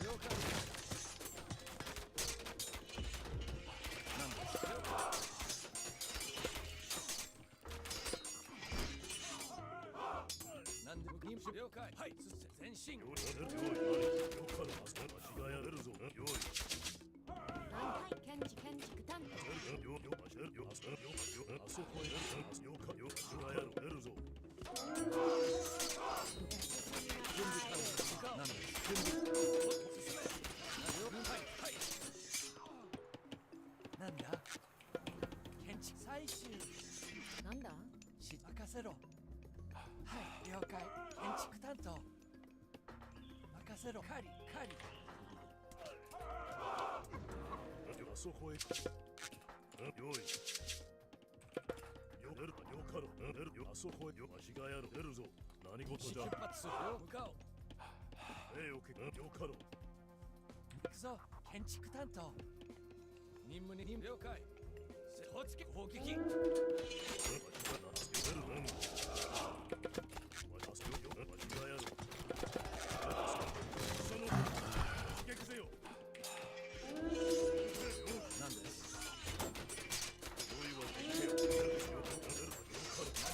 了解なんだなんでも任務了解はい前進何建築担当なんだなんだあそこへ行く。用意。よかろ。あそこへよ。わしがやろ。出るぞ。何事じゃ。出発するよ。向かおう。おけ。よかろ。行くぞ。建築担当。任務に了解。砲付け砲撃。出るね。わしがやろ。その撃せよ。なんです。用意はできてよ。準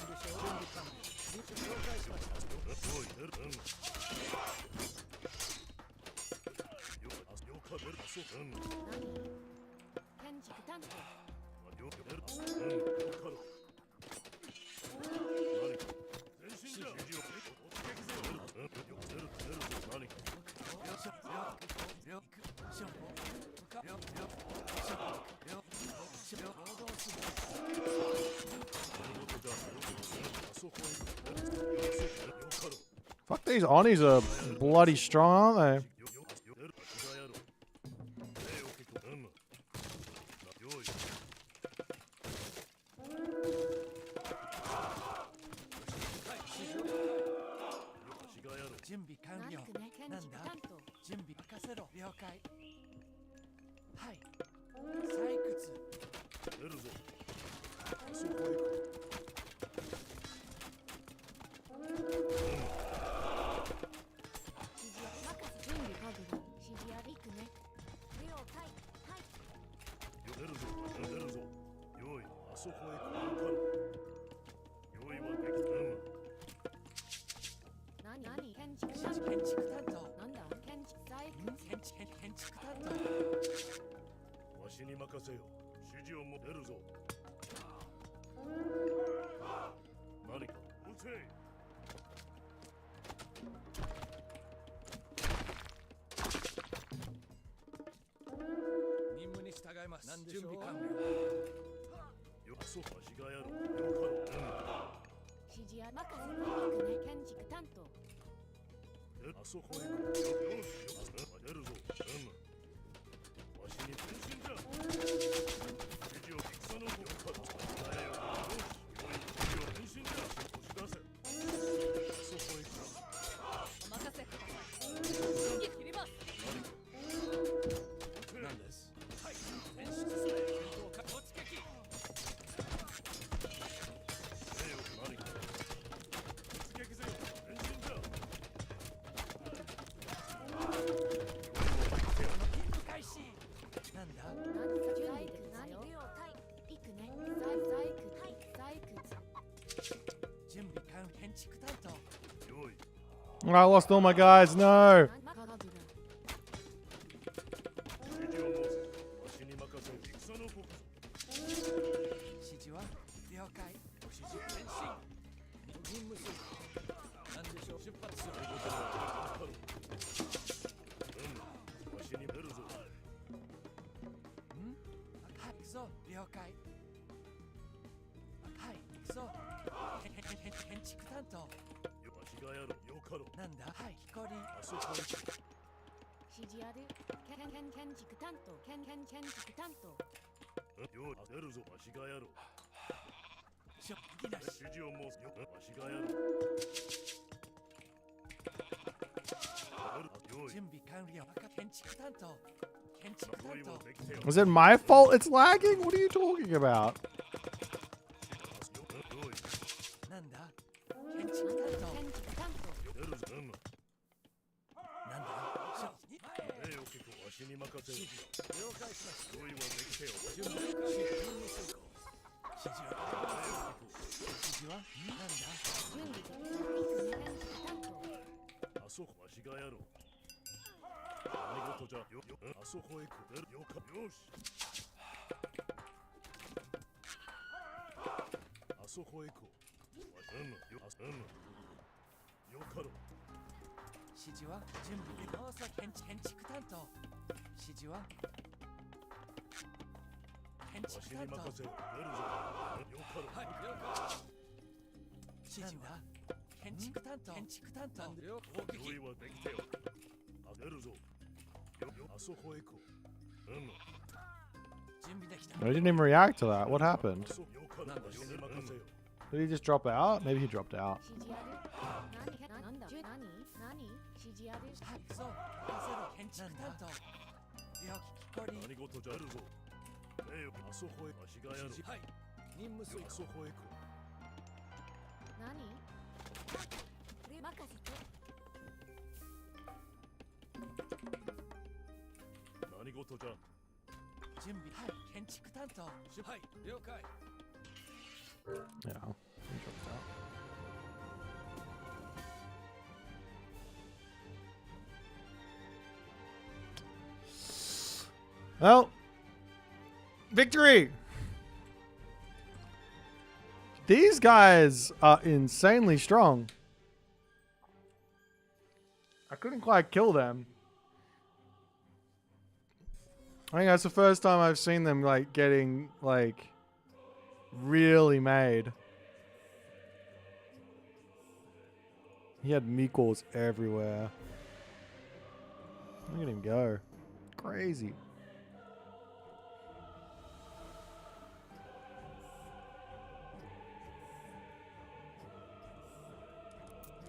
備完了。了解しました。用意出る。よか出る。そう。建築担当よかろ。何か前進じゃ。指示を突撃せよ。出るぞ。何かFuck, these Onis are bloody strong, aren't they?準備完了。何区ね建なんだ築担当準備任せろ。了解。はい。採掘。出るぞ。あそこへ行く。指示は任せ準備かぐら指示やりくね了解はい出るぞ。用意。あそこへ行く。用意はできた。何建築担建築担当。当なんだ建築採掘建築担当。わしに任せよ。指示をも出るぞ。何か撃て。任務に従います。準備完了。よそわしがやろ。よかろ。指示や任せいくね建築担当あそこへ行く。よし。出るぞ。わしに前進じゃ。指示を戦のよかろ。使えよ。よし。指示を前進じゃ。押し出せ。あそこへ行く。お任せください切りますなんです。はい。戦術スタイル戦闘か突撃。何か突撃せよ。前進じゃ。任務開始。なんだ。採掘何了解いくね採掘はい採掘準備完建築担当。用意。 I lost all my guys, no! かがぐら指示を申せ。わしに任せよ。戦の国。指示は了解。指示前進。任務する。何でしょう。出発する。わしに出るぞ。はい、行くぞ。了解。はい、行くぞ。建築担当。わしがやろ。よかろ。なんだ。はい、光。あそこへ行く。指示ある建築担当建築担当よう出るぞ。わしがやろ。しょぎなし。指示を申すよ。わしがやろ。用意。準備完了。建築担当。建築担用意は当。できてよ。 Is it my fault it's lagging? What are you talking about? 用意。なんだ。建築担当。建築担当出るぞ。なんだ。しょよけとわしに任せよ。了解しました。用意はできてよ。準備了解。任務遂行。指示は。指示は。なんだ。準備できたいくね建築担当あそこわしがやろ。何事じゃ。あそこへ行く。出る。よか。よし。あそこへ行こう。よかろ。指示は準備で農作建築担当。指示は建わしに築担当。任せよ。出るぞ。よかろ。はい、了解。指示は建築担当。建築担当。用意はできてよ。出るぞ。あそこへ行こう。準備できた I didn't even react to that. What happened? よかった。わしに任せよ。 Did he just drop out? Maybe he dropped out. 指示ある何だ何指示あるはいそう稼ぐ建築担当よき聞こり何事じゃるぞ。ええよ、あそこへわしがやる。はい任務遂あそこへ行こ何で任せてう。何事じゃ。準備はい建築担当はい了解 Yeah, he dropped out. Well, victory! These guys are insanely strong. I couldn't quite kill them. I think that's the first time I've seen them like getting like really made. He had meatballs everywhere. Look at him go. Crazy.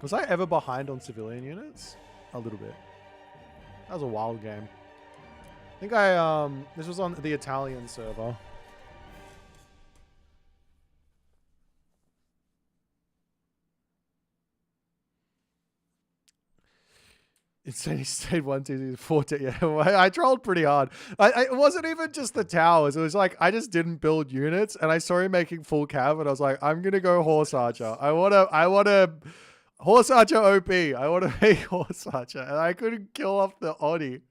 Was I ever behind on civilian units? A little bit. That was a wild game. I think this was on the Italian server. Insanity stayed 1, 2, 4. Yeah, I trolled pretty hard. It wasn't even just the towers. It was like I just didn't build units, and I saw him making full cav, and I was like, I'm gonna go horse archer. I wanna horse archer OP. I wanna make horse archer, and I couldn't kill off the Oni.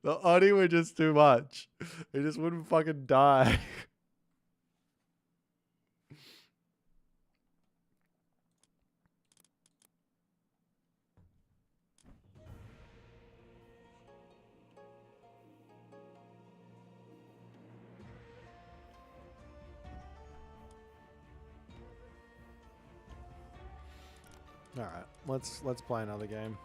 The Oni were just too much. They just wouldn't fucking die. All right, let's play another game.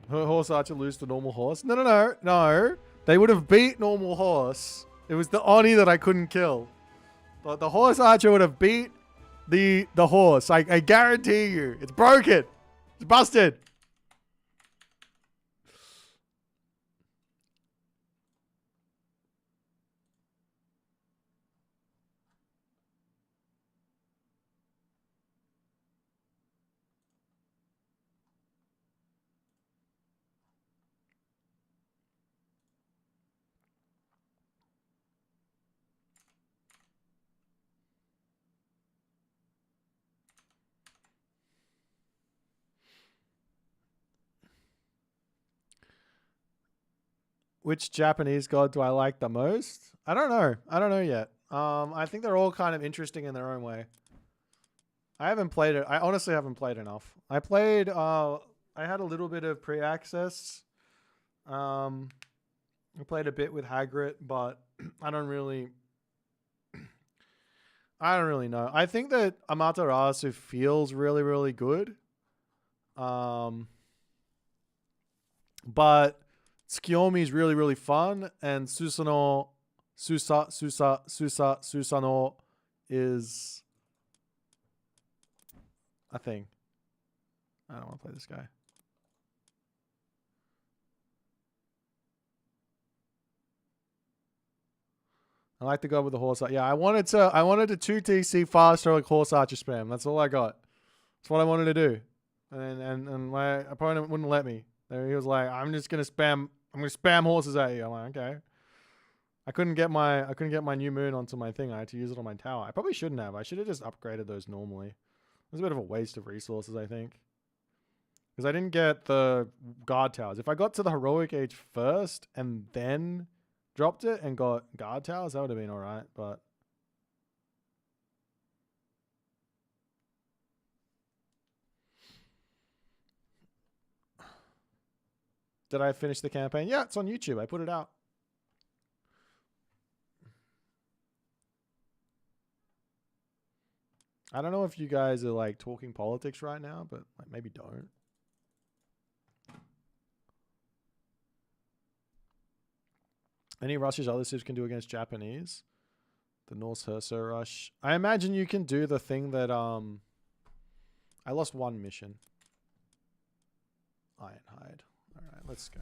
Horse archer lose to normal horse? No. They would have beat normal horse. It was the Oni that I couldn't kill. But the horse archer would have beat the horse. I guarantee you. It's broken. It's busted. Which Japanese god do I like the most? I don't know. I don't know yet. I think they're all kind of interesting in their own way. I haven't played it. I honestly haven't played enough. I played, I had a little bit of pre-access. I played a bit with Hagrid, but I don't really know. I think that Amaterasu feels really, really good. But Tsukiyomi is really, really fun, and Susano is a thing. I don't want to play this guy. I like to go with the horse archer. Yeah, I wanted to 2TC fast like horse archer spam. That's all I got. That's what I wanted to do. And my opponent wouldn't let me. He was like, I'm gonna spam horses at you. I'm like, okay. I couldn't get my new moon onto my thing. I had to use it on my tower. I probably shouldn't have. I should have just upgraded those normally. It was a bit of a waste of resources, I think. Because I didn't get the guard towers. If I got to the heroic age first and then dropped it and got guard towers, that would have been alright, but... 「Did I finish the campaign? Yeah, it's on YouTube. I put it out. I don't know if you guys are like talking politics right now, but like maybe don't. Any rushes other civs can do against Japanese? The Norse Herso rush. I imagine you can do the thing that I lost one mission. Ironhide. Alright, let's go.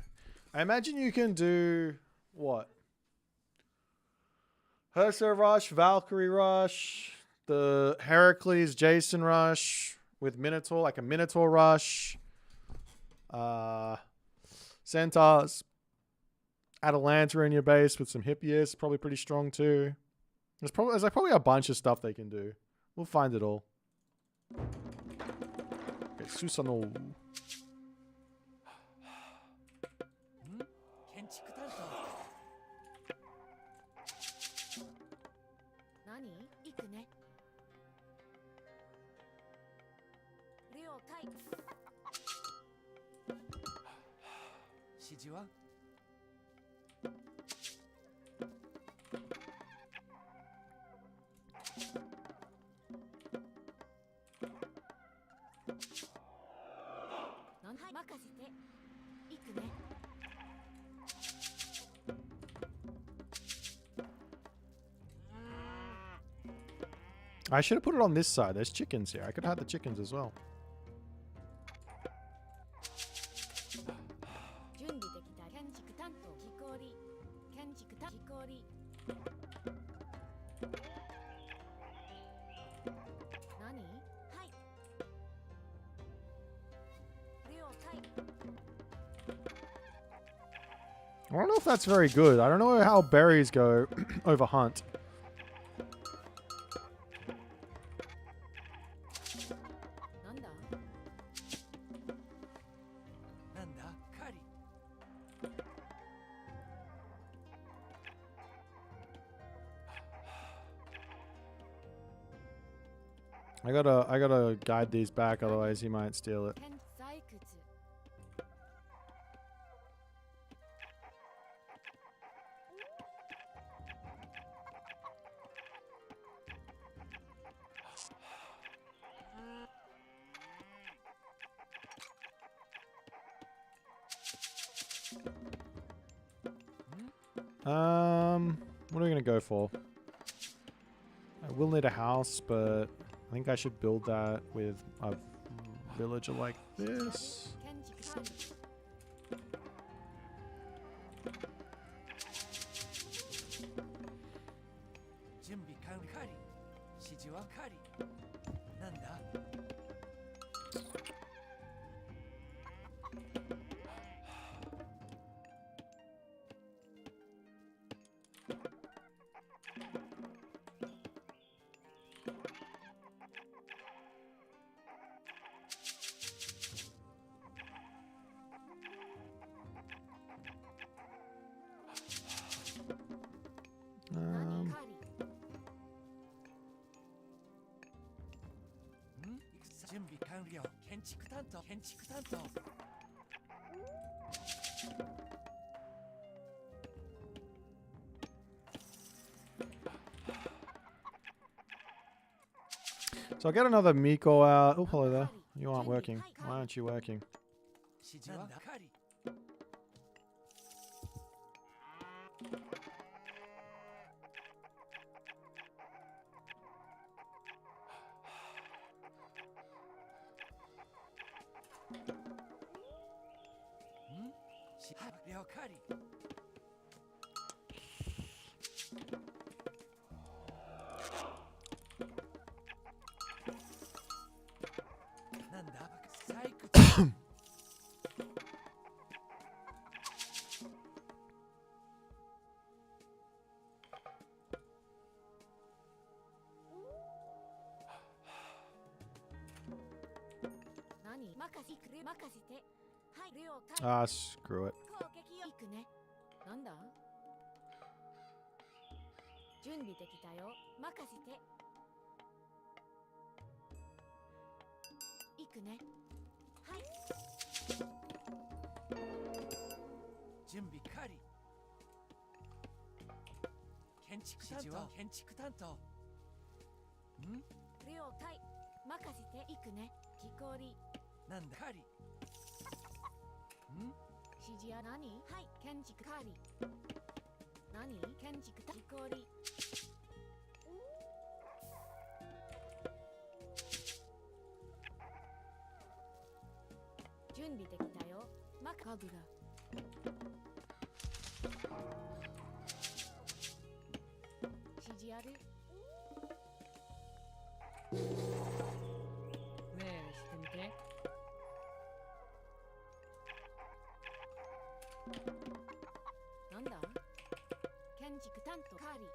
I imagine you can do what? Herso rush, Valkyrie rush, the Heracles Jason rush with Minotaur, like a Minotaur rush. Centaurs. Atalanta in your base with some Hippias, probably pretty strong too. There's probably a bunch of stuff they can do. We'll find it all. Okay, Susano. 建築担当何行くね了解指示はなんはい任せて行くね I should have put it on this side. There's chickens here. I could have had the chickens as well. 準備できた建築担当木こり建築担木こり何はい了解 I don't know if that's very good. I don't know how berries go over hunt. なんだなんだ狩り I gotta guide these back, otherwise he might steal it. 建採掘 What are we gonna go for? I will need a house, but I think I should build that with a villager like this. 建築管理準備完了狩り指示は狩りなんだ 何狩り準備完了建築担当建築担当 So I'll get another Miko out. Oh, hello there. You aren't working. Why aren't you working? 指示は狩り 了解なんだ採掘 何任せくれ任せてはい了解 Ah, screw it. 攻撃よ行くねなんだ準備できたよ任せて行くねはい準備完了。建築担当建築担当。ん？了解。任せていくね。木こり。なんだカリ。ん？指示や何？はい。建築カリ。何？建築木こり。準備できたよ。マカグラ。指示ある？命令してみて。なんだ？建築担当カーリー。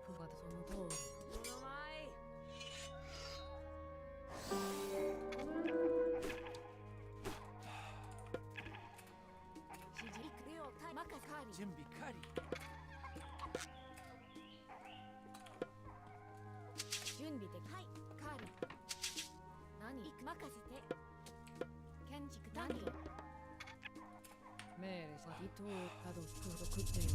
またその通り。お前。指示いくよ。任せカーリー。準備完了。準備ではいカーリー。何？任せて。建築担当。命令した人をたどってってよ。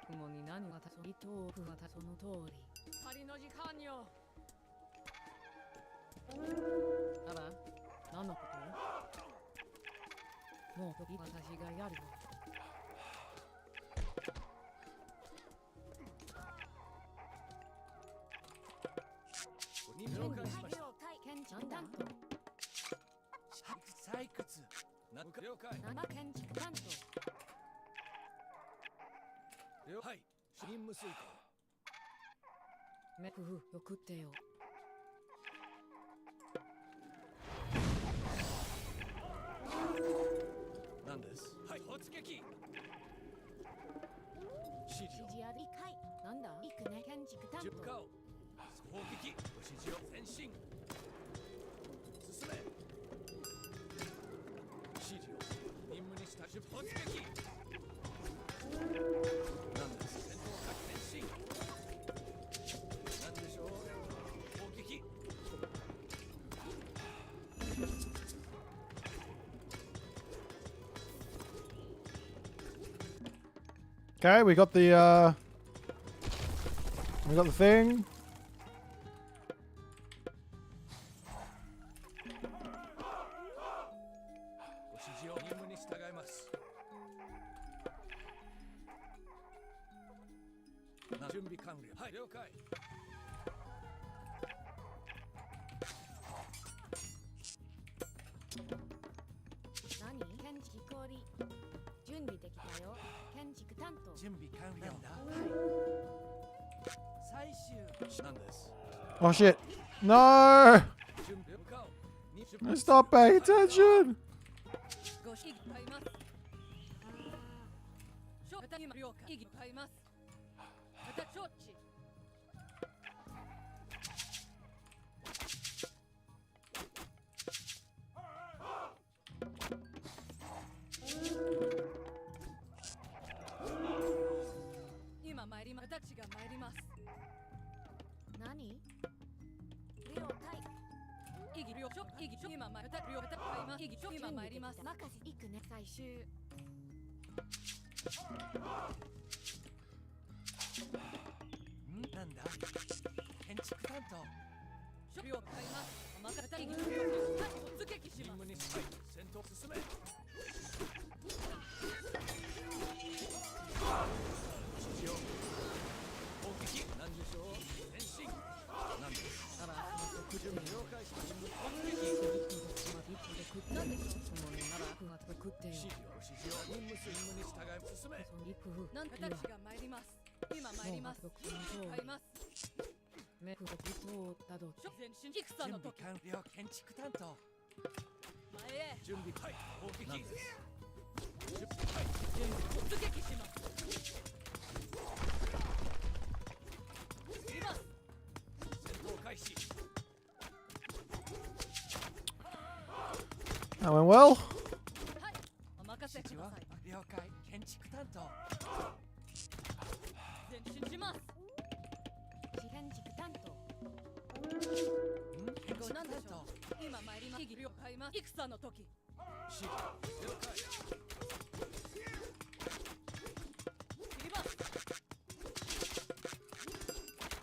雲に何がたそ糸をまたその通り。仮の時間よ。あら、何のこと？もう時私がやるわ。了解しました。建築担当。採掘。了解。生建築担当。はい。任務遂行。めくふよくってよ。なんです。はい。突撃。指示を。指示ありかい。なんだ？いくね建築担当。出荷を。砲撃。ご指示を前進。進め。指示を。任務にした出突撃。なんです。戦闘各前進。なんでしょう。砲撃。Okay, we got the thing. ご指示を任務に従います。準備完了。はい、了解。何？建築氷。準備できたよ。建築担当。準備完了だ。最終。なんです。 Oh shit! No! 準備向かおう。 Stop paying attention! ご指示買います。ショータに了解。意義買います。また承知。今参ります。私が参ります。何？了解。意義了承。意義承。今参ります。了解買います。意義承。今参ります。任せ。行くね。最終。なんだ？建築担当。処理を買います。任せた意義了承。突撃し任ます。務に従い戦闘進め。指示を。砲撃。なんでしょう。前進。なんです。あら、準備了解しました。突撃。なんでしょう。そのなら9月食ってよ。指示を任務に従い進め。なんか私が参ります。今参ります。買います。メフとビトをたどって前進戦の時。準備完了。建築担当。前へ。準備はい。砲撃。はい。準備突撃します。います。戦闘開始。That went well. はいお任せください了解建築担当前進します建築担当建築担何でしょ当う今参ります意義了解ます戦の時指示了解切ります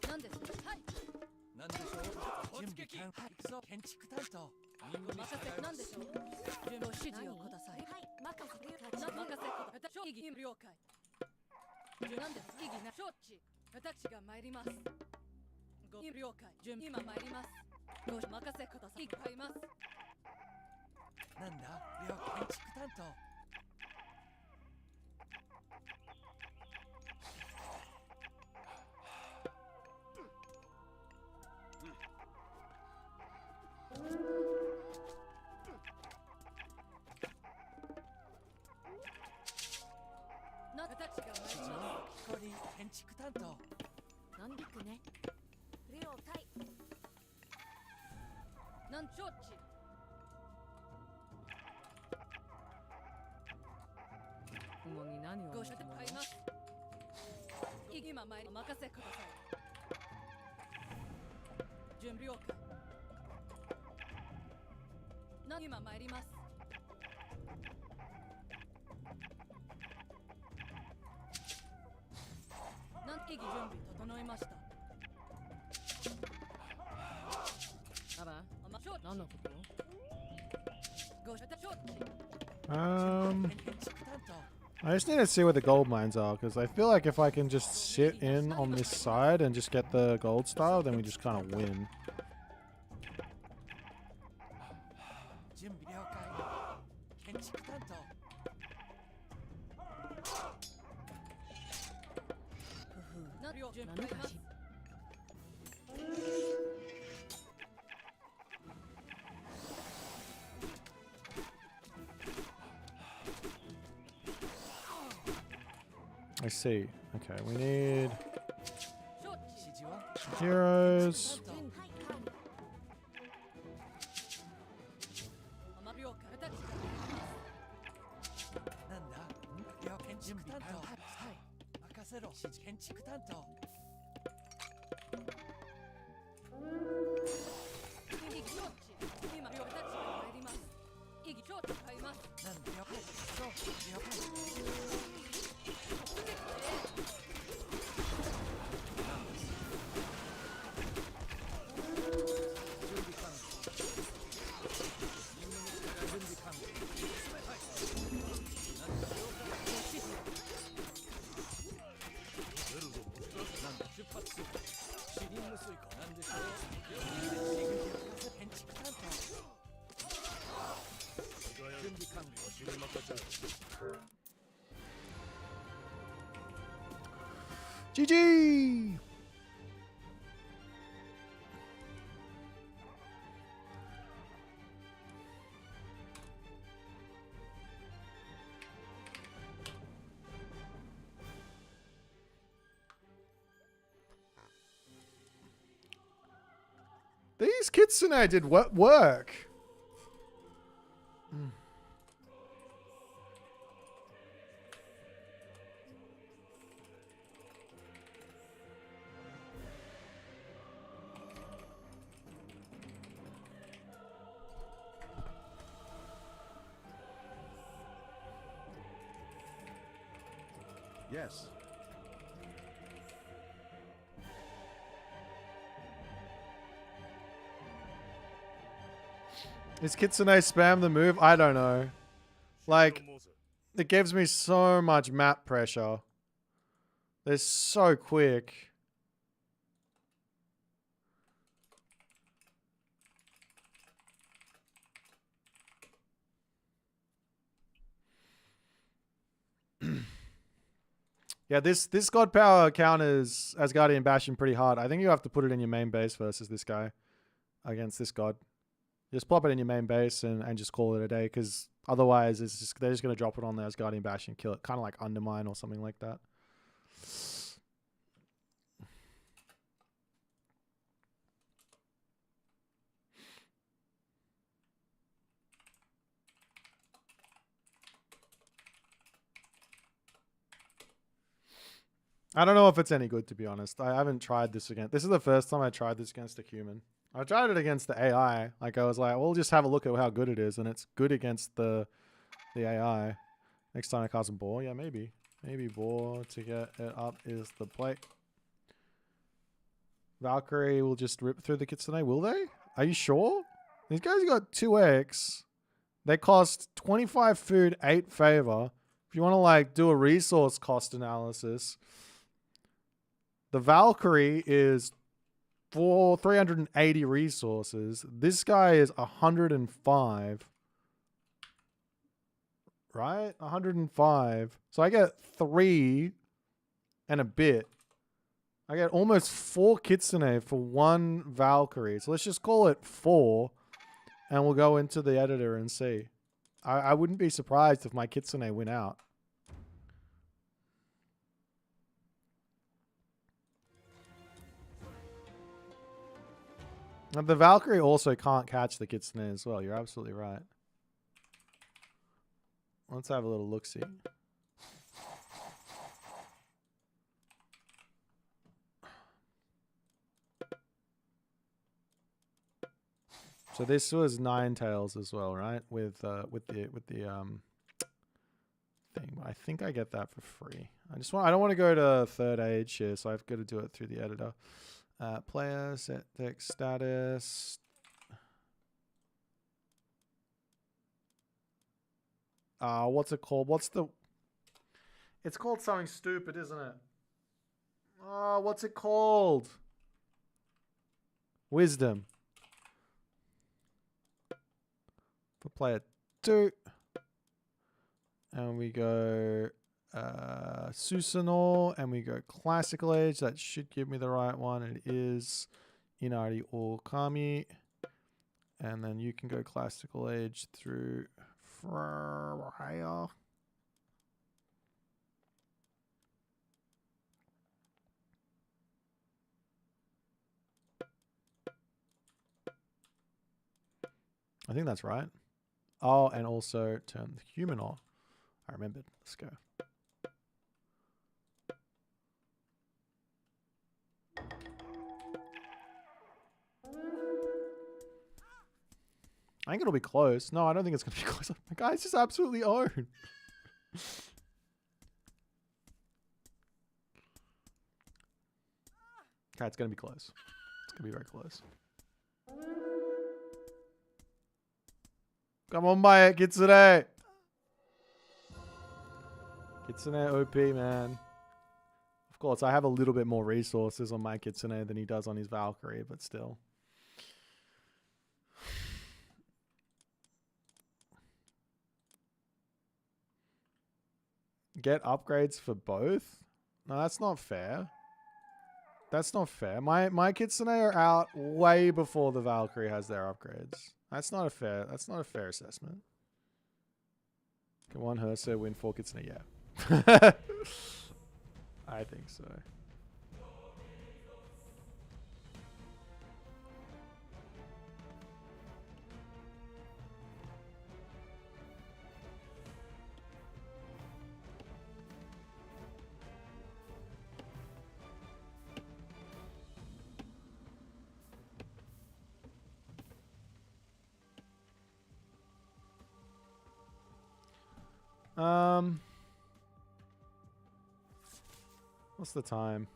何ですはい何でしょう準備完はい行くぞ建築担当任務に任せ従います何でしょう準備指示をくださいはい任せて任せください意義了解何です意義な承知私が参りますご了解準備今参りますご任せください買いますなんだ了解建築担当な私が参り指示まを聞こえ建築担当なんでくね了解すなん承知主に何をご所買います今参りお任せください準備了解今参ります意義準備整いましたあら承知何のことご承知 建築担当 I just need to see where the gold mines are, because I feel like if I can just sit in on this side and just get the gold style, then we just kind of win. 準備了解建築担当準備何かし I see. Okay, we need 承知指示は heroes. 担当了解私がなんだ了建築担当はい任せろ指示建築担当意義承知今了私が参ります意義承知買いますなんだ了解そう了解GG! These kitsune did what work? Yes. Is Kitsune spam the move? I don't know. Like, it gives me so much map pressure. They're so quick. Yeah, this god power counters Asgardian Bastion pretty hard. I think you have to put it in your main base versus this guy against this god. Just plop it in your main base and just call it a day, because otherwise they're just going to drop it on the Asgardian Bastion and kill it. Kind of like Undermine or something like that. I don't know if it's any good, to be honest. I haven't tried this again. This is the first time I tried this against a human. I tried it against the AI. Like, I was like, we'll just have a look at how good it is, and it's good against the AI. Next time I cast a boar, yeah, maybe. Maybe boar to get it up is the plate. Valkyrie will just rip through the Kitsune, will they? Are you sure? These guys got 2x. They cost 25 food, 8 favor. If you want to, like, do a resource cost analysis, the Valkyrie is 380 resources. This guy is 105. Right? 105. So I get 3 and a bit. I get almost 4 Kitsune for 1 Valkyrie. So let's just call it 4. And we'll go into the editor and see. I wouldn't be surprised if my Kitsune win out. And the Valkyrie also can't catch the Kitsune as well. You're absolutely right. Let's have a little look-see. So this was Ninetales as well, right? With the thing. I think I get that for free. I don't want to go to third age here, so I've got to do it through the editor. Player, set deck status. What's it called? It's called something stupid, isn't it? What's it called? Wisdom. For player 2. And we go Susanoo, and we go classical age. That should give me the right one. It is Inari or Kami. And then you can go classical age through Freya. I think that's right. Oh, and also turn the human off. I remembered. Let's go. I think it'll be close. No, I don't think it's going to be close. My guy's just absolutely own. Okay, it's going to be close. It's going to be very close. Come on, buy it, Kitsune. Kitsune OP, man. Of course, I have a little bit more resources on my Kitsune than he does on his Valkyrie, but still. Get upgrades for both? No, that's not fair. That's not fair. My Kitsune are out way before the Valkyrie has their upgrades. That's not a fair assessment. Can one Hersa win 4 Kitsune? Yeah. I think so. What's the time?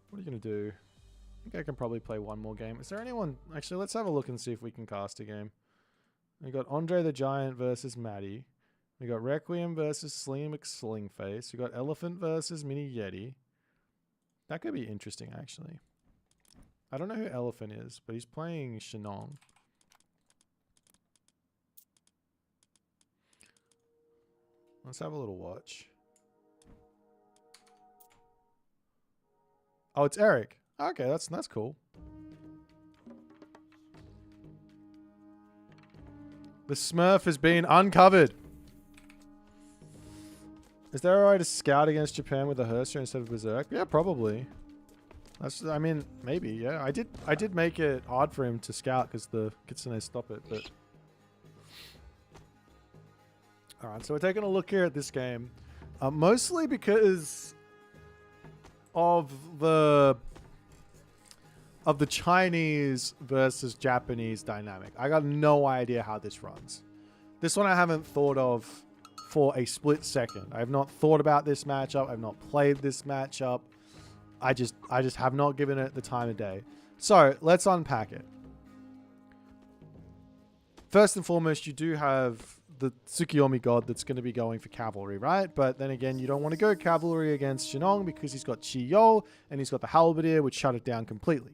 What are you going to do? I think I can probably play one more game. Is there anyone? Actually, let's have a look and see if we can cast a game. We got Andre the Giant versus Maddie. We got Requiem versus Slim McSlingface. We got Elephant versus Mini Yeti. That could be interesting, actually. I don't know who Elephant is, but he's playing Shenong. Let's have a little watch. Oh, it's Eric. Okay, that's cool. The Smurf has been uncovered. Is there a way to scout against Japan with a Herster instead of Berserk? Yeah, probably. I mean, maybe. Yeah, I did make it hard for him to scout because the Kitsune stop it. But all right, so we're taking a look here at this game, mostly because of the Chinese versus Japanese dynamic. I got no idea how this runs. This one I haven't thought of for a split second. I have not thought about this matchup. I've not played this matchup. I just have not given it the time of day. So let's unpack it. First and foremost, you do have the Tsukiyomi god that's going to be going for cavalry, right? But then again, you don't want to go cavalry against Shinong because he's got Chiyo and he's got the halberdier, which shut it down completely.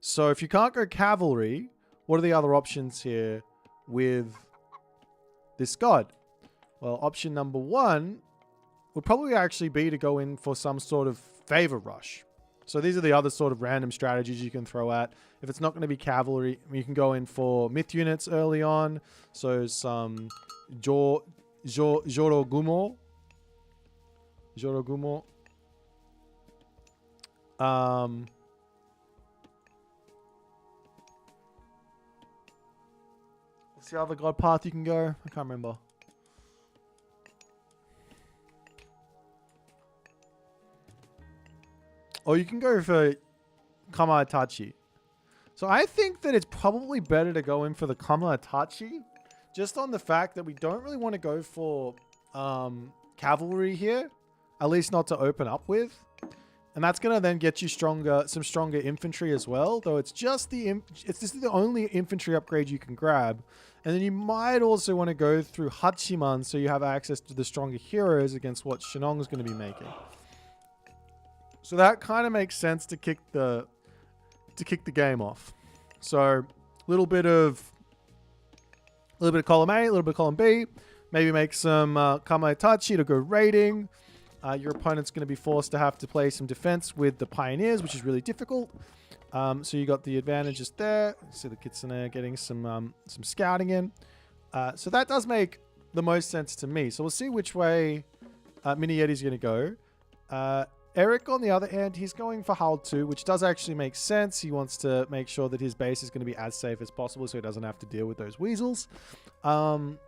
So if you can't go cavalry, what are the other options here with this god? Well, option number one would probably actually be to go in for some sort of favor rush. So these are the other sort of random strategies you can throw at. If it's not going to be cavalry, you can go in for myth units early on. So some Jorogumo. What's the other god path you can go? I can't remember. Or you can go for Kamaitachi. So I think that it's probably better to go in for the Kamaitachi, just on the fact that we don't really want to go for cavalry here, at least not to open up with. And that's going to then get you some stronger infantry as well, though it's just this is the only infantry upgrade you can grab. And then you might also want to go through Hachiman so you have access to the stronger heroes against what Shinong is going to be making. So that kind of makes sense to kick the game off. So a little bit of column A, a little bit of column B. Maybe make some Kamaitachi to go raiding. Your opponent's going to be forced to have to play some defense with the pioneers, which is really difficult. So you got the advantages there. See the Kitsune getting some scouting in. So that does make the most sense to me. So we'll see which way Mini Yeti's going to go. Eric, on the other hand, he's going for Hull 2, which does actually make sense. He wants to make sure that his base is going to be as safe as possible so he doesn't have to deal with those weasels,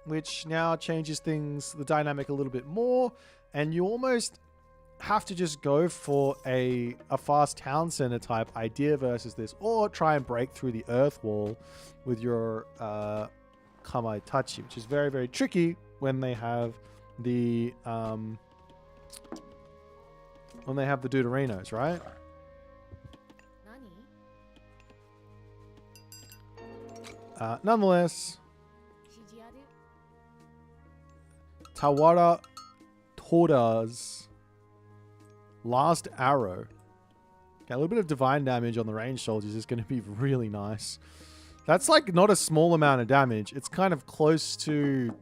which now changes the dynamic a little bit more. And you almost have to just go for a fast town center type idea versus this, or try and break through the earth wall with your Kamaitachi, which is very, very tricky when they have the Deuterinos, right? Nonetheless, Tawara Toda's last arrow. Okay, a little bit of divine damage on the ranged soldiers is going to be really nice. That's like not a small amount of damage. It's kind of close to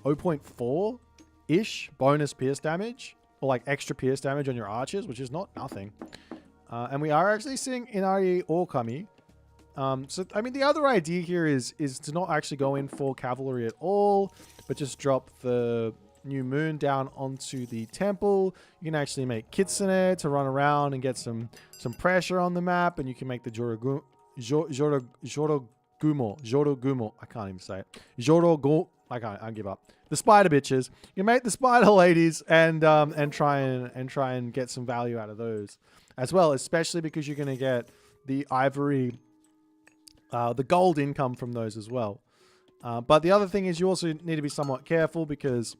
0.4-ish bonus pierce damage, or like extra pierce damage on your archers, which is not nothing. And we are actually seeing Inari Okami. So, I mean, the other idea here is to not actually go in for cavalry at all, but just drop the new moon down onto the temple. You can actually make Kitsune to run around and get some pressure on the map, and you can make the Jorogumo. I can't even say it. I give up. The spider bitches. You make the spider ladies and try and get some value out of those as well, especially because you're going to get the ivory, the gold income from those as well. But the other thing is you also need to be somewhat careful, because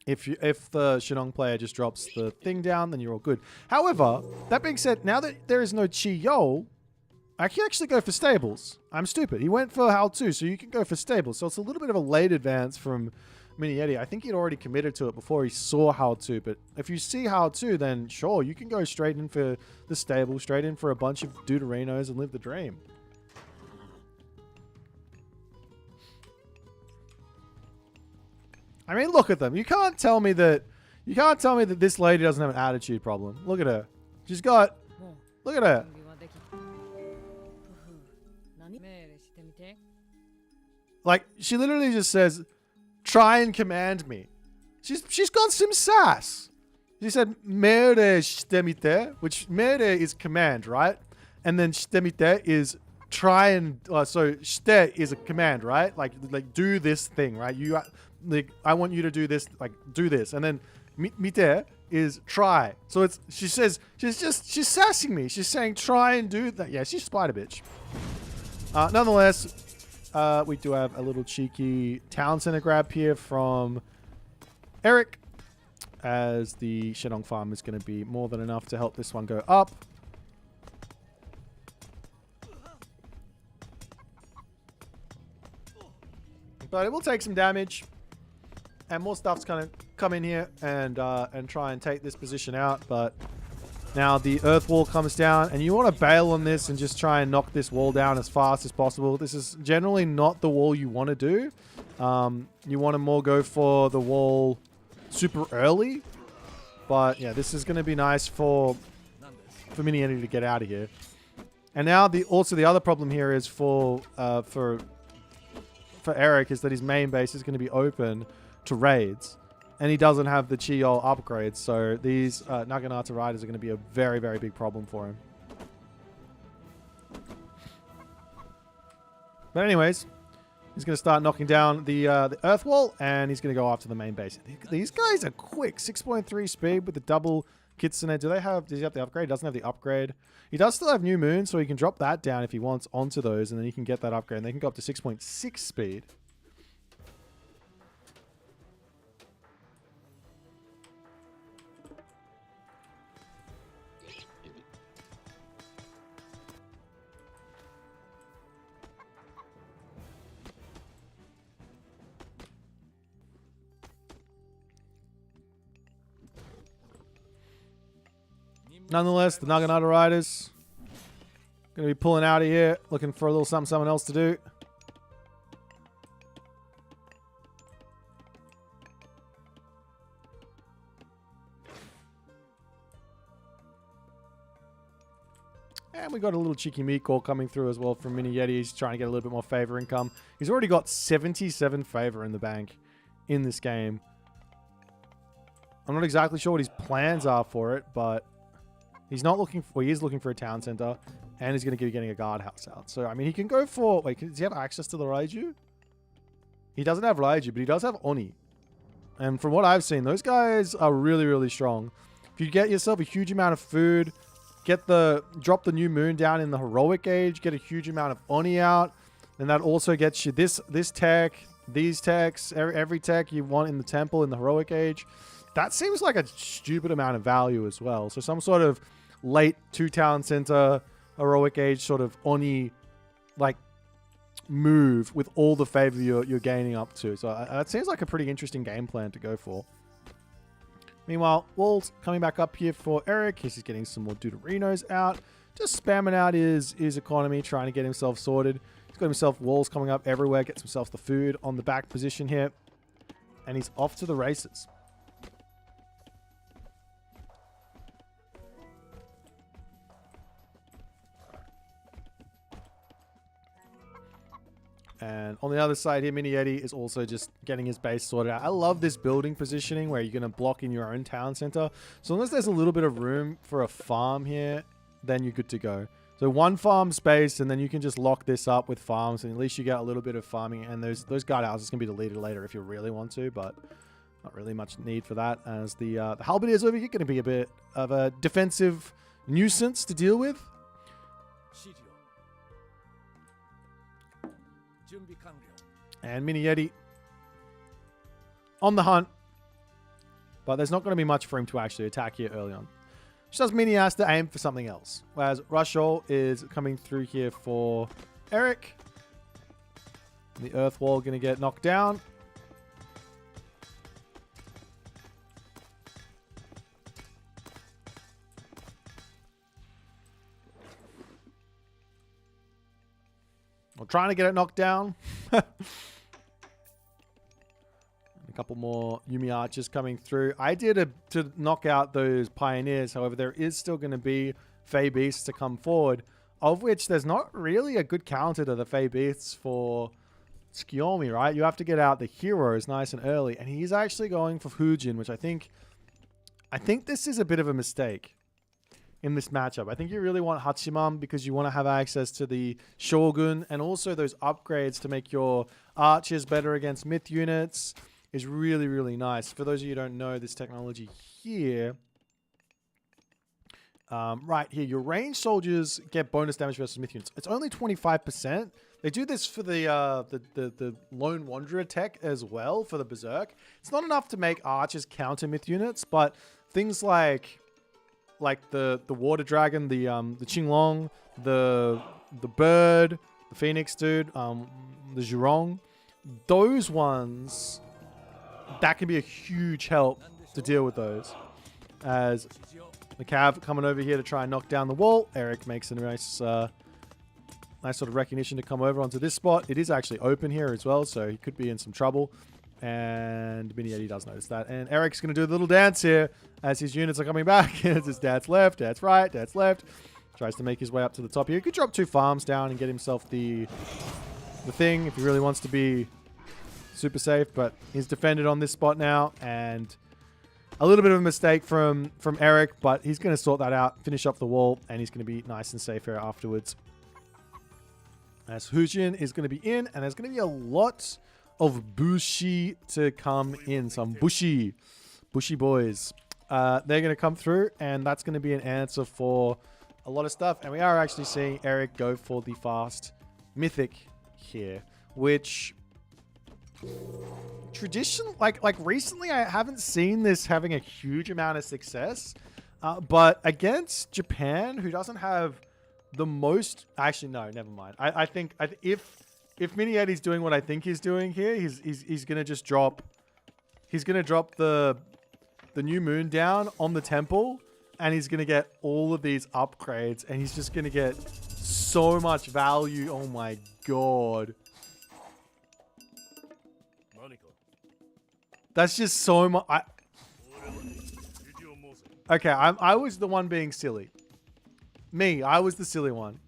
if the Shinong player just drops the thing down, then you're all good. However, that being said, now that there is no Chiyo, I can actually go for stables. I'm stupid. He went for Hal 2, so you can go for stables. So it's a little bit of a late advance from Mini Yeti. I think he'd already committed to it before he saw Hal 2. But if you see Hal 2, then sure, you can go straight in for the stable, straight in for a bunch of Deuterinos and live the dream. I mean, look at them. You can't tell me that this lady doesn't have an attitude problem. Look at her. She's got. Look at her. Like, she literally just says, "Try and command me." She's got some sass. She said, "Mere shitemite," which mere is command, right? And then shitemite is try and so shite is a command, right? Like do this thing, right? like, I want you to do this, like, do this. And then mite is try. So it's, she says, she's sassing me. She's saying try and do that. Yeah, she's spider bitch. Nonetheless, we do have a little cheeky town center grab here from Eric, as the Shenong farm is going to be more than enough to help this one go up. But it will take some damage, and more stuff's going to come in here and try and take this position out. But now the earth wall comes down, and you want to bail on this and just try and knock this wall down as fast as possible. This is generally not the wall you want to do. You want to more go for the wall super early. But yeah, this is going to be nice for Mini Yeti to get out of here. And now also the other problem here is for Eric is that his main base is going to be open to raids, and he doesn't have the Chiyo upgrades, so these Naginata riders are going to be a very, very big problem for him. But anyways, he's going to start knocking down the earth wall, and he's going to go after the main base. These guys are quick. 6.3 speed with the double kitsune. Does he have the upgrade? He doesn't have the upgrade. He does still have New Moon, so he can drop that down if he wants onto those, and then he can get that upgrade, and they can go up to 6.6 speed. Nonetheless, the Naginata riders going to be pulling out of here, looking for a little something else to do. And we got a little cheeky meat call coming through as well from Mini Yeti. He's trying to get a little bit more favor income. He's already got 77 favor in the bank in this game. I'm not exactly sure what his plans are for it, but he's not looking for, he is looking for a town center, and he's going to be getting a guardhouse out. So, I mean, he can go for, wait, does he have access to the Raiju? He doesn't have Raiju, but he does have Oni. And from what I've seen, those guys are really, really strong. If you get yourself a huge amount of food, drop the New Moon down in the heroic age, get a huge amount of Oni out, then that also gets you this tech, these techs, every tech you want in the temple in the heroic age. That seems like a stupid amount of value as well. So some sort of late 2-town center, heroic age sort of Oni like move with all the favor you're gaining up to. So that seems like a pretty interesting game plan to go for. Meanwhile, Wall's coming back up here for Eric. He's just getting some more Deuterinos out. Just spamming out his economy, trying to get himself sorted. He's got himself walls coming up everywhere. Gets himself the food on the back position here. And he's off to the races. And on the other side here, Mini Yeti is also just getting his base sorted out. I love this building positioning where you're going to block in your own town center. So long as there's a little bit of room for a farm here, then you're good to go. So one farm space, and then you can just lock this up with farms, and at least you get a little bit of farming. And those guardhouses can be deleted later if you really want to, but not really much need for that, as the halberdiers over here going to be a bit of a defensive nuisance to deal with. And Mini Yeti on the hunt. But there's not going to be much for him to actually attack here early on. Just as Mini has to aim for something else. Whereas Rushall is coming through here for Eric. The earth wall going to get knocked down. Or trying to get it knocked down. A couple more Yumi archers coming through. I did to knock out those pioneers. However, there is still going to be Fey Beasts to come forward, of which there's not really a good counter to the Fey Beasts for Tsukiyomi, right? You have to get out the heroes nice and early, and he's actually going for Fujin, which I think this is a bit of a mistake in this matchup. I think you really want Hachiman because you want to have access to the Shogun and also those upgrades to make your archers better against myth units. is really, really nice. For those of you who don't know this technology here, right here, your ranged soldiers get bonus damage versus myth units. It's only 25%. They do this for the Lone Wanderer tech as well for the Berserk. It's not enough to make archers counter myth units, but things like the Water Dragon, the Qinglong, the Bird, the Phoenix dude, the Zhurong, those ones, that can be a huge help to deal with those. As the Cav coming over here to try and knock down the wall, Eric makes a nice sort of recognition to come over onto this spot. It is actually open here as well, so he could be in some trouble. And Mini Yeti does notice that. And Eric's going to do a little dance here as his units are coming back. It's his dad's left, dad's right, dad's left. Tries to make his way up to the top here. He could drop 2 farms down and get himself the thing if he really wants to be super safe. But he's defended on this spot now. And a little bit of a mistake from Eric, but he's going to sort that out, finish off the wall, and he's going to be nice and safe here afterwards. As Hujin is going to be in, and there's going to be a lot of Bushi to come in. Some Bushi boys. They're going to come through, and that's going to be an answer for a lot of stuff. And we are actually seeing Eric go for the fast mythic here, which tradition, like recently, I haven't seen this having a huge amount of success. But against Japan, who doesn't have the most, actually no, never mind. I think if Mini Yeti's doing what I think he's doing here, he's gonna just drop. He's gonna drop the new moon down on the temple, and he's gonna get all of these upgrades, and he's just gonna get so much value. Oh my god, that's just so much. Okay, I was the one being silly. I was the silly one.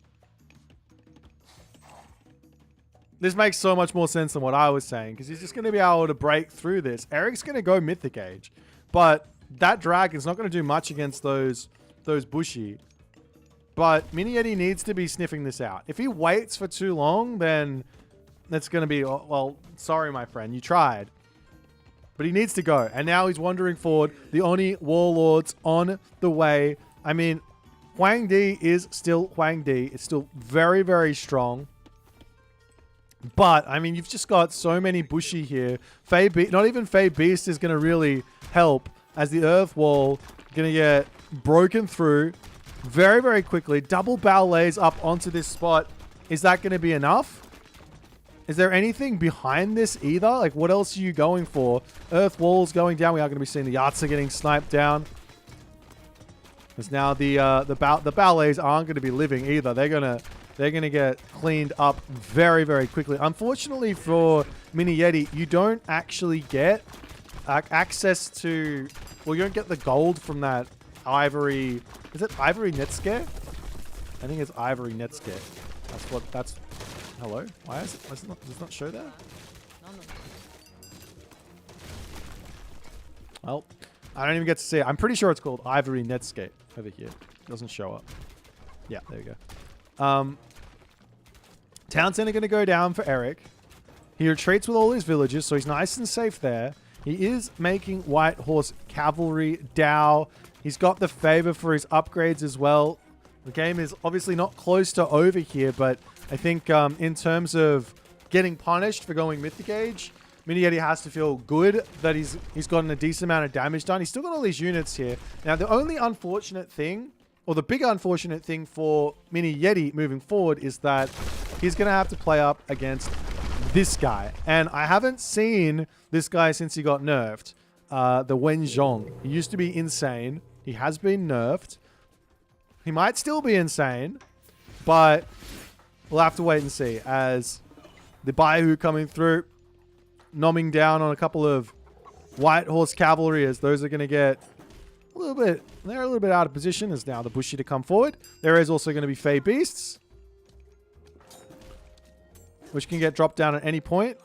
This makes so much more sense than what I was saying, because he's just going to be able to break through this. Eric's going to go Mythic Age, but that Dragon's not going to do much against those Bushi. But Mini Yeti needs to be sniffing this out. If he waits for too long, then that's going to be, well, sorry, my friend, you tried. But he needs to go. And now he's wandering forward. The Oni Warlords on the way. I mean, Huang Di is still Huang Di. It's still very, very strong. But, I mean, you've just got so many Bushi here. Not even Fey Beast is going to really help, as the Earth Wall going to get broken through very, very quickly. Double ballets up onto this spot. Is that going to be enough? Is there anything behind this either? Like, what else are you going for? Earth Wall's going down. We are going to be seeing the Yatsa getting sniped down. Because now the ballets aren't going to be living either. They're gonna get cleaned up very, very quickly. Unfortunately for Mini Yeti, you don't actually get access to, well, you don't get the gold from that ivory. Is it ivory net scare? I think it's ivory net scare. That's hello? Why is it? Does it not show that? Well, I don't even get to see it. I'm pretty sure it's called ivory netscape over here. It doesn't show up. Yeah, there you go. Town center going to go down for Eric. He retreats with all his villagers, so he's nice and safe there. He is making White Horse Cavalry Dow. He's got the favor for his upgrades as well. The game is obviously not close to over here, but I think in terms of getting punished for going Mythic Age, Mini Yeti has to feel good that he's gotten a decent amount of damage done. He's still got all these units here. Now, the only unfortunate thing, or the big unfortunate thing for Mini Yeti moving forward, is that he's going to have to play up against this guy. And I haven't seen this guy since he got nerfed. The Wenzhong. He used to be insane. He has been nerfed. He might still be insane, but we'll have to wait and see. As the Baihu coming through, nomming down on a couple of White Horse Cavalry, as those are going to get a little bit, they're a little bit out of position as now the Bushi to come forward. There is also going to be Fey Beasts, which can get dropped down at any point.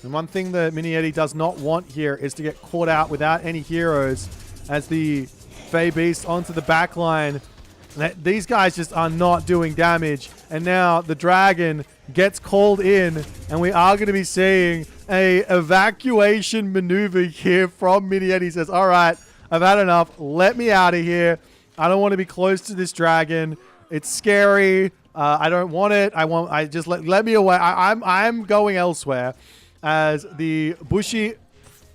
And one thing that Mini Yeti does not want here is to get caught out without any heroes, as the Fey Beasts onto the back line. These guys just are not doing damage. And now the Dragon gets called in, and we are going to be seeing a evacuation maneuver here from Mini Yeti. He says, all right, I've had enough. Let me out of here. I don't want to be close to this dragon. It's scary. I don't want it. I just let me away. I'm going elsewhere. As the Bushi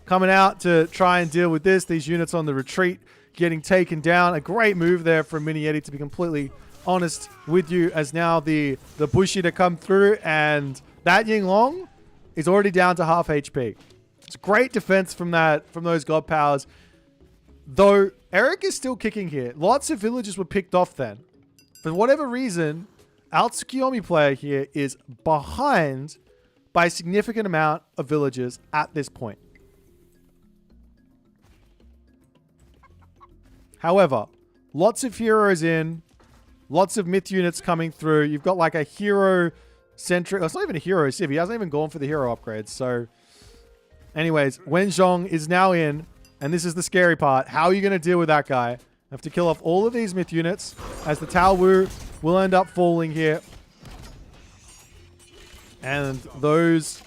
coming out to try and deal with this. These units on the retreat getting taken down. A great move there from Mini Yeti, to be completely honest with you, as now the Bushi to come through, and that Yinglong is already down to half HP. It's great defense from those god powers. Though Eric is still kicking here. Lots of villagers were picked off then. For whatever reason, our Tsukiyomi player here is behind by a significant amount of villagers at this point. However, lots of heroes in, lots of myth units coming through. You've got like a hero centric. It's not even a hero civ. He hasn't even gone for the hero upgrades. So, anyways, Wenzhong is now in, and this is the scary part. How are you going to deal with that guy? Have to kill off all of these myth units, as the Tao Wu will end up falling here. And those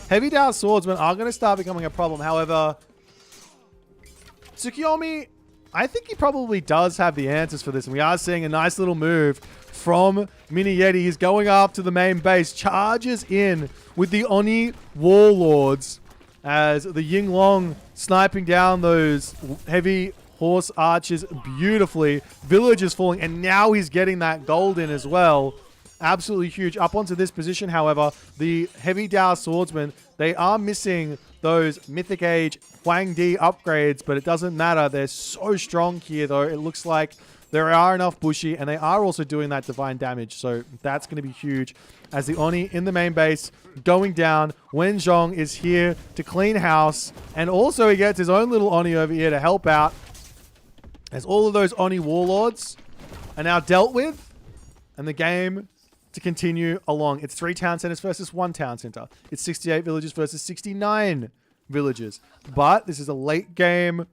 heavy Dao swordsmen are going to start becoming a problem. However, Tsukiyomi, I think he probably does have the answers for this. And we are seeing a nice little move from Mini Yeti. He's going up to the main base, charges in with the Oni Warlords, as the Yinglong sniping down those heavy horse archers beautifully. Villagers falling, and now he's getting that gold in as well. Absolutely huge. Up onto this position, however, the heavy Dao swordsmen, they are missing those Mythic Age Huang Di upgrades, but it doesn't matter. They're so strong here, though. It looks like there are enough Bushi, and they are also doing that divine damage, so that's going to be huge. As the Oni in the main base going down, Wenzhong is here to clean house, and also he gets his own little Oni over here to help out, as all of those Oni warlords are now dealt with, and the game to continue along. It's 3 town centers versus 1 town center. It's 68 villages versus 69 villages. But this is a late game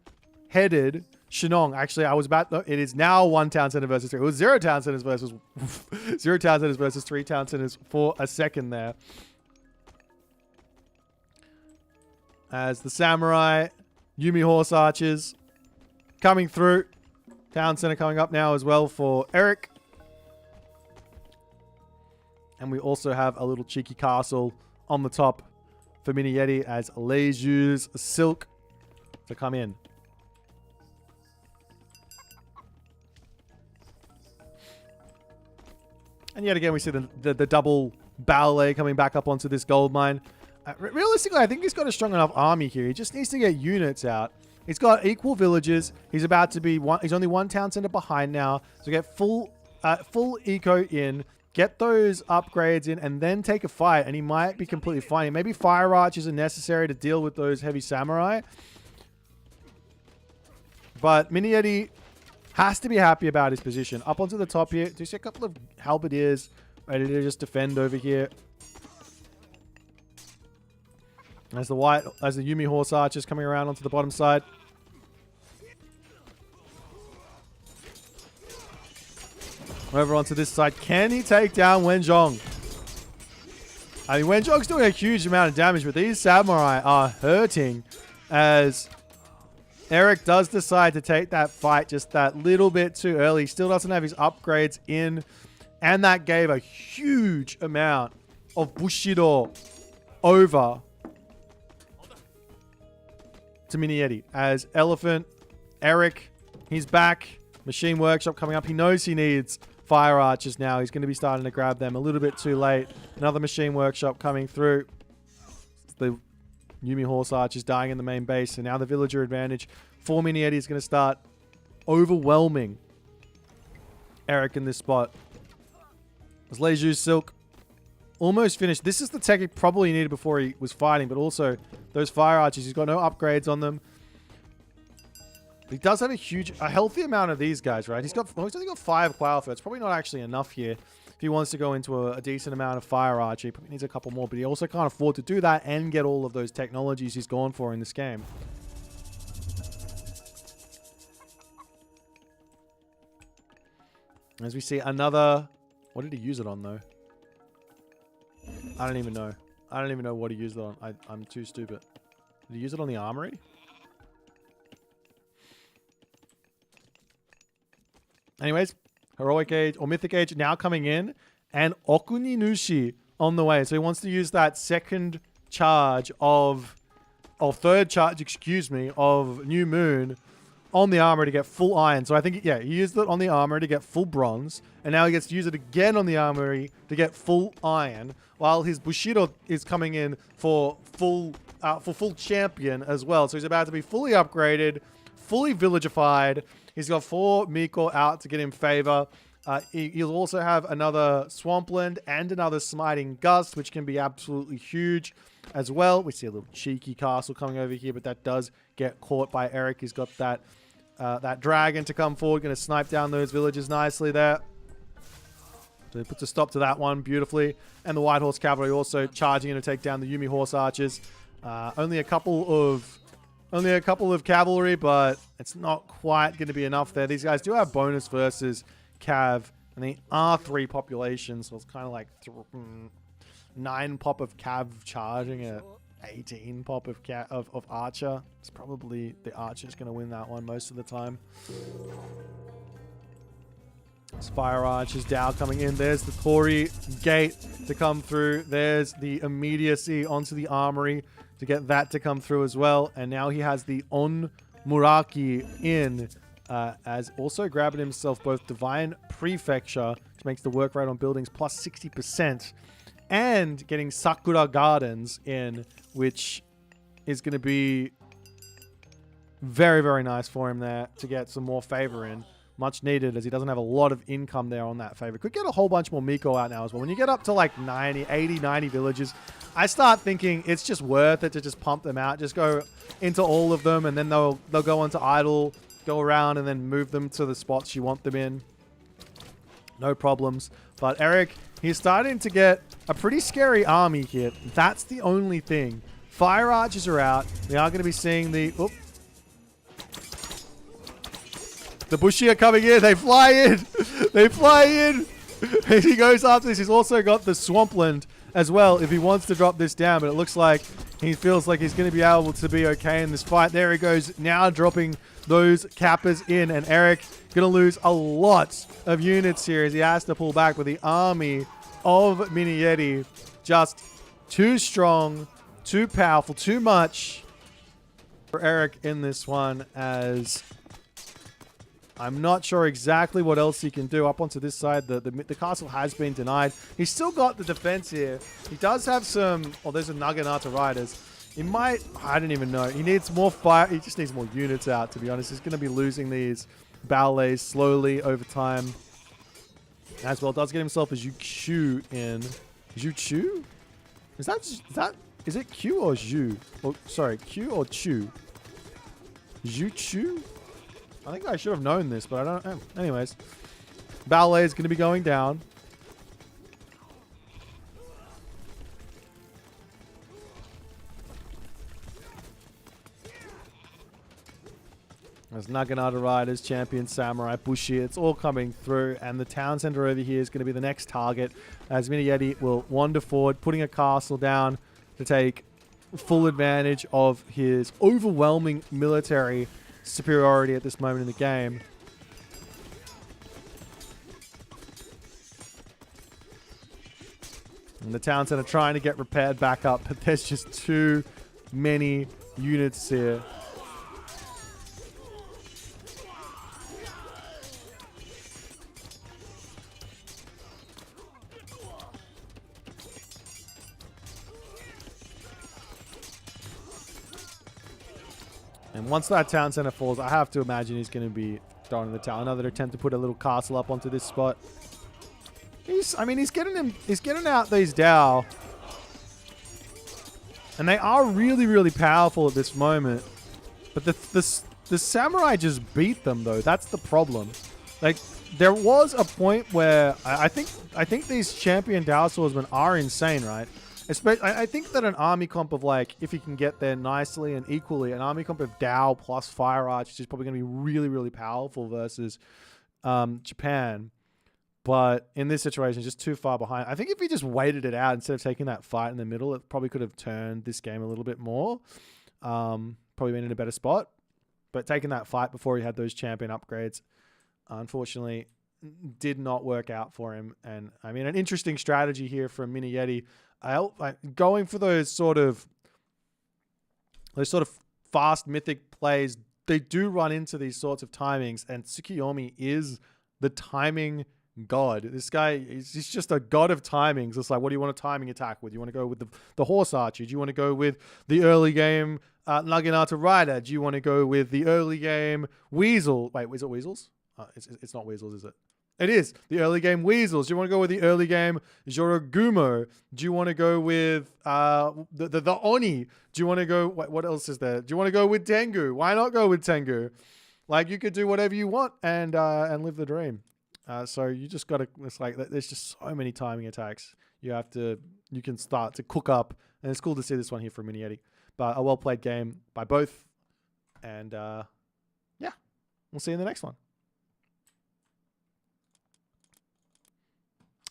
headed Shenong. Actually, it is now 1 town center versus 3. It was 0 town centers versus 0 town centers versus 3 town centers for a second there. As the samurai, Yumi horse archers coming through. Town center coming up now as well for Eric. And we also have a little cheeky castle on the top for Mini Yeti, as Leiju's Silk to come in. And yet again, we see the double ballet coming back up onto this gold mine. Realistically, I think he's got a strong enough army here. He just needs to get units out. He's got equal villages. He's about to be he's only 1 town center behind now. So get full eco in. Get those upgrades in, and then take a fight, and he might be completely fine. Maybe fire archers are necessary to deal with those heavy samurai. But Mini Yeti has to be happy about his position. Up onto the top here. Do you see a couple of halberdiers ready to just defend over here? As the Yumi horse archers coming around onto the bottom side. Over onto this side. Can he take down Wenzhong? I mean, Wenzhong's doing a huge amount of damage, but these samurai are hurting, as Eric does decide to take that fight just that little bit too early. Still doesn't have his upgrades in, and that gave a huge amount of Bushido over to Mini Yeti. As Elephant, Eric, he's back. Machine Workshop coming up. He knows he needs fire archers now. He's going to be starting to grab them a little bit too late. Another Machine Workshop coming through. The Yumi horse archers dying in the main base, and now the villager advantage for Mini Yeti is going to start overwhelming Eric in this spot. As Leiju's Silk almost finished. This is the tech he probably needed before he was fighting, but also those fire archers. He's got no upgrades on them. He does have a healthy amount of these guys, right? He's only got 5 Cloudfur. It's probably not actually enough here if he wants to go into a decent amount of fire archer. He probably needs a couple more, but he also can't afford to do that and get all of those technologies he's gone for in this game. As we see another... What did he use it on, though? I don't even know. I don't even know what he used it on. I'm too stupid. Did he use it on the armory? Anyways, Heroic Age or Mythic Age now coming in. And Okuni Nushi on the way. So he wants to use that second charge of... or third charge, excuse me, of New Moon on the armor to get full iron. So I think, yeah, he used it on the armor to get full bronze. And now he gets to use it again on the armory to get full iron. While his Bushido is coming in for full champion as well. So he's about to be fully upgraded, fully villagified. He's got 4 Miko out to get him favor. He'll also have another Swampland and another Smiting Gust, which can be absolutely huge as well. We see a little cheeky castle coming over here, but that does get caught by Eric. He's got that that dragon to come forward, going to snipe down those villages nicely there. So he puts a stop to that one beautifully. And the White Horse Cavalry also charging in to take down the Yumi Horse Archers. Only a couple of cavalry, but it's not quite going to be enough there. These guys do have bonus versus Cav, and they are 3 populations, so it's kind of like 9 pop of Cav charging at 18 pop of Archer. It's probably the Archer's going to win that one most of the time. It's Fire Archer's Dow coming in. There's the Tori Gate to come through. There's the immediacy onto the armory to get that to come through as well. And now he has the On Muraki in, as also grabbing himself both Divine Prefecture, which makes the work rate on buildings plus 60%, and getting Sakura Gardens in, which is going to be very, very nice for him there to get some more favor in. Much needed, as he doesn't have a lot of income there on that favor. Could get a whole bunch more Miko out now as well. When you get up to like 80, 90 villages, I start thinking it's just worth it to just pump them out. Just go into all of them, and then they'll go onto idle, go around, and then move them to the spots you want them in. No problems. But Eric, he's starting to get a pretty scary army here. That's the only thing. Fire Archers are out. We are going to be seeing the... Oop. The Bushi are coming in. They fly in. They fly in. He goes after this. He's also got the Swampland as well if he wants to drop this down. But it looks like he feels like he's going to be able to be okay in this fight. There he goes. Now dropping those Kappas in. And Eric going to lose a lot of units here as he has to pull back with the army of Mini Yeti. Just too strong, too powerful, too much for Eric in this one, as... I'm not sure exactly what else he can do. Up onto this side, the castle has been denied. He's still got the defense here. He does have some... Oh, there's a Naginata Riders. He might... I don't even know. He needs more fire. He just needs more units out, to be honest. He's going to be losing these ballets slowly over time. As well, does get himself a Zhu in. Zhu? Is it Q or Zhu? Oh, sorry, Q or Chu? Zhu? I think I should have known this, but I don't. Anyways, ballet is going to be going down. There's Naginata Riders, Champion Samurai, Bushi. It's all coming through, and the town center over here is going to be the next target, as Mini Yeti will wander forward, putting a castle down to take full advantage of his overwhelming military superiority at this moment in the game. And the town center trying to get repaired back up, but there's just too many units here. And once that town center falls, I have to imagine he's going to be throwing the town. Another attempt to put a little castle up onto this spot. He's getting out these Dao. And they are really, really powerful at this moment. But the samurai just beat them, though. That's the problem. Like, there was a point where I think these champion Dao swordsmen are insane, right? I think that an army comp of, like, if you can get there nicely and equally, an army comp of Dao plus Fire Arch is probably going to be really, really powerful versus Japan. But in this situation, just too far behind. I think if he just waited it out instead of taking that fight in the middle, it probably could have turned this game a little bit more. Probably been in a better spot. But taking that fight before he had those champion upgrades, unfortunately, did not work out for him. And I mean, an interesting strategy here from Mini Yeti. Going for those sort of fast mythic plays, they do run into these sorts of timings, and Tsukiyomi is the timing god. This guy, he's just a god of timings. It's like, what do you want a timing attack with? You want to go with the horse archer? Do you want to go with the early game Naginata Rider? Do you want to go with the early game Weasel? Wait, is it Weasels? It's not Weasels, is it? It is. The early game Weasels. Do you want to go with the early game Jorogumo? Do you want to go with the Oni? Do you want to go... What else is there? Do you want to go with Tengu? Why not go with Tengu? Like, you could do whatever you want and live the dream. So you just got to... It's like, there's just so many timing attacks. You can start to cook up. And it's cool to see this one here from Mini Yeti. But a well-played game by both. And yeah, we'll see you in the next one.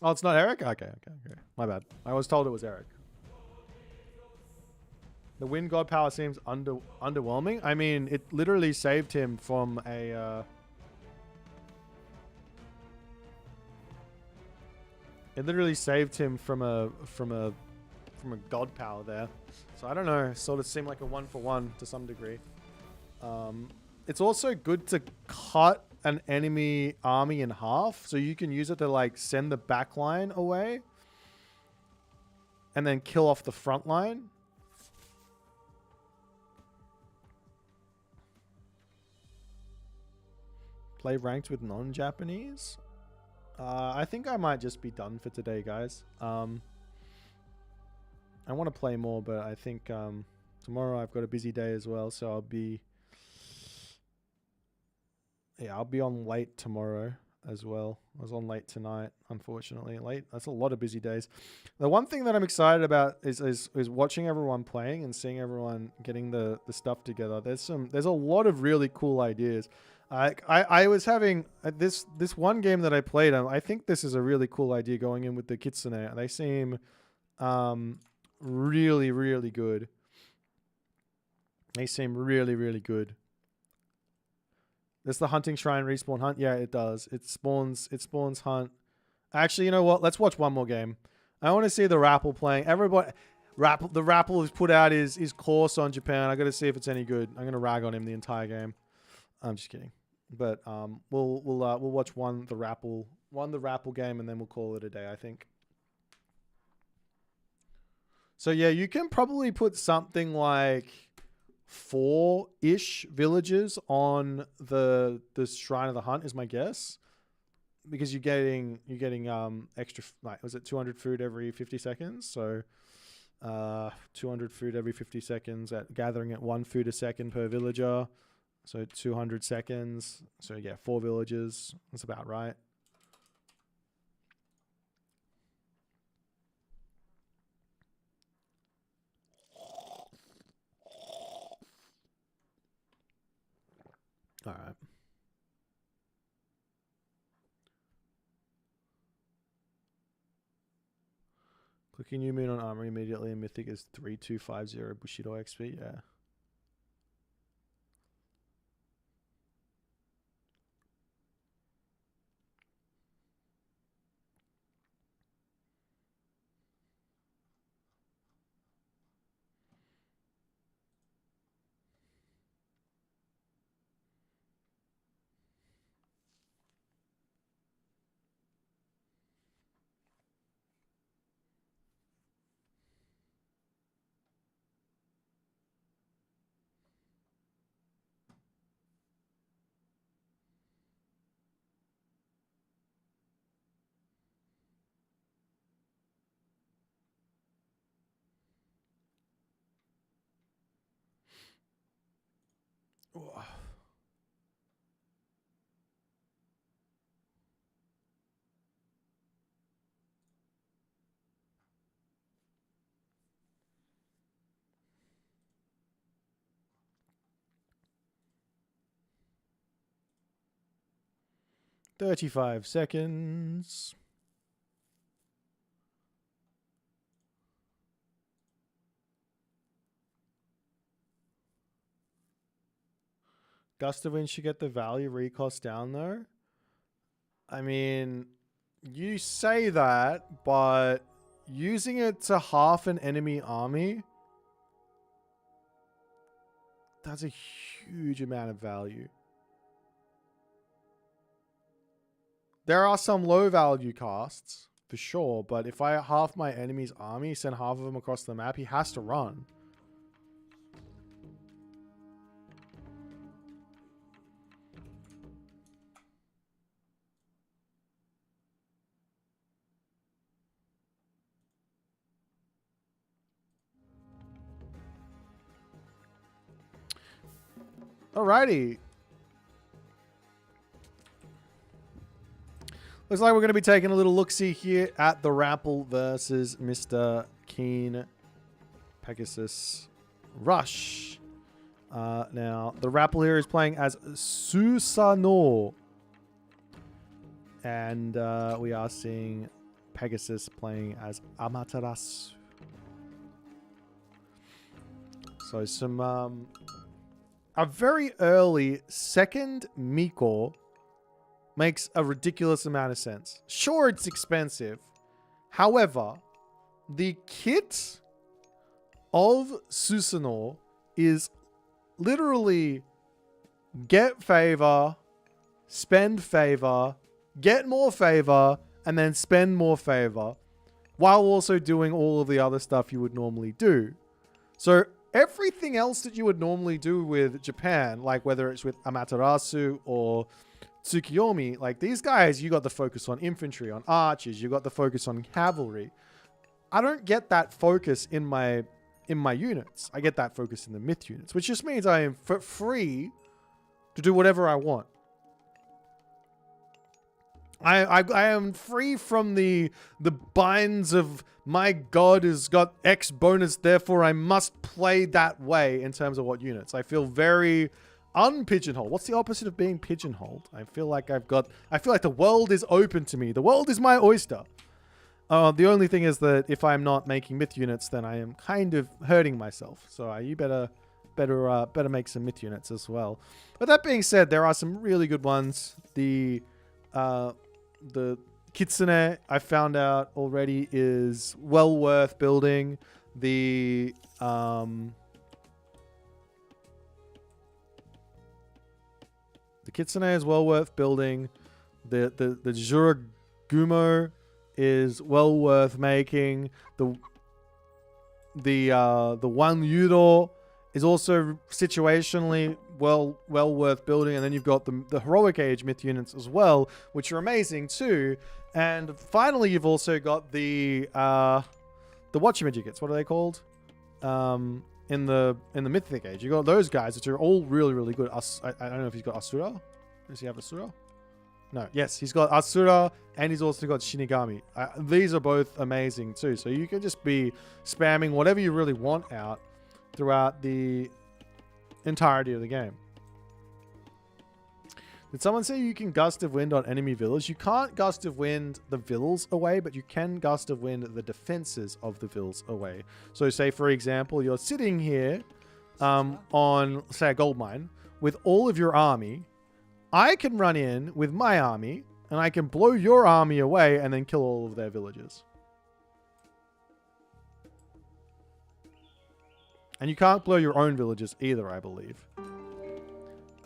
Oh, it's not Eric? Okay. My bad. I was told it was Eric. The Wind God power seems underwhelming. I mean, it literally saved him from a... It literally saved him from a god power there. So I don't know. It sort of seemed like a 1-for-1 to some degree. It's also good to cut an enemy army in half, so you can use it to like send the back line away and then kill off the front line. Play ranked with non-Japanese. I think I might just be done for today, guys. I want to play more, but I think tomorrow I've got a busy day as well, so I'll be on late tomorrow as well. I was on late tonight, unfortunately. Late. That's a lot of busy days. The one thing that I'm excited about is watching everyone playing and seeing everyone getting the stuff together. There's a lot of really cool ideas. I was having this one game that I played. I think this is a really cool idea going in with the Kitsune. They seem really, really good. They seem really, really good. Does the hunting shrine respawn hunt? Yeah, it does. It spawns hunt. Actually, you know what? Let's watch one more game. I want to see the Rapple playing. Everybody, the Rapple has put out his course on Japan. I got to see if it's any good. I'm gonna rag on him the entire game. I'm just kidding. But we'll watch the Rapple game, and then we'll call it a day, I think. So yeah, you can probably put something like 4-ish villages on the Shrine of the Hunt is my guess, because you're getting extra, like, was it 200 food every 50 seconds? So 200 food every 50 seconds gathering at 1 food a second per villager. So 200 seconds. So yeah, 4 villages. That's about right. All right. Clicking new moon on armor immediately and mythic is 3250 Bushido XP. Yeah. 35 seconds. Gust of Wind should get the value recost down though. I mean, you say that, but using it to half an enemy army, that's a huge amount of value. There are some low value casts, for sure, but if I half my enemy's army, send half of them across the map, he has to run. Alrighty. Looks like we're going to be taking a little look-see here at the Rapple versus Mr. Keen Pegasus Rush. Now, the Rapple here is playing as Susanoo. And we are seeing Pegasus playing as Amaterasu. So some... a very early second Miko makes a ridiculous amount of sense. Sure, it's expensive. However, the kit of Susanoo is literally get favor, spend favor, get more favor, and then spend more favor, while also doing all of the other stuff you would normally do. So everything else that you would normally do with Japan, like whether it's with Amaterasu or Tsukiyomi, like these guys, you got the focus on infantry, on archers, you got the focus on cavalry. I don't get that focus in my units. I get that focus in the myth units, which just means I am free to do whatever I want. I am free from the binds of my god has got X bonus, therefore I must play that way in terms of what units. I feel very unpigeonholed. What's the opposite of being pigeonholed? I feel like the world is open to me. The world is my oyster. The only thing is that if I'm not making myth units, then I am kind of hurting myself. So you better make some myth units as well. But that being said, there are some really good ones. The Kitsune, I found out already, is well worth building. The Kitsune is well worth building. The Juragumo is well worth making. The One Yudo is also situationally well worth building. And then you've got the Heroic Age myth units as well, which are amazing too. And finally, you've also got the whatchamajiggets. What are they called? In the Mythic Age, you got those guys, which are all really good. I don't know if he's got Asura. Does he have Asura? No. Yes, he's got Asura, and he's also got Shinigami. These are both amazing too. So you can just be spamming whatever you really want out throughout the entirety of the game. Did someone say you can Gust of Wind on enemy villas? You can't Gust of Wind the villas away, but you can Gust of Wind the defenses of the villas away. So say, for example, you're sitting here on, say, a gold mine with all of your army. I can run in with my army, and I can blow your army away and then kill all of their villages. And you can't blow your own villages either, I believe.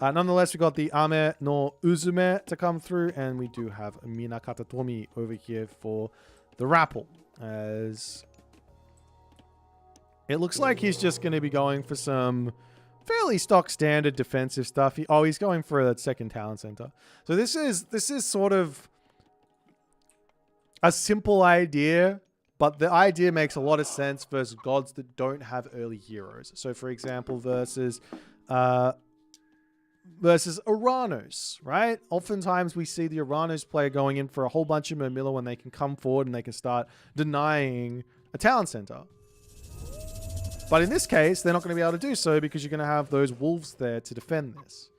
Nonetheless, we got the Ame no Uzume to come through, and we do have Minakata Tomi over here for the Rapple. As it looks like he's just going to be going for some fairly stock standard defensive stuff. He's going for a second talent center. So this is sort of a simple idea, but the idea makes a lot of sense versus gods that don't have early heroes. So for example, versus Uranos, right? Oftentimes we see the Uranos player going in for a whole bunch of Murmilla when they can come forward and they can start denying a talent center. But in this case, they're not going to be able to do so because you're going to have those wolves there to defend this.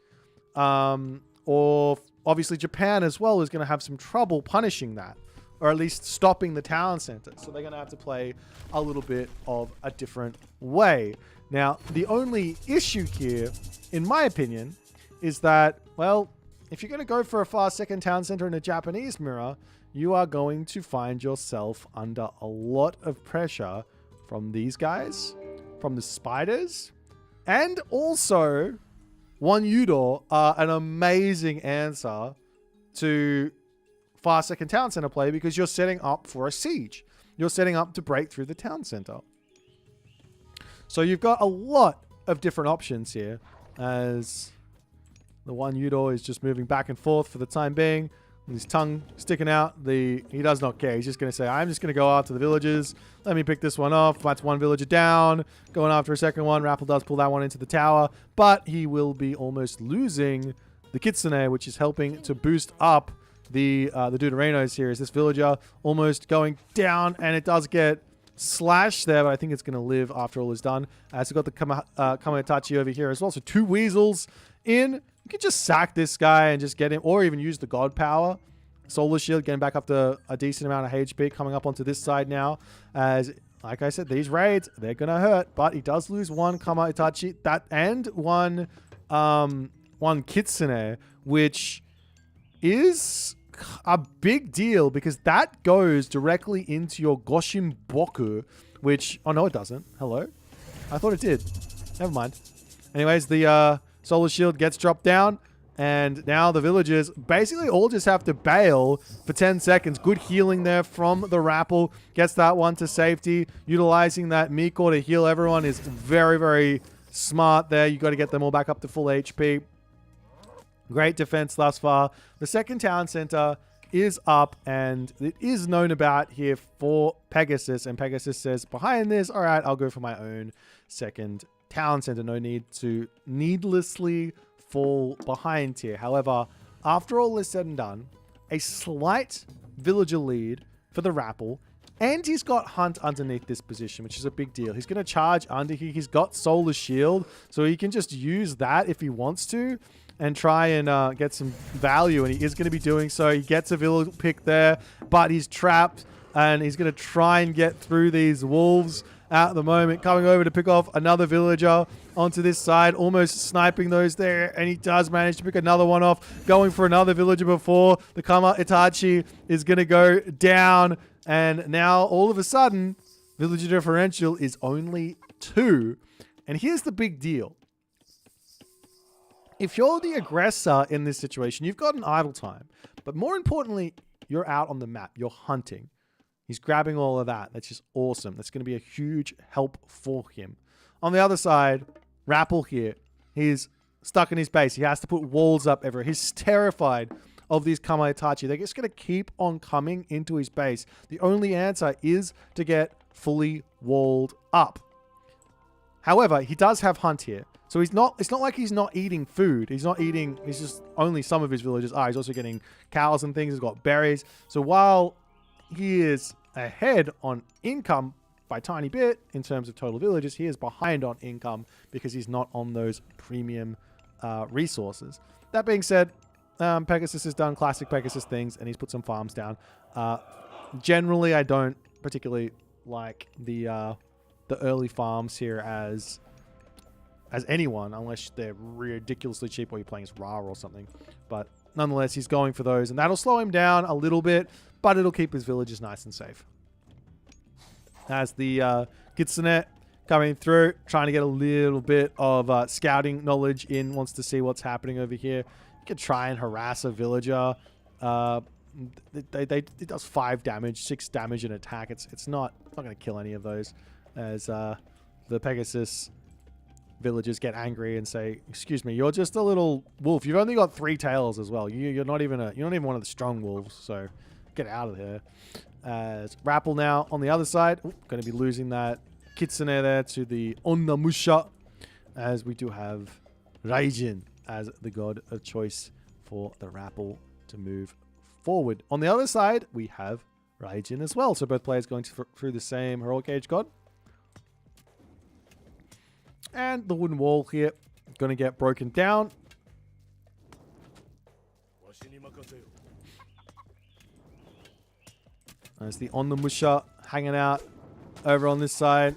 Or obviously Japan as well is going to have some trouble punishing that, or at least stopping the town center. So they're going to have to play a little bit of a different way. Now, the only issue here, in my opinion, is that, well, if you're going to go for a fast second town center in a Japanese mirror, you are going to find yourself under a lot of pressure from these guys, from the spiders, and also one Udor are an amazing answer to fast second town center play because you're setting up for a siege. You're setting up to break through the town center. So you've got a lot of different options here, as the one Udor is just moving back and forth for the time being. With his tongue sticking out, he does not care. He's just going to say, I'm just going to go after the villagers. Let me pick this one off. That's one villager down. Going after a second one. Rappel does pull that one into the tower, but he will be almost losing the Kitsune, which is helping to boost up the Deuterinos here. Is this villager almost going down, and it does get slashed there, but I think it's going to live after all is done. So we've got the Kamatachi over here as well. So 2 weasels in. You could just sack this guy and just get him, or even use the God Power. Solar Shield getting back up to a decent amount of HP, coming up onto this side now. As, like I said, these raids, they're going to hurt, but he does lose one Kamatachi, and one Kitsune, which is a big deal because that goes directly into your Goshin Boku, which, oh no, it doesn't. Hello? I thought it did. Never mind. Anyways, the Solar Shield gets dropped down, and now the villagers basically all just have to bail for 10 seconds. Good healing there from the Rappel. Gets that one to safety. Utilizing that Miko to heal everyone is very, very smart there. You got to get them all back up to full HP. Great defense thus far. The second town center is up, and it is known about here for Pegasus, and Pegasus says, behind this, all right, I'll go for my own second town center. No need to needlessly fall behind here. However, after all is said and done, a slight villager lead for the Rappel, and he's got Hunt underneath this position, which is a big deal. He's going to charge under here. He's got Solar Shield, so he can just use that if he wants to and try and get some value, and he is going to be doing so. He gets a village pick there, but he's trapped, and he's going to try and get through these wolves at the moment. Coming over to pick off another villager onto this side, almost sniping those there, and he does manage to pick another one off, going for another villager before the Kama Itachi is going to go down, and now all of a sudden, villager differential is only 2. And here's the big deal. If you're the aggressor in this situation, you've got an idle time. But more importantly, you're out on the map. You're hunting. He's grabbing all of that. That's just awesome. That's going to be a huge help for him. On the other side, Rappel here. He's stuck in his base. He has to put walls up everywhere. He's terrified of these Kamaitachi. They're just going to keep on coming into his base. The only answer is to get fully walled up. However, he does have Hunt here. So it's not like he's not eating food. He's just only some of his villagers are. He's also getting cows and things. He's got berries. So while he is ahead on income by a tiny bit in terms of total villages, he is behind on income because he's not on those premium resources. That being said, Pegasus has done classic Pegasus things, and he's put some farms down. Generally, I don't particularly like the early farms here as anyone, unless they're ridiculously cheap or you're playing as Ra or something. But nonetheless, he's going for those, and that'll slow him down a little bit, but it'll keep his villages nice and safe. As the Kitsune coming through, trying to get a little bit of scouting knowledge in, wants to see what's happening over here. You can try and harass a villager. It does 5 damage, 6 damage in attack. It's not going to kill any of those, as the Pegasus villagers get angry and say, "Excuse me, you're just a little wolf. You've only got 3 tails as well. You're not even one of the strong wolves. So get out of here." As Rappel now on the other side, going to be losing that Kitsune there to the Onnamusha, as we do have Raijin as the god of choice for the Rappel to move forward. On the other side, we have Raijin as well. So both players going through the same heroic age god. And the wooden wall here going to get broken down. There's the Onamusha hanging out over on this side.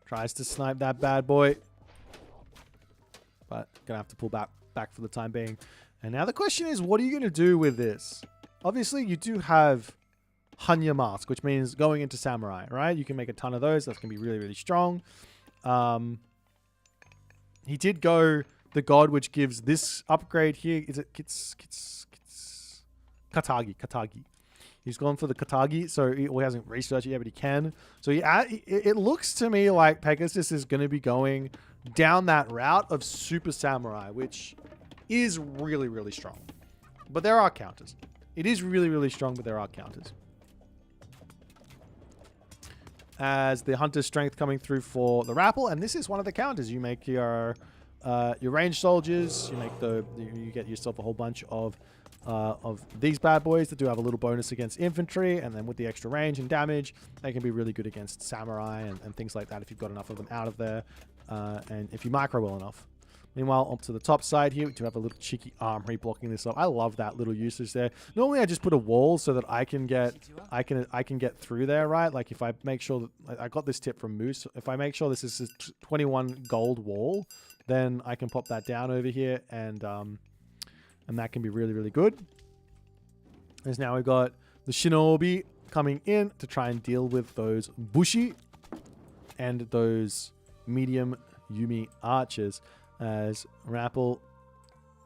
Tries to snipe that bad boy. But gonna have to pull back for the time being. And now the question is, what are you going to do with this? Obviously, you do have Hanya Mask, which means going into Samurai, right? You can make a ton of those. That's going to be really, really strong. He did go the god, which gives this upgrade here. Is it Katagi? He's gone for the Katagi, so he hasn't researched it yet, but he can. So it looks to me like Pegasus is going to be going down that route of Super Samurai, which is really, really strong. But there are counters. It is really, really strong, but there are counters. As the Hunter's Strength coming through for the Rapple, and this is one of the counters. You make your ranged soldiers, you get yourself a whole bunch of these bad boys that do have a little bonus against infantry, and then with the extra range and damage, they can be really good against samurai and things like that if you've got enough of them out of there, and if you micro well enough. Meanwhile, up to the top side here, we do have a little cheeky armory blocking this up. I love that little usage there. Normally, I just put a wall so that I can get through there, right? Like if I make sure that I got this tip from Moose, if I make sure this is a 21 gold wall, then I can pop that down over here, and that can be really, really good. As now we've got the Shinobi coming in to try and deal with those Bushi and those medium Yumi archers. As Rapple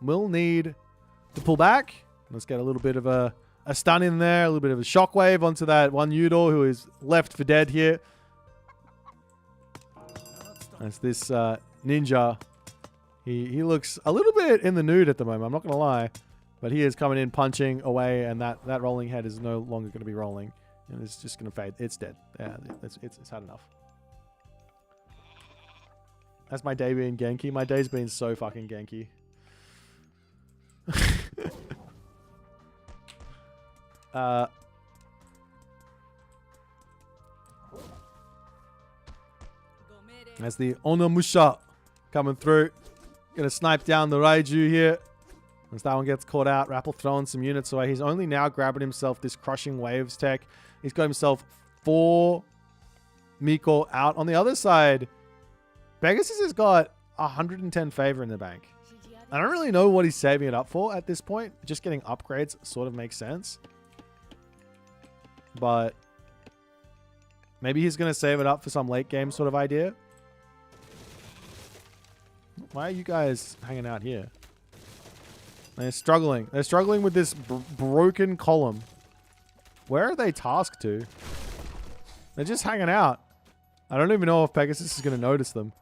will need to pull back. Let's get a little bit of a stun in there, a little bit of a shockwave onto that one Udor who is left for dead here. As this ninja, he looks a little bit in the nude at the moment, I'm not going to lie. But he is coming in, punching away, and that rolling head is no longer going to be rolling. And it's just going to fade. It's dead. Yeah, it's had enough. That's my day being Genki. My day's been so fucking Genki. As the Onamusha coming through. Gonna snipe down the Raiju here. As that one gets caught out, Rapple throwing some units away. He's only now grabbing himself this Crushing Waves tech. He's got himself 4 Miko out. On the other side, Pegasus has got 110 favor in the bank. I don't really know what he's saving it up for at this point. Just getting upgrades sort of makes sense. But maybe he's going to save it up for some late game sort of idea. Why are you guys hanging out here? They're struggling. They're struggling with this broken column. Where are they tasked to? They're just hanging out. I don't even know if Pegasus is going to notice them.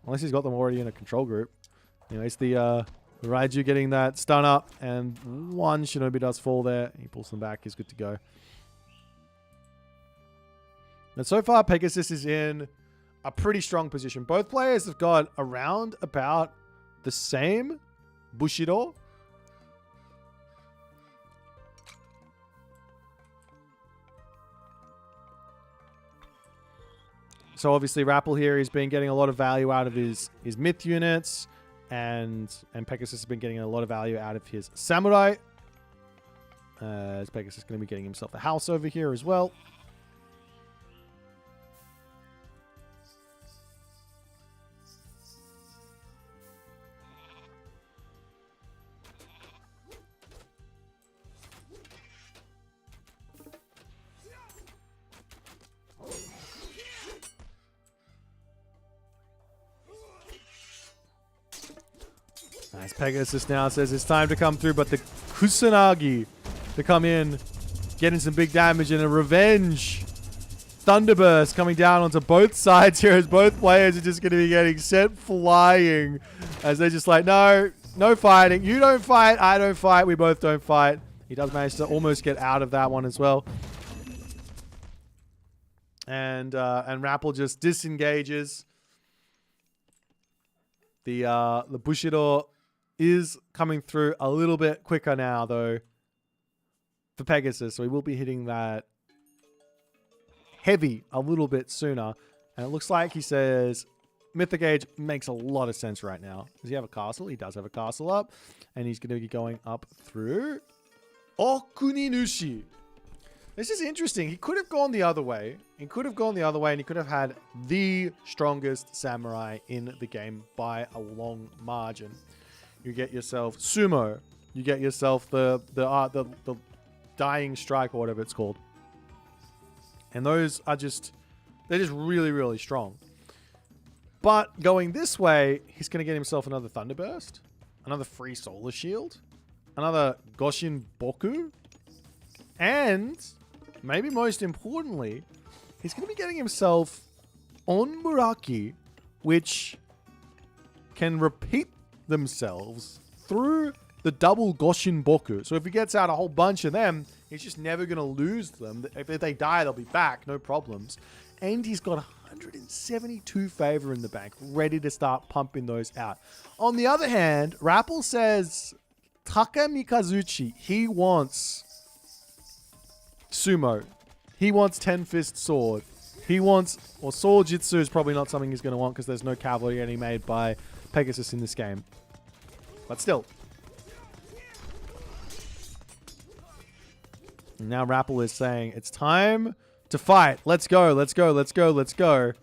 Unless he's got them already in a control group. Anyways, the Raiju getting that stun up, and one Shinobi does fall there. He pulls them back. He's good to go. And so far, Pegasus is in a pretty strong position. Both players have got around about the same Bushido. So obviously Rapple here has been getting a lot of value out of his myth units, and Pegasus has been getting a lot of value out of his samurai. As Pegasus is going to be getting himself a house over here as well. Nice. Pegasus now says it's time to come through, but the Kusanagi to come in, getting some big damage, and a revenge Thunderburst coming down onto both sides here, as both players are just going to be getting sent flying, as they're just like, no fighting. You don't fight, I don't fight, we both don't fight. He does manage to almost get out of that one as well. And Rapple just disengages. The Bushido is coming through a little bit quicker now, though, for Pegasus. So he will be hitting that heavy a little bit sooner. And it looks like he says Mythic Age makes a lot of sense right now. Does he have a castle? He does have a castle up. And he's going to be going up through Okuninushi. This is interesting. He could have gone the other way. He could have gone the other way, and he could have had the strongest samurai in the game by a long margin. You get yourself Sumo. You get yourself the Dying Strike or whatever it's called. And those are they're just really, really strong. But going this way, he's going to get himself another Thunderburst, another free Solar Shield, another Goshin Boku, and maybe most importantly, he's going to be getting himself Onmuraki, which can repeat themselves through the double Goshin Boku. So if he gets out a whole bunch of them, he's just never going to lose them. If they die, they'll be back, no problems. And he's got 172 favor in the bank, ready to start pumping those out. On the other hand, Rappel says Taka Mikazuchi, he wants Sumo. He wants 10-fist sword. He wants, or sword jitsu is probably not something he's going to want because there's no cavalry getting made by Pegasus in this game. But still. And now Rappel is saying, it's time to fight. Let's go, let's go, let's go, let's go. I'm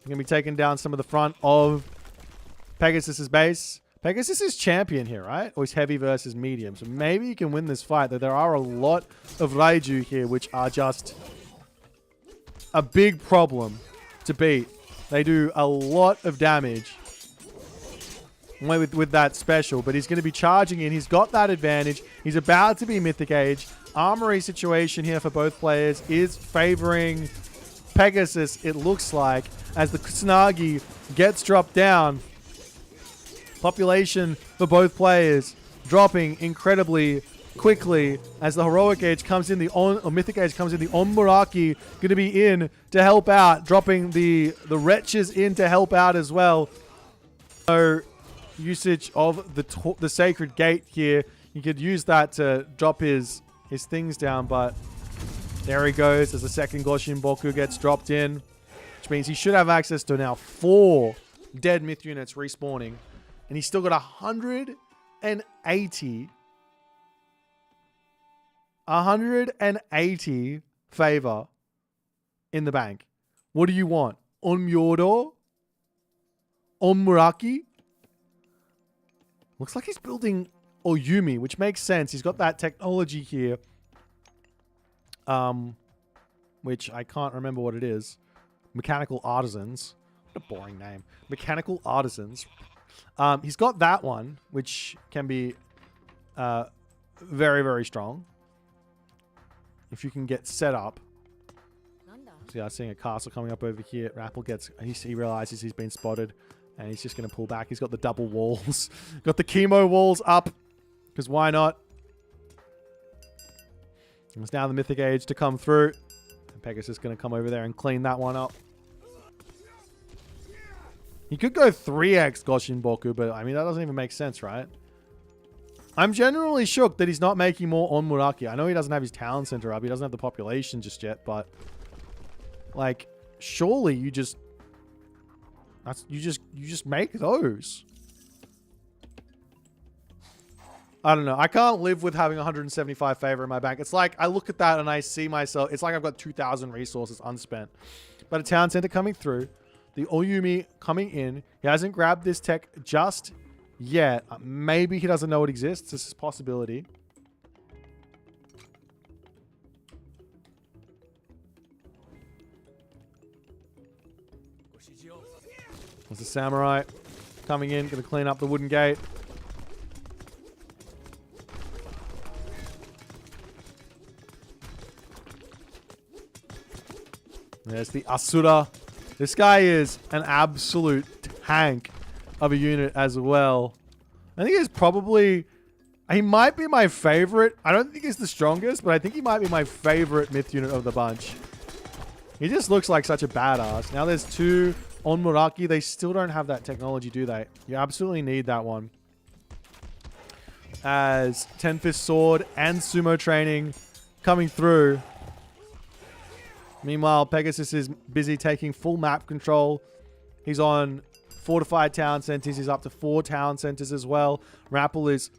going to be taking down some of the front of Pegasus's base. Pegasus is champion here, right? Or he's heavy versus medium. So maybe he can win this fight. Though there are a lot of Raiju here, which are just a big problem to beat. They do a lot of damage with that special. But he's going to be charging in. He's got that advantage. He's about to be Mythic Age. Armory situation here for both players is favoring Pegasus, it looks like, as the Kusanagi gets dropped down. Population for both players dropping incredibly quickly as the Heroic Age comes in, or Mythic Age comes in. The Onmuraki going to be in to help out, dropping the Wretches in to help out as well. So usage of the Sacred Gate here. You could use that to drop his things down, but there he goes as the second Goshin Boku gets dropped in, which means he should have access to now 4 dead myth units respawning, and he's still got 180 favor in the bank. What do you want? Onmyodo? Onmuraki? Looks like he's building Oyumi, which makes sense. He's got that technology here, which I can't remember what it is. Mechanical Artisans. What a boring name. Mechanical Artisans. He's got that one, which can be very, very strong if you can get set up. So yeah, seeing a castle coming up over here. Rappel he realizes he's been spotted, and he's just going to pull back. He's got the double walls. Got the chemo walls up. Because why not? It's now the Mythic Age to come through. And Pegasus is going to come over there and clean that one up. He could go 3x Goshin Boku, but I mean, that doesn't even make sense, right? I'm genuinely shocked that he's not making more Onmuraki. I know he doesn't have his town center up. He doesn't have the population just yet, but like, surely you just make those. I don't know. I can't live with having 175 favor in my bank. It's like I look at that and I see myself. It's like I've got 2,000 resources unspent. But a town center coming through. The Oyumi coming in. He hasn't grabbed this tech just yet. Maybe he doesn't know it exists. This is a possibility. There's a samurai coming in. Going to clean up the wooden gate. There's the Asura. This guy is an absolute tank of a unit as well. I think he's probably... He might be my favorite. I don't think he's the strongest, but I think he might be my favorite myth unit of the bunch. He just looks like such a badass. Now there's 2 Onmuraki. They still don't have that technology, do they? You absolutely need that one. As 10-fist sword and sumo training coming through. Meanwhile, Pegasus is busy taking full map control. He's on fortified town centers. He's up to 4 town centers as well. Rappel is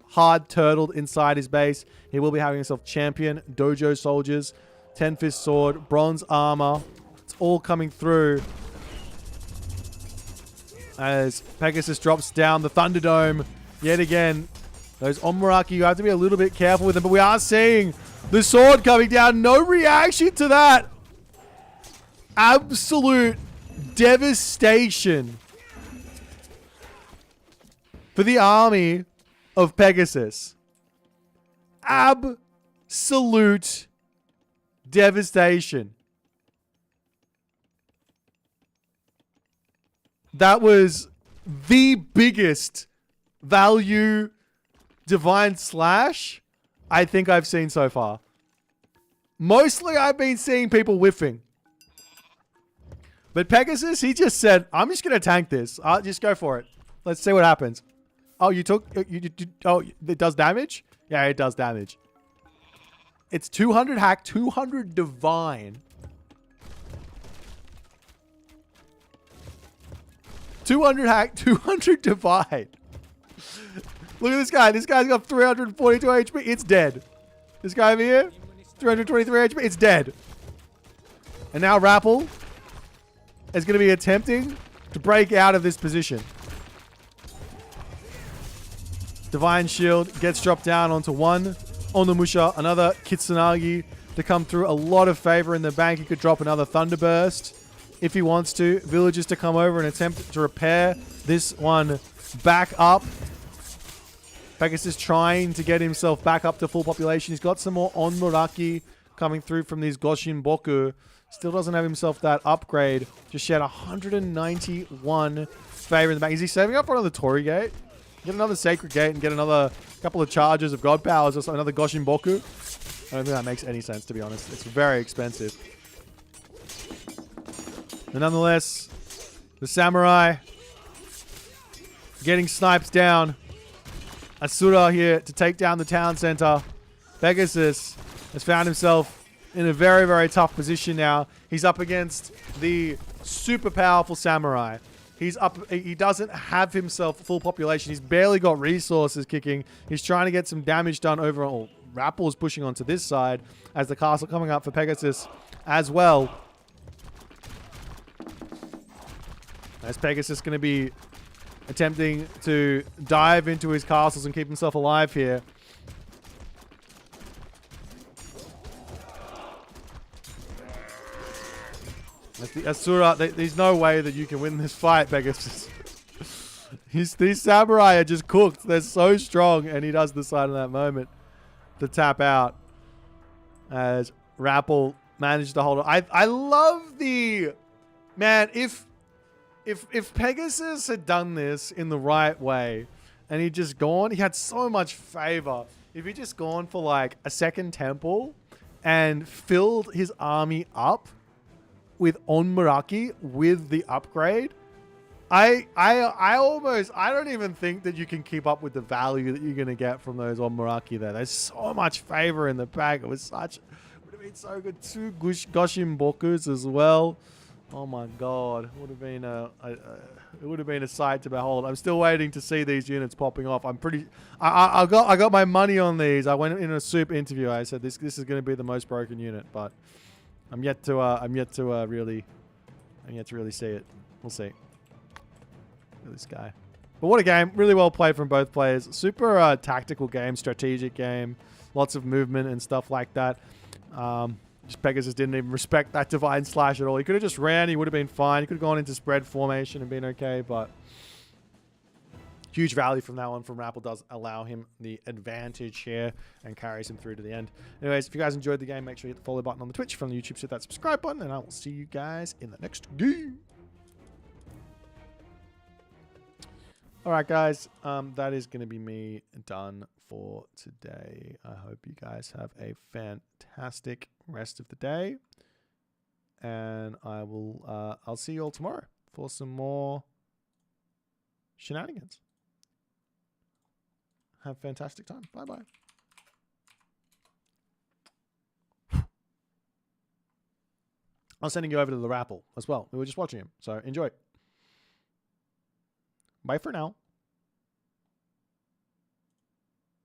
hard turtled inside his base. He will be having himself champion, dojo soldiers, 10 fist sword, bronze armor. It's all coming through as Pegasus drops down the Thunderdome yet again. Those Omuraki, you have to be a little bit careful with them, but we are seeing the sword coming down. No reaction to that. Absolute devastation for the army of Pegasus. Absolute devastation. That was the biggest value divine slash I think I've seen so far. Mostly I've been seeing people whiffing. But Pegasus, he just said, I'm just going to tank this. I'll just go for it. Let's see what happens. Oh, you took... oh, it does damage? Yeah, it does damage. It's 200 hack, 200 divine. 200 hack, 200 divine. Look at this guy. This guy's got 342 HP. It's dead. This guy over here, 323 HP. It's dead. And now Rappel is going to be attempting to break out of this position. Divine Shield gets dropped down onto one Onimusha, another Kitsunagi to come through. A lot of favor in the bank. He could drop another Thunderburst if he wants to. Villagers to come over and attempt to repair this one back up. Pegasus trying to get himself back up to full population. He's got some more Onmuraki coming through from these Goshin Boku. Still doesn't have himself that upgrade. Just shed 191 favor in the bank. Is he saving up for another Tori Gate? Get another Sacred Gate and get another couple of charges of God Powers or something, another Goshin Boku? I don't think that makes any sense, to be honest. It's very expensive. But nonetheless, the Samurai getting sniped down. Asura here to take down the town center. Pegasus has found himself in a very, very tough position now. He's up against the super powerful Samurai. He's up. He doesn't have himself full population. He's barely got resources kicking. He's trying to get some damage done over. Oh, Rappel's pushing onto this side as the castle coming up for Pegasus as well. As Pegasus going to be attempting to dive into his castles and keep himself alive here. As the Asura, there's no way that you can win this fight, Pegasus. These Samurai are just cooked. They're so strong, and he does decide in that moment to tap out as Rappel managed to hold it. I love the... Man, if Pegasus had done this in the right way and he'd just gone, he had so much favor. If he'd just gone for like a second temple and filled his army up with Onmuraki with the upgrade, I don't even think that you can keep up with the value that you're going to get from those Onmuraki there. There's so much favor in the pack. It would have been so good. 2 Goshin Bokus as well. Oh my god, it would have been a sight to behold. I'm still waiting to see these units popping off. I got my money on these. I went in a soup interview. I said this is going to be the most broken unit, but I'm yet to really see it. We'll see. Look at this guy. But what a game. Really well played from both players. Super tactical game, strategic game. Lots of movement and stuff like that. Pegasus didn't even respect that Divine Slash at all. He could have just ran. He would have been fine. He could have gone into spread formation and been okay, but huge value from that one from Rappel does allow him the advantage here and carries him through to the end. Anyways, if you guys enjoyed the game, make sure you hit the follow button on the Twitch. From the YouTube, hit that subscribe button, and I will see you guys in the next game. All right, guys, that is going to be me done for today. I hope you guys have a fantastic rest of the day, and I'll see you all tomorrow for some more shenanigans. Have a fantastic time. Bye-bye. I'm sending you over to the Rappel as well. We were just watching him, so enjoy. Bye for now.